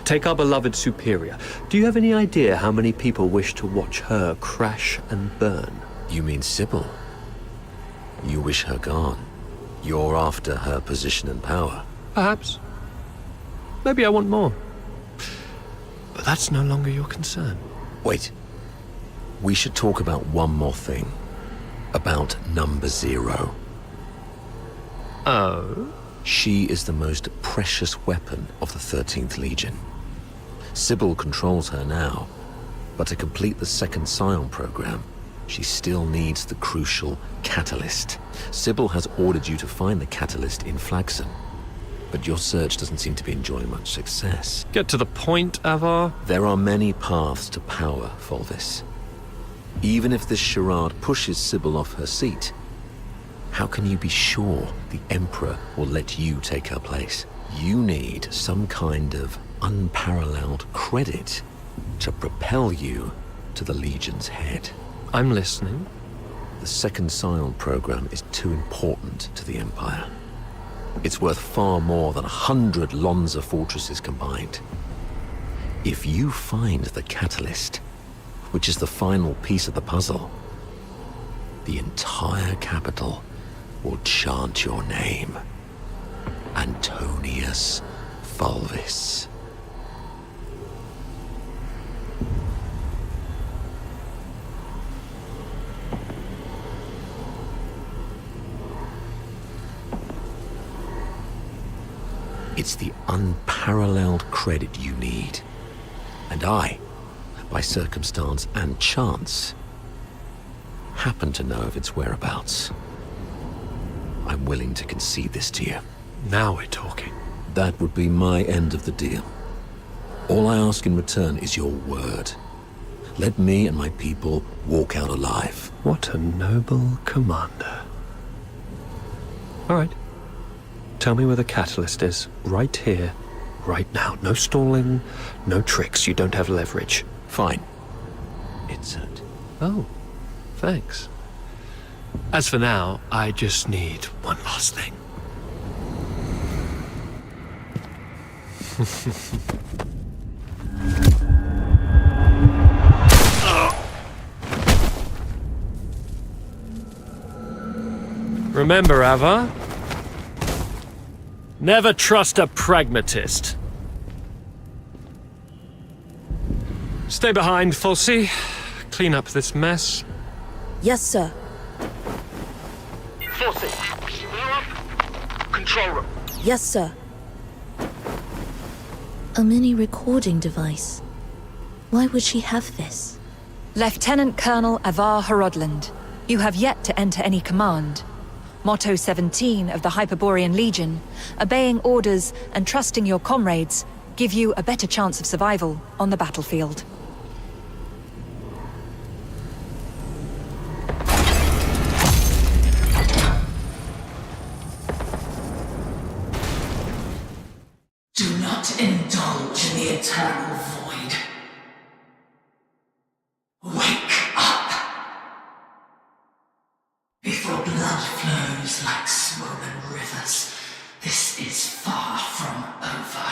Take our beloved superior. Do you have any idea how many people wish to watch her crash and burn? You mean Sybil? You wish her gone? You're after her position and power? Perhaps. Maybe I want more. But that's no longer your concern. Wait. We should talk about one more thing. about number 0. Oh? She is the most precious weapon of the 13th Legion. Sybil controls her now, but to complete the second Scion program, she still needs the crucial catalyst. Sybil has ordered you to find the catalyst in Flagson, but your search doesn't seem to be enjoying much success. Get to the point, Avar. There are many paths to power, Fulvis. Even if this charade pushes Sybil off her seat, how can you be sure the Emperor will let you take her place? You need some kind of unparalleled credit to propel you to the Legion's head. I'm listening. The second Scion program is too important to the Empire. It's worth far more than 100 Lonza fortresses combined. If you find the catalyst, which is the final piece of the puzzle, the entire capital will chant your name. Antonius Fulvis. It's the unparalleled credit you need. And I, by circumstance and chance, happen to know of its whereabouts. I'm willing to concede this to you. Now we're talking. That would be my end of the deal. All I ask in return is your word. Let me and my people walk out alive. What a noble commander. All right. Tell me where the catalyst is. Right here, right now. No stalling, no tricks. You don't have leverage. Fine. It's Oh, thanks. As for now, I just need one last thing. Remember, Ava? Never trust a pragmatist. Stay behind, Fulci. Clean up this mess. Yes, sir. Fulci, control room. Yes, sir. A mini recording device. Why would she have this? Lieutenant Colonel Avar Horodland, you have yet to enter any command. Motto 17 of the Hyperborean Legion, obeying orders and trusting your comrades give you a better chance of survival on the battlefield. Do not indulge in the eternal void. Wake up! Before blood flows like swollen rivers, this is far from over.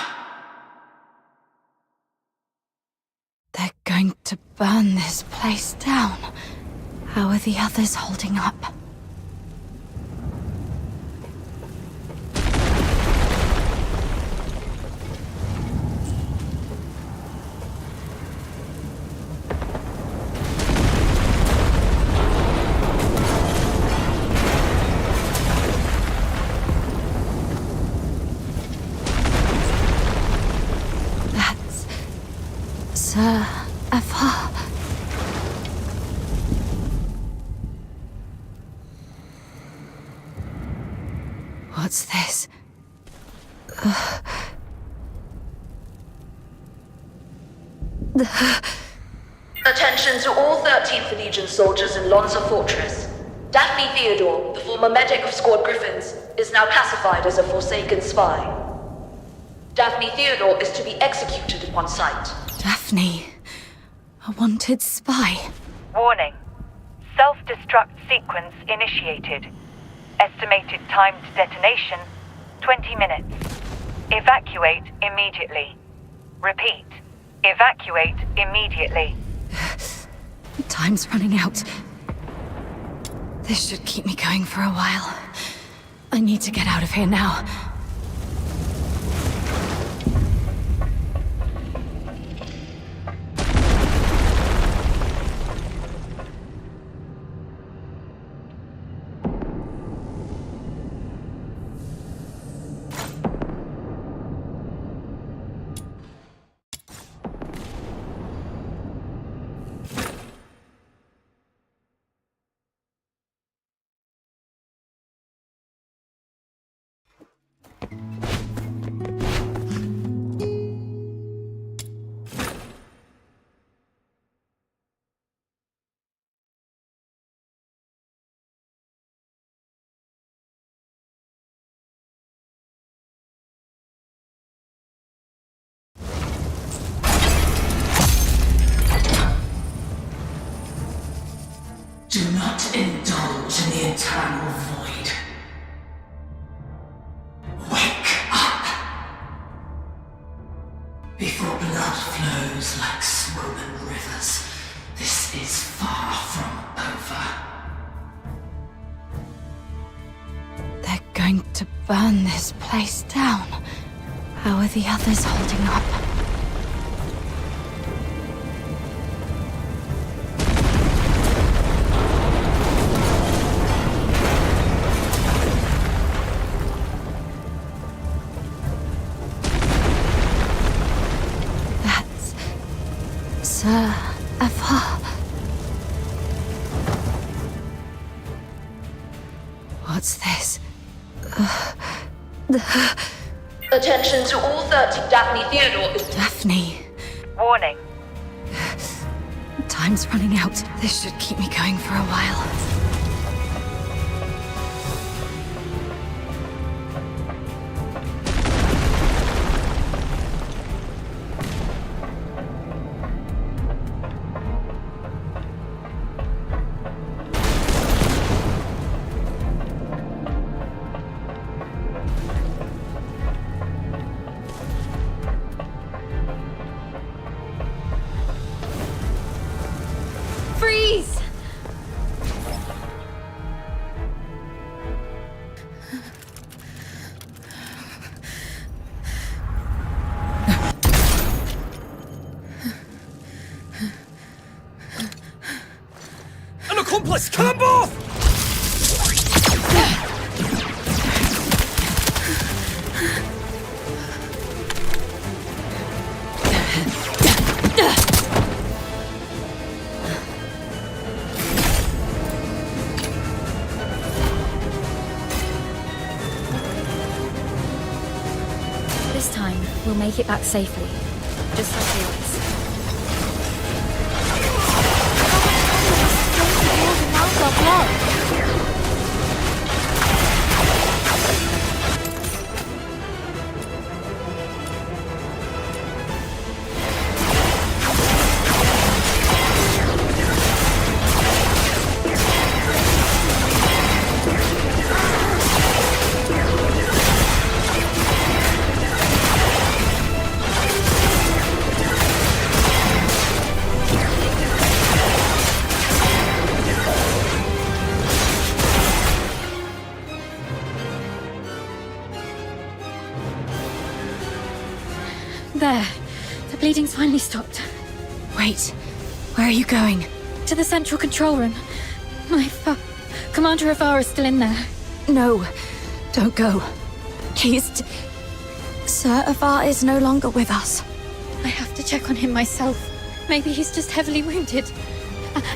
They're going to burn this place down. How are the others holding up? Sir Avar. What's this? Attention to all 13th Legion soldiers in Lonza Fortress. Daphne Theodore, the former medic of Squad Griffins, is now classified as a Forsaken spy. Daphne Theodore is to be executed upon sight. Daphne, a wanted spy. Warning. Self-destruct sequence initiated. Estimated time to detonation, 20 minutes. Evacuate immediately. Repeat. Evacuate immediately. Time's running out. This should keep me going for a while. I need to get out of here now. Do not indulge in the eternal void. Wake up! Before blood flows like swollen rivers, this is far from over. They're going to burn this place down. How are the others holding up? That's Sir Afar. What's this? Attention to all 30 Daphne Theodore. Daphne. Warning. Time's running out. This should keep me going for a while. Freeze! An accomplice! Kill them both! This time, we'll make it back safely. Just like always. There. The bleeding's finally stopped. Wait. Where are you going? To the central control room. Commander Afar is still in there. No. Don't go. Sir Afar is no longer with us. I have to check on him myself. Maybe he's just heavily wounded.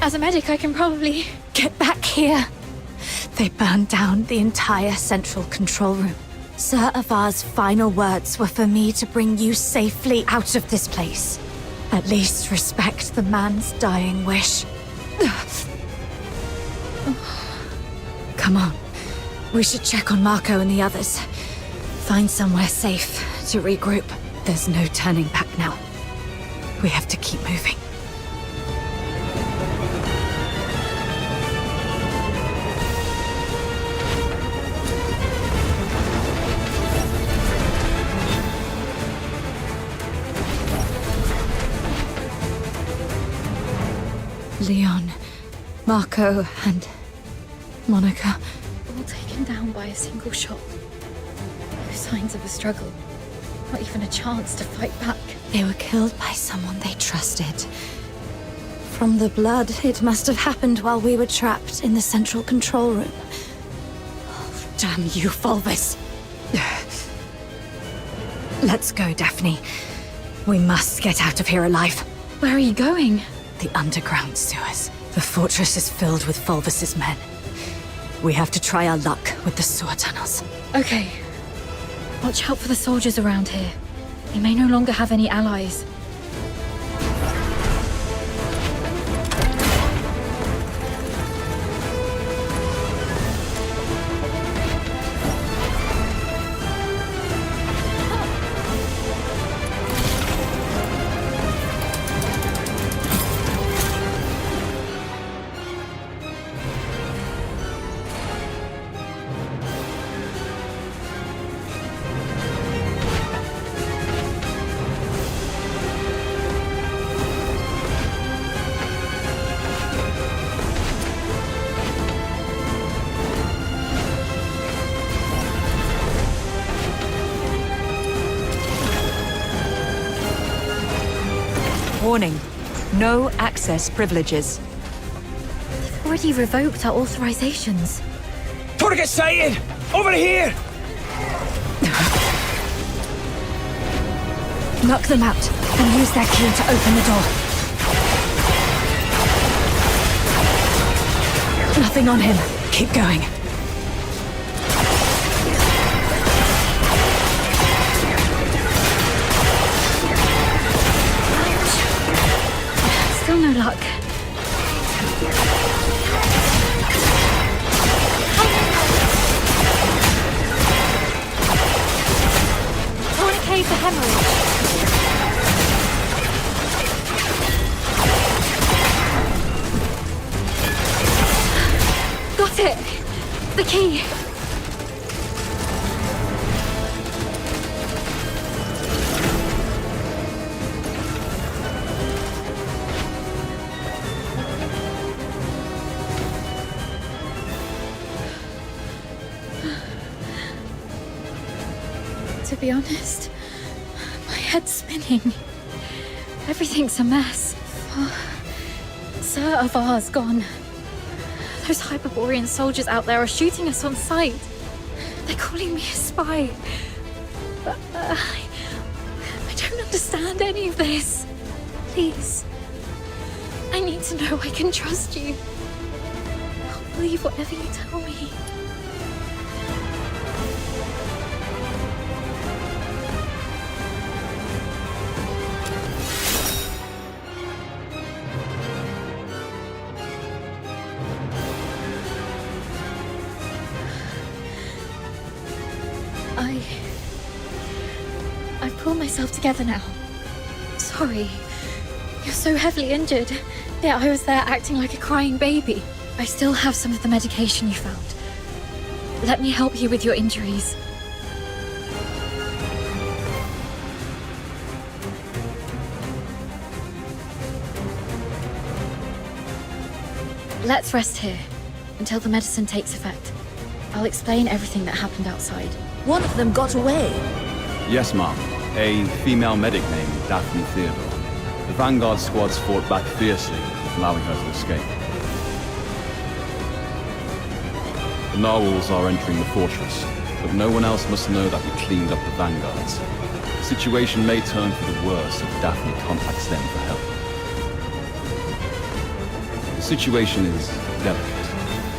As a medic, I can probably... Get back here. They burned down the entire central control room. Sir Avar's final words were for me to bring you safely out of this place. At least respect the man's dying wish. Come on. We should check on Marco and the others. Find somewhere safe to regroup. There's no turning back now. We have to keep moving. Leon, Marco, and Monica. All taken down by a single shot. No signs of a struggle. Not even a chance to fight back. They were killed by someone they trusted. From the blood, it must have happened while we were trapped in the central control room. Oh, damn you, Fulvus. Let's go, Daphne. We must get out of here alive. Where are you going? The underground sewers. The fortress is filled with Fulvus's men. We have to try our luck with the sewer tunnels. Okay. Watch out for the soldiers around here. They may no longer have any allies. Warning. No access privileges. They've already revoked our authorizations. Target sighted! Over here! Knock them out, and use their key to open the door. Nothing on him. Keep going. Still no luck. Tourniquet for hemorrhage. Got it! The key! To be honest, my head's spinning. Everything's a mess. Sir Avar's gone. Those Hyperborean soldiers out there are shooting us on sight. They're calling me a spy. But I don't understand any of this. Please. I need to know I can trust you. I'll believe whatever you tell me. I've pulled myself together now. Sorry. You're so heavily injured. Yeah, I was there acting like a crying baby. I still have some of the medication you found. Let me help you with your injuries. Let's rest here until the medicine takes effect. I'll explain everything that happened outside. One of them got away. Yes, ma'am. A female medic named Daphne Theodore. The Vanguard squads fought back fiercely, allowing her to escape. The Narwhals are entering the fortress, but no one else must know that we cleaned up the Vanguards. The situation may turn for the worse if Daphne contacts them for help. The situation is delicate.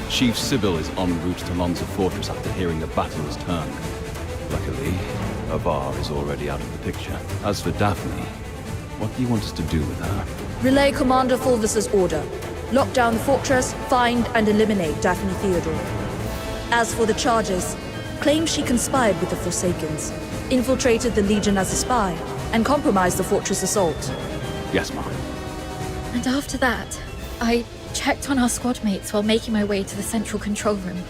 Chief Sybil is en route to Lonza Fortress after hearing the battle has turned. Luckily, Avar is already out of the picture. As for Daphne, what do you want us to do with her? Relay Commander Fulvis's order. Lock down the fortress, find and eliminate Daphne Theodore. As for the charges, claim she conspired with the Forsakens, infiltrated the Legion as a spy, and compromised the fortress assault. Yes, ma'am. And after that, I checked on our squad mates while making my way to the central control room.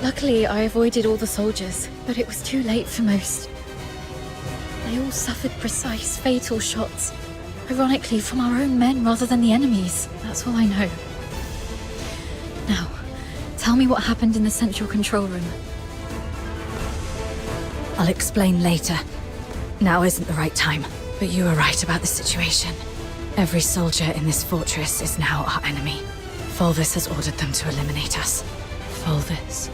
Luckily, I avoided all the soldiers, but it was too late for most. They all suffered precise, fatal shots. Ironically, from our own men rather than the enemy's. That's all I know. Now, tell me what happened in the central control room. I'll explain later. Now isn't the right time. But you were right about the situation. Every soldier in this fortress is now our enemy. Fulvis has ordered them to eliminate us. Fulvis?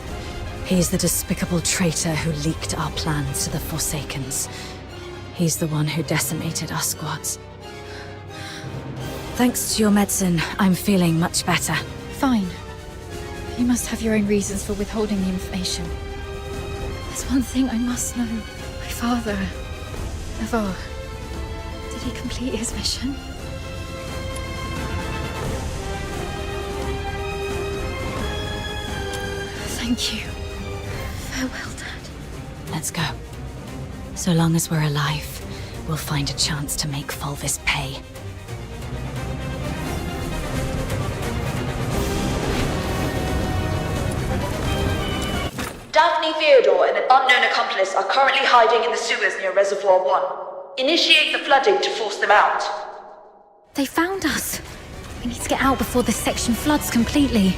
He's the despicable traitor who leaked our plans to the Forsakens. He's the one who decimated our squads. Thanks to your medicine, I'm feeling much better. Fine. You must have your own reasons for withholding the information. There's one thing I must know. My father, Avar, did he complete his mission? Thank you. Farewell, Dad. Let's go. So long as we're alive, we'll find a chance to make Fulvis pay. Daphne Theodore and an unknown accomplice are currently hiding in the sewers near Reservoir 1. Initiate the flooding to force them out. They found us. We need to get out before this section floods completely.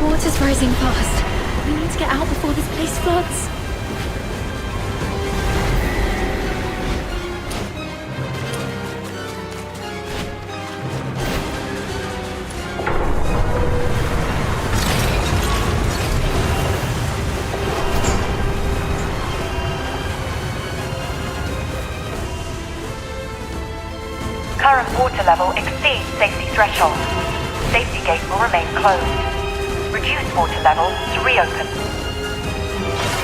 water's rising fast. We need to get out before this place floods. Current water level exceeds safety threshold. Safety gate will remain closed. Reduce water level to reopen.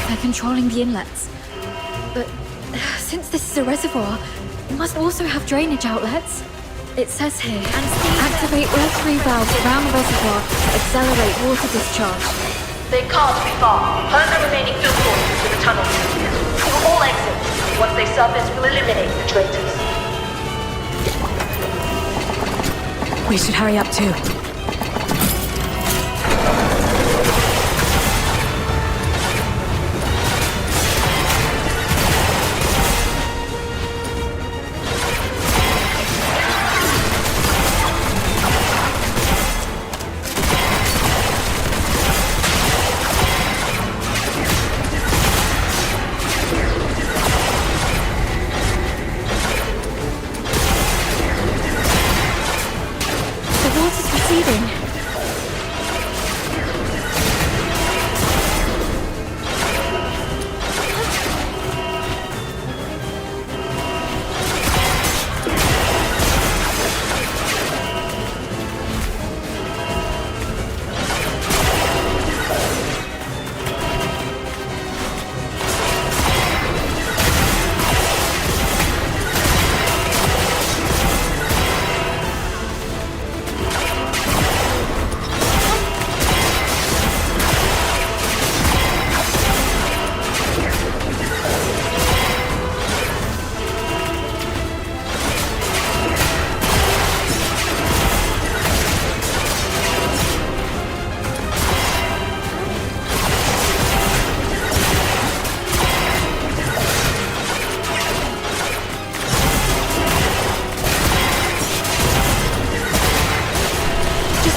They're controlling the inlets. But since this is a reservoir, it must also have drainage outlets. It says here, activate all 3 valves around the reservoir to accelerate water discharge. They can't be far. Herd the remaining field forces to the tunnel. We will all exit. Once they surface, we'll eliminate the traitors. We should hurry up too.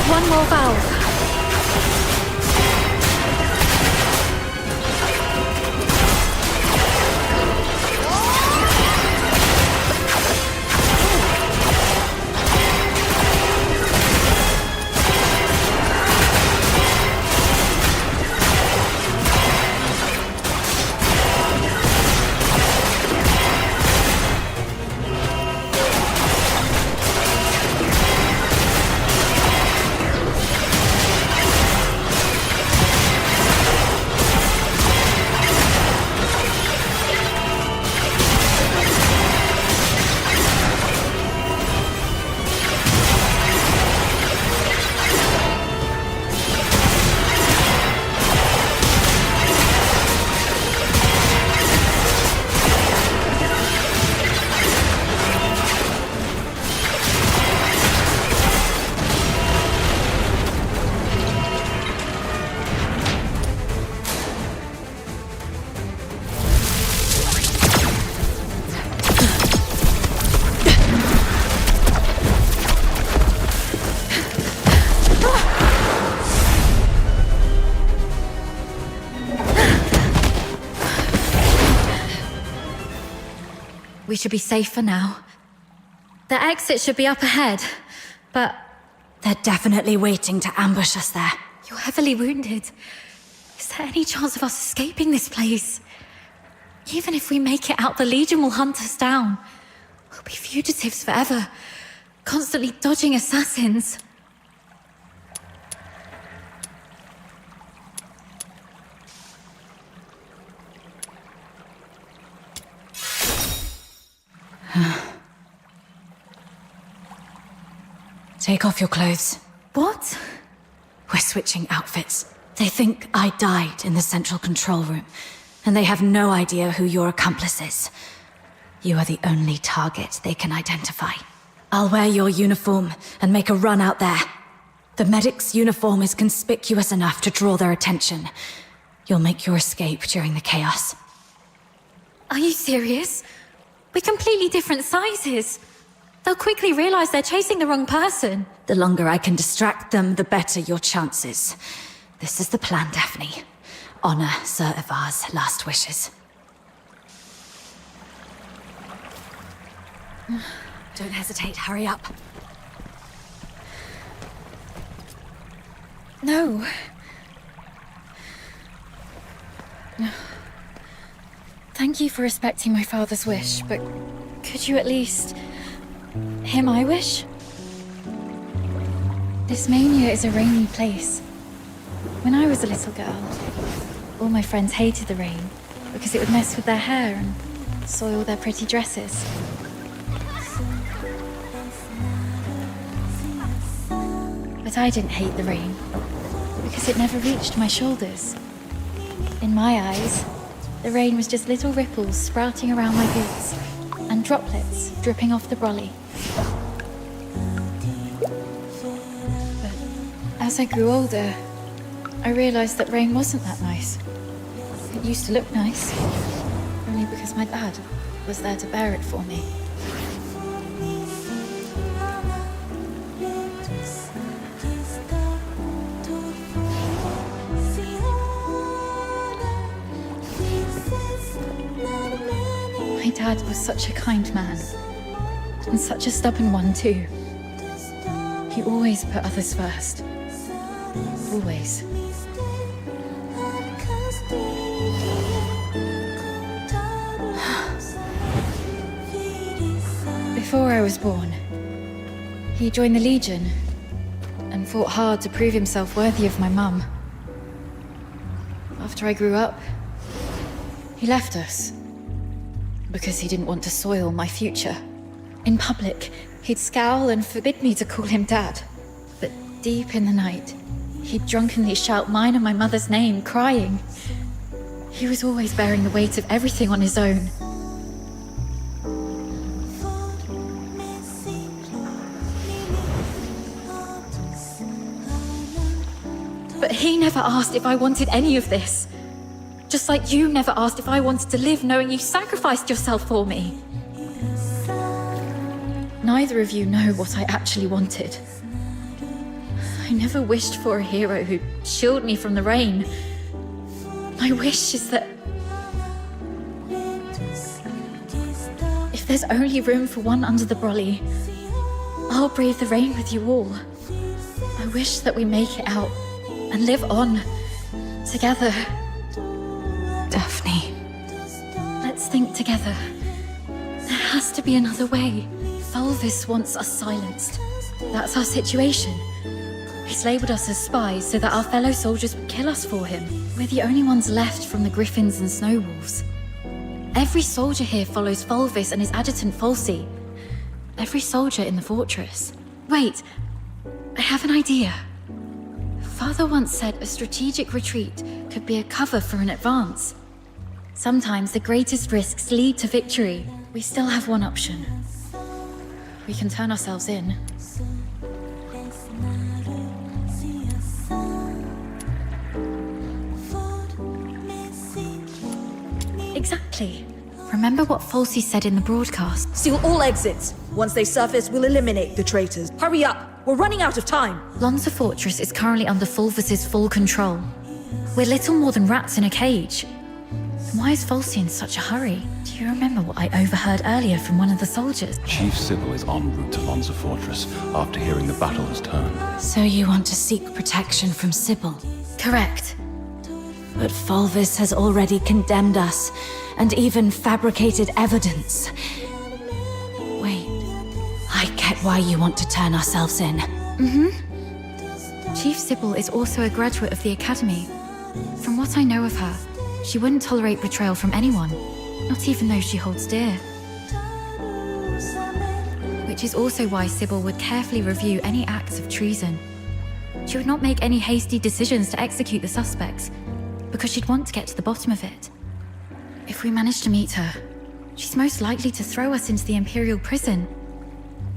One more valve. We should be safe for now. The exit should be up ahead, but... They're definitely waiting to ambush us there. You're heavily wounded. Is there any chance of us escaping this place? Even if we make it out, the Legion will hunt us down. We'll be fugitives forever, constantly dodging assassins. Take off your clothes. What? We're switching outfits. They think I died in the central control room, and they have no idea who your accomplice is. You are the only target they can identify. I'll wear your uniform and make a run out there. The medic's uniform is conspicuous enough to draw their attention. You'll make your escape during the chaos. Are you serious? We're completely different sizes. They'll quickly realize they're chasing the wrong person. The longer I can distract them, the better your chances. This is the plan, Daphne. Honor Sir Ivar's last wishes. Don't hesitate, hurry up. No. Thank you for respecting my father's wish, but could you at least hear my wish? This mania is a rainy place. When I was a little girl, all my friends hated the rain because it would mess with their hair and soil their pretty dresses. But I didn't hate the rain because it never reached my shoulders. In my eyes, the rain was just little ripples sprouting around my boots and droplets dripping off the brolly. But as I grew older, I realized that rain wasn't that nice. It used to look nice, only because my dad was there to bear it for me. My dad was such a kind man, and such a stubborn one too. He always put others first. Always. Before I was born, he joined the Legion and fought hard to prove himself worthy of my mum. After I grew up, he left us because he didn't want to soil my future. In public, he'd scowl and forbid me to call him Dad. But deep in the night, he'd drunkenly shout mine and my mother's name, crying. He was always bearing the weight of everything on his own. But he never asked if I wanted any of this. Just like you never asked if I wanted to live knowing you sacrificed yourself for me. Neither of you know what I actually wanted. I never wished for a hero who'd shield me from the rain. My wish is that if there's only room for one under the brolly, I'll brave the rain with you all. I wish that we make it out and live on together. Daphne. Let's think together. There has to be another way. Fulvis wants us silenced. That's our situation. He's labelled us as spies so that our fellow soldiers would kill us for him. We're the only ones left from the Griffins and Snow Wolves. Every soldier here follows Fulvis and his adjutant Falsey. Every soldier in the fortress. Wait, I have an idea. Father once said a strategic retreat could be a cover for an advance. Sometimes the greatest risks lead to victory. We still have one option. We can turn ourselves in. Exactly. Remember what Falsey said in the broadcast? Seal all exits. Once they surface, we'll eliminate the traitors. Hurry up! We're running out of time! Lonza Fortress is currently under Fulvis's full control. We're little more than rats in a cage. Why is Falsey in such a hurry? Do you remember what I overheard earlier from one of the soldiers? Chief Sybil is en route to Lonza Fortress after hearing the battle has turned. So you want to seek protection from Sybil? Correct. But Fulvis has already condemned us, and even fabricated evidence. Wait, I get why you want to turn ourselves in. Mm-hmm. Chief Sybil is also a graduate of the Academy. From what I know of her, she wouldn't tolerate betrayal from anyone, not even those she holds dear. Which is also why Sybil would carefully review any acts of treason. She would not make any hasty decisions to execute the suspects, because she'd want to get to the bottom of it. If we manage to meet her, she's most likely to throw us into the Imperial prison.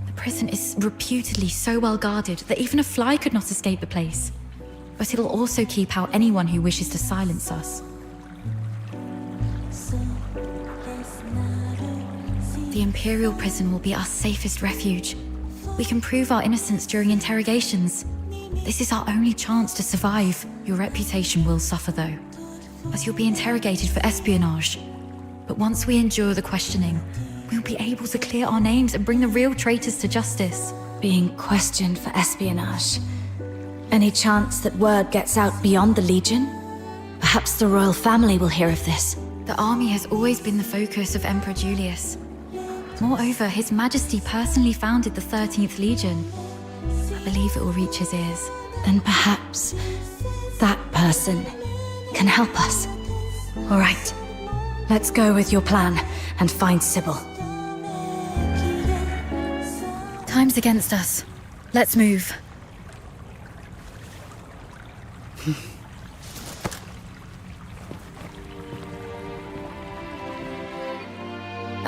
The prison is reputedly so well guarded that even a fly could not escape the place. But it'll also keep out anyone who wishes to silence us. The Imperial prison will be our safest refuge. We can prove our innocence during interrogations. This is our only chance to survive. Your reputation will suffer, though, as you'll be interrogated for espionage. But once we endure the questioning, we'll be able to clear our names and bring the real traitors to justice. Being questioned for espionage. Any chance that word gets out beyond the Legion? Perhaps the royal family will hear of this. The army has always been the focus of Emperor Julius. Moreover, His Majesty personally founded the 13th Legion. I believe it will reach his ears. Then perhaps that person can help us. All right, let's go with your plan and find Sybil. Time's against us. Let's move.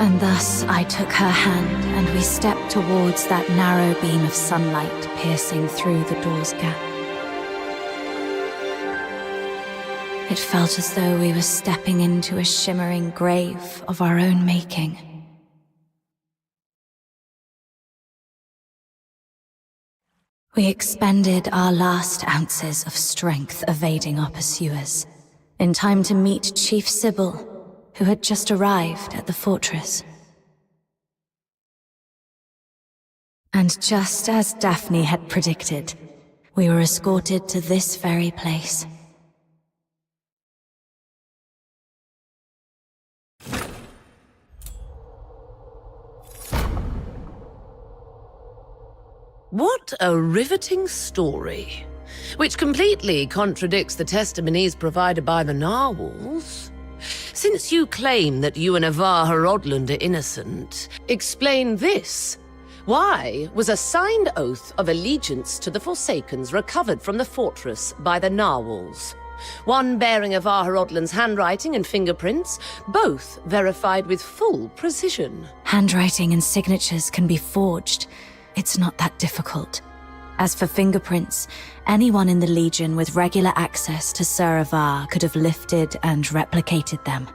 And thus I took her hand, and we stepped towards that narrow beam of sunlight piercing through the door's gap. It felt as though we were stepping into a shimmering grave of our own making. We expended our last ounces of strength evading our pursuers, in time to meet Chief Sybil, who had just arrived at the fortress. And just as Daphne had predicted, we were escorted to this very place. What a riveting story, which completely contradicts the testimonies provided by the narwhals. Since you claim that you and Avar Horodland are innocent, explain this. Why was a signed oath of allegiance to the Forsakens recovered from the fortress by the narwhals? One bearing Avar Horodland's handwriting and fingerprints, both verified with full precision. Handwriting and signatures can be forged. It's not that difficult. As for fingerprints, anyone in the Legion with regular access to Sir Avar could have lifted and replicated them.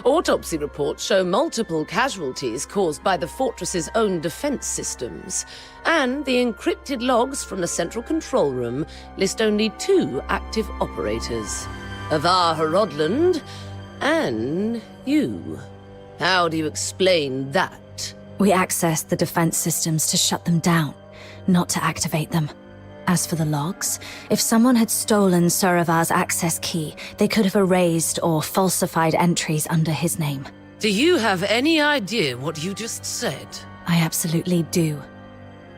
Autopsy reports show multiple casualties caused by the fortress's own defense systems, and the encrypted logs from the central control room list only 2 active operators, Avar Horodland and you. How do you explain that? We accessed the defense systems to shut them down, not to activate them. As for the logs, if someone had stolen Sir Avar's access key, they could have erased or falsified entries under his name. Do you have any idea what you just said? I absolutely do.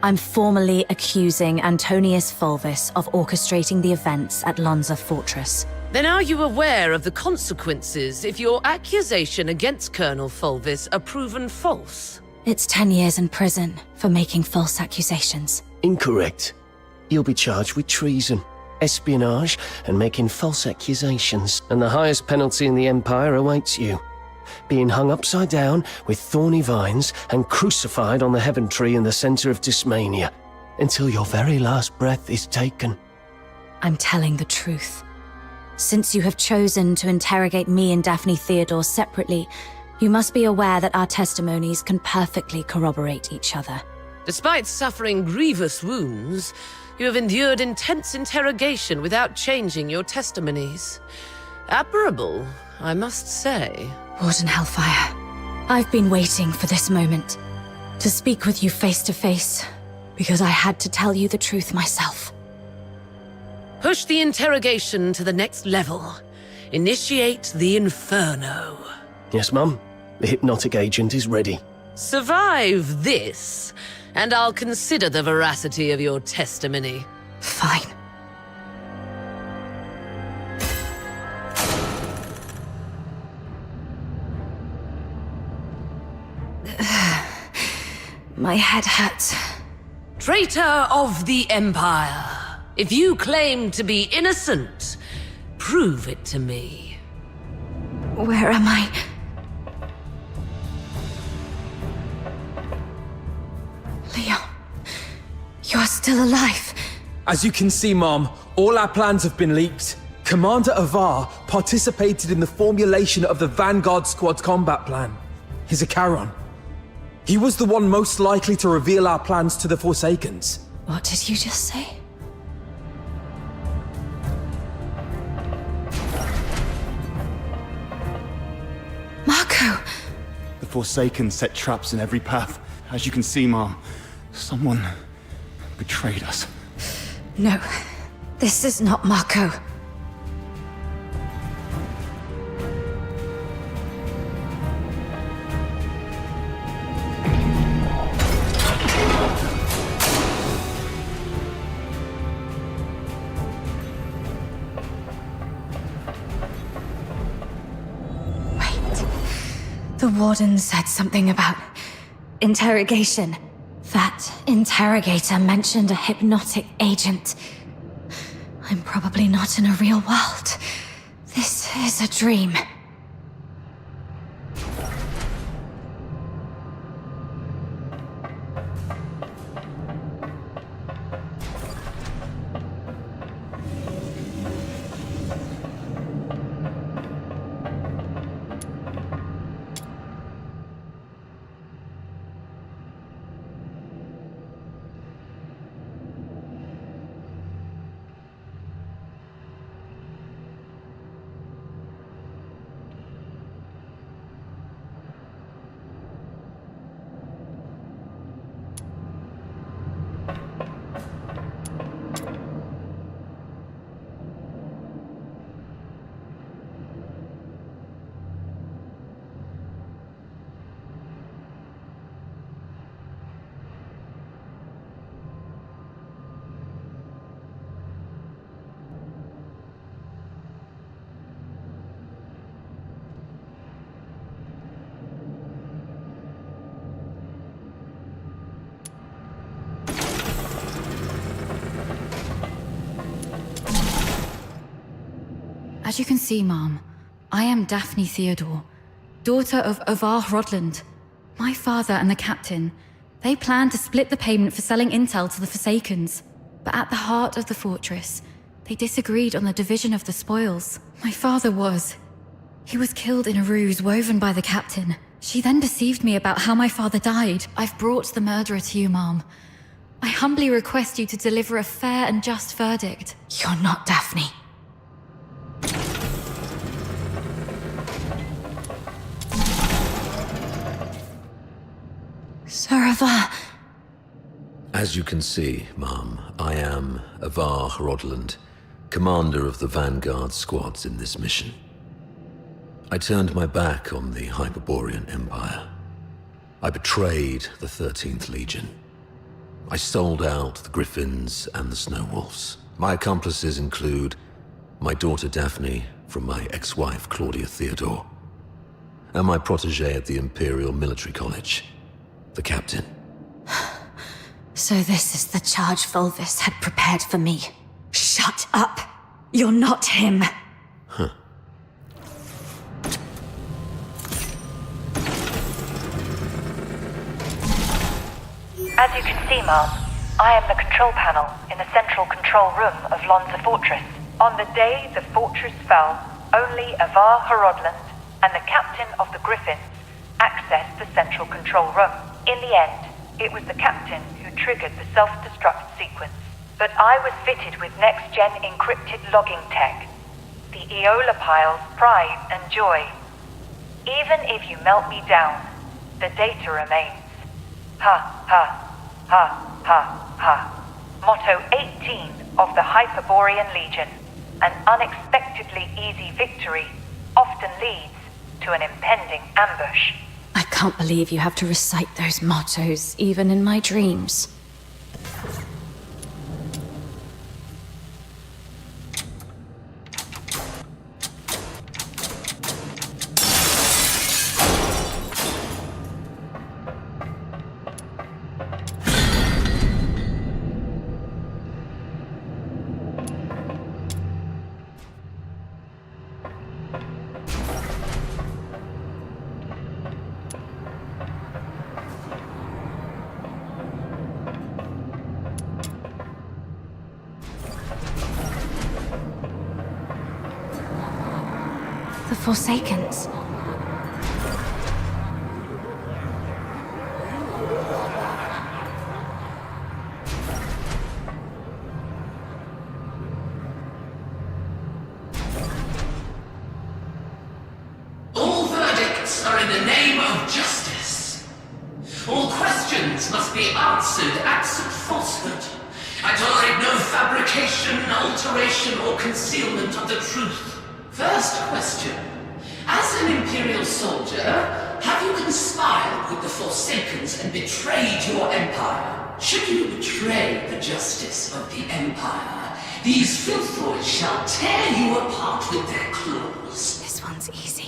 I'm formally accusing Antonius Fulvis of orchestrating the events at Lonza Fortress. Then are you aware of the consequences if your accusation against Colonel Fulvis are proven false? It's 10 years in prison for making false accusations. Incorrect. You'll be charged with treason, espionage, and making false accusations. And the highest penalty in the Empire awaits you. Being hung upside down with thorny vines and crucified on the heaven tree in the center of Dysmania until your very last breath is taken. I'm telling the truth. Since you have chosen to interrogate me and Daphne Theodore separately, you must be aware that our testimonies can perfectly corroborate each other. Despite suffering grievous wounds, you have endured intense interrogation without changing your testimonies. Admirable, I must say. Warden Hellfire, I've been waiting for this moment. To speak with you face to face, because I had to tell you the truth myself. Push the interrogation to the next level. Initiate the Inferno. Yes, Mum. The hypnotic agent is ready. Survive this, and I'll consider the veracity of your testimony. Fine. My head hurts. Traitor of the Empire, if you claim to be innocent, prove it to me. Where am I? Leon, you're still alive. As you can see, Mom, all our plans have been leaked. Commander Avar participated in the formulation of the Vanguard Squad's combat plan. He's a Charon. He was the one most likely to reveal our plans to the Forsakens. What did you just say? Marco! The Forsaken set traps in every path. As you can see, Mom, someone betrayed us. No, this is not Marco. The warden said something about interrogation. That interrogator mentioned a hypnotic agent. I'm probably not in a real world. This is a dream. As you can see, Mom, I am Daphne Theodore, daughter of Ovar Rodland. My father and the captain, they planned to split the payment for selling intel to the Forsakens. But at the heart of the fortress, they disagreed on the division of the spoils. My father he was killed in a ruse woven by the captain. She then deceived me about how my father died. I've brought the murderer to you, Mom. I humbly request you to deliver a fair and just verdict. You're not Daphne. Sir Avar. As you can see, Mom, I am Avar Rodland, commander of the Vanguard squads in this mission. I turned my back on the Hyperborean Empire. I betrayed the 13th Legion. I sold out the Griffins and the Snow Wolves. My accomplices include my daughter Daphne from my ex-wife Claudia Theodore, and my protege at the Imperial Military College, the captain. So this is the charge Fulvis had prepared for me. Shut up! You're not him! Huh. As you can see, Mom, I am the control panel in the central control room of Lonza Fortress. On the day the fortress fell, only Avar Rodland and the captain of the Griffins accessed the central control room. In the end, it was the captain who triggered the self-destruct sequence. But I was fitted with next-gen encrypted logging tech, the Eola Pile's pride and joy. Even if you melt me down, the data remains. Ha, ha, ha, ha, ha. Motto 18 of the Hyperborean Legion. An unexpectedly easy victory often leads to an impending ambush. I can't believe you have to recite those mottos, even in my dreams. The Forsakens. the name of justice. All questions must be answered absent falsehood. I tolerate no fabrication, alteration, or concealment of the truth. First question. As an Imperial soldier, have you conspired with the Forsakens and betrayed your empire? Should you betray the justice of the empire, these filthroids shall tear you apart with their claws. This one's easy.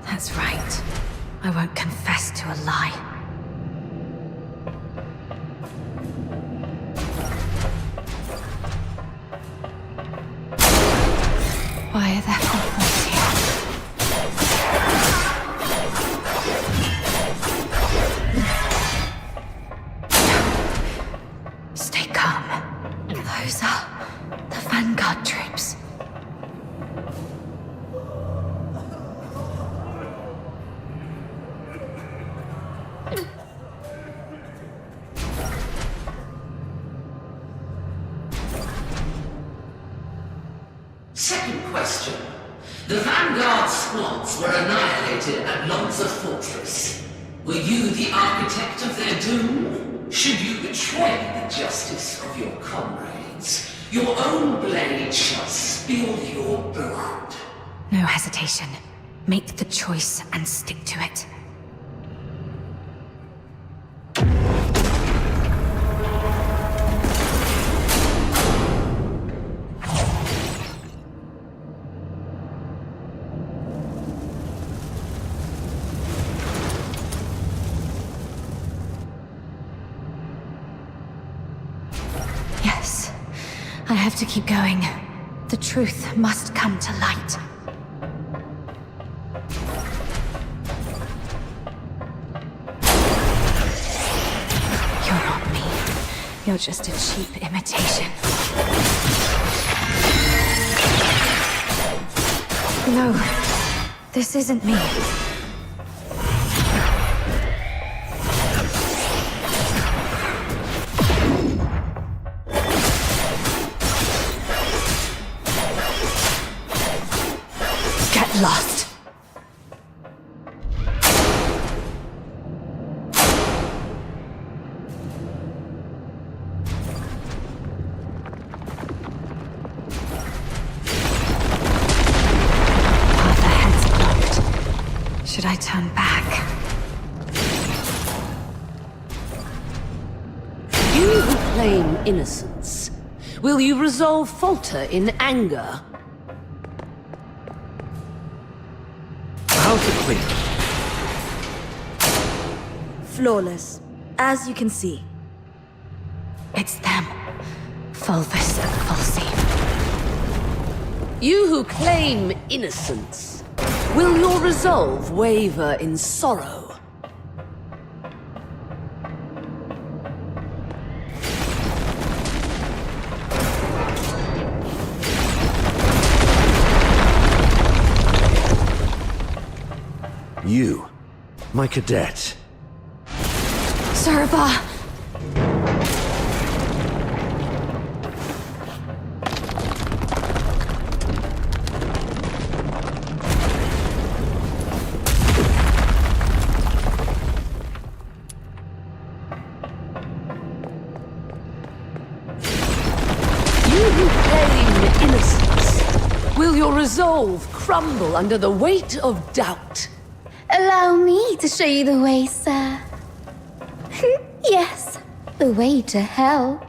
That's right. I won't confess to a lie. Why are there footprints here? Stay calm. Those are the Vanguard troops. Second question. The Vanguard squads were annihilated at Lonza Fortress. Were you the architect of their doom? Should you betray the justice of your comrades, your own blade shall spill your blood. No hesitation. Make the choice and stick to it. Yes, I have to keep going. The truth must come to light. You're not me. You're just a cheap imitation. No, this isn't me. Lost. The head's blocked. Should I turn back? You who claim innocence, will you resolve falter in anger? How's the clean? Flawless, as you can see. It's them. Fulvus and Fulsi. You who claim innocence, will your resolve waver in sorrow? You, my cadet. Serva! You who claim innocence, will your resolve crumble under the weight of doubt? Allow me to show you the way, sir. Yes, the way to hell.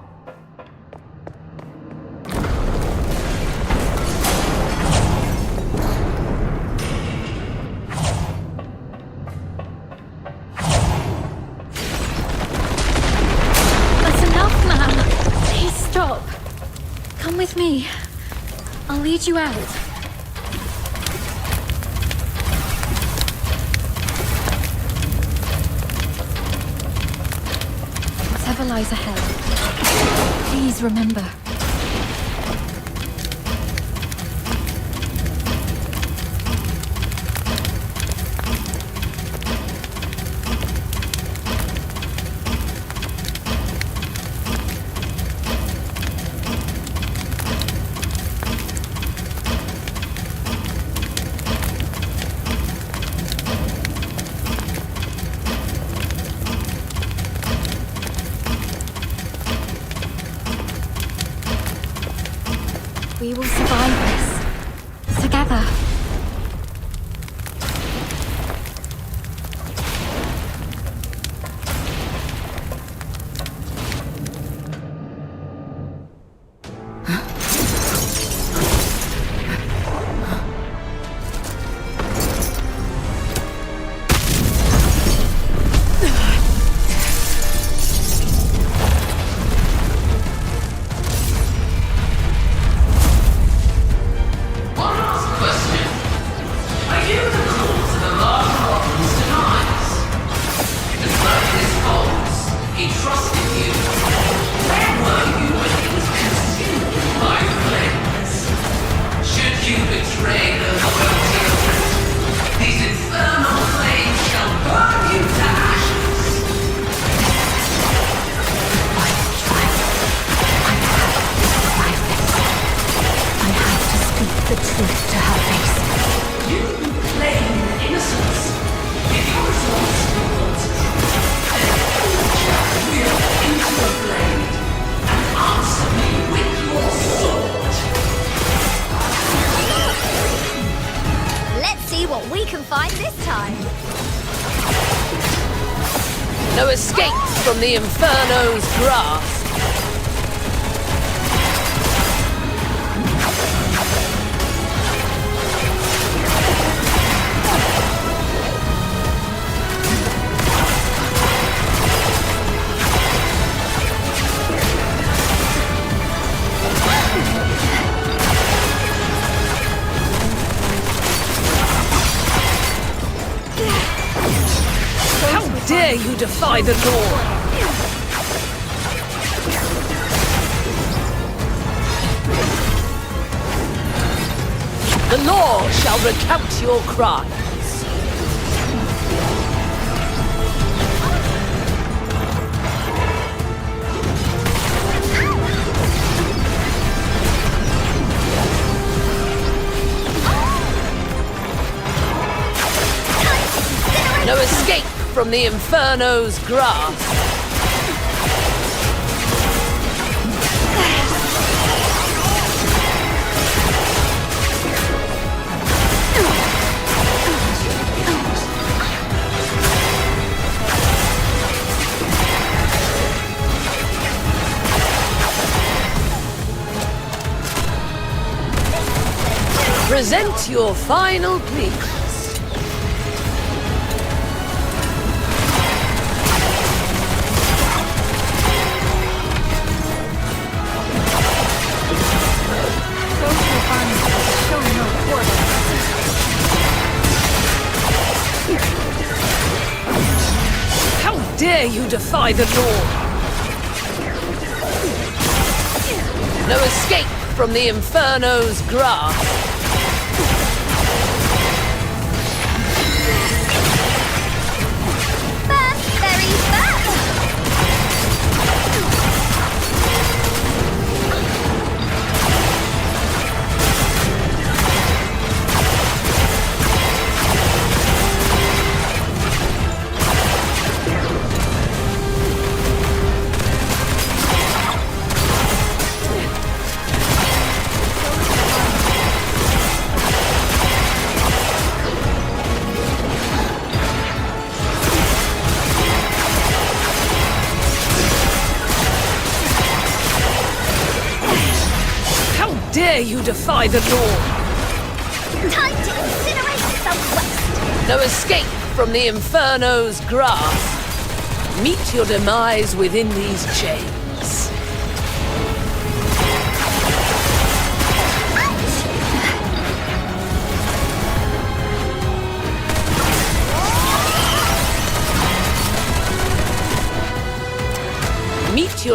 That's enough, ma'am. Please stop. Come with me. I'll lead you out. whatever lies ahead, please remember. We will survive this together. What we can find this time. No escape from the Inferno's grasp. Dare you defy the law? The law shall recount your crimes. No escape from the Inferno's grasp. Present your final plea. Dare you defy the law? No escape from the Inferno's grasp. Dare you defy the law? Time to incinerate Southwest! No escape from the Inferno's grasp. Meet your demise within these chains.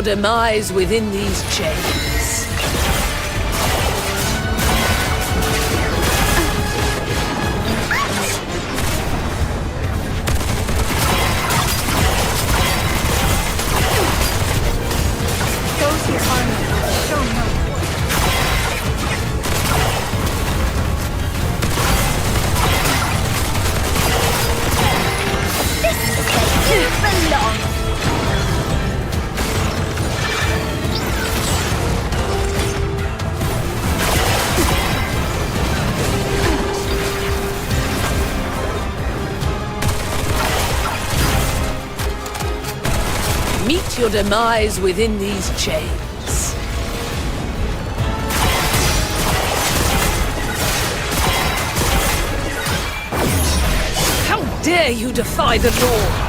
your demise within these chains. Those who harm you will show no This is where you belong. Meet your demise within these chains. How dare you defy the law?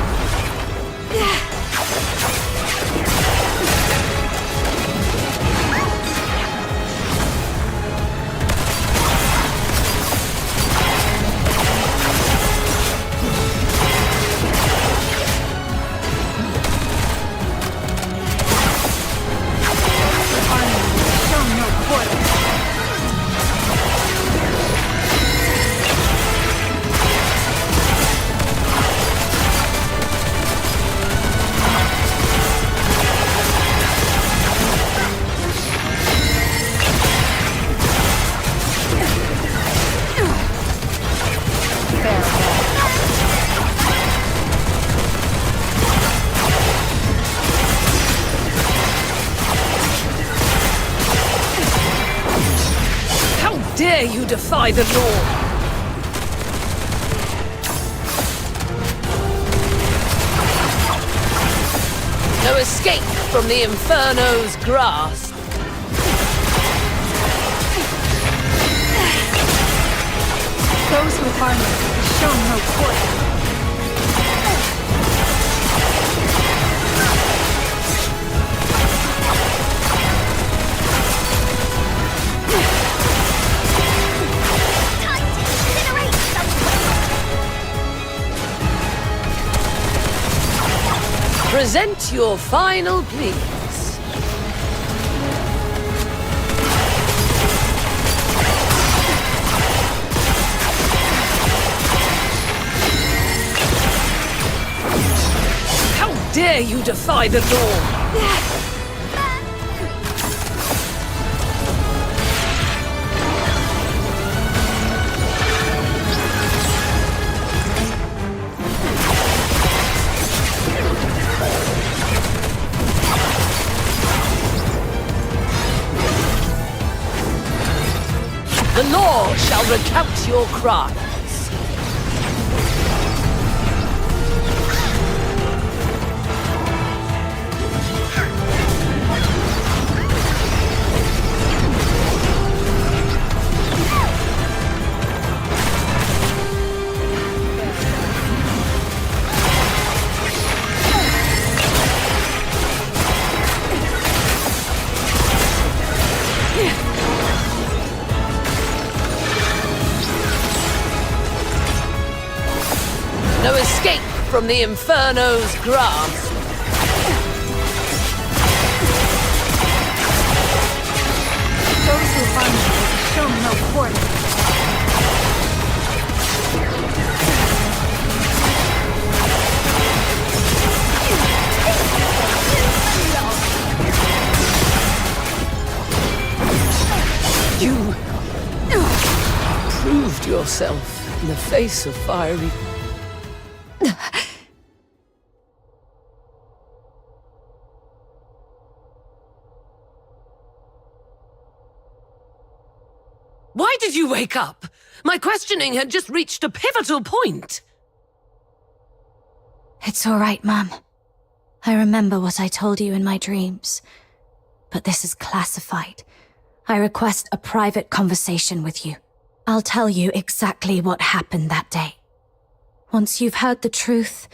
Dare you defy the law? No escape from the Inferno's grasp. Those who harm you will show no quarter. Present your final pleas. How dare you defy the law? The law shall recount your crimes. No escape from the Inferno's grasp. Those who harm you will show no quarter. You proved yourself in the face of fiery. Why did you wake up? My questioning had just reached a pivotal point. It's all right, Mum. I remember what I told you in my dreams. But this is classified. I request a private conversation with you. I'll tell you exactly what happened that day. Once you've heard the truth,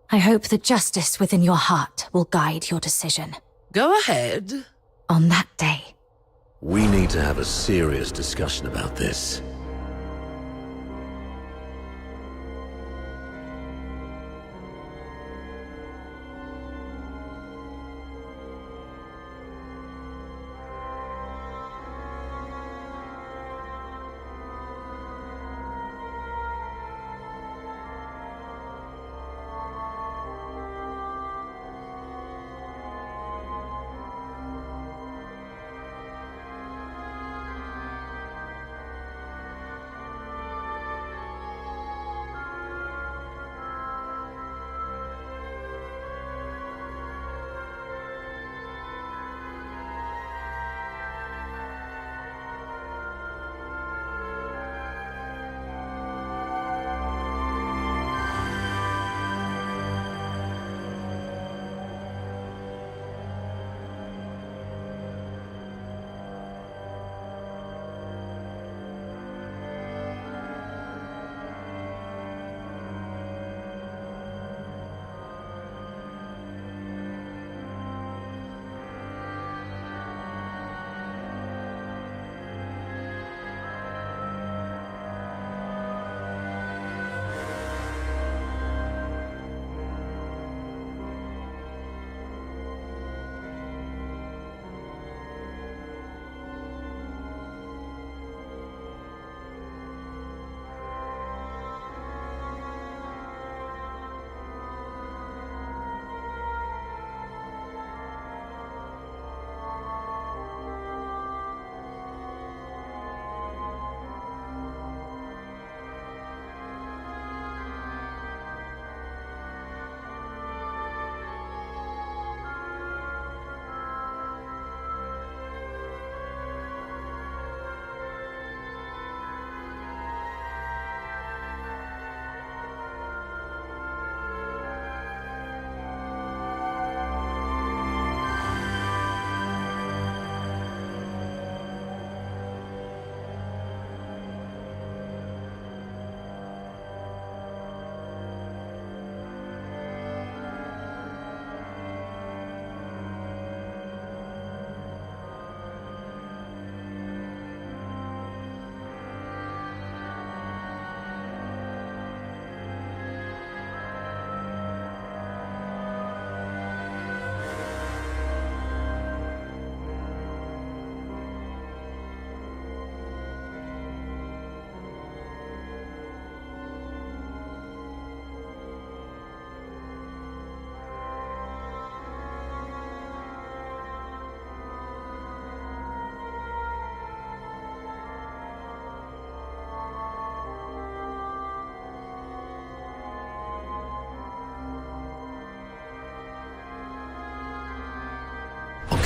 I hope the justice within your heart will guide your decision. Go ahead. On that day. We need to have a serious discussion about this.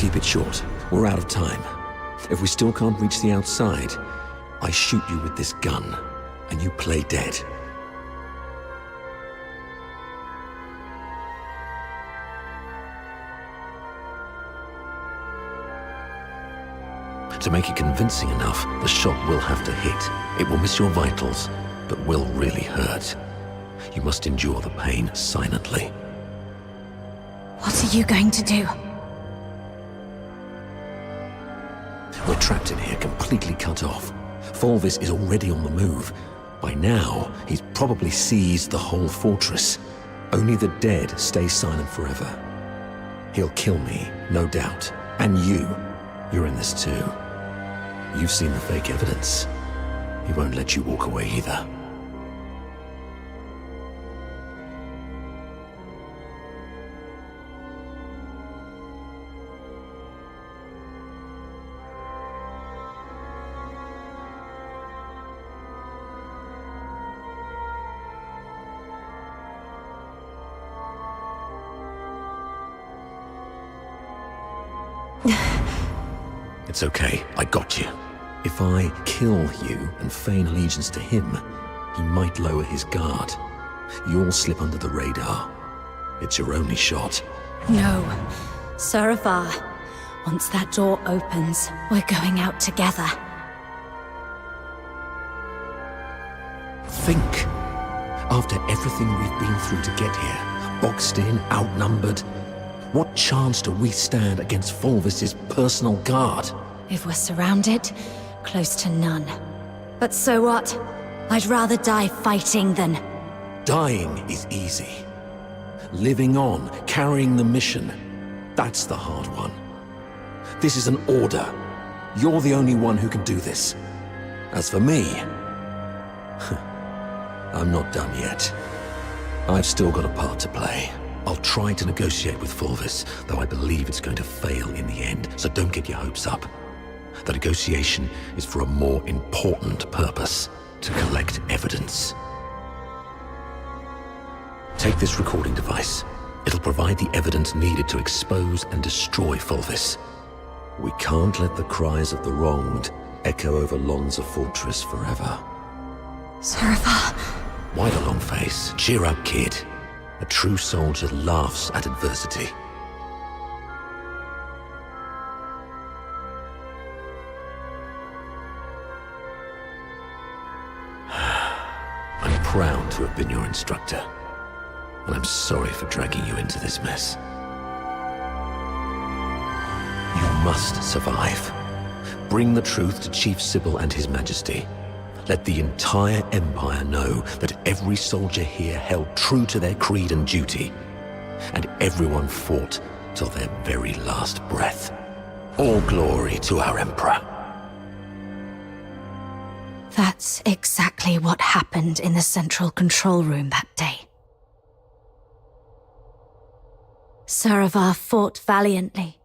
keep it short. We're out of time. If we still can't reach the outside, I shoot you with this gun, and you play dead. To make it convincing enough, the shot will have to hit. It will miss your vitals, but will really hurt. You must endure the pain silently. What are you going to do? We're trapped in here, completely cut off. Fulvis is already on the move. By now, he's probably seized the whole fortress. Only the dead stay silent forever. He'll kill me, no doubt. And you're in this too. You've seen the fake evidence. He won't let you walk away either. It's okay, I got you. If I kill you and feign allegiance to him, he might lower his guard. You'll slip under the radar. It's your only shot. No. Saravar, once that door opens, we're going out together. Think. After everything we've been through to get here, boxed in, outnumbered, what chance do we stand against Fulvis's personal guard? If we're surrounded, close to none. But so what? I'd rather die fighting than... Dying is easy. Living on, carrying the mission, that's the hard one. This is an order. You're the only one who can do this. As for me, I'm not done yet. I've still got a part to play. I'll try to negotiate with Fulvis, though I believe it's going to fail in the end, so don't get your hopes up. The negotiation is for a more important purpose, to collect evidence. Take this recording device. It'll provide the evidence needed to expose and destroy Fulvis. We can't let the cries of the wronged echo over Lonza Fortress forever. Saravar. Why the long face? Cheer up, kid. A true soldier laughs at adversity. I'm proud to have been your instructor, and I'm sorry for dragging you into this mess. You must survive. Bring the truth to Chief Sybil and His Majesty. Let the entire Empire know that every soldier here held true to their creed and duty, and everyone fought till their very last breath. All glory to our Emperor. That's exactly what happened in the central control room that day. Saravar fought valiantly,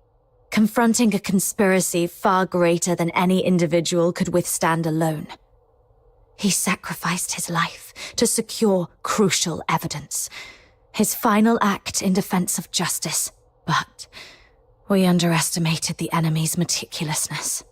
confronting a conspiracy far greater than any individual could withstand alone. He sacrificed his life to secure crucial evidence, his final act in defense of justice. But we underestimated the enemy's meticulousness.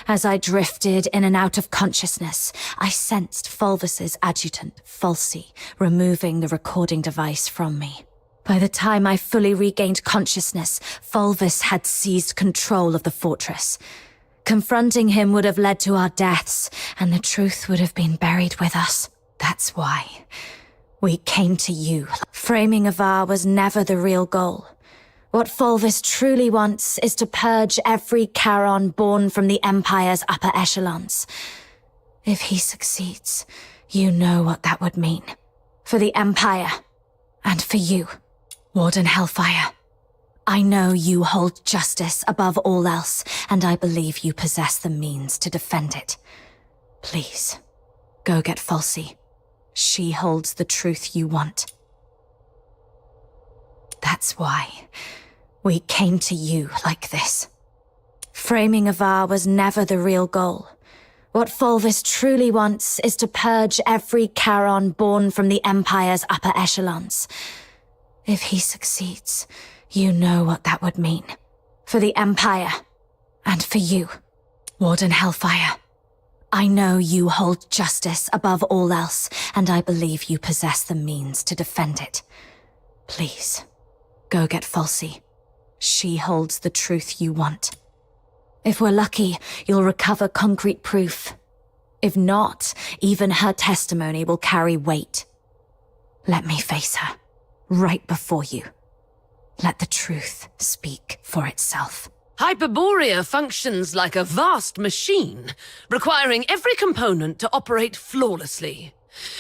As I drifted in and out of consciousness, I sensed Fulvis's adjutant, Falsey, removing the recording device from me. By the time I fully regained consciousness, Fulvis had seized control of the fortress. Confronting him would have led to our deaths, and the truth would have been buried with us. That's why we came to you. Framing Avar was never the real goal. What Fulvis truly wants is to purge every Charon born from the Empire's upper echelons. If he succeeds, you know what that would mean. For the Empire, and for you, Warden Hellfire. I know you hold justice above all else, and I believe you possess the means to defend it. Please, go get Falsey. She holds the truth you want. That's why we came to you like this. Framing Avar was never the real goal. What Fulvis truly wants is to purge every Charon born from the Empire's upper echelons. If he succeeds, you know what that would mean. For the Empire. And for you, Warden Hellfire. I know you hold justice above all else, and I believe you possess the means to defend it. Please, go get Falsey. She holds the truth you want. If we're lucky, you'll recover concrete proof. If not, even her testimony will carry weight. Let me face her, right before you. Let the truth speak for itself. Hyperborea functions like a vast machine, requiring every component to operate flawlessly.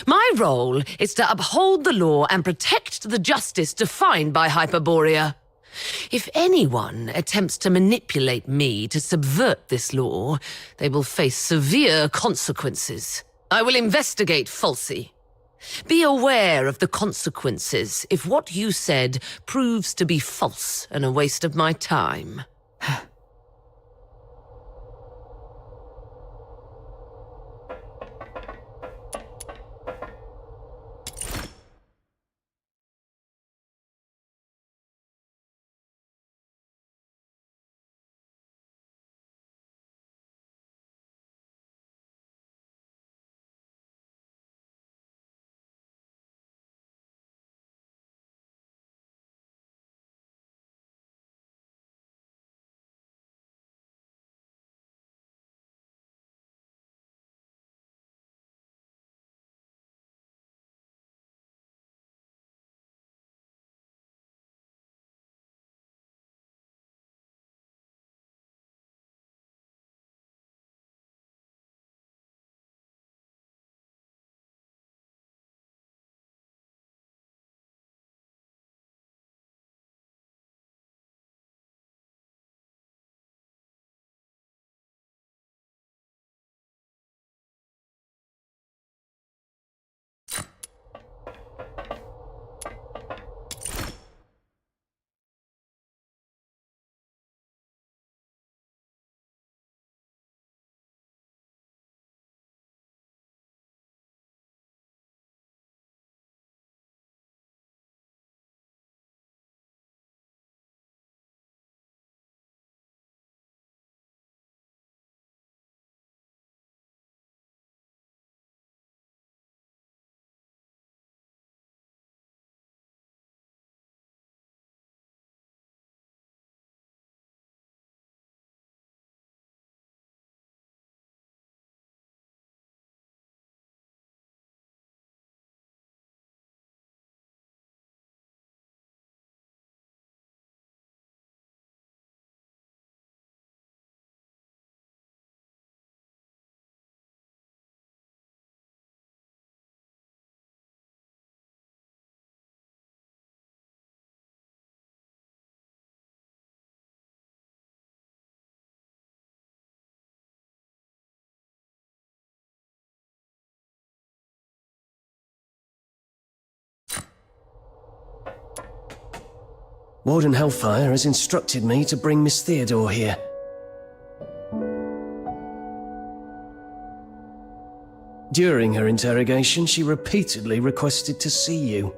My role is to uphold the law and protect the justice defined by Hyperborea. If anyone attempts to manipulate me to subvert this law, they will face severe consequences. I will investigate Falsey. Be aware of the consequences if what you said proves to be false and a waste of my time. Warden Hellfire has instructed me to bring Miss Theodore here. During her interrogation, she repeatedly requested to see you.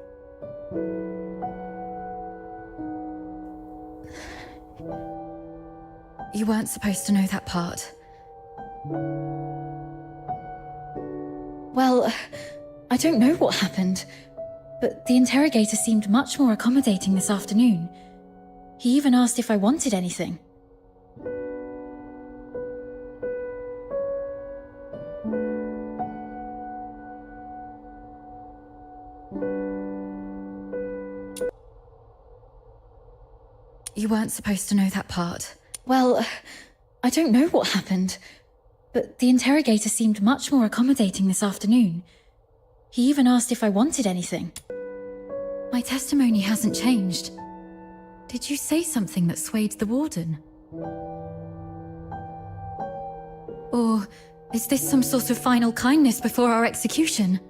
You weren't supposed to know that part. Well, I don't know what happened, but the interrogator seemed much more accommodating this afternoon. He even asked if I wanted anything. You weren't supposed to know that part. Well, I don't know what happened, but the interrogator seemed much more accommodating this afternoon. He even asked if I wanted anything. My testimony hasn't changed. Did you say something that swayed the warden? Or is this some sort of final kindness before our execution?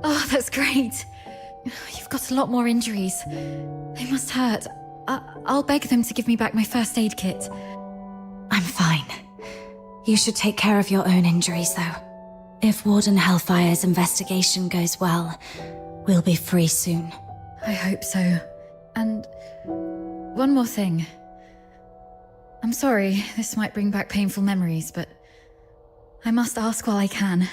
Oh, that's great. You've got a lot more injuries. They must hurt. I'll beg them to give me back my first aid kit. I'm fine. You should take care of your own injuries, though. If Warden Hellfire's investigation goes well, we'll be free soon. I hope so. And one more thing. I'm sorry, this might bring back painful memories, but I must ask while I can.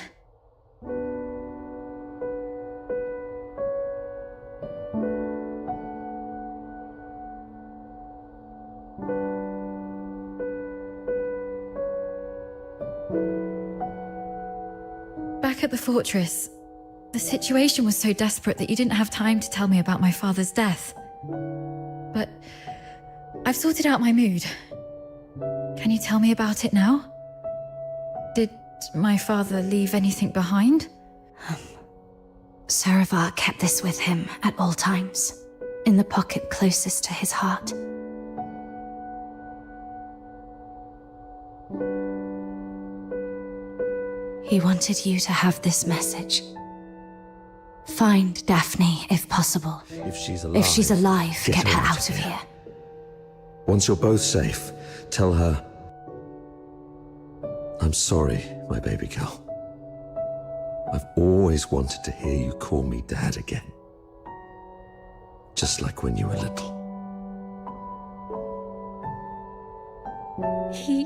Back at the fortress, the situation was so desperate that you didn't have time to tell me about my father's death. But I've sorted out my mood. Can you tell me about it now? Did my father leave anything behind? Saravar kept this with him at all times, in the pocket closest to his heart. He wanted you to have this message. Find Daphne, if possible. If she's alive, get her out of here. Once you're both safe, tell her, I'm sorry, my baby girl. I've always wanted to hear you call me Dad again. Just like when you were little. He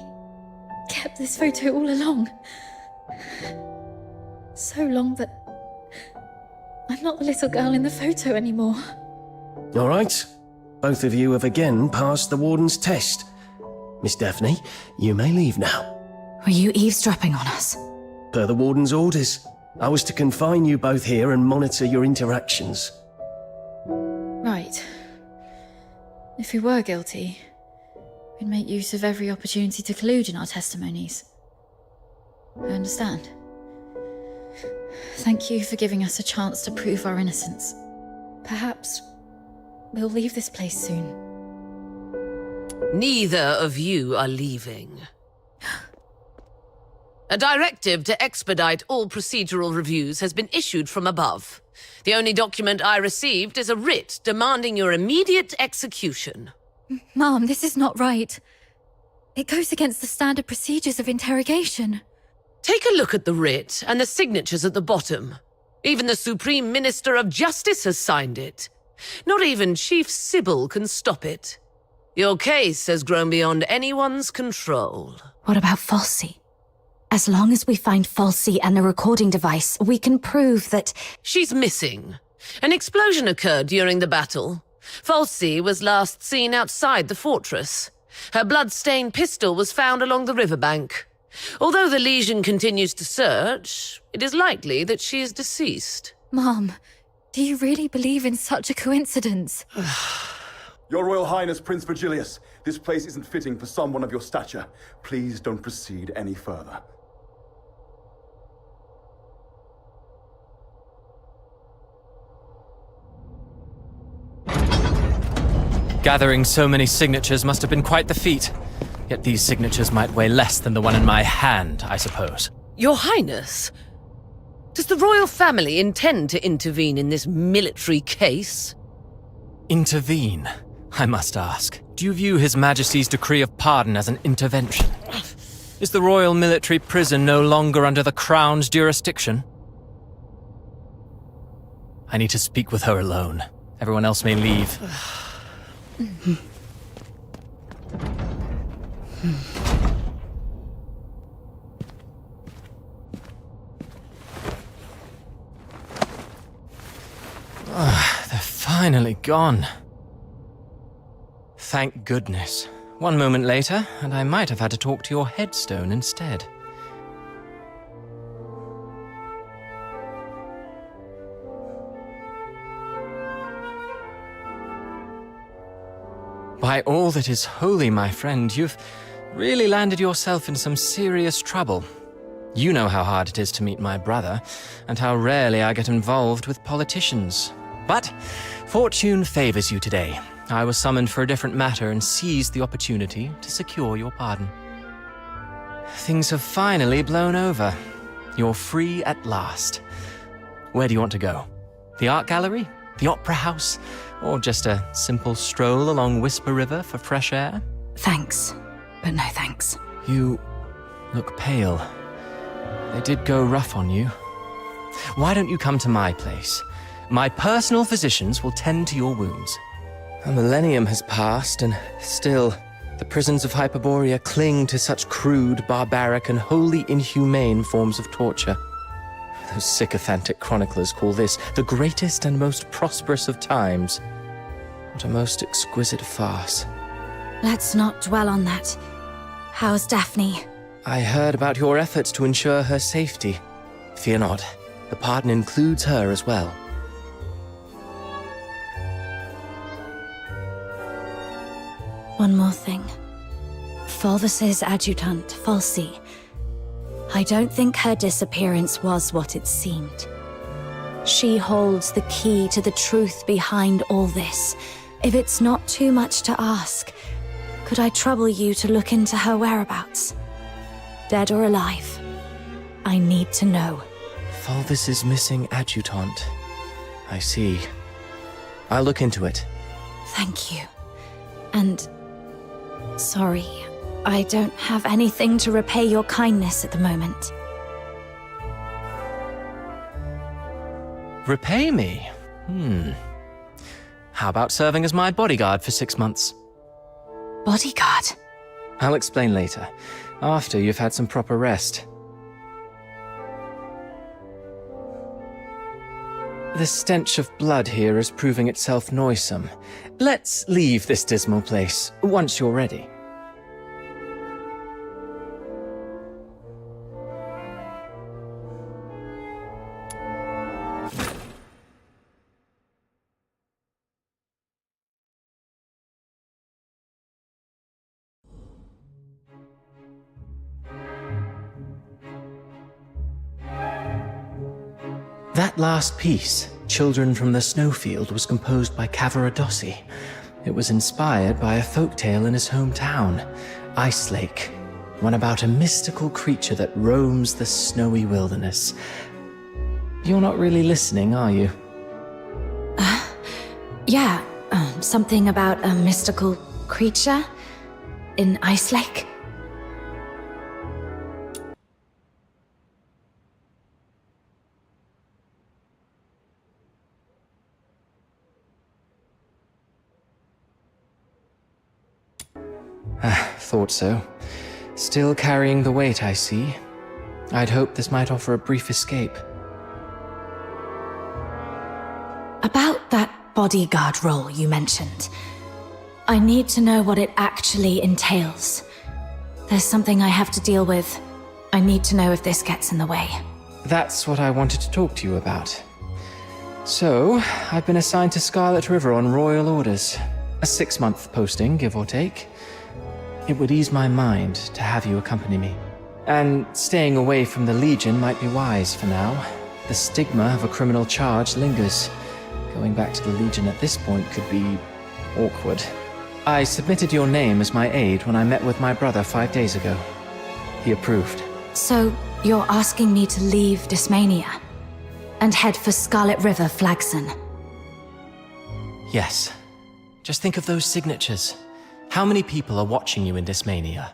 kept this photo all along. So long that I'm not the little girl in the photo anymore. All right. Both of you have again passed the Warden's test. Miss Daphne, you may leave now. Were you eavesdropping on us? Per the Warden's orders, I was to confine you both here and monitor your interactions. Right. If we were guilty, we'd make use of every opportunity to collude in our testimonies. I understand. Thank you for giving us a chance to prove our innocence. Perhaps we'll leave this place soon. Neither of you are leaving. A directive to expedite all procedural reviews has been issued from above. The only document I received is a writ demanding your immediate execution. Mom, this is not right. It goes against the standard procedures of interrogation. Take a look at the writ and the signatures at the bottom. Even the Supreme Minister of Justice has signed it. Not even Chief Sybil can stop it. Your case has grown beyond anyone's control. What about Falsey? As long as we find Falsey and the recording device, we can prove that... She's missing. An explosion occurred during the battle. Falsey was last seen outside the fortress. Her blood-stained pistol was found along the riverbank. Although the Legion continues to search, it is likely that she is deceased. Mom, do you really believe in such a coincidence? Your Royal Highness, Prince Virgilius, this place isn't fitting for someone of your stature. Please don't proceed any further. Gathering so many signatures must have been quite the feat. Yet these signatures might weigh less than the one in my hand, I suppose. Your Highness, does the royal family intend to intervene in this military case? Intervene, I must ask. Do you view His Majesty's decree of pardon as an intervention? Is the royal military prison no longer under the Crown's jurisdiction? I need to speak with her alone. Everyone else may leave. They're finally gone. Thank goodness. One moment later, and I might have had to talk to your headstone instead. By all that is holy, my friend, you've really landed yourself in some serious trouble. You know how hard it is to meet my brother, and how rarely I get involved with politicians. But fortune favors you today. I was summoned for a different matter and seized the opportunity to secure your pardon. Things have finally blown over. You're free at last. Where do you want to go? The art gallery? The Opera House? Or just a simple stroll along Whisper River for fresh air? Thanks, but no thanks. You look pale. They did go rough on you. Why don't you come to my place? My personal physicians will tend to your wounds. A millennium has passed, and still, the prisons of Hyperborea cling to such crude, barbaric, and wholly inhumane forms of torture. Those sycophantic chroniclers call this the greatest and most prosperous of times. What a most exquisite farce. Let's not dwell on that. How's Daphne? I heard about your efforts to ensure her safety. Fear not, the pardon includes her as well. One more thing. Fulvis's adjutant, Falsi. I don't think her disappearance was what it seemed. She holds the key to the truth behind all this. If it's not too much to ask, could I trouble you to look into her whereabouts? Dead or alive? I need to know. Fulvis's missing adjutant. I see. I'll look into it. Thank you. And... sorry, I don't have anything to repay your kindness at the moment. Repay me? How about serving as my bodyguard for 6 months? Bodyguard? I'll explain later, after you've had some proper rest. The stench of blood here is proving itself noisome. Let's leave this dismal place, once you're ready. That last piece, Children from the Snowfield, was composed by Cavaradossi. It was inspired by a folktale in his hometown, Ice Lake, one about a mystical creature that roams the snowy wilderness. You're not really listening, are you? Yeah, something about a mystical creature in Ice Lake. Thought so. Still carrying the weight, I see. I'd hoped this might offer a brief escape. About that bodyguard role you mentioned, I need to know what it actually entails. There's something I have to deal with. I need to know if this gets in the way. That's what I wanted to talk to you about. So, I've been assigned to Scarlet River on royal orders. A 6-month posting, give or take. It would ease my mind to have you accompany me. And staying away from the Legion might be wise for now. The stigma of a criminal charge lingers. Going back to the Legion at this point could be awkward. I submitted your name as my aide when I met with my brother 5 days ago. He approved. So, you're asking me to leave Dysmania and head for Scarlet River, Flagson? Yes. Just think of those signatures. How many people are watching you in Dysmania?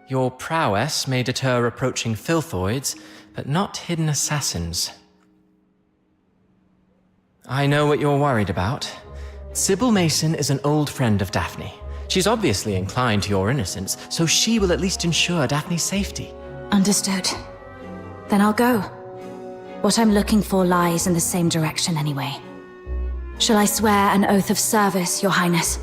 Your prowess may deter approaching filthoids, but not hidden assassins. I know what you're worried about. Sybil Mason is an old friend of Daphne. She's obviously inclined to your innocence, so she will at least ensure Daphne's safety. Understood. Then I'll go. What I'm looking for lies in the same direction anyway. Shall I swear an oath of service, Your Highness?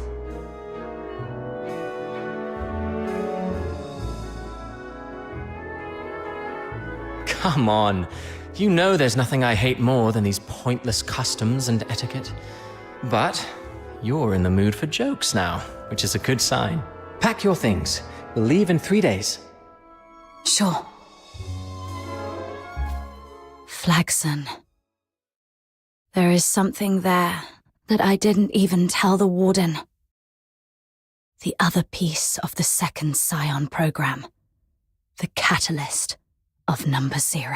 Come on. You know there's nothing I hate more than these pointless customs and etiquette. But you're in the mood for jokes now, which is a good sign. Pack your things. We'll leave in 3 days. Sure. Flagson. There is something there that I didn't even tell the Warden. The other piece of the second Scion program. The catalyst of Number 0.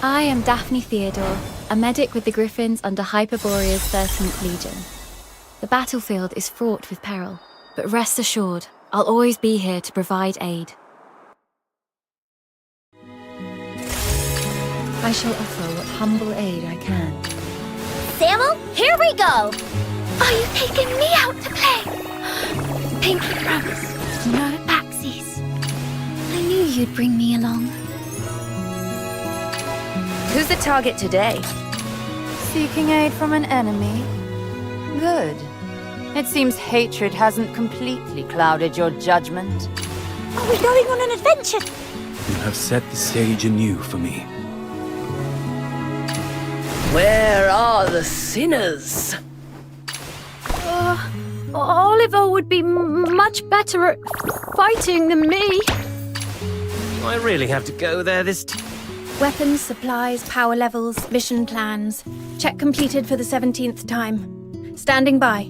I am Daphne Theodore, a medic with the Griffins under Hyperborea's 13th Legion. The battlefield is fraught with peril, but rest assured, I'll always be here to provide aid. I shall offer what humble aid I can. Samuel, here we go! Are you taking me out to play? Pinky promise. No backsies. I knew you'd bring me along. Who's the target today? Seeking aid from an enemy? Good. It seems hatred hasn't completely clouded your judgment. Are we going on an adventure? You have set the stage anew for me. Where are the sinners? Oliver would be much better at fighting than me. Do I really have to go there this time? Weapons, supplies, power levels, mission plans. Check completed for the 17th time. Standing by.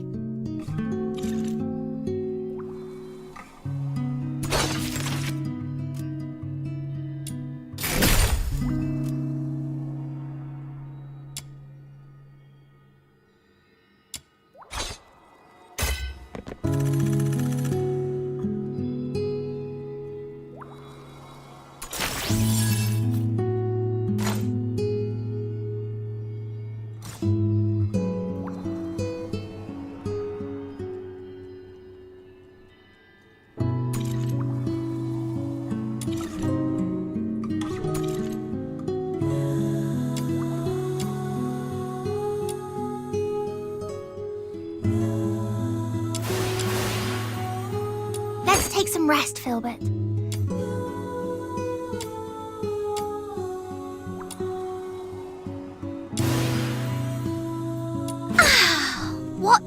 Take some rest, Filbert. What?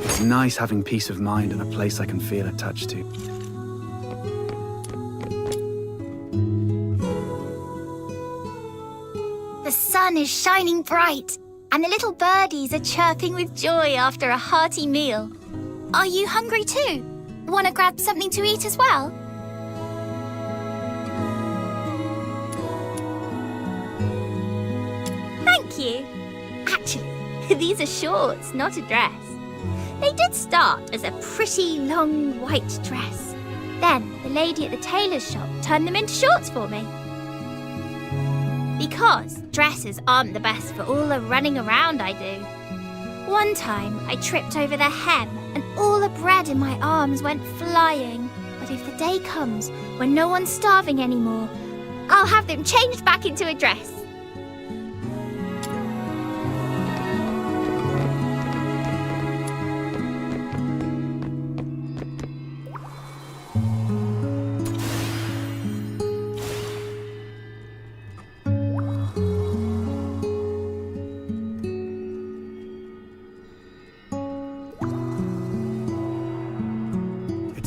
It's nice having peace of mind in a place I can feel attached to. The sun is shining bright, and the little birdies are chirping with joy after a hearty meal. Are you hungry too? Want to grab something to eat as well? Thank you. Actually, these are shorts, not a dress. They did start as a pretty long white dress. Then the lady at the tailor's shop turned them into shorts for me. Because dresses aren't the best for all the running around I do. One time, I tripped over the hem and all the bread in my arms went flying. But if the day comes when no one's starving anymore, I'll have them changed back into a dress.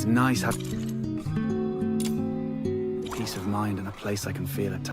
Nice have peace of mind in a place I can feel it.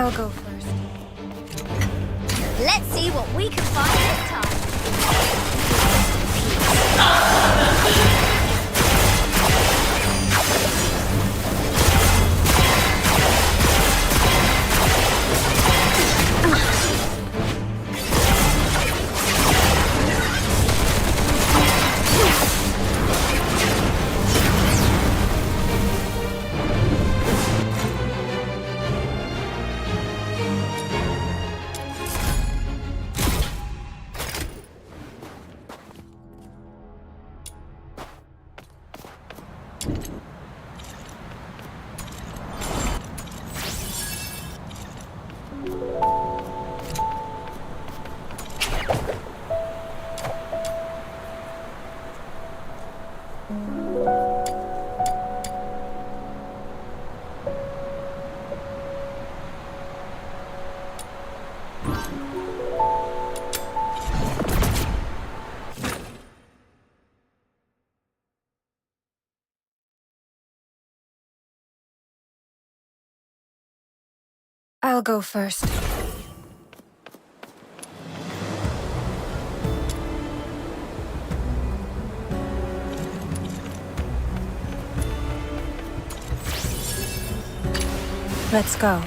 I'll go first. Let's see what we can find this time. I'll go first. Let's go.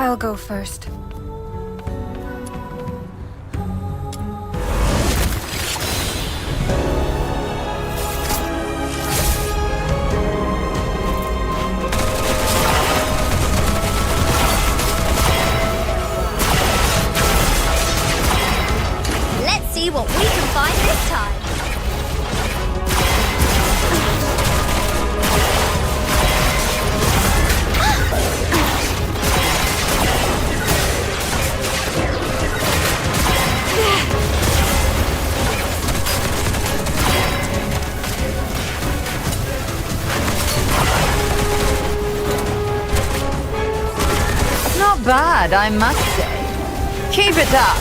I'll go first. Let's see what we can find this time. Not bad, I must say. Keep it up.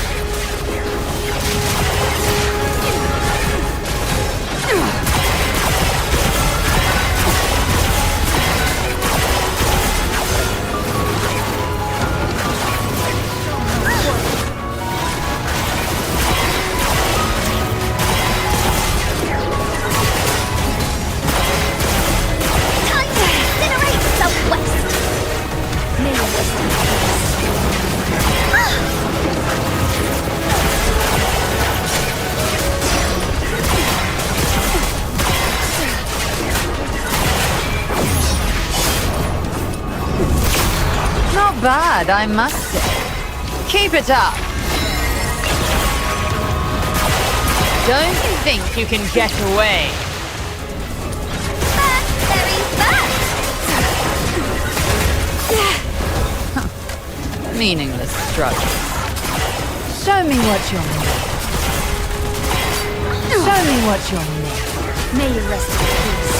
Time to incinerate Southwest. May you rest in Not bad, I must say. Keep it up. Don't think you can get away. very fast. Meaningless struggle. Show me what you're made. Show me what you're made. May you rest in peace.